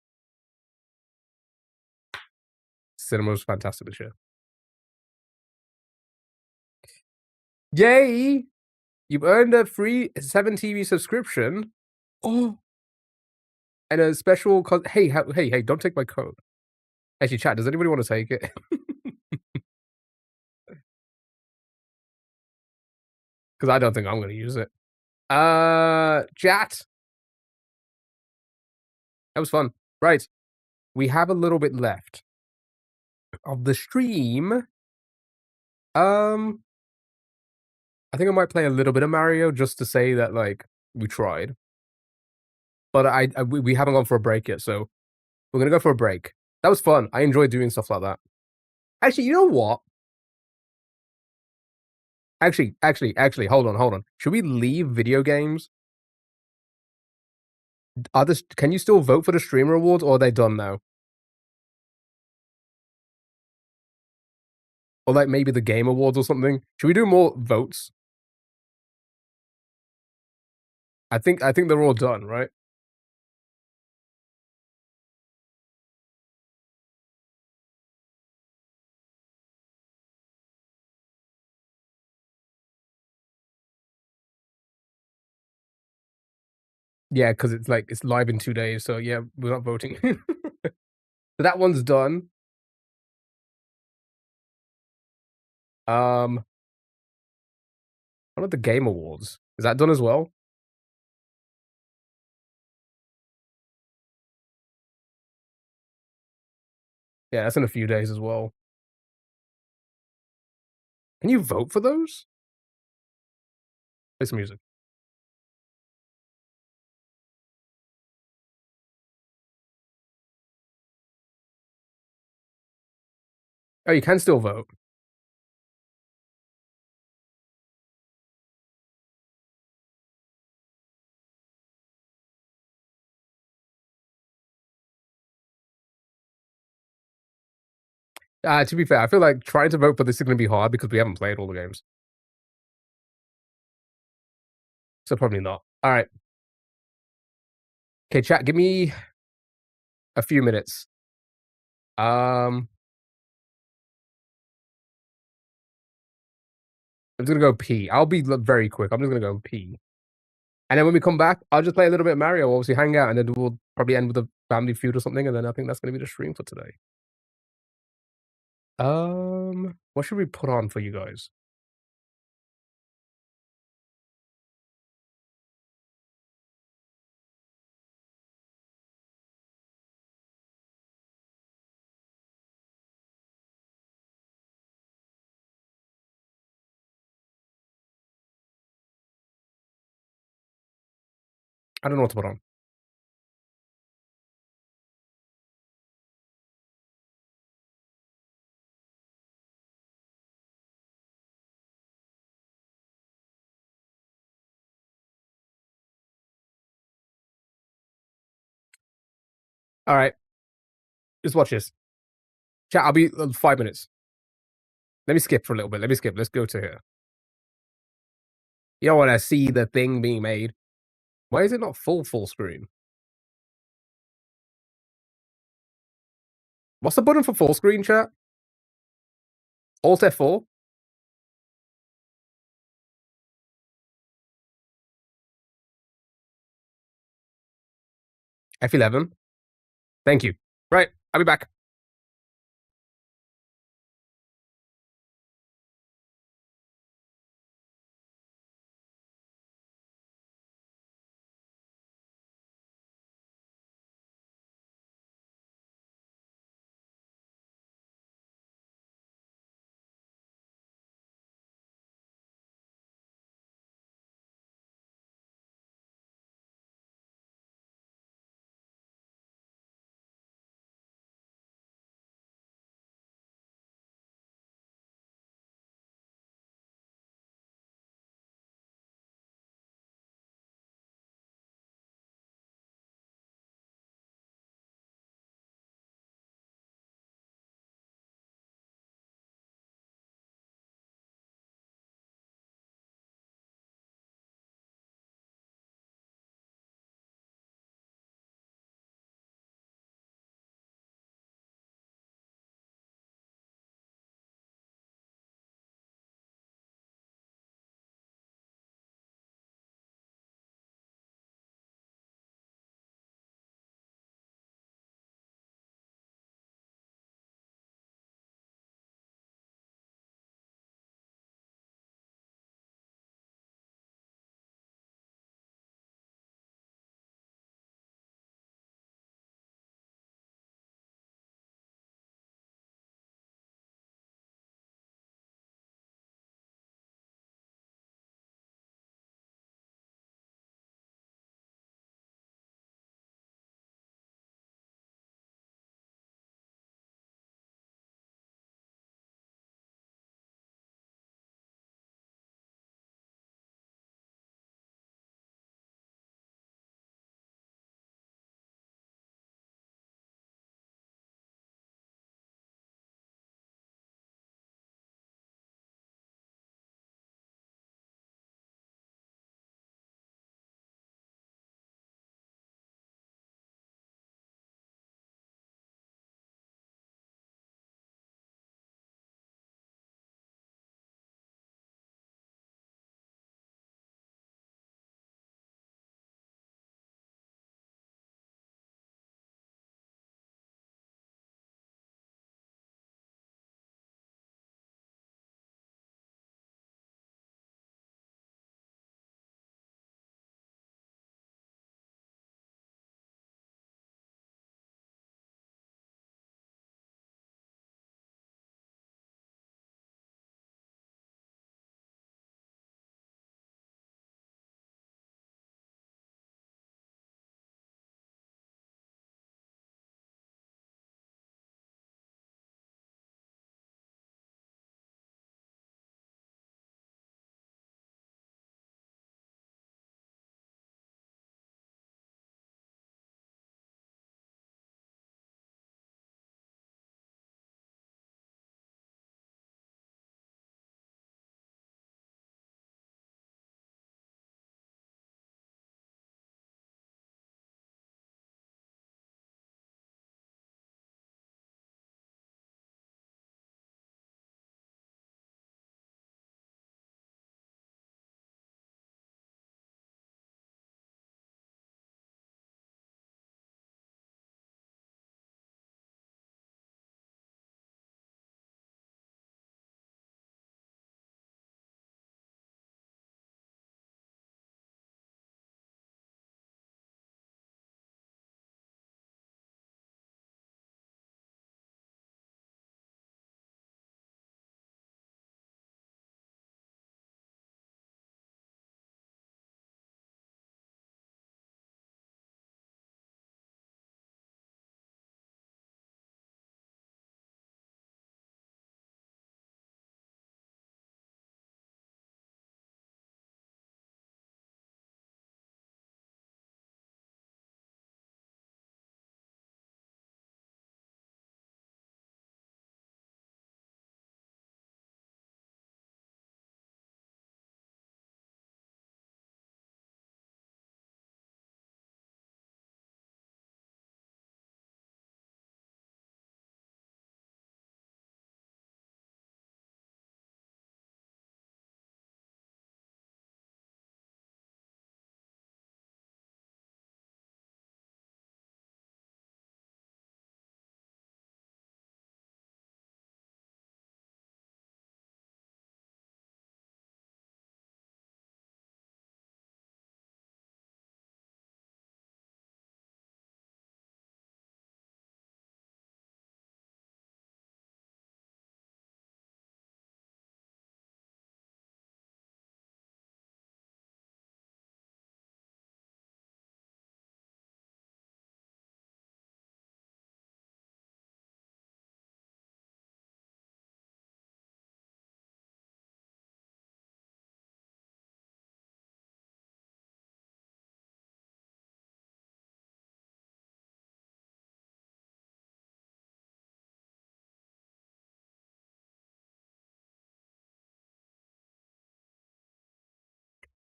Cinema was fantastic this year. Yay! You've earned a free 7TV subscription. Oh, and a special hey, don't take my code. Actually, chat, does anybody want to take it? Because I don't think I'm gonna use it. Chat. That was fun. Right. We have a little bit left of the stream. I think I might play a little bit of Mario just to say that like we tried. But we haven't gone for a break yet, so we're gonna go for a break. That was fun. I enjoyed doing stuff like that. Actually, you know what? Actually, hold on. Should we leave video games? Can you still vote for the streamer awards, or are they done now? Or like maybe the game awards or something? Should we do more votes? I think they're all done, right? Yeah, because it's like it's live in 2 days, so yeah, we're not voting. So that one's done. What about the game awards? Is that done as well? Yeah, that's in a few days as well. Can you vote for those? Play some music. Oh, you can still vote. To be fair, I feel like trying to vote for this is gonna be hard because we haven't played all the games. So probably not. Alright. Okay, chat, give me a few minutes. I'm just gonna go pee. I'll be very quick. I'm just gonna go pee. And then when we come back, I'll just play a little bit of Mario, obviously hang out, and then we'll probably end with a Family Feud or something, and then I think that's gonna be the stream for today. What should we put on for you guys? I don't know what to put on. Alright. Just watch this. Chat, I'll be 5 minutes. Let me skip for a little bit. Let me skip. Let's go to here. You don't wanna see the thing being made. Why is it not full screen? What's the button for full screen, chat? Alt F4? F11? Thank you. Right, I'll be back.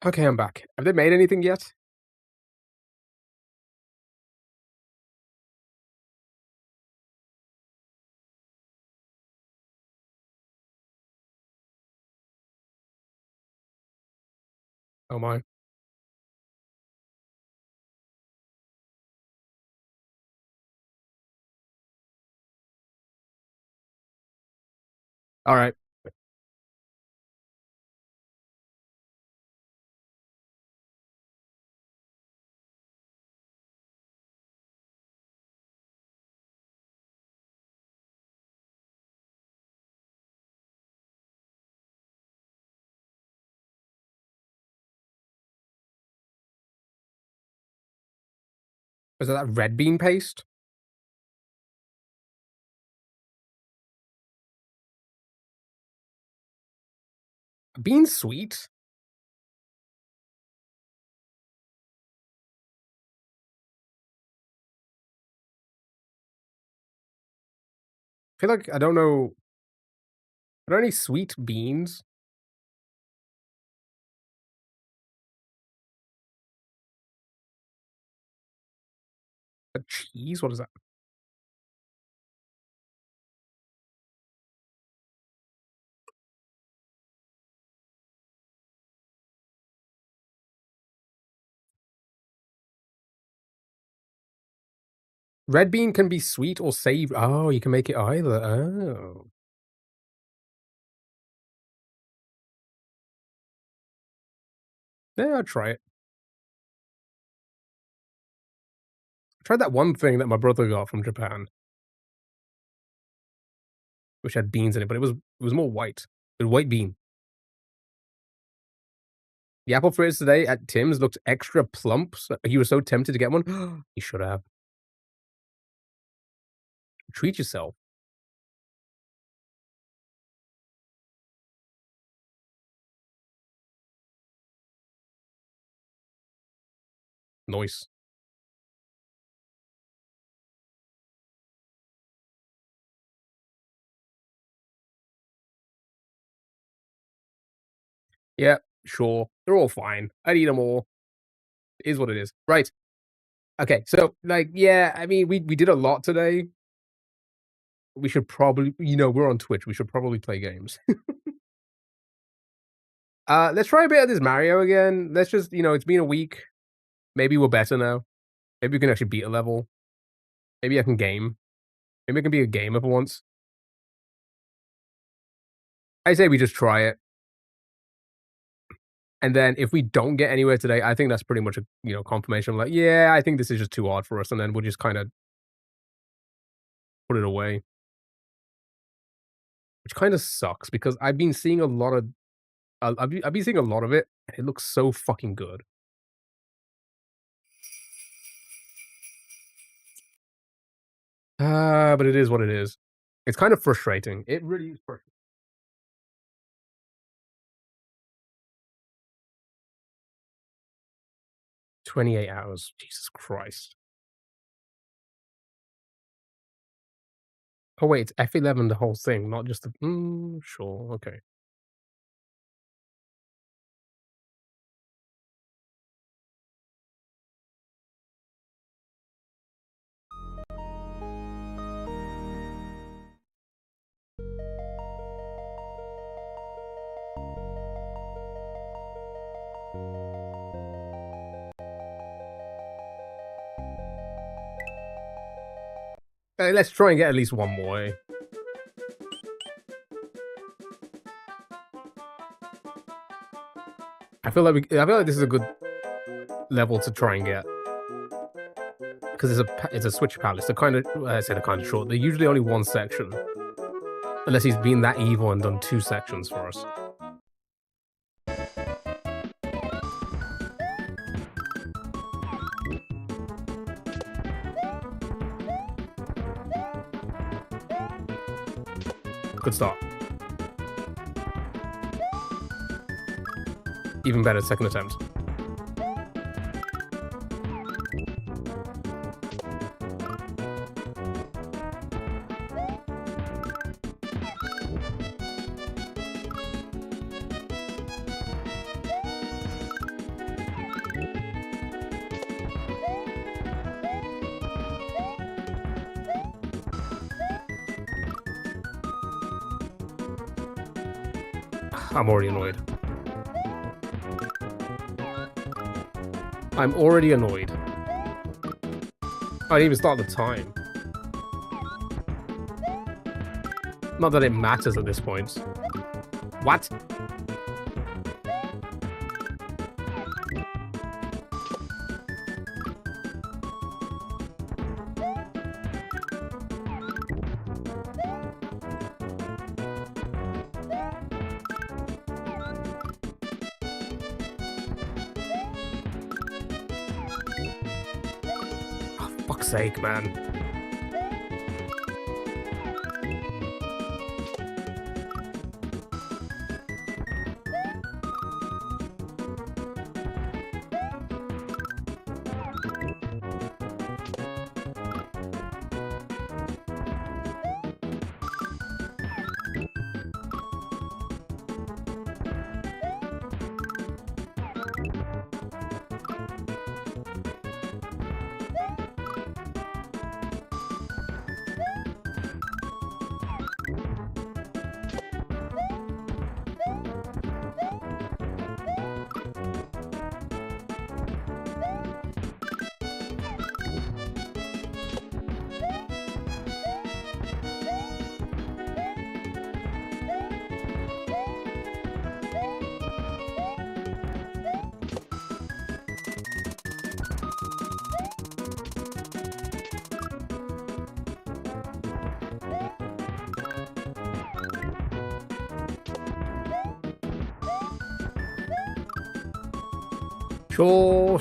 Okay, I'm back. Have they made anything yet? Oh my. Alright. Is that red bean paste? Bean sweet? I feel like I don't know. Are there any sweet beans? Cheese? What is that? Red bean can be sweet or savory. Oh, you can make it either. Oh. Yeah, I'll try it. I tried that one thing that my brother got from Japan, which had beans in it, but it was more white. It was white bean. The apple fritters today at Tim's looked extra plump. So you were so tempted to get one. You should have. Treat yourself. Nice. Yeah, sure. They're all fine. I'd eat them all. It is what it is. Right. Okay. So, like, yeah, I mean, we did a lot today. We should probably, we're on Twitch. We should probably play games. Let's try a bit of this Mario again. Let's just, it's been a week. Maybe we're better now. Maybe we can actually beat a level. Maybe I can game. Maybe I can be a gamer for once. I say we just try it. And then if we don't get anywhere today, I think that's pretty much a, confirmation of like, yeah, I think this is just too hard for us. And then we'll just kind of put it away. Which kind of sucks because I've been seeing a lot of, I've been seeing a lot of it. And it looks so fucking good. But it is what it is. It's kind of frustrating. It really is frustrating. 28 hours. Jesus Christ. Oh, wait, it's F11 the whole thing, not just the sure, okay. Let's try and get at least one more, eh? I feel like this is a good level to try and get. Because it's a switch palace. They're kind of, I say they're kind of short. They're usually only one section. Unless he's been that evil and done 2 sections for us. Good start. Even better, second attempt. I'm already annoyed. I'm already annoyed. I didn't even start the time. Not that it matters at this point. What? Oh, fuck's sake, man.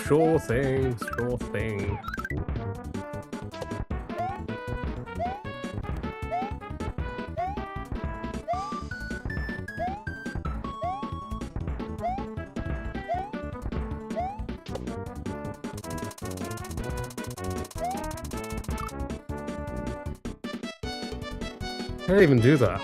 Sure thing, sure thing. I didn't even do that.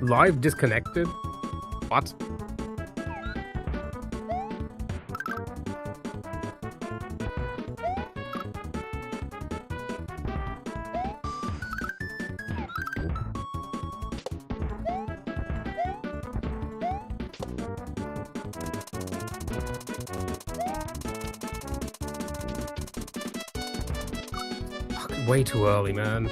Live disconnected? What? Fucking way too early, man.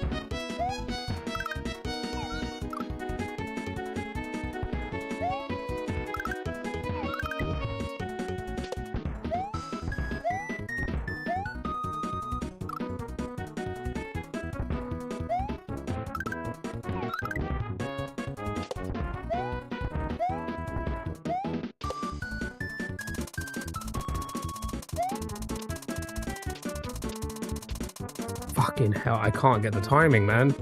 Fucking hell, I can't get the timing, man.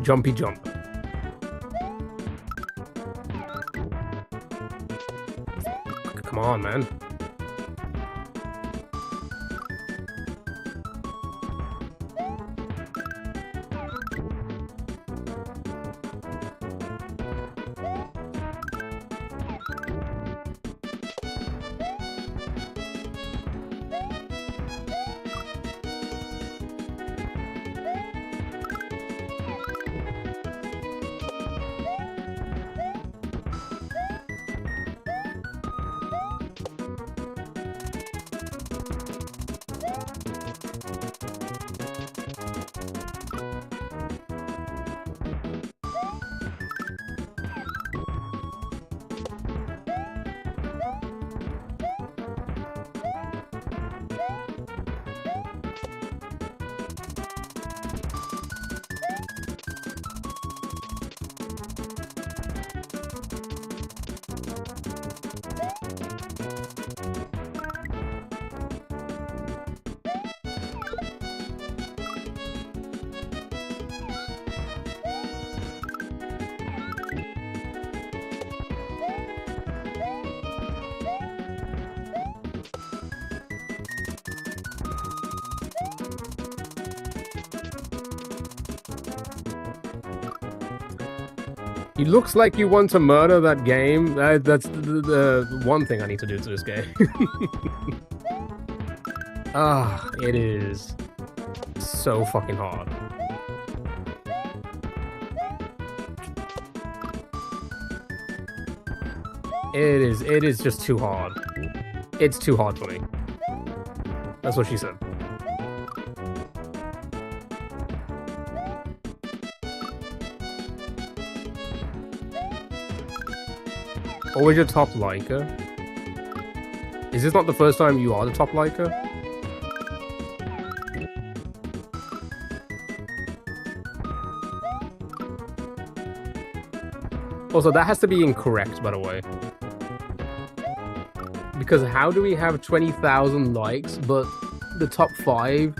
Jumpy jump. Come on, man. He looks like you want to murder that game. That's the one thing I need to do to this game. It is so fucking hard. It is just too hard. It's too hard for me. That's what she said. Always your top liker? Is this not the first time you are the top liker? Also, that has to be incorrect, by the way. Because how do we have 20,000 likes, but the top 5,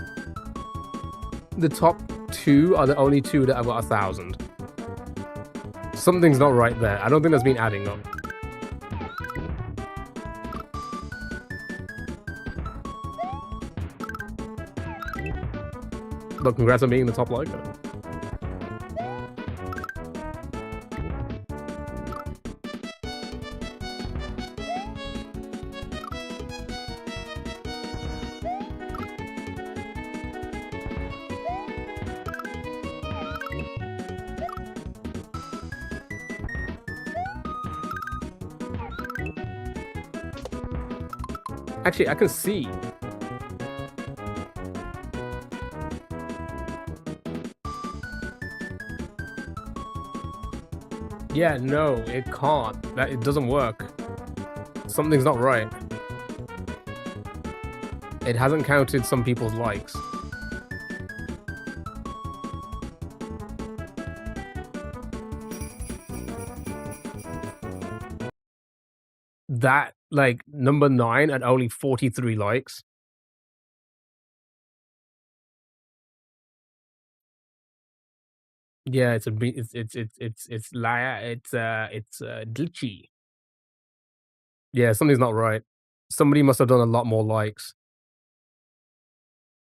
the top 2 are the only 2 that have got 1,000? Something's not right there. I don't think that's been adding up. But congrats on being the top liker. Actually, I can see. Yeah, no, it can't. It doesn't work. Something's not right. It hasn't counted some people's likes. That, like, number 9 at only 43 likes. Yeah, it's glitchy. Yeah, something's not right. Somebody must have done a lot more likes.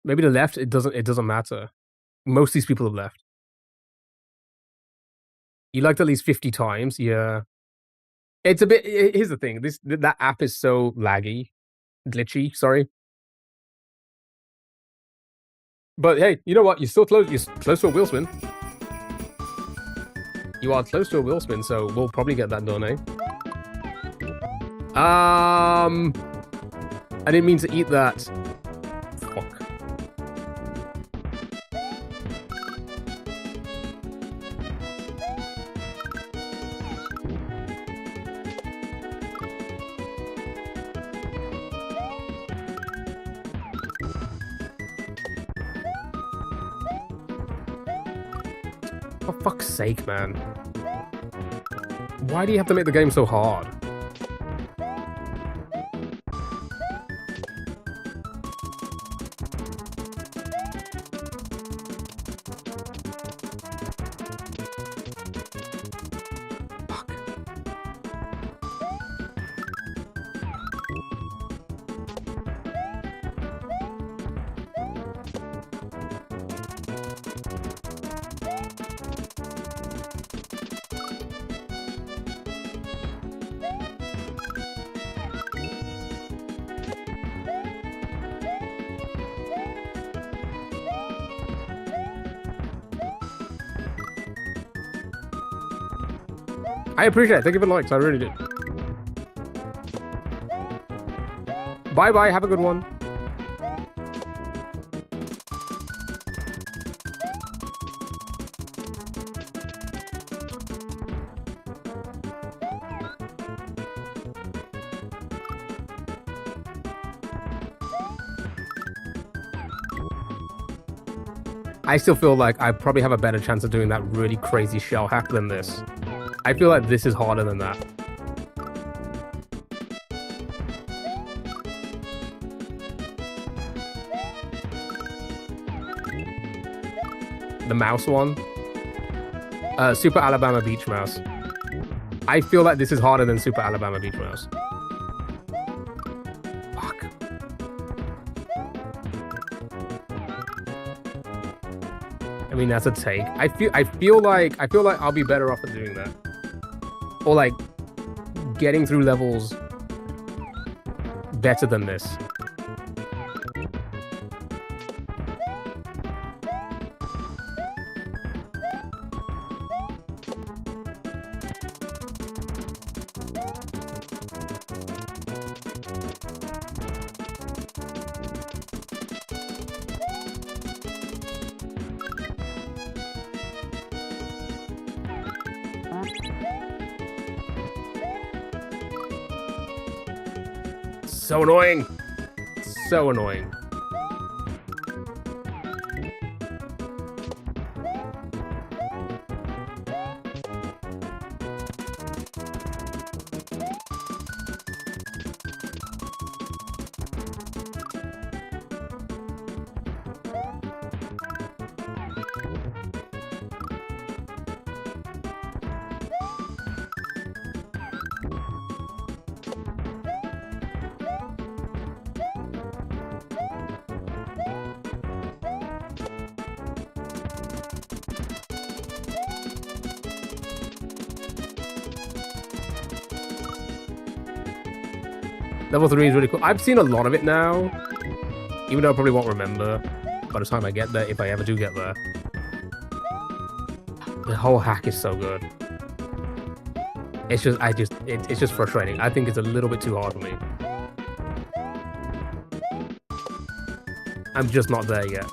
Maybe the left, it doesn't matter. Most of these people have left. You liked at least 50 times, yeah. It's a bit. Here's the thing. That app is so laggy, glitchy. Sorry, but hey, you know what? You're still close. You're close to a wheel spin. You are close to a wheel spin, so we'll probably get that done, eh? I didn't mean to eat that. Fuck. For fuck's sake, man. Why do you have to make the game so hard? I appreciate it. Thank you for the likes. I really do. Bye-bye. Have a good one. I still feel like I probably have a better chance of doing that really crazy shell hack than this. I feel like this is harder than that. The mouse one. Super Alabama Beach Mouse. I feel like this is harder than Super Alabama Beach Mouse. Fuck. I mean, that's a take. I feel like I'll be better off at doing that. Or like getting through levels better than this. So annoying. So annoying. Level 3 is really cool. I've seen a lot of it now, even though I probably won't remember by the time I get there, if I ever do get there. The whole hack is so good. It's just frustrating. I think it's a little bit too hard for me. I'm just not there yet.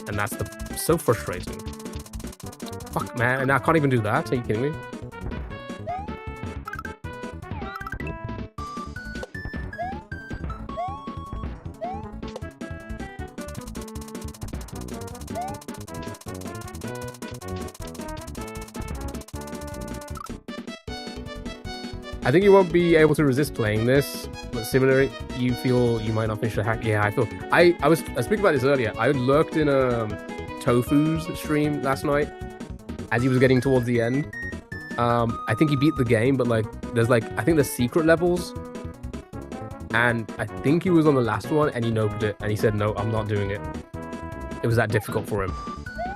And that's so frustrating. Fuck, man. And I can't even do that? Are you kidding me? I think you won't be able to resist playing this, but similarly, you feel you might not finish the hack. Yeah, I was speaking about this earlier. I lurked in Tofu's stream last night as he was getting towards the end. I think he beat the game, but like I think there's secret levels, and I think he was on the last one and he noped it and he said, no, I'm not doing it. It was that difficult for him,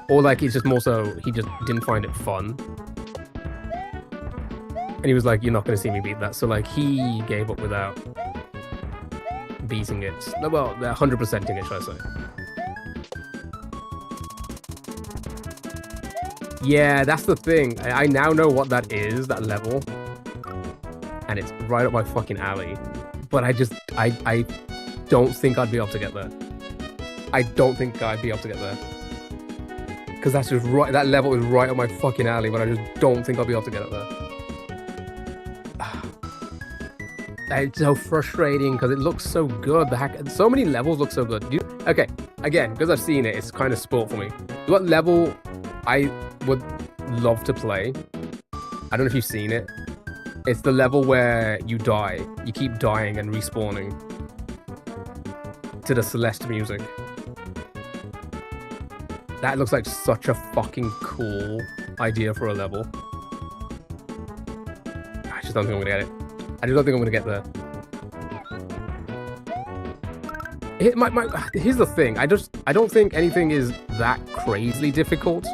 or like it's just more so he just didn't find it fun. And he was like, you're not going to see me beat that. So, like, he gave up without beating it. Well, 100%ing it, should I say. Yeah, that's the thing. I now know what that is, that level. And it's right up my fucking alley. But I don't think I'd be able to get there. I don't think I'd be able to get there. Because that's just right, that level is right up my fucking alley, but I just don't think I'll be able to get it there. It's so frustrating because it looks so good. The hack, so many levels look so good. Okay, again, because I've seen it, it's kind of sport for me. What level I would love to play? I don't know if you've seen it. It's the level where you die. You keep dying and respawning to the Celeste music. That looks like such a fucking cool idea for a level. I just don't think I'm gonna get it. I just don't think I'm gonna get there. Here's the thing. I don't think anything is that crazily difficult.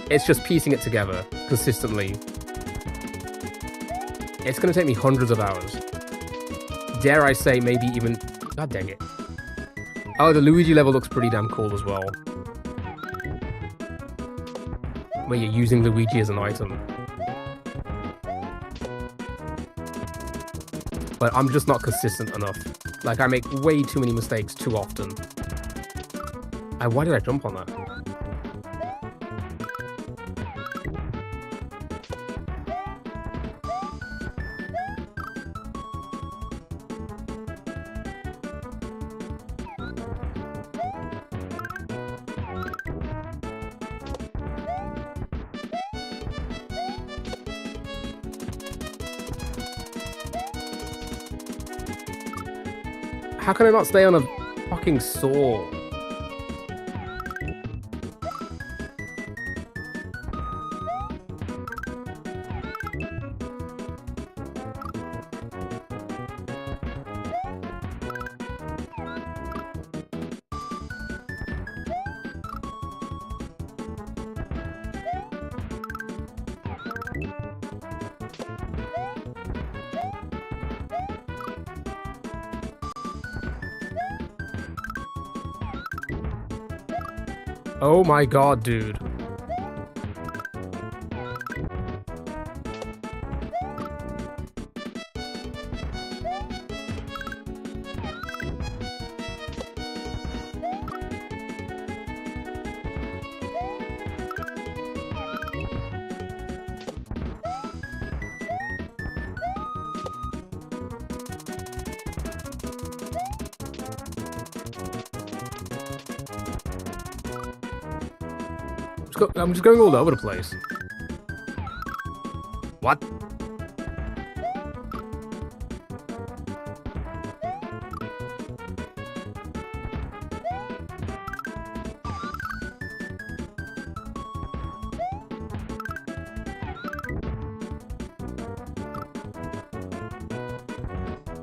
It's just piecing it together consistently. It's gonna take me hundreds of hours. Dare I say, maybe even... God dang it. Oh, the Luigi level looks pretty damn cool as well. Where you're using Luigi as an item. But I'm just not consistent enough. Like, I make way too many mistakes too often. Why did I jump on that? How can I not stay on a fucking saw? Oh my god, dude. I'm just going all over the place. What?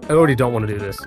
I already don't want to do this.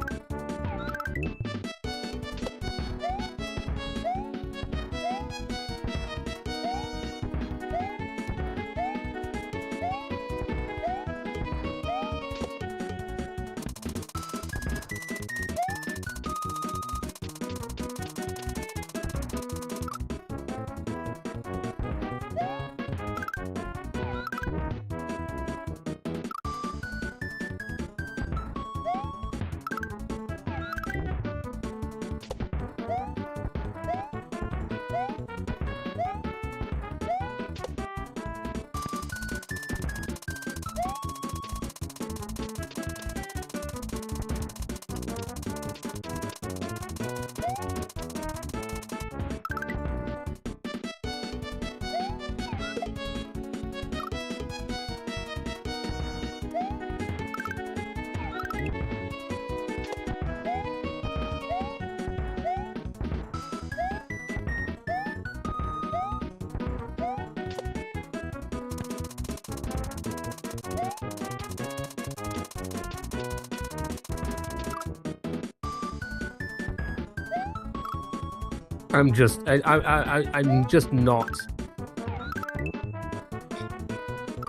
I'm just not.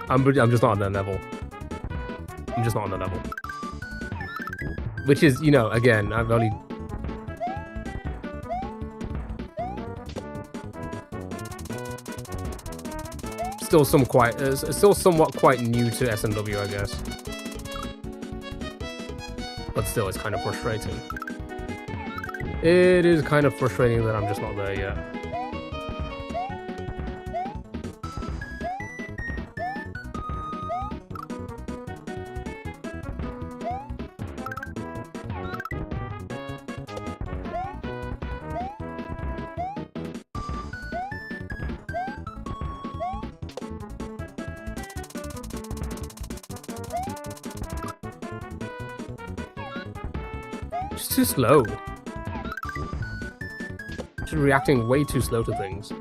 I'm just not on that level. I'm just not on that level. Which is, you know, again, I've only... Still somewhat quite new to SMW, I guess. But still, it's kind of frustrating. It is kind of frustrating that I'm just not there yet. Just too slow. Just reacting way too slow to things.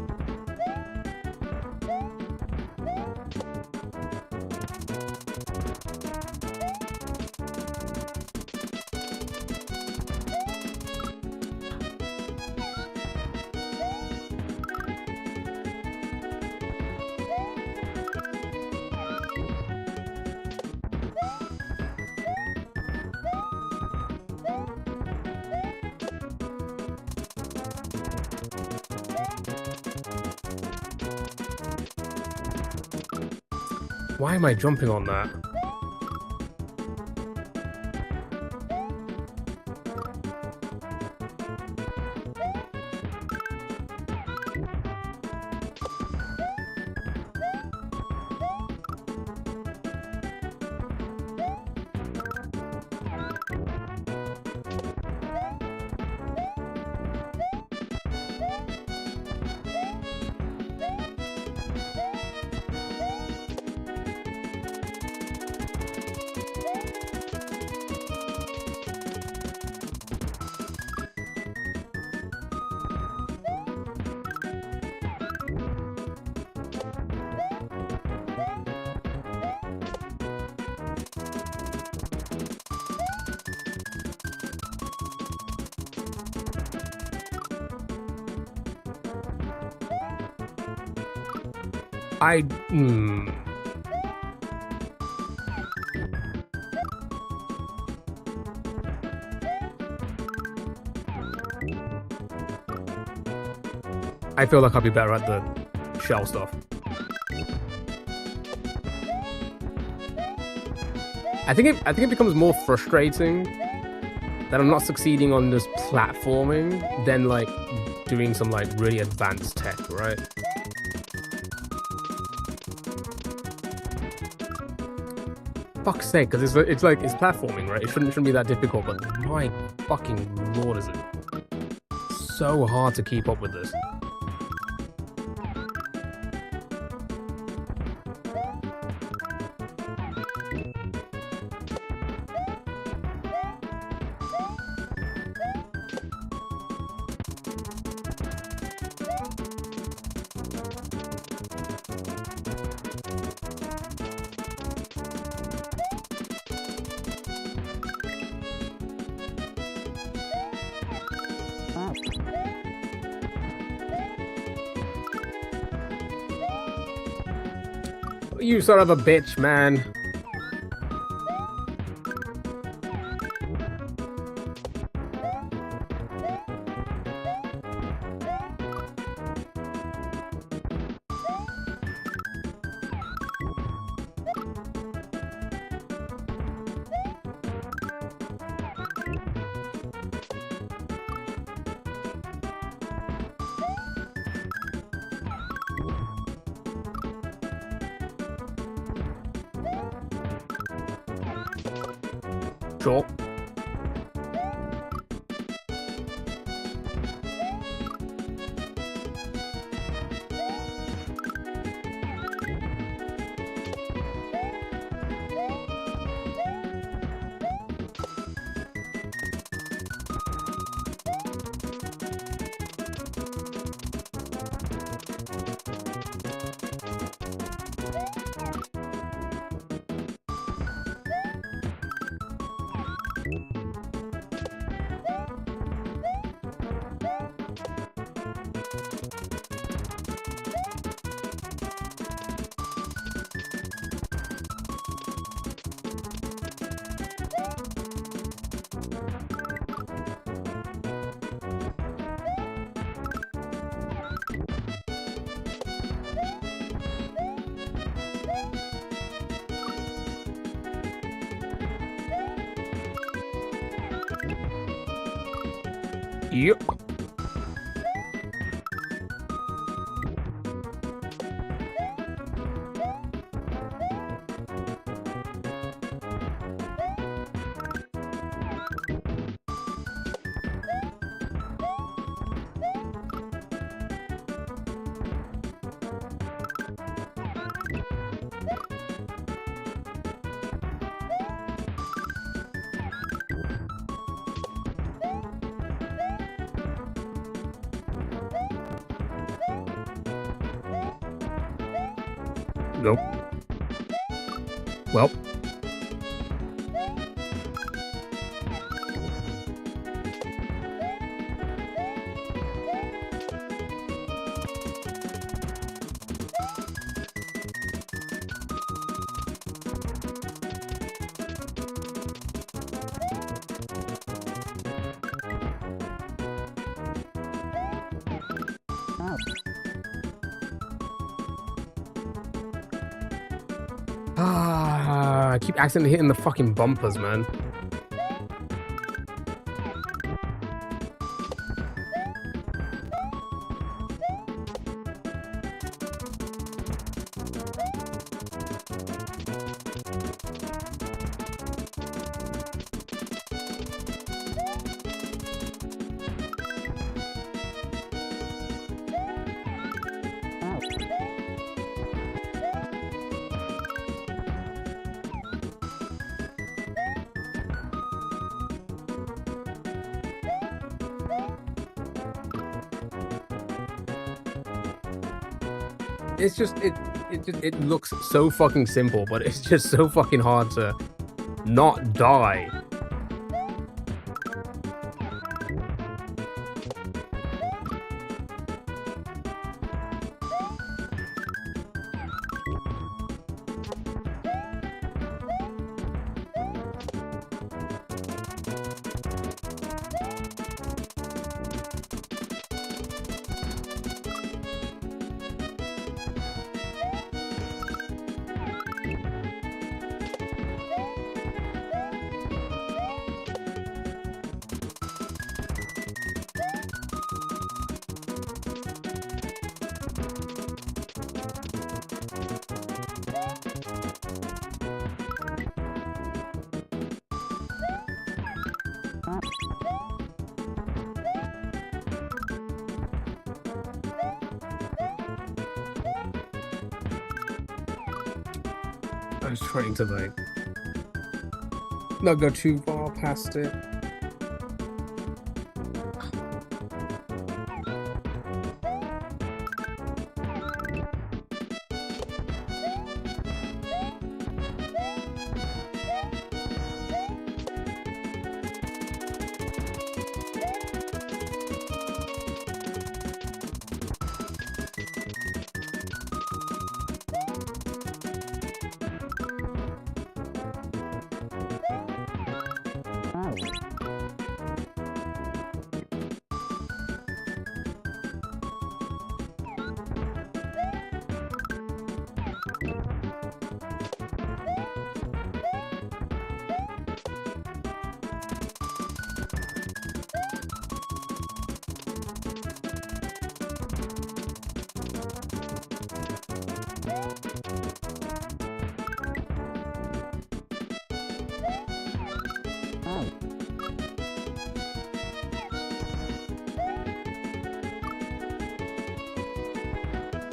Why am I jumping on that? I I feel like I'll be better at the shell stuff. I think it becomes more frustrating that I'm not succeeding on this platforming than like doing some like really advanced tech, right? Fuck's sake, because it's like it's platforming, right? It shouldn't be that difficult, but my fucking lord, is it so hard to keep up with this. You son of a bitch, man. Sure. Yep. Nope. Well. I keep accidentally hitting the fucking bumpers, man. It's just it looks so fucking simple, but it's just so fucking hard to not die. was trying to like not go too far past it.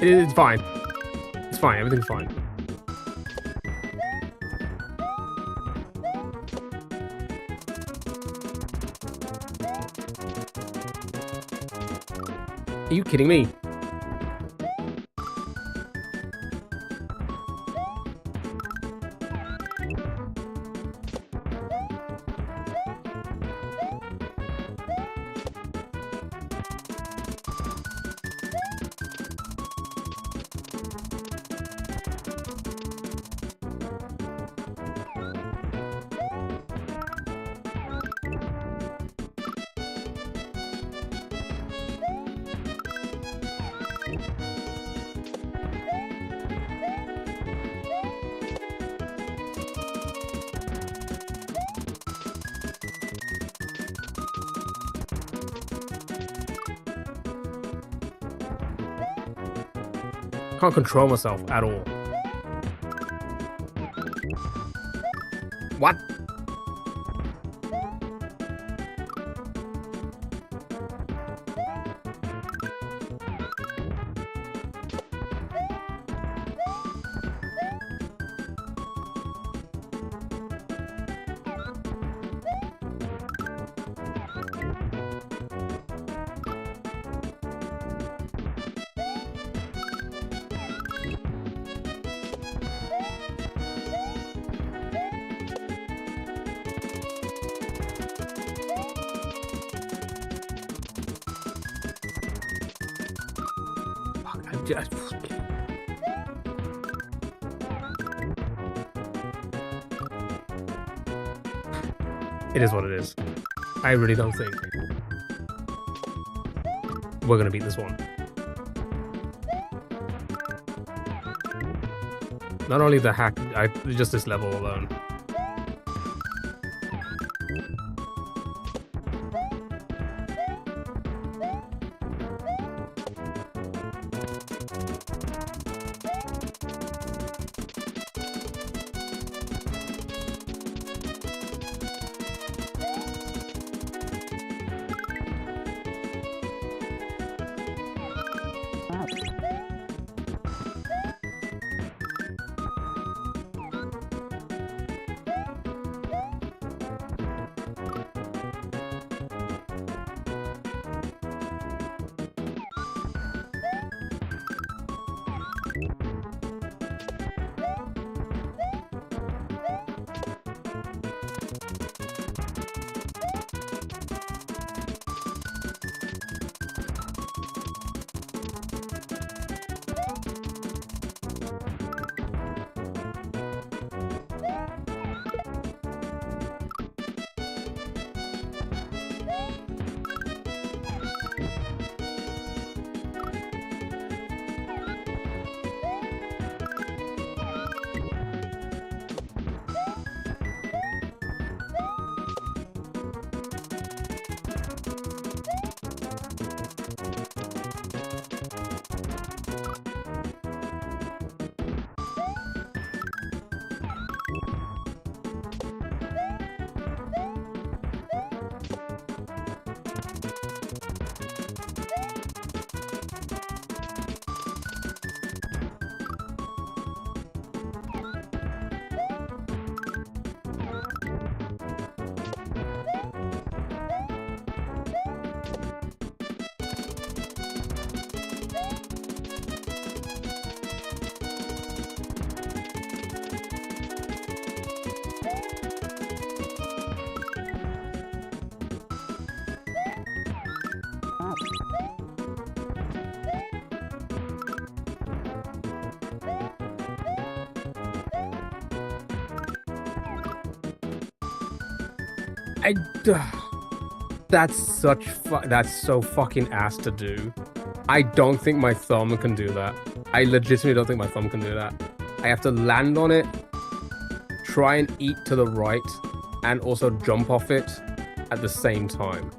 It's fine. It's fine. Everything's fine. Are you kidding me? Can't control myself at all. What? It is what it is. I really don't think we're gonna beat this one. Not only the hack, just this level alone. That's so fucking ass to do. I don't think my thumb can do that. I legitimately don't think my thumb can do that. I have to land on it, try and eat to the right, and also jump off it at the same time.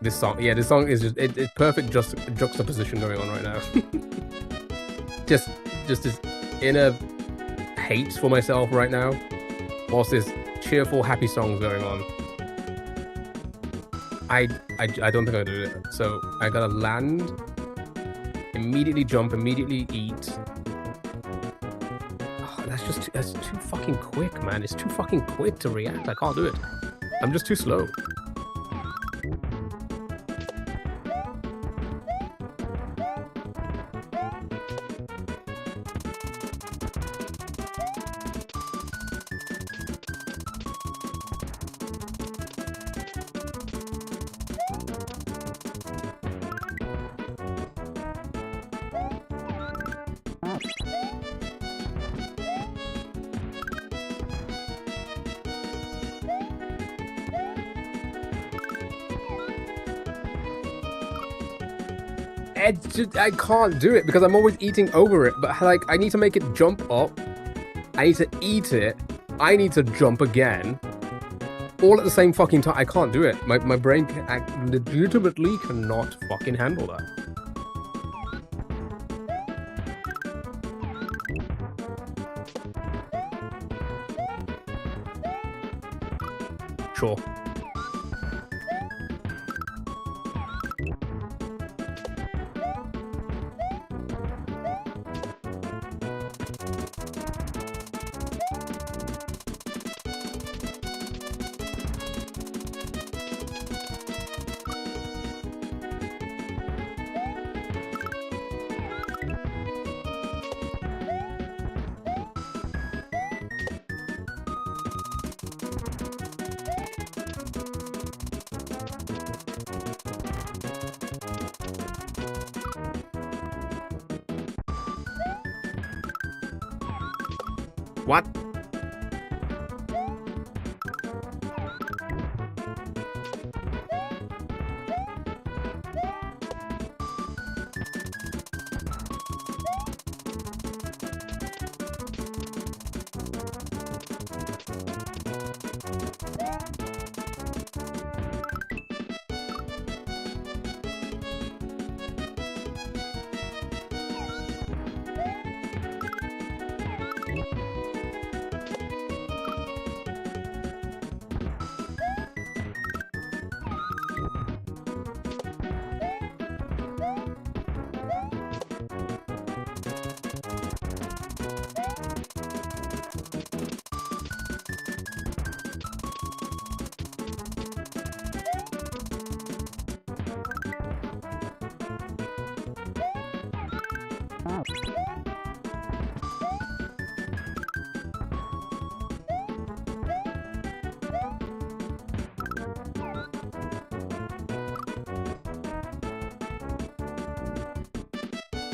This song is just it's perfect juxtaposition going on right now. just this inner hate for myself right now, whilst this cheerful, happy song's going on. I don't think I do it. So I gotta land, immediately jump, immediately eat. Oh, that's too fucking quick, man. It's too fucking quick to react. I can't do it. I'm just too slow. It's just, I can't do it because I'm always eating over it. But like, I need to make it jump up. I need to eat it. I need to jump again. All at the same fucking time. I can't do it. My brain legitimately cannot fucking handle that. Sure. What?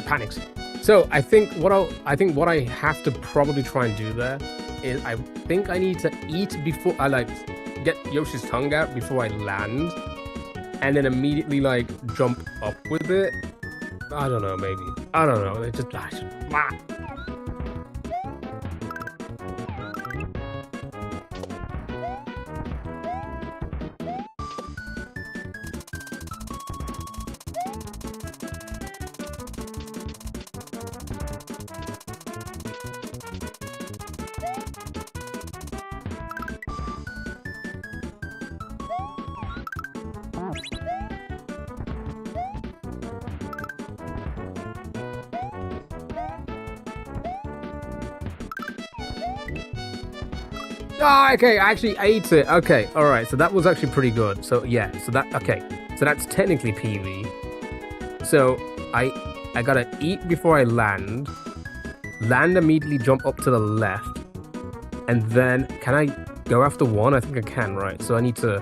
Panics. So I think what I have to probably try and do there is I think I need to eat before I like get Yoshi's tongue out before I land, and then immediately like jump up with it. I don't know, maybe. I don't know. It just Oh, okay, I actually ate it. Okay, all right. So that was actually pretty good. So yeah, so that's technically PV. So I gotta eat before I land immediately, jump up to the left, and then can I go after one? I think I can, right? So I need to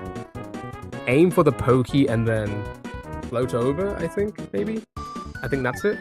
aim for the pokey and then float over, I think, maybe? I think that's it.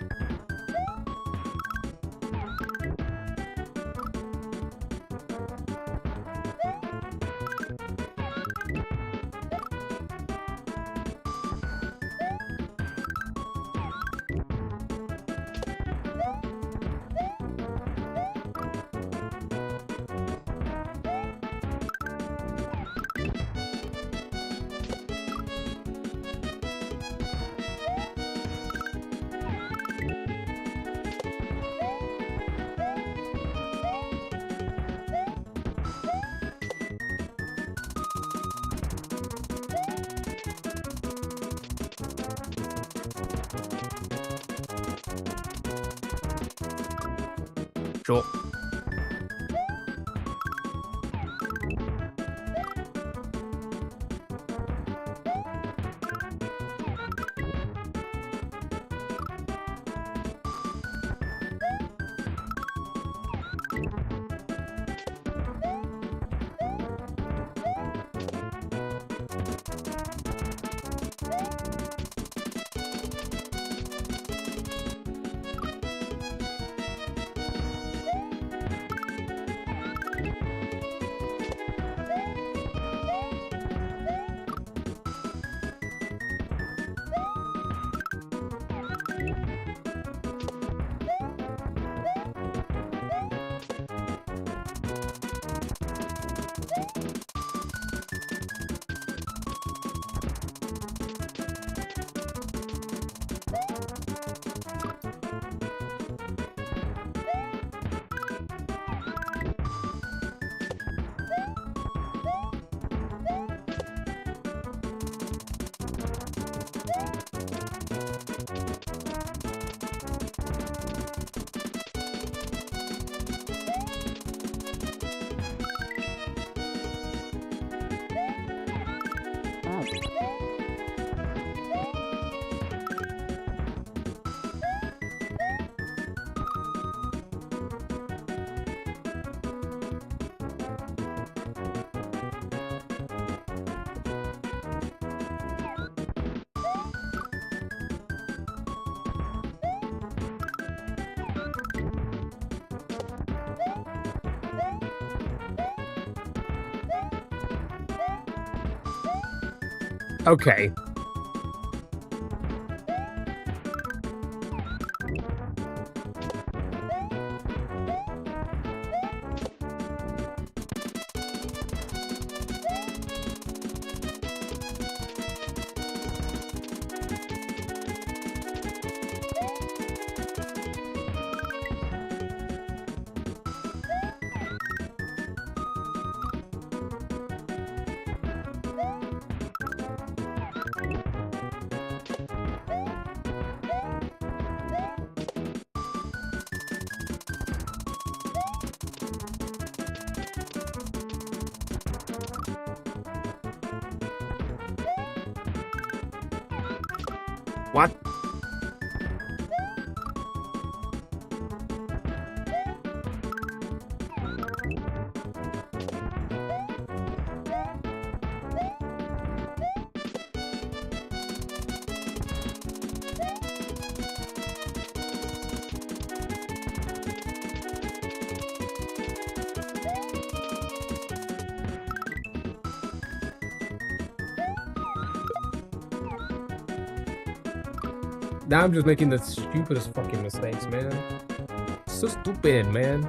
Sure. Okay. What? Now I'm just making the stupidest fucking mistakes, man. So stupid, man.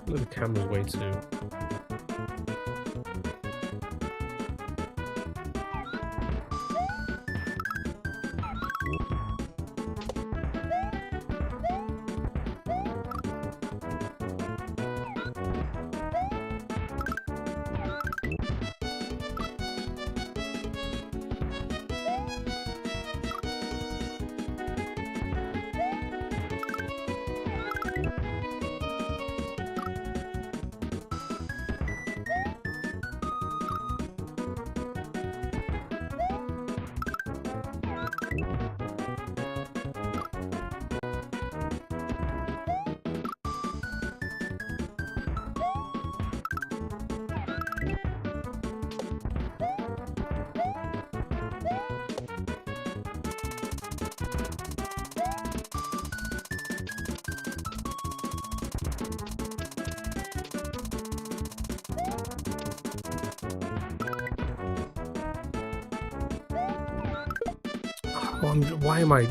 Look at the camera's way too. Why am I?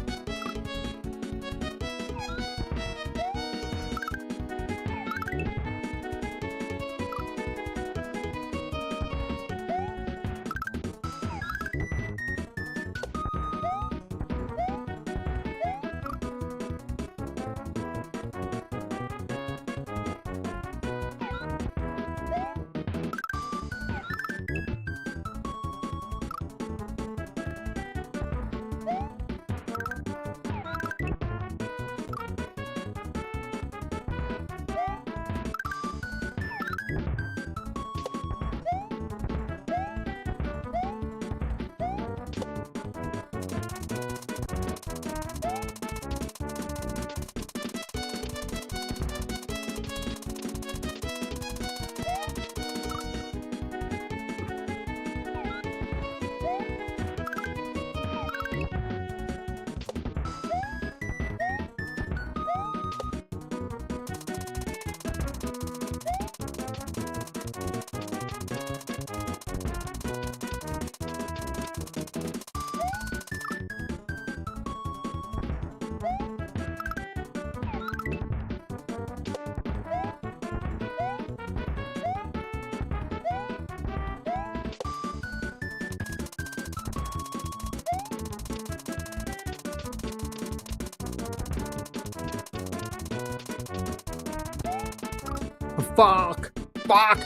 Fuck! Fuck!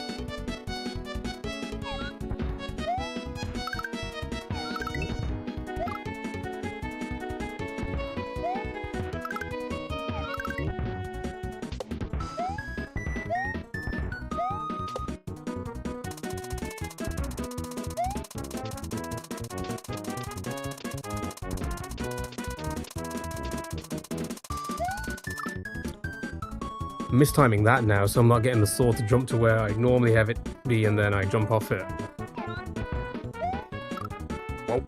Mistiming that now, so I'm not getting the sword to jump to where I normally have it be, and then I jump off it. Whoa.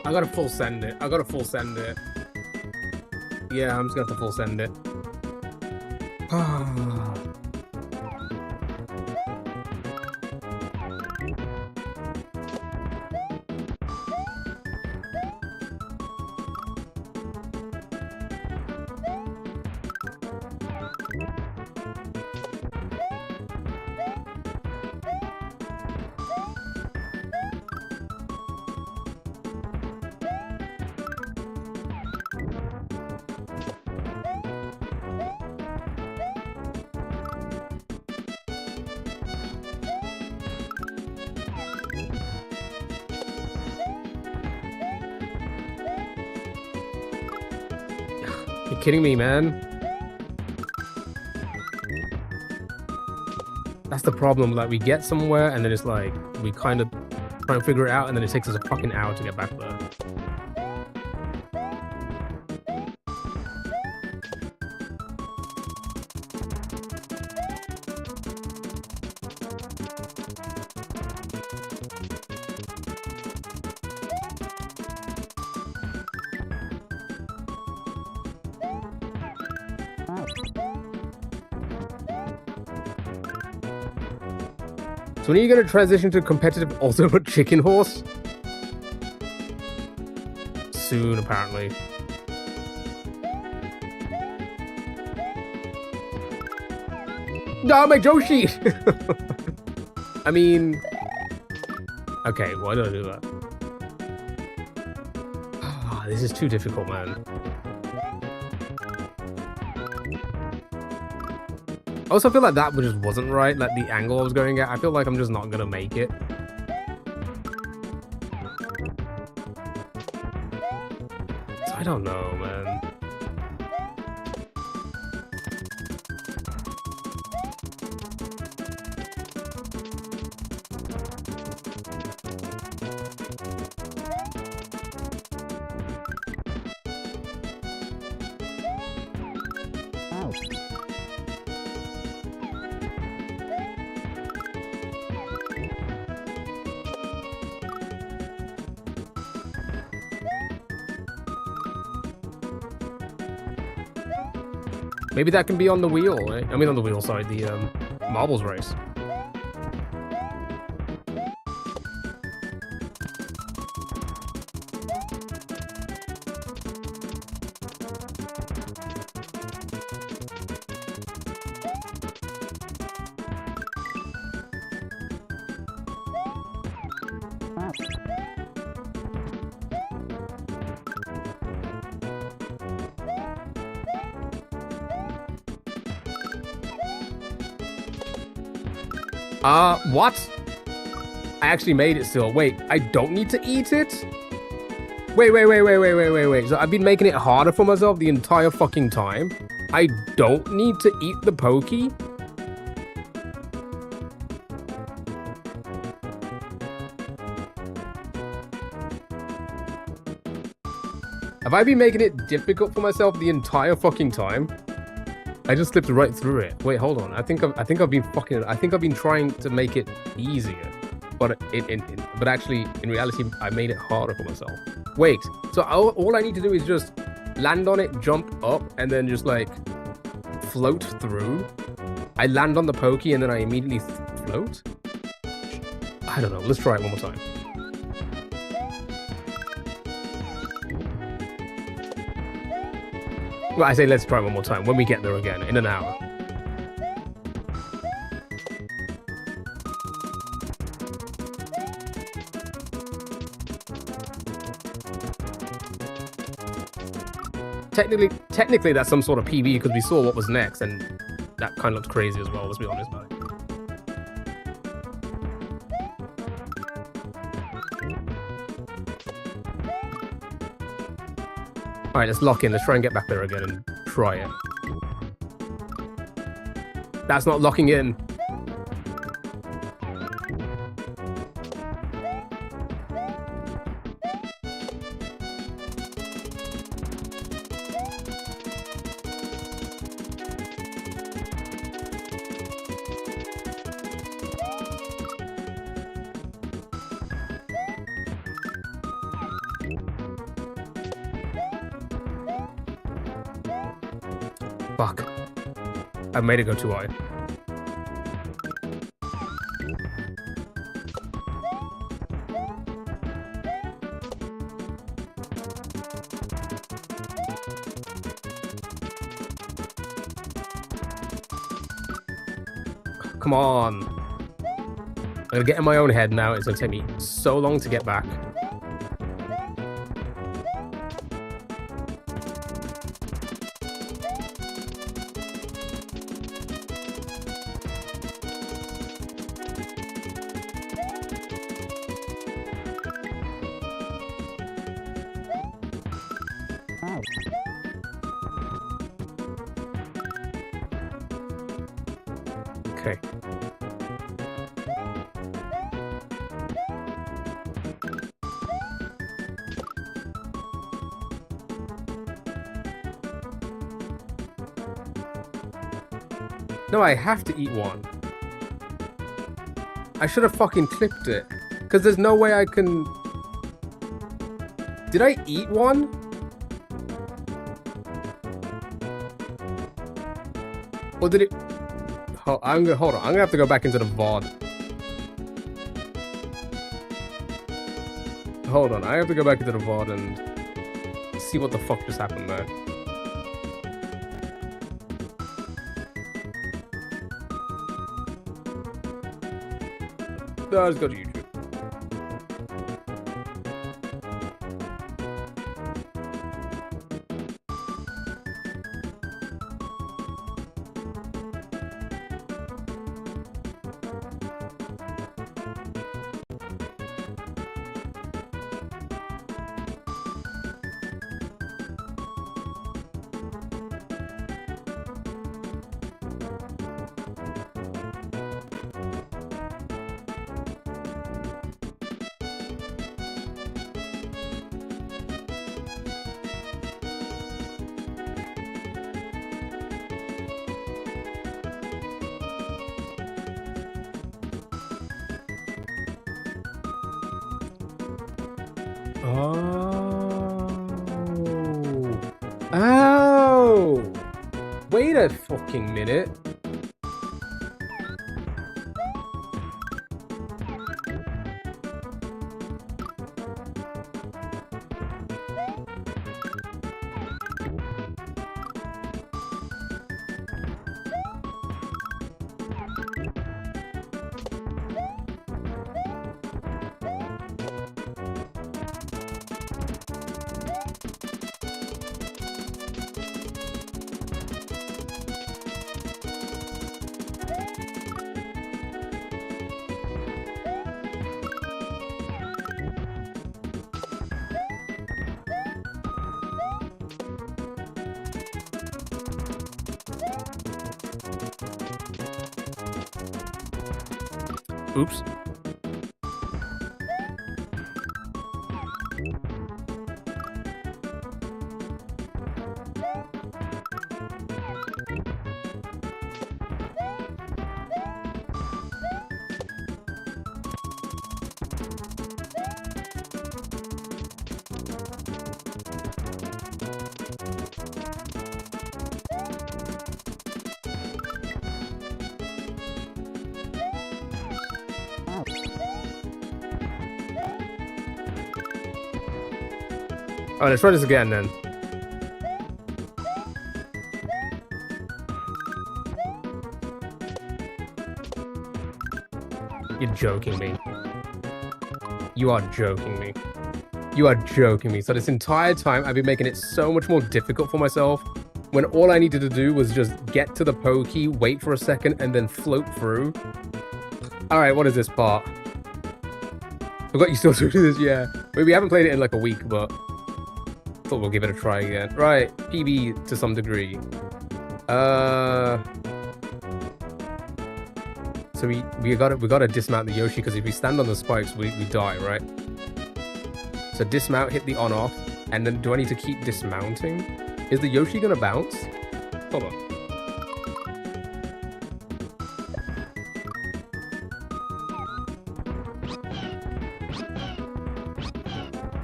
I gotta full send it. I gotta full send it. Yeah, I'm just gonna have to full send it. You're kidding me, man. That's the problem. Like, we get somewhere and then it's like, we kind of try and figure it out and then it takes us a fucking hour to get back there. So when are you going to transition to competitive Ultimate Chicken Horse? Soon, apparently. No, my Joshi! I mean... Okay, why did I do that? Oh, this is too difficult, man. I also feel like that just wasn't right, like the angle I was going at. I feel like I'm just not gonna make it. I don't know, man. Maybe that can be on the wheel, eh? I mean on the wheel, sorry, the marbles race. What? I actually made it still. Wait, I don't need to eat it? Wait. So I've been making it harder for myself the entire fucking time? I don't need to eat the pokey? Have I been making it difficult for myself the entire fucking time? I just slipped right through it. Wait, hold on. I think I've been trying to make it easier, but but actually in reality I made it harder for myself. Wait, so all I need to do is just land on it, jump up, and then just like float through. I land on the pokey and then I immediately float. I don't know. Let's try it one more time. Well, I say let's try one more time when we get there again in an hour. Technically that's some sort of PB because we saw what was next and that kind of looked crazy as well, let's be honest about it. Alright, let's lock in. Let's try and get back there again and try it. That's not locking in. Fuck. I made it go too high. Come on. I'm gonna get in my own head now. It's gonna take me so long to get back. Okay. No, I have to eat one. I should have fucking clipped it. Because there's no way I can... Did I eat one? Or did it... Hold on. I'm gonna have to go back into the VOD. Hold on. I have to go back into the VOD and see what the fuck just happened there. No, let's go to YouTube. Oh. Oh. Wait a fucking minute. Oops. Alright, let's try this again then. You're joking me. You are joking me. You are joking me. So this entire time, I've been making it so much more difficult for myself when all I needed to do was just get to the pokey, wait for a second, and then float through. Alright, what is this part? Forgot you still doing this, yeah. I mean, we haven't played it in like a week, but thought we'll give it a try again. Right, PB to some degree. So we gotta dismount the Yoshi, because if we stand on the spikes, we die, right? So dismount, hit the on off, and then do I need to keep dismounting? Is the Yoshi gonna bounce? Hold on.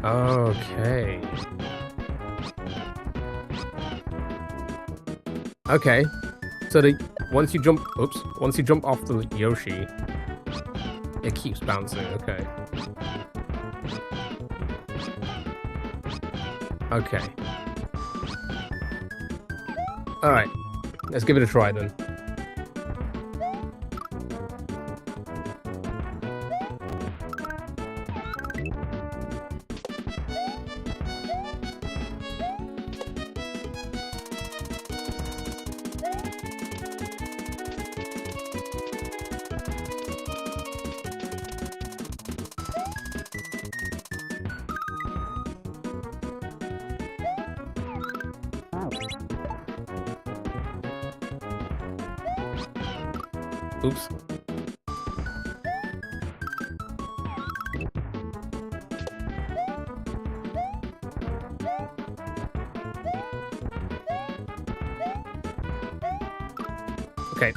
Okay. Okay. So once you jump off the Yoshi, it keeps bouncing. Okay. Okay. All right. Let's give it a try then. Oops. Okay.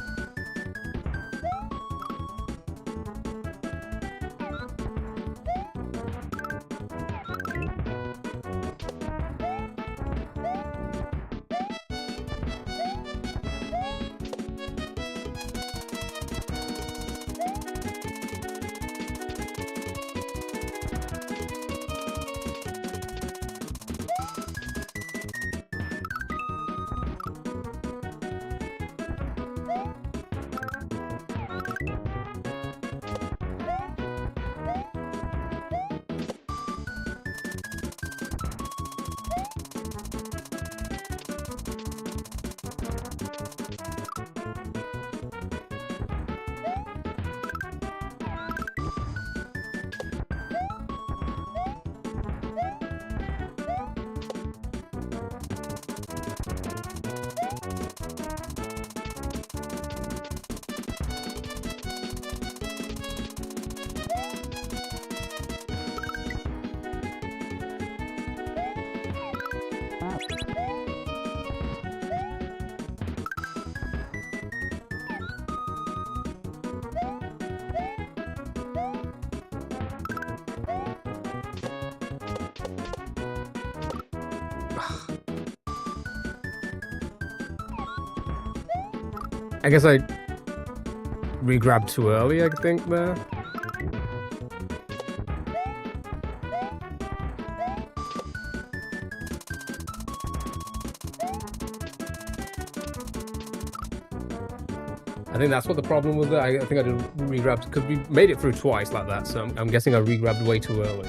I guess I re-grabbed too early, I think, there. I think that's what the problem was there. I think I did re-grab, because we made it through twice like that, so I'm guessing I re-grabbed way too early.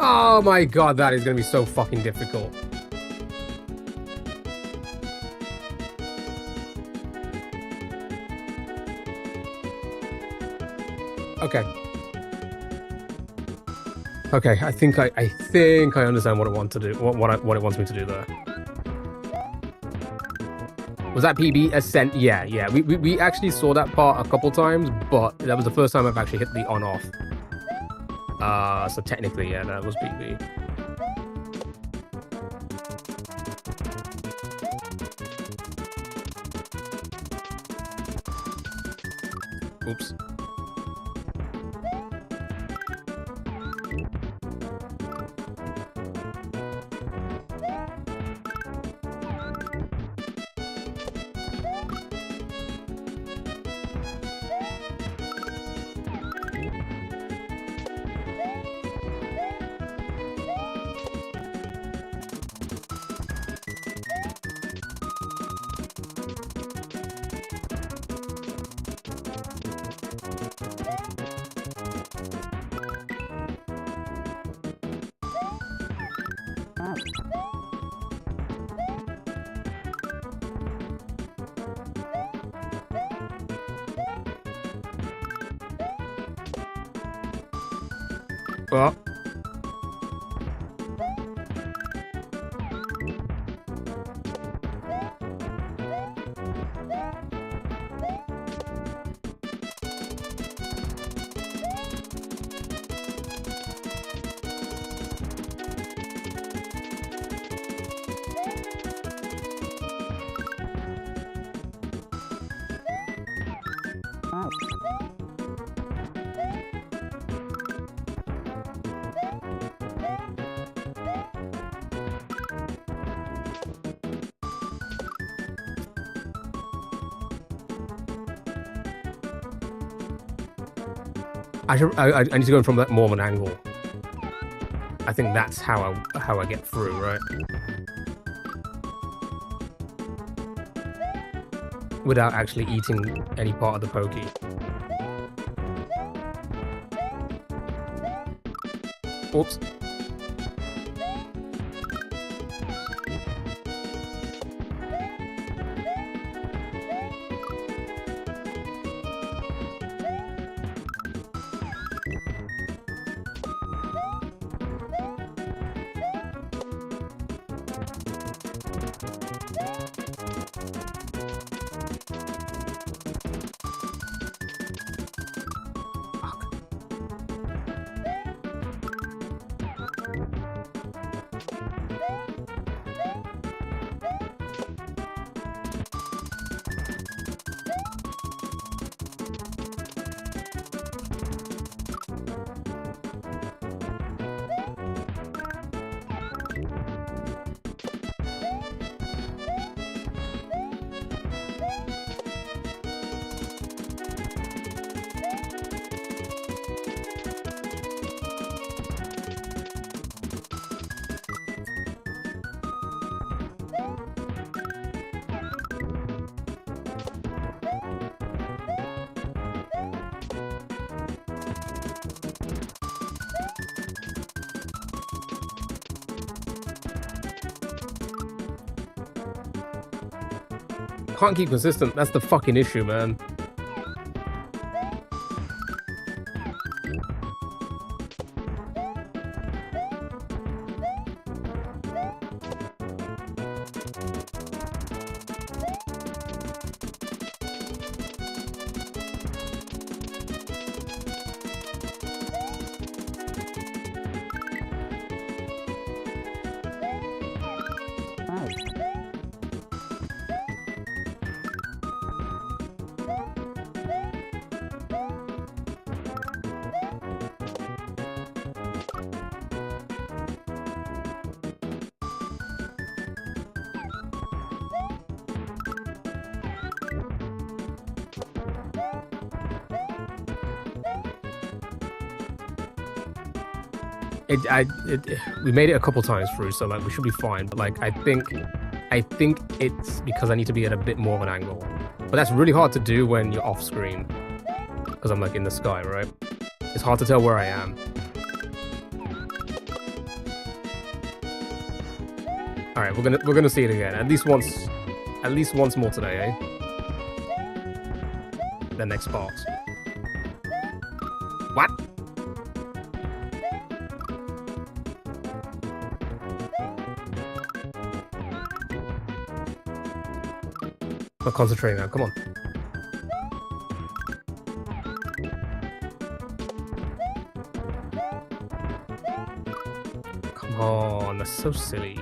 Oh my god, that is gonna be so fucking difficult. Okay. Okay, I think I understand what it wants to do. What it wants me to do there. Was that PB Ascent? Yeah. We actually saw that part a couple times, but that was the first time I've actually hit the on-off. So technically, yeah, that was PB. Oops. Well. I need to go in from more of an angle. I think that's how I get through, right? Without actually eating any part of the pokey. Oops. can't keep consistent. That's the fucking issue, man. We made it a couple times through, so like we should be fine. But like I think it's because I need to be at a bit more of an angle. But that's really hard to do when you're off screen, because I'm like in the sky, right? It's hard to tell where I am. All right, we're gonna see it again at least once more today, eh? The next sparks. What? I'm concentrating now, come on. Come on, that's so silly.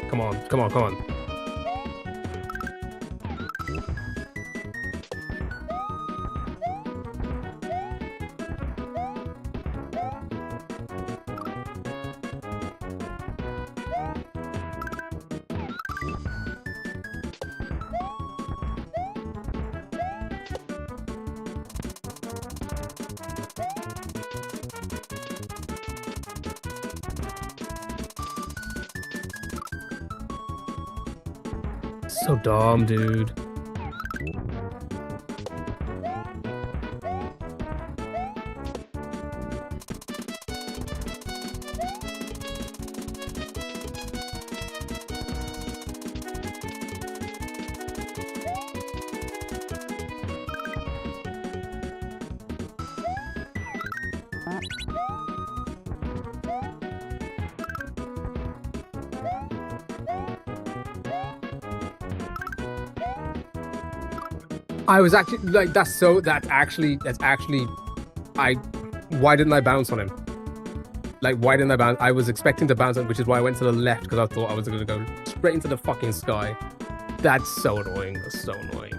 Come on, come on, come on. So dumb, dude. I was actually like, why didn't I bounce on him? Like, why didn't I bounce? I was expecting to bounce on him, which is why I went to the left, because I thought I was going to go straight into the fucking sky. That's so annoying. That's so annoying.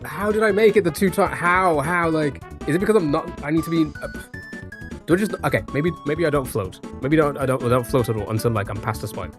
How did I make it the 2 times? How, like, is it because I need to be, do I just, okay, maybe I don't float. Maybe I don't float at all until, like, I'm past the spike.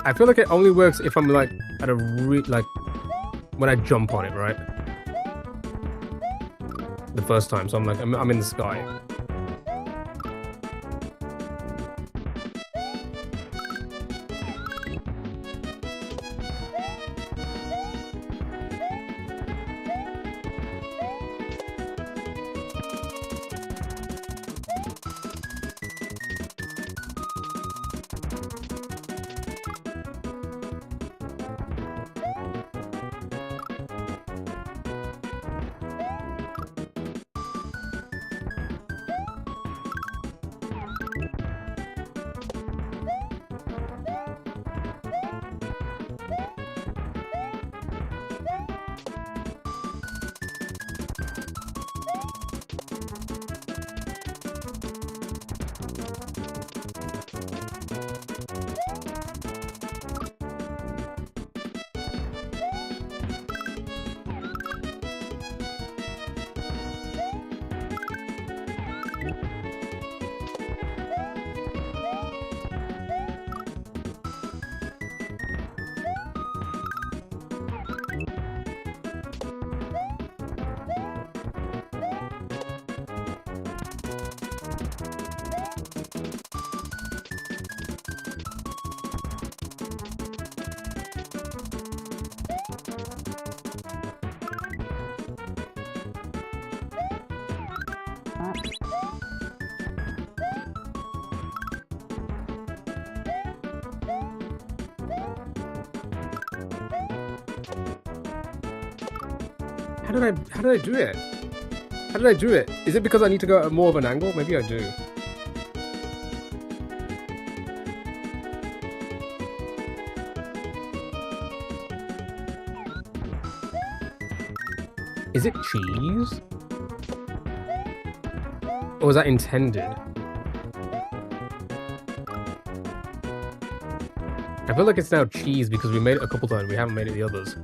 I feel like it only works if I'm like at a like when I jump on it, right? The first time, so I'm like I'm in the sky. How did I do it? How did I do it? Is it because I need to go at more of an angle? Maybe I do. Is it cheese? Or was that intended? I feel like it's now cheese because we made it a couple times. We haven't made it the others.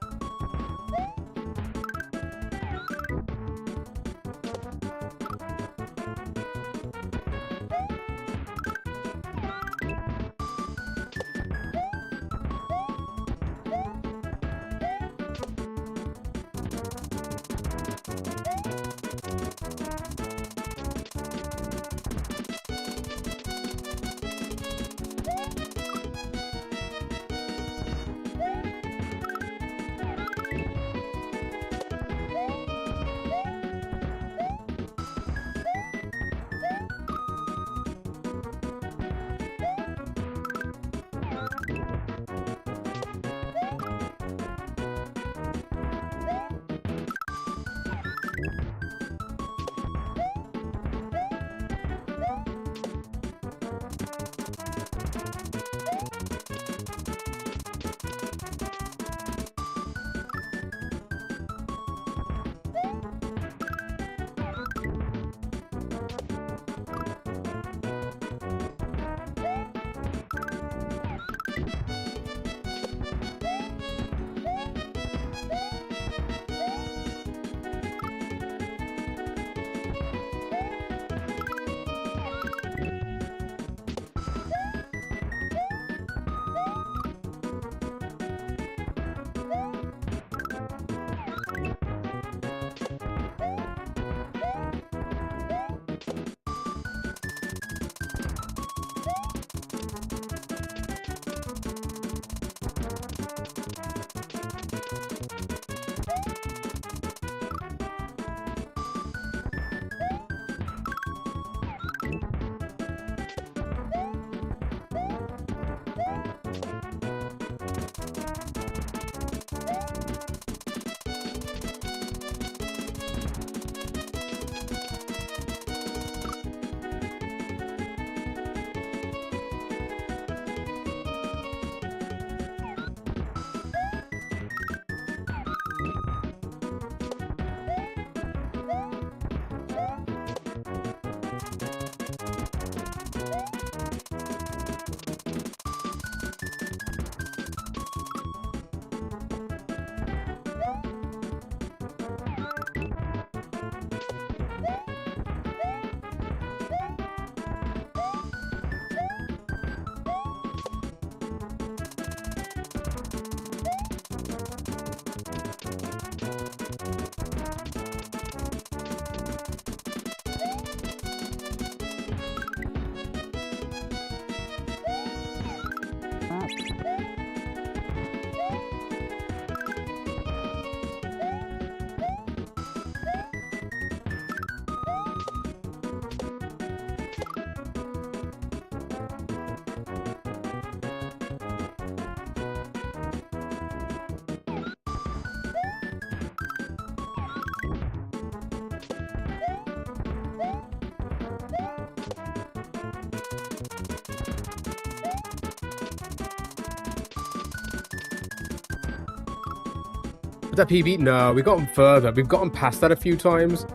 With that PB? No, we've gotten further. We've gotten past that a few times.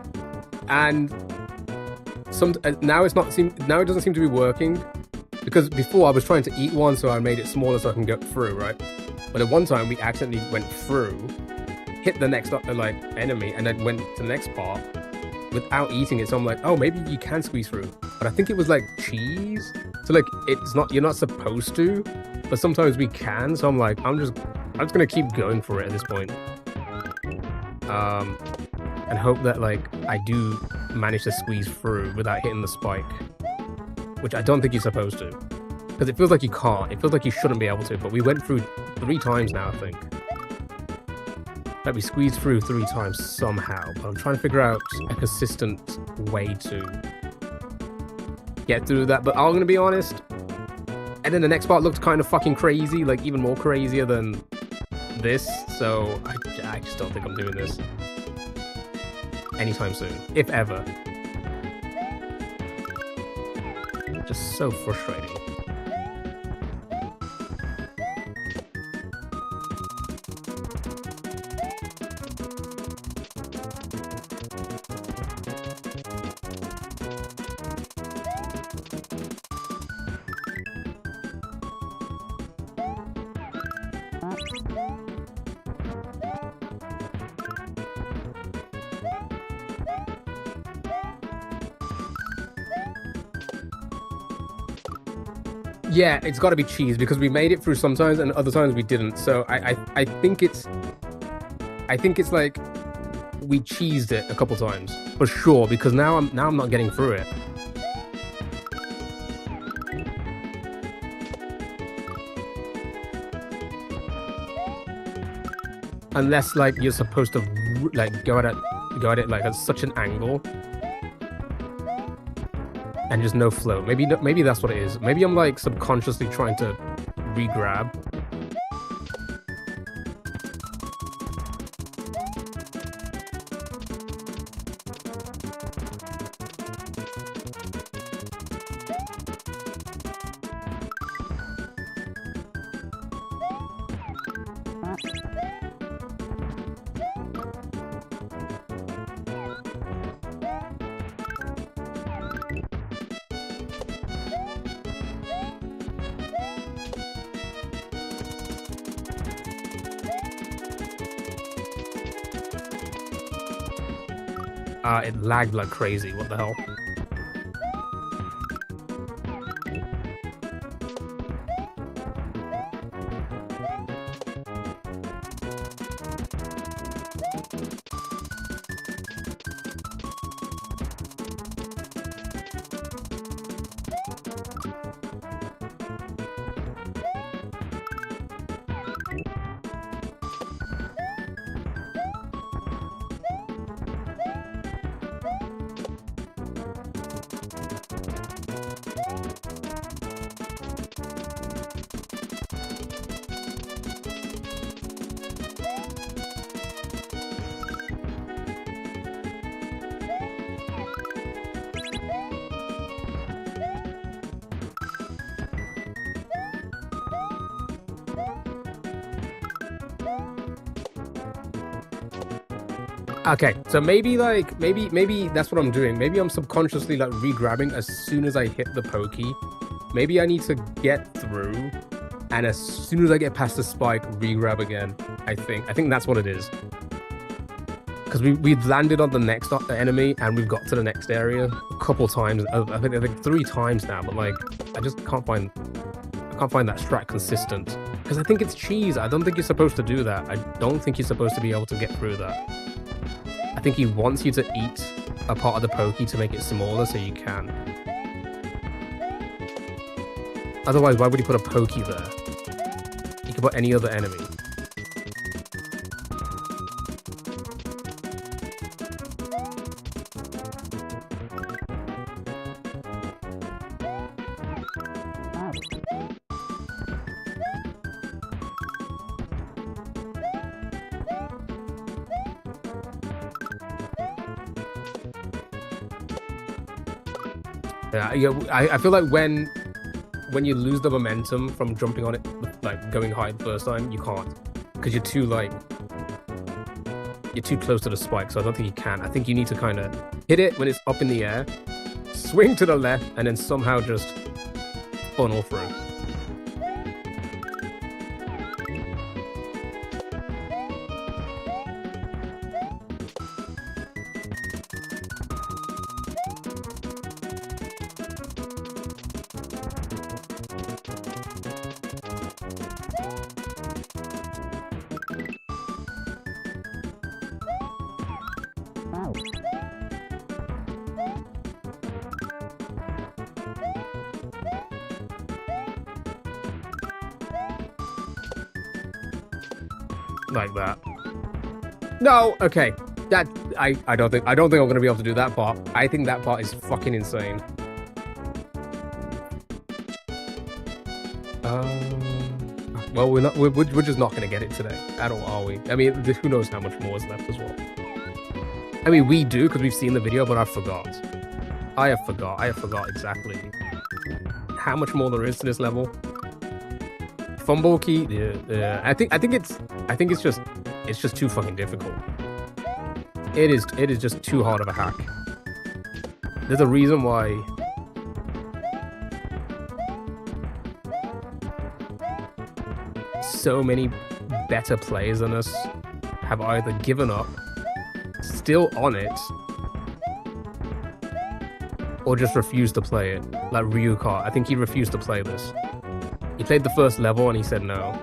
And now it doesn't seem to be working. Because before I was trying to eat one, so I made it smaller so I can get through, right? But at one time we accidentally went through, hit the next enemy, and then went to the next part without eating it. So I'm like, oh, maybe you can squeeze through. But I think it was like cheese. So like you're not supposed to, but sometimes we can. So I'm like, I'm just gonna keep going for it at this point. And hope that like I do manage to squeeze through without hitting the spike. Which I don't think you're supposed to. Because it feels like you can't. It feels like you shouldn't be able to, but we went through 3 times now, I think. Like we squeezed through 3 times somehow, but I'm trying to figure out a consistent way to get through that. But I'm gonna be honest, and then the next part looked kind of fucking crazy, like even more crazier than this, so I just don't think I'm doing this anytime soon, if ever. Just so frustrating. Yeah, it's got to be cheese because we made it through sometimes and other times we didn't. So I think it's like we cheesed it a couple times for sure because now I'm not getting through it. Unless like you're supposed to like go at it like at such an angle. And just no flow. Maybe that's what it is. Maybe I'm like subconsciously trying to re-grab. It lagged like crazy. What the hell? Okay, so maybe that's what I'm doing. Maybe I'm subconsciously like re-grabbing as soon as I hit the pokey. Maybe I need to get through, and as soon as I get past the spike, re-grab again. I think that's what it is. Because we've landed on the next enemy and we've got to the next area a couple times. I think 3 times now, but like I just can't find that strat consistent. Because I think it's cheese. I don't think you're supposed to do that. I don't think you're supposed to be able to get through that. I think he wants you to eat a part of the pokey to make it smaller so you can. Otherwise, why would he put a pokey there? He could put any other enemy. Yeah, I feel like when you lose the momentum from jumping on it, like going high the first time, you can't, because you're too like you're too close to the spike, so I don't think you can. I think you need to kind of hit it when it's up in the air, swing to the left, and then somehow just funnel through. Like that. No, okay. That I don't think I'm gonna be able to do that part. I think that part is fucking insane. Well, we're just not gonna get it today at all, are we? I mean, who knows how much more is left as well. I mean, we do because we've seen the video, but I forgot. I have forgot exactly how much more there is to this level. Fumble key, yeah. I think it's just too fucking difficult. It is just too hard of a hack. There's a reason why so many better players than us have either given up, still on it, or just refused to play it. Like Ryuka, I think he refused to play this. He played the first level and he said no.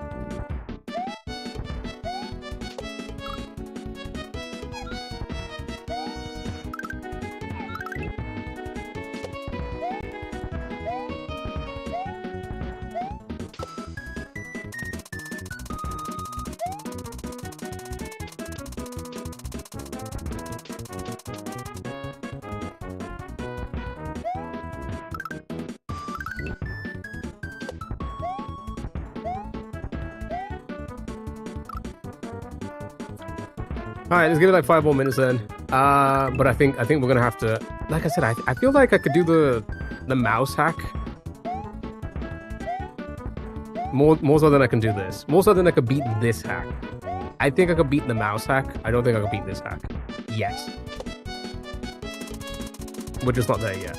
All right, let's give it like 5 more minutes then. But I think we're gonna have to. Like I said, I feel like I could do the mouse hack more so than I can do this. More so than I could beat this hack. I think I could beat the mouse hack. I don't think I could beat this hack. Yes. We're just not there yet.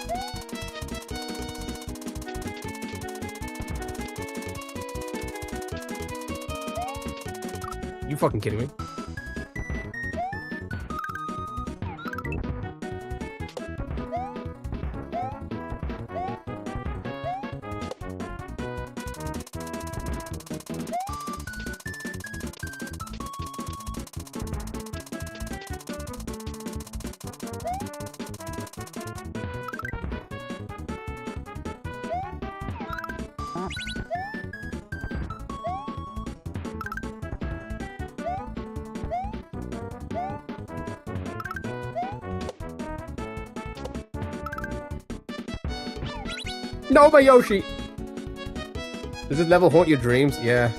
You fucking kidding me? No, my Yoshi! Does this level haunt your dreams? Yeah.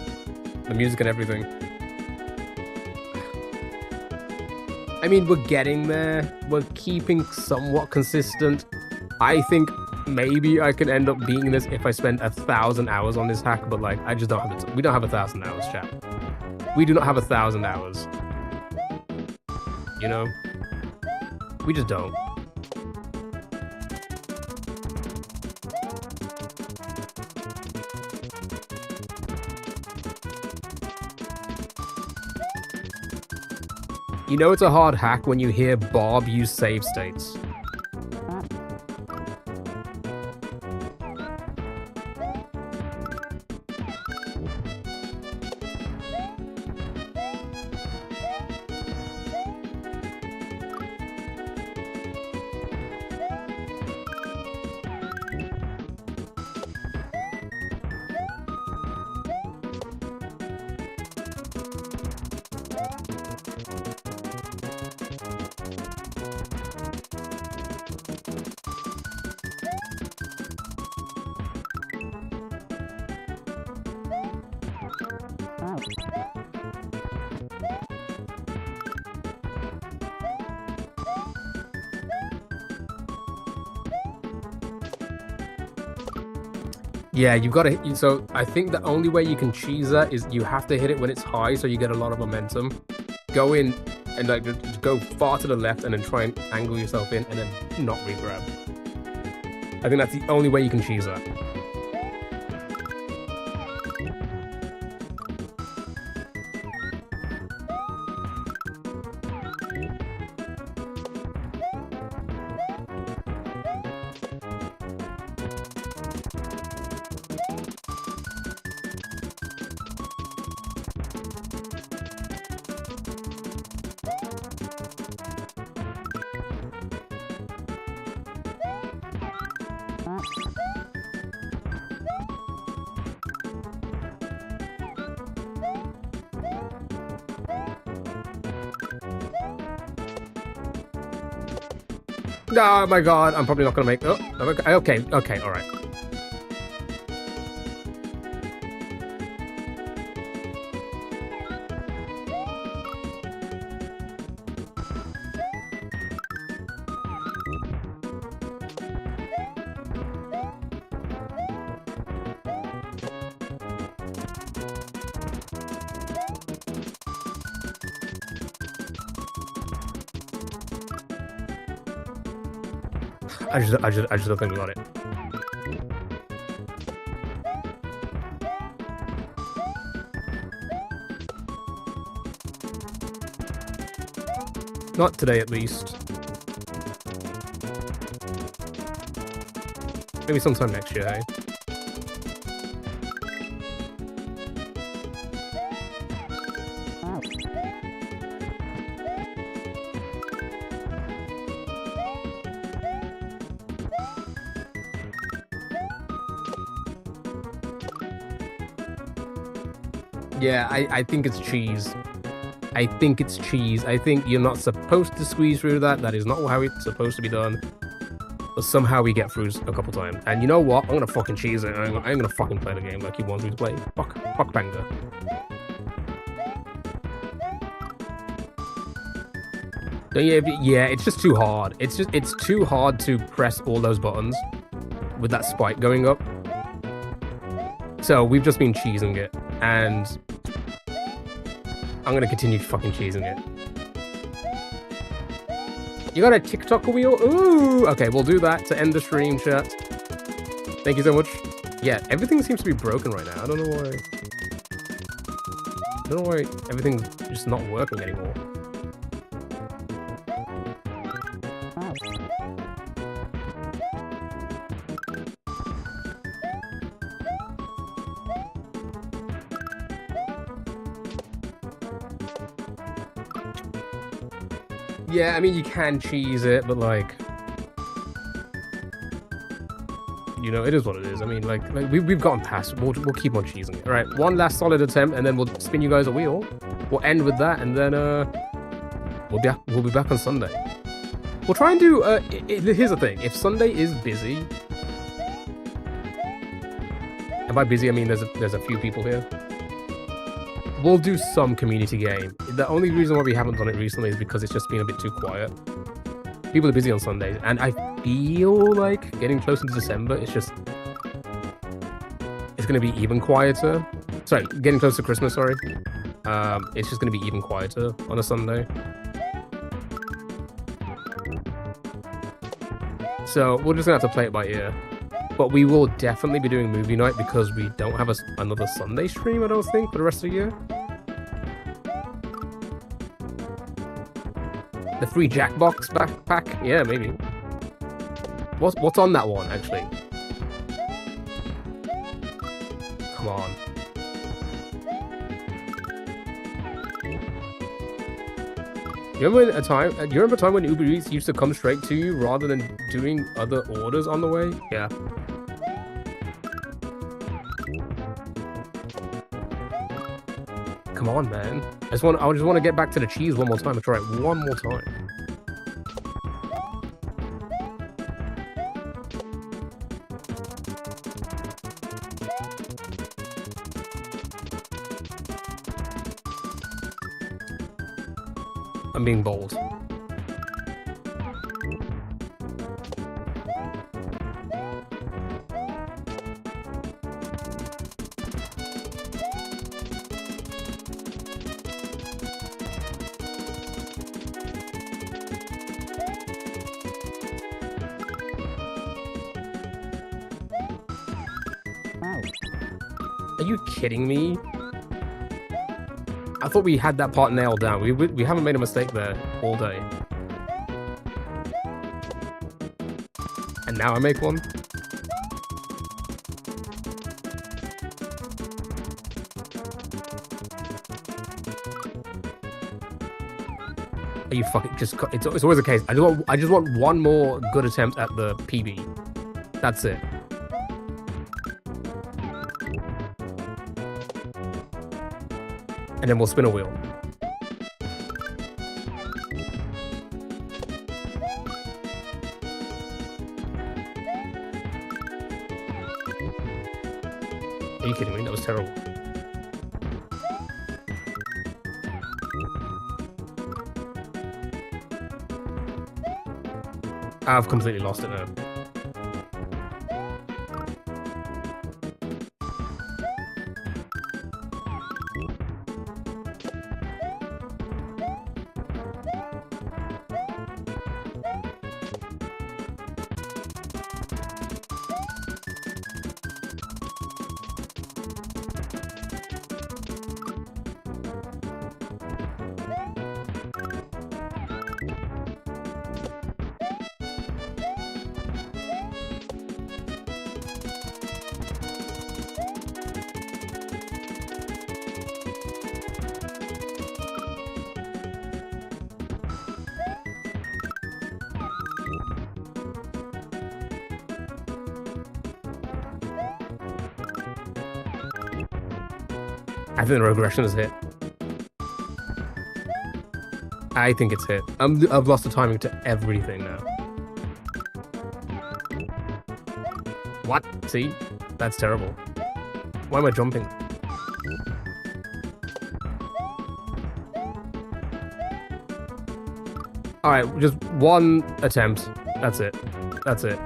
The music and everything. I mean, we're getting there. We're keeping somewhat consistent. I think maybe I could end up beating this if I spend 1,000 hours on this hack, but like, I just don't have it. We don't have 1,000 hours, chat. We do not have 1,000 hours. You know? We just don't. You know it's a hard hack when you hear Bob use save states. Yeah, you've got to. So I think the only way you can cheese that is you have to hit it when it's high, so you get a lot of momentum. Go in and like just go far to the left and then try and angle yourself in and then not re-grab. I think that's the only way you can cheese that. Oh my god, I'm probably not gonna make. Oh, okay, all right. I just don't think we got it. Not today, at least. Maybe sometime next year, hey? Yeah, I think it's cheese. I think it's cheese. I think you're not supposed to squeeze through that. That is not how it's supposed to be done. But somehow we get through a couple times. And you know what? I'm gonna fucking cheese it. I'm gonna fucking play the game like he wants me to play. Fuck banger. Yeah, it's just too hard. It's too hard to press all those buttons with that spike going up. So we've just been cheesing it, and I'm gonna continue fucking cheesing it. You got a TikTok wheel? Ooh! Okay, we'll do that to end the stream, chat. Thank you so much. Yeah, everything seems to be broken right now. I don't know why. I don't know why everything's just not working anymore. Yeah, I mean, you can cheese it, but like, you know, it is what it is. I mean, like we've gotten past. We'll keep on cheesing it. All right, one last solid attempt, and then we'll spin you guys a wheel. We'll end with that, and then we'll be back on Sunday. We'll try and do. Here's the thing: if Sunday is busy, and by busy I mean there's a few people here. We'll do some community game. The only reason why we haven't done it recently is because it's just been a bit too quiet. People are busy on Sundays, and I feel like getting close into December, it's going to be even quieter. Sorry, getting close to Christmas, sorry. It's just going to be even quieter on a Sunday. So we're just going to have to play it by ear. But we will definitely be doing movie night because we don't have another Sunday stream, I don't think, for the rest of the year. The free Jackbox backpack? Yeah, maybe. What's on that one, actually? Come on. You remember a time when Uber Eats used to come straight to you rather than doing other orders on the way? Yeah. Come on, man. I just want to get back to the cheese one more time. Let's try it one more time. I'm being bold. Are you kidding me? I thought we had that part nailed down. We haven't made a mistake there all day. And now I make one? Are you fucking just... It's always the case. I just want one more good attempt at the PB. That's it. And then we'll spin a wheel. Are you kidding me? That was terrible. I've completely lost it now. I think the regression is hit. I think it's hit. I've lost the timing to everything now. What? See? That's terrible. Why am I jumping? Alright, just one attempt. That's it. That's it.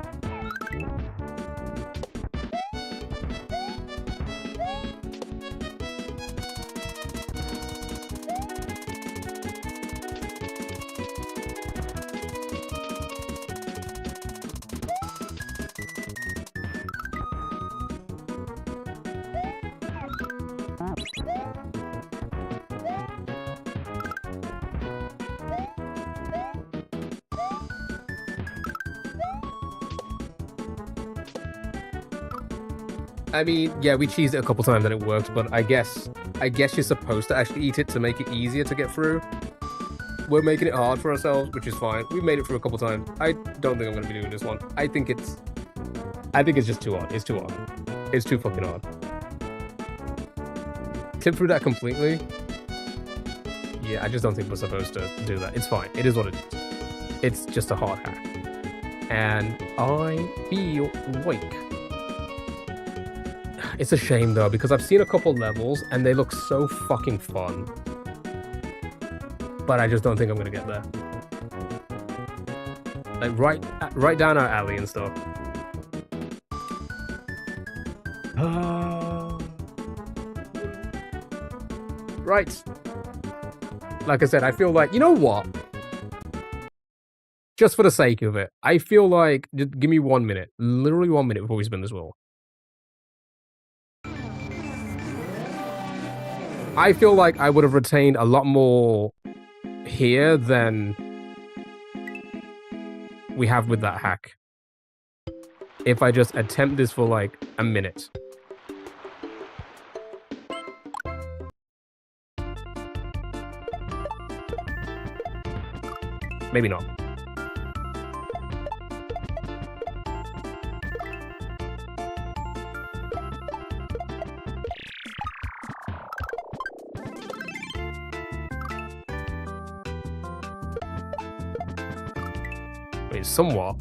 I mean, yeah, we cheesed it a couple times and it worked, but I guess you're supposed to actually eat it to make it easier to get through. We're making it hard for ourselves, which is fine. We've made it through a couple times. I don't think I'm gonna be doing this one. I think it's just too hard. It's too hard. It's too fucking hard. Tip through that completely. Yeah, I just don't think we're supposed to do that. It's fine. It is what it is. It's just a hard hack. And I feel like... It's a shame though, because I've seen a couple levels and they look so fucking fun. But I just don't think I'm gonna get there. Like right down our alley and stuff. Right. Like I said, I feel like, you know what? Just for the sake of it, I feel like, just give me 1 minute. Literally 1 minute before we spin this wheel. I feel like I would have retained a lot more here than we have with that hack. If I just attempt this for like a minute. Maybe not. Wait, somewhat.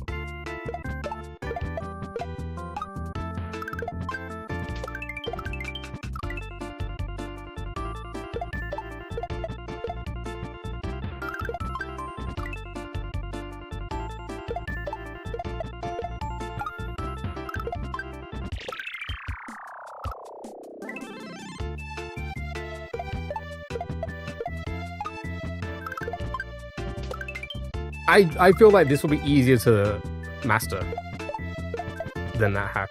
I feel like this will be easier to master than that hack.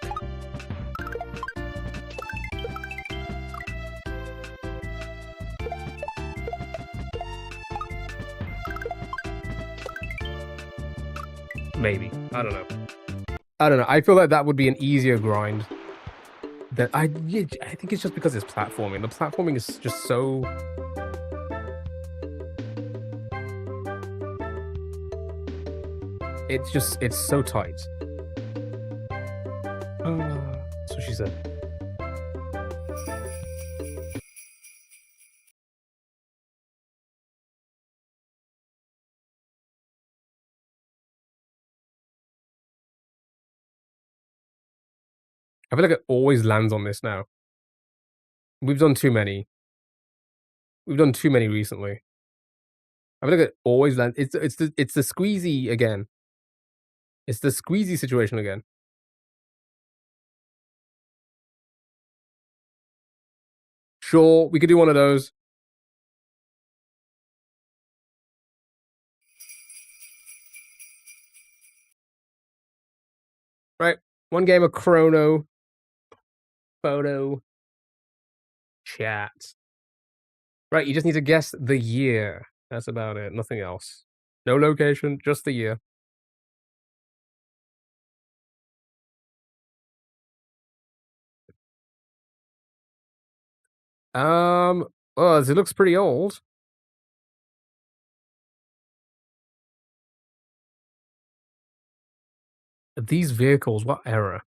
maybe. I don't know. I don't know. I feel like that would be an easier grind. That I think it's just because it's platforming. The platforming is just so. It's so tight. That's what she said. I feel like it always lands on this now. We've done too many. We've done too many recently. I feel like it always lands. It's the squeezy again. It's the squeezy situation again. Sure, we could do one of those. Right. One game of Chrono. Photo. Chat. Right, you just need to guess the year. That's about it. Nothing else. No location, just the year. Well, it looks pretty old. These vehicles, what era?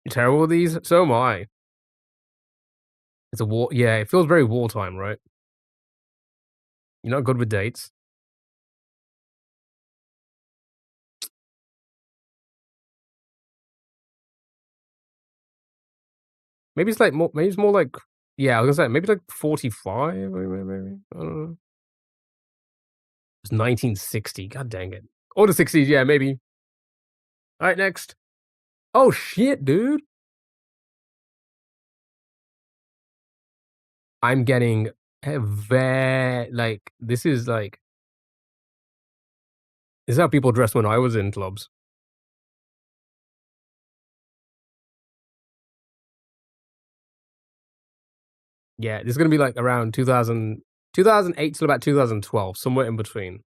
You're terrible with these? So am I. It's a war. Yeah, it feels very wartime, right? You're not good with dates. Maybe it's like more. Maybe it's more like. Yeah, I was gonna say maybe like 45. Maybe. I don't know. It's 1960. God dang it. Or the 60s. Yeah, maybe. All right, next. Oh shit, dude. I'm getting a very like. This is like. This is how people dressed when I was in clubs. Yeah, this is gonna be like around 2008 till about 2012, somewhere in between.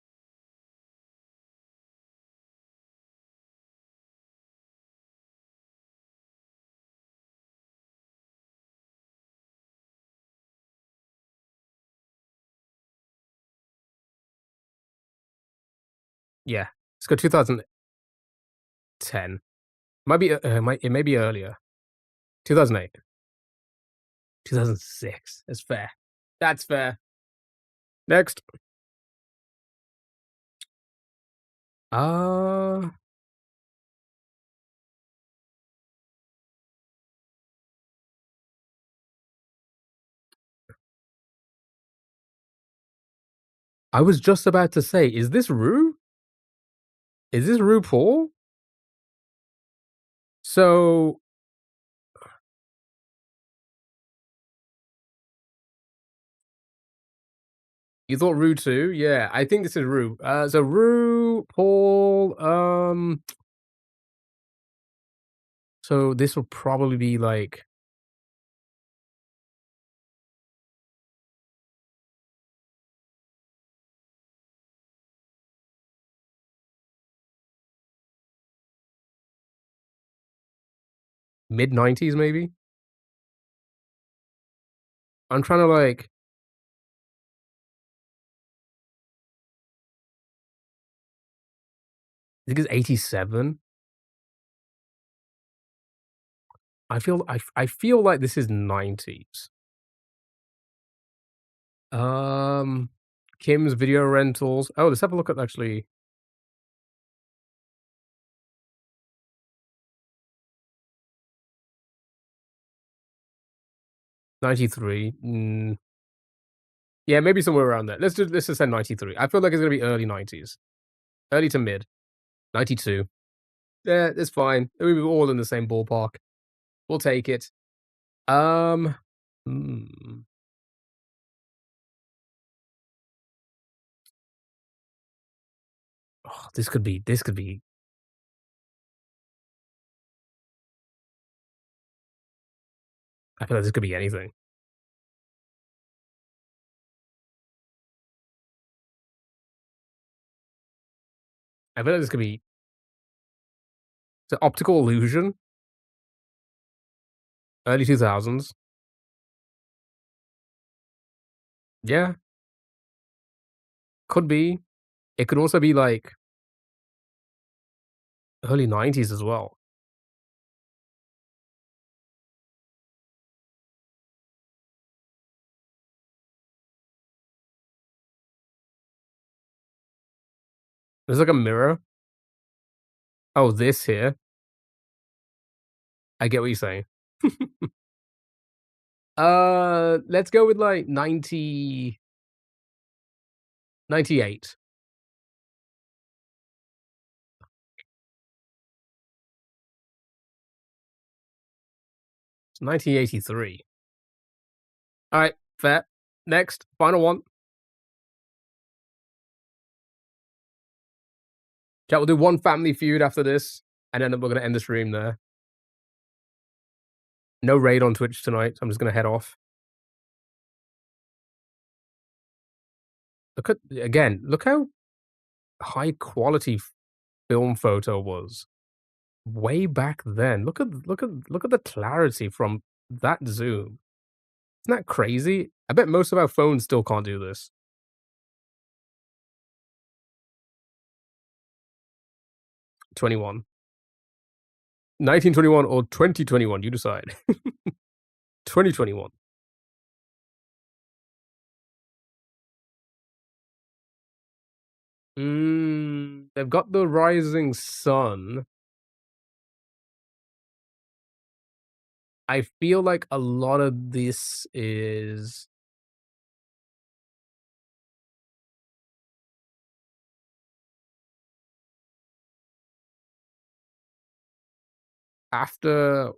Yeah, let's go 2010. Might be it may be earlier. 2008, 2006. That's fair. That's fair. Next. Uh, I was just about to say, is this Rue? Is this RuPaul? So you thought Rue too? Yeah, I think this is Rue. So Rue, Paul, so this will probably be like mid 90s, maybe. I'm trying to like. I think it's 87. I feel like this is 90s. Um, Kim's Video Rentals. Oh, let's have a look at actually 93. Yeah, maybe somewhere around there. Let's just say 93. I feel like it's gonna be early 90s. Early to mid. 92. Yeah, it's fine. We were all in the same ballpark. We'll take it. Um, hmm. Oh, this could be. I feel like this could be anything. I feel like this could be. It's an optical illusion. Early 2000s. Yeah, could be. It could also be like early 90s as well. There's like a mirror. Oh, this here. I get what you're saying. Let's go with like 98. It's 1983. All right, fair. Next, final one. Chat, we'll do one Family Feud after this, and then we're gonna end the stream there. No raid on Twitch tonight, so I'm just gonna head off. Look at again. Look how high quality film photo was way back then. Look at the clarity from that zoom. Isn't that crazy? I bet most of our phones still can't do this. 21. 1921 or 2021, you decide. 2021. They've got the rising sun. I feel like a lot of this is after.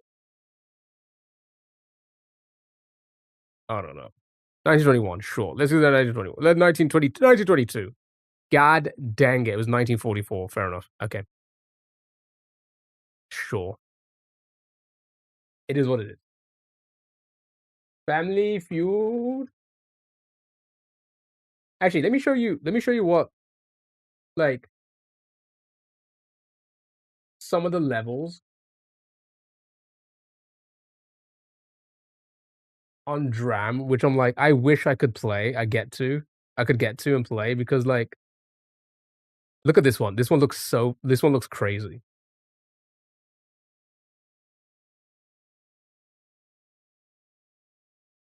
I don't know. 1921, sure. Let's do that 1921. Let 1922. God dang it, it was 1944. Fair enough. Okay, sure. It is what it is. Family Feud. Actually, let me show you. Let me show you what like some of the levels on Dram, which I'm like, I wish I could play. I could get to and play because like, look at this one. This one looks so. This one looks crazy.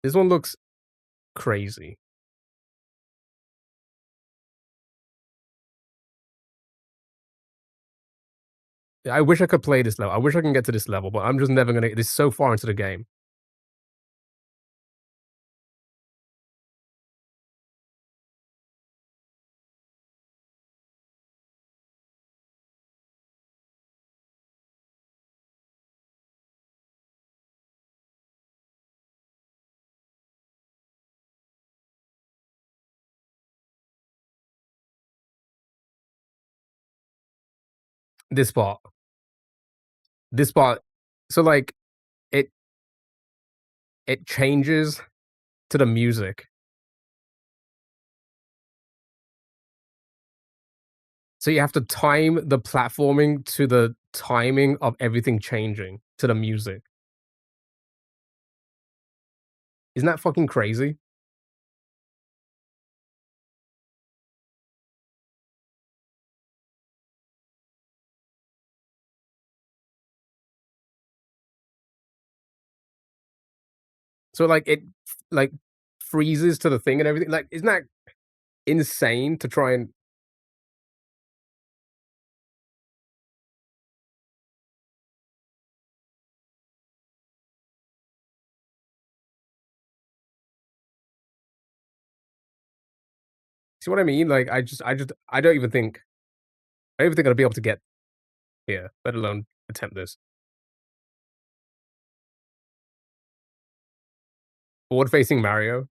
This one looks crazy. I wish I could play this level. I wish I can get to this level, but I'm just never gonna. This is so far into the game. This part. This part. So like, it it changes to the music. So you have to time the platforming to the timing of everything changing to the music. Isn't that fucking crazy? So like it like freezes to the thing and everything. Like, isn't that insane to try and see what I mean? Like I don't even think I'll be able to get here, let alone attempt this. Forward facing Mario.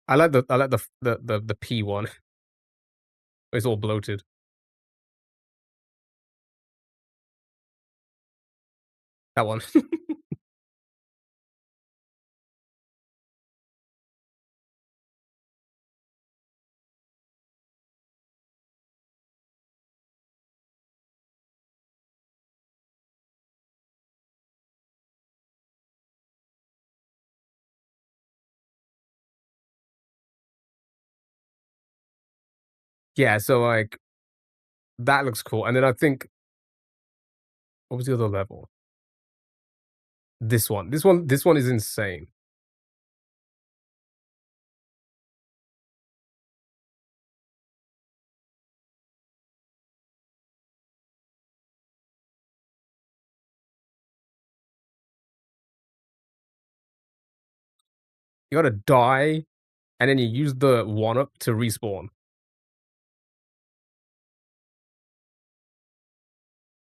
I like the P one. It's all bloated. That one. Yeah, so, like, that looks cool, and then I think what was the other level? This one is insane. You gotta die, and then you use the one-up to respawn,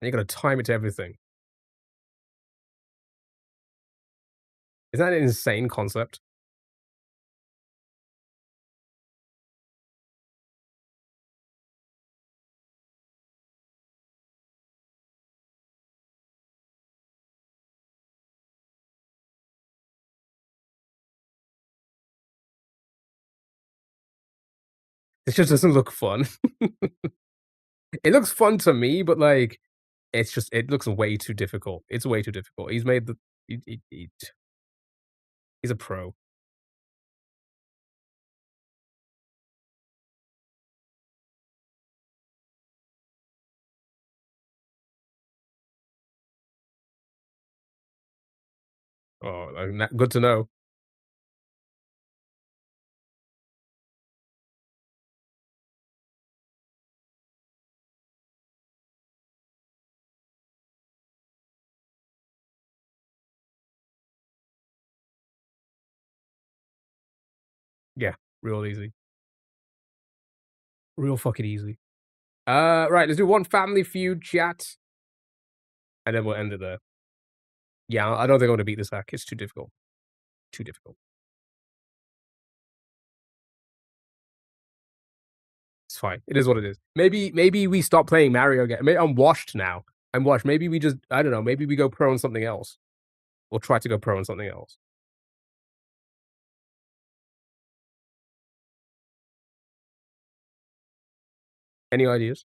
and you gotta time it to everything. Isn't that an insane concept? It just doesn't look fun. It looks fun to me, but, like, it looks way too difficult. It's way too difficult. He's made the he he's a pro. Oh, good to know. Yeah, real easy. Real fucking easy. Right, let's do one Family Feud chat, and then we'll end it there. Yeah, I don't think I'm gonna beat this hack. It's too difficult. Too difficult. It's fine. It is what it is. Maybe we stop playing Mario again. I'm washed now. I'm washed. Maybe we just I don't know. Maybe we go pro on something else. We'll try to go pro on something else. Any ideas?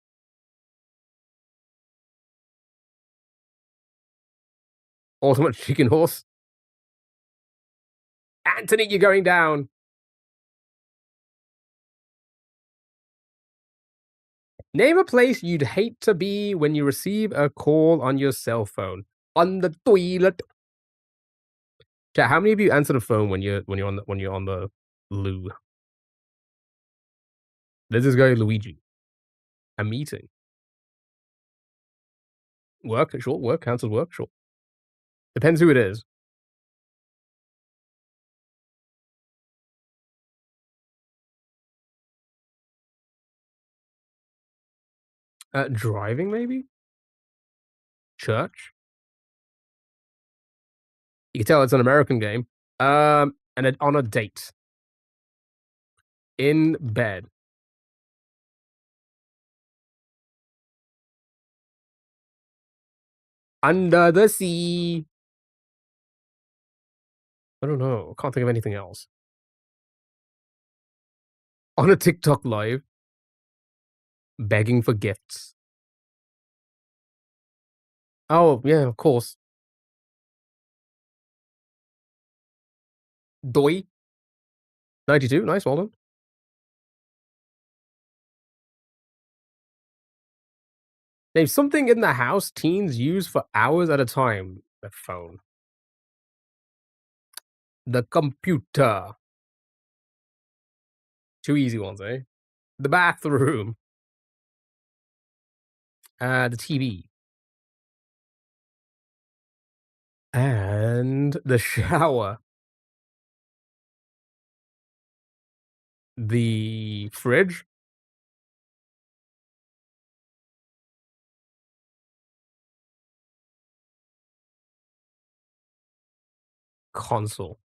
Ultimate Chicken Horse. Anthony, you're going down. Name a place you'd hate to be when you receive a call on your cell phone. On the toilet. Chat, how many of you answer the phone when you're on the loo? There's this guy Luigi. A meeting. Work, sure. Work, cancelled work, sure. Depends who it is. Driving maybe? Church? You can tell it's an American game. And on a date. In bed. Under the sea. I don't know. I can't think of anything else. On a TikTok live. Begging for gifts. Oh, yeah, of course. Doi. 92. Nice, well done. Name something in the house teens use for hours at a time. The phone. The computer. Two easy ones, eh? The bathroom. The TV. And the shower. The fridge. Console.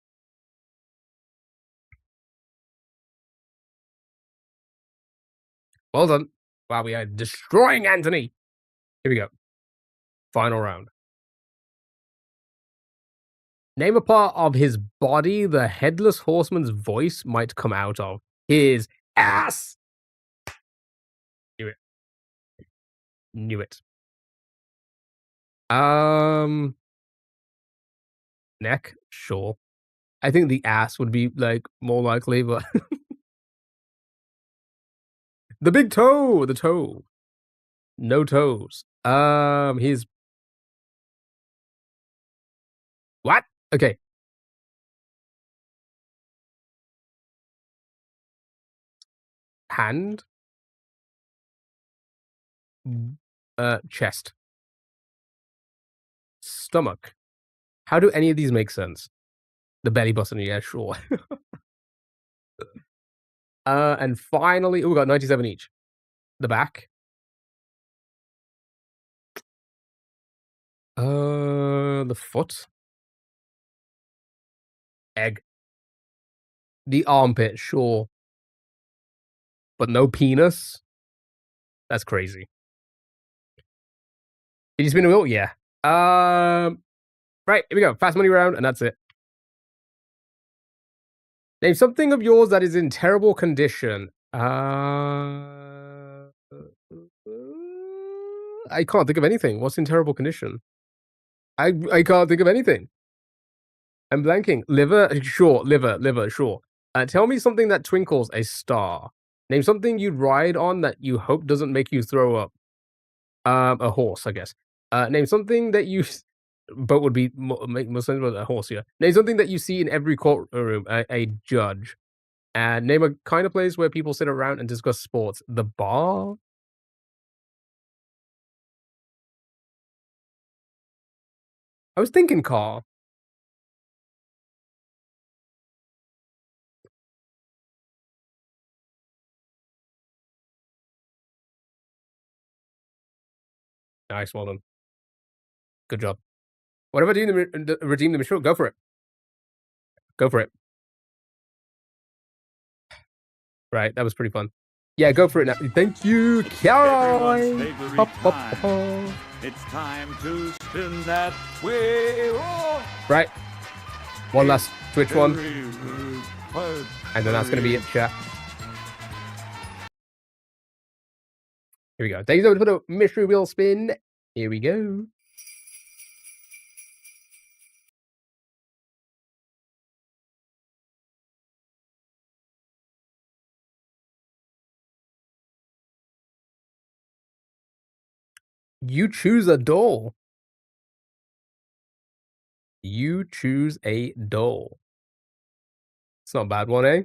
Well done. Wow, we are destroying Anthony. Here we go. Final round. Name a part of his body the Headless Horseman's voice might come out of. His ass! Knew it. Knew it. Neck? Sure. I think the ass would be, like, more likely, but... The big toe! The toe. No toes. His... What? Okay. Hand? Chest. Stomach. How do any of these make sense? The belly button, yeah, sure. And finally, we got 97 each. The back. The foot. Egg. The armpit, sure. But no penis? That's crazy. Did you spin the wheel? Yeah. Right, here we go. Fast money round, and that's it. Name something of yours that is in terrible condition. I can't think of anything. What's in terrible condition? I can't think of anything. I'm blanking. Liver? Sure. Liver, sure. Tell me something that twinkles a star. Name something you'd ride on that you hope doesn't make you throw up. A horse, I guess. Name something that you... Boat would be make more sense with a horse, yeah. Name something that you see in every courtroom. A judge. And name a kind of place where people sit around and discuss sports. The bar? I was thinking car. Nice, well done. Good job. What if I do redeem the mission? Go for it. Go for it. Right, that was pretty fun. Yeah, go for it now. Thank you, Caroline. It's time to spin that wheel. Right. One last Twitch one. And then that's going to be it, chat. Here we go. Thank you so much for the mystery wheel spin. Here we go. You choose a doll. You choose a doll. It's not a bad one, eh?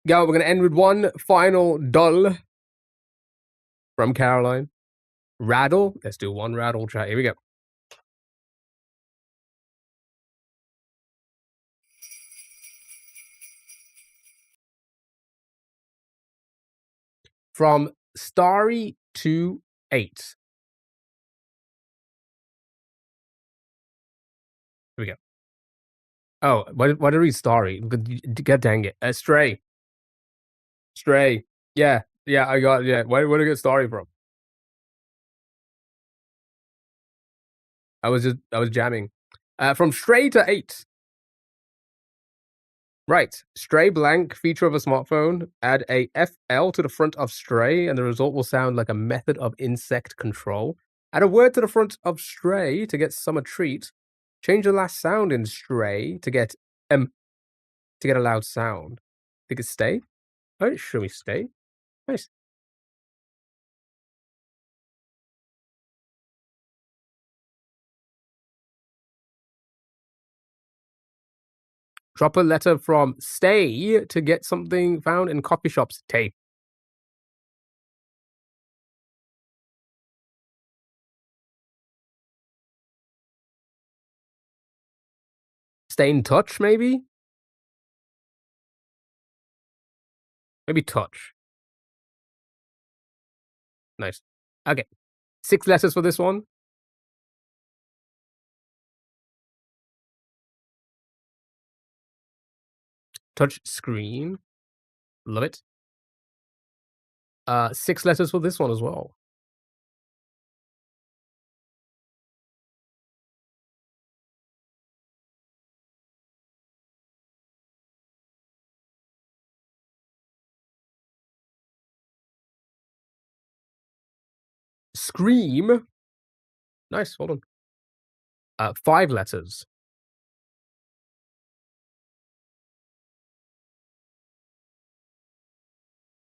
Go, we're going to end with one final doll from Caroline. Rattle. Let's do one rattle chat. Here we go. From Starry to 8. Here we go. Oh, why did I read Starry? God dang it. Stray. Stray. Yeah, I got, yeah. Where did I get Starry from? I was jamming. From Stray to 8. Right. Stray blank, feature of a smartphone. Add a FL to the front of Stray, and the result will sound like a method of insect control. Add a word to the front of Stray to get summer treat. Change the last sound in Stray to get a loud sound. Think it's stay? Oh, show me stay. Nice. Drop a letter from stay to get something found in coffee shops. Tay. Stay in touch, maybe? Maybe touch. Nice. Okay. 6 letters for this one. Touch screen. Love it. 6 letters for this one as well. Scream. Nice, hold on. 5 letters.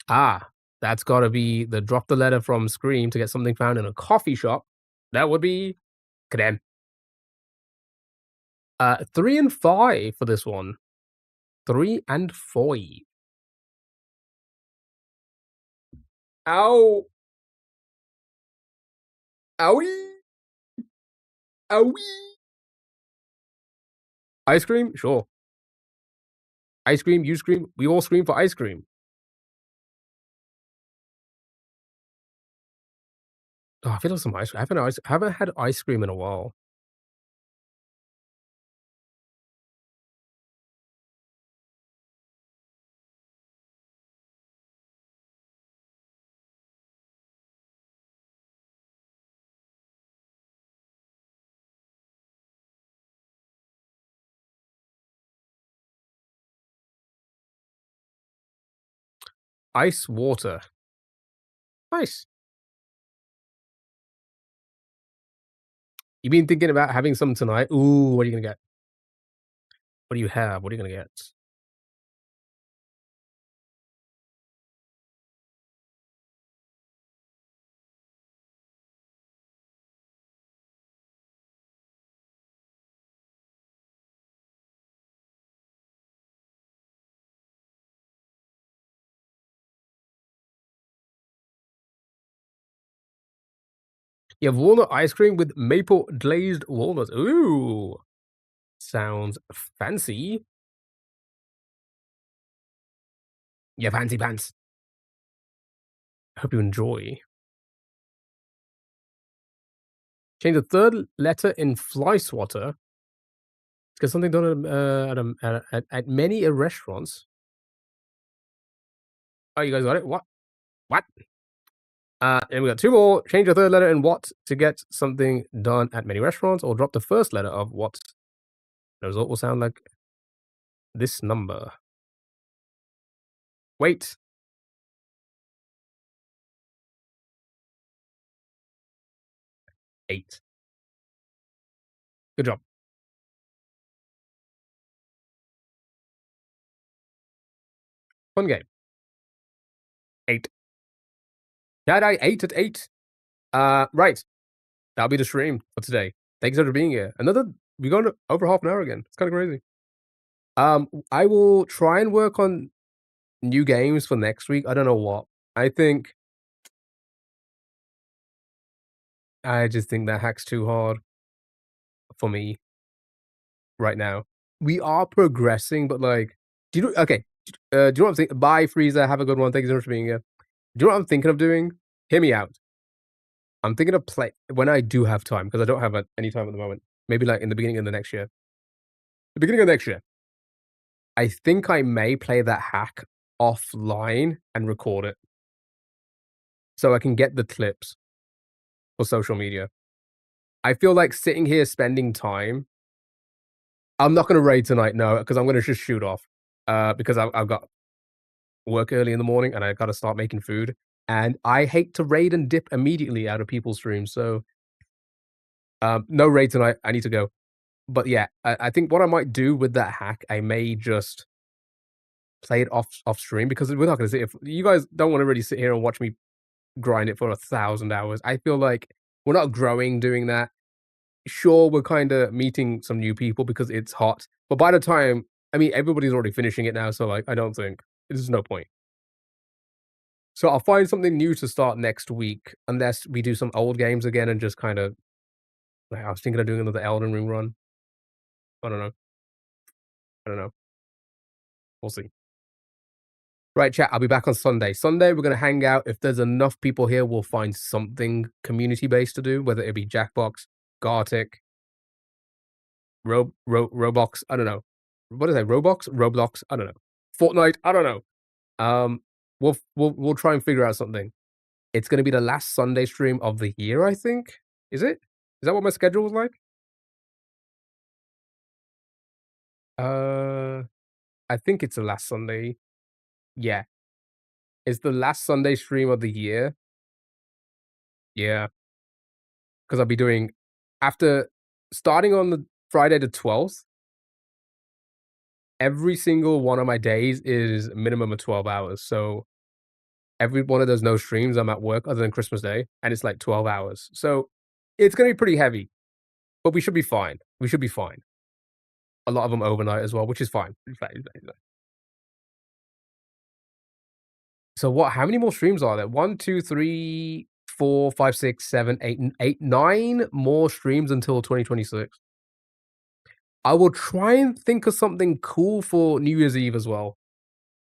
Ah, that's gotta be the drop the letter from Scream to get something found in a coffee shop. That would be Creme. 3 and 5 for this one. 3 and 5. Ow. Owie. Owie. Ice cream? Sure. Ice cream, you scream, we all scream for ice cream. Oh, I feel like some ice I haven't had ice cream in a while. Ice water. Nice. You been thinking about having some tonight? Ooh, what are you gonna get? What do you have? What are you gonna get? You have walnut ice cream with maple glazed walnuts. Ooh, sounds fancy. Yeah, fancy pants. I hope you enjoy. Change the third letter in fly swatter. It's got something done at many restaurants. Oh, you guys got it? What? What? And we got 2 more. Change the third letter in what to get something done at many restaurants, or drop the first letter of what. The result will sound like this number. Wait. 8. Good job. Fun game. 8. Dad, I 8 at 8. Right. That'll be the stream for today. Thanks for being here. We gone over half an hour again. It's kind of crazy. I will try and work on new games for next week. I don't know what. I just think that hack's too hard for me right now. We are progressing, but like, do you know? Okay, do you know what I'm thinking? Bye, Frieza. Have a good one. Thank you so much for being here. Do you know what I'm thinking of doing? Hear me out. I'm thinking of play when I do have time because I don't have any time at the moment. Maybe like in the beginning of the next year. The beginning of next year. I think I may play that hack offline and record it so I can get the clips for social media. I feel like sitting here spending time. I'm not gonna raid tonight, no, because I'm gonna just shoot off. Because I've got work early in the morning and I gotta start making food. And I hate to raid and dip immediately out of people's streams. So no raid tonight. I need to go. But yeah, I think what I might do with that hack, I may just play it off stream because we're not gonna sit. If you guys don't want to really sit here and watch me grind it for 1,000 hours, I feel like we're not growing doing that. Sure, we're kind of meeting some new people because it's hot. But by the time, I mean, everybody's already finishing it now. So like, I don't think there's no point. So I'll find something new to start next week, unless we do some old games again and just kind of. Like, I was thinking of doing another Elden Ring run. I don't know. I don't know. We'll see. Right, chat. I'll be back on Sunday. Sunday, we're gonna hang out. If there's enough people here, we'll find something community based to do, whether it be Jackbox, Gartic, Roblox. I don't know. What is that? Roblox? Roblox? I don't know. Fortnite? I don't know. We'll try and figure out something. It's gonna be the last Sunday stream of the year, I think. Is it? Is that what my schedule was like? Uh, I think it's the last Sunday. Yeah. It's the last Sunday stream of the year. Yeah, because 'cause I'll be doing after starting on the Friday the 12th, every single one of my days is a minimum of 12 hours, so every one of those no streams, I'm at work other than Christmas Day, and it's like 12 hours. So, it's gonna be pretty heavy, but we should be fine. We should be fine. A lot of them overnight as well, which is fine. It's fine, it's fine, it's fine. So what how many more streams are there? 1, 2, 3, 4, 5, 6, 7, 8, 9 more streams until 2026. I will try and think of something cool for New Year's Eve as well.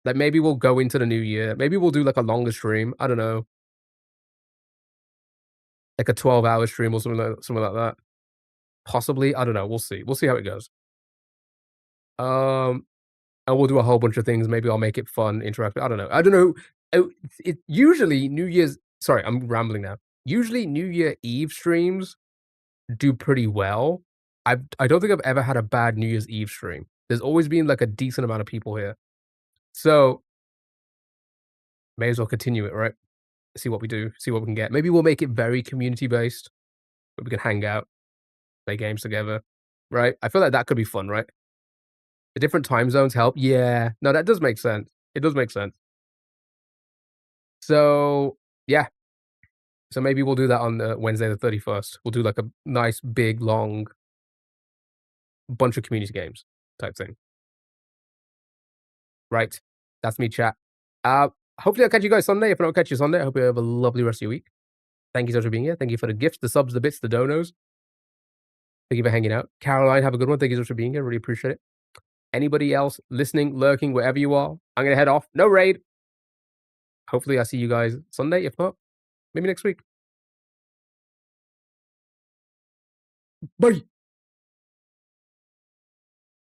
Like, maybe we'll go into the new year. Maybe we'll do, like, a longer stream. I don't know. Like a 12-hour stream or something like that. Possibly, I don't know. We'll see. We'll see how it goes. Um, and we'll do a whole bunch of things. Maybe I'll make it fun, interactive. I don't know. I don't know. It usually New Year's sorry, I'm rambling now. Usually New Year Eve streams do pretty well. I don't think I've ever had a bad New Year's Eve stream. There's always been, like, a decent amount of people here. So, may as well continue it, right? See what we do, see what we can get. Maybe we'll make it very community based, where we can hang out, play games together, right? I feel like that could be fun, right? The different time zones help. Yeah. No, that does make sense. It does make sense. So, yeah. So maybe we'll do that on Wednesday the 31st. We'll do like a nice, big, long bunch of community games type thing. Right. That's me, chat. Hopefully I'll catch you guys Sunday. If I don't catch you Sunday, I hope you have a lovely rest of your week. Thank you so much for being here. Thank you for the gifts, the subs, the bits, the donos. Thank you for hanging out. Caroline, have a good one. Thank you so much for being here. Really appreciate it. Anybody else listening, lurking, wherever you are, I'm going to head off. No raid. Hopefully I see you guys Sunday. If not, maybe next week. Bye.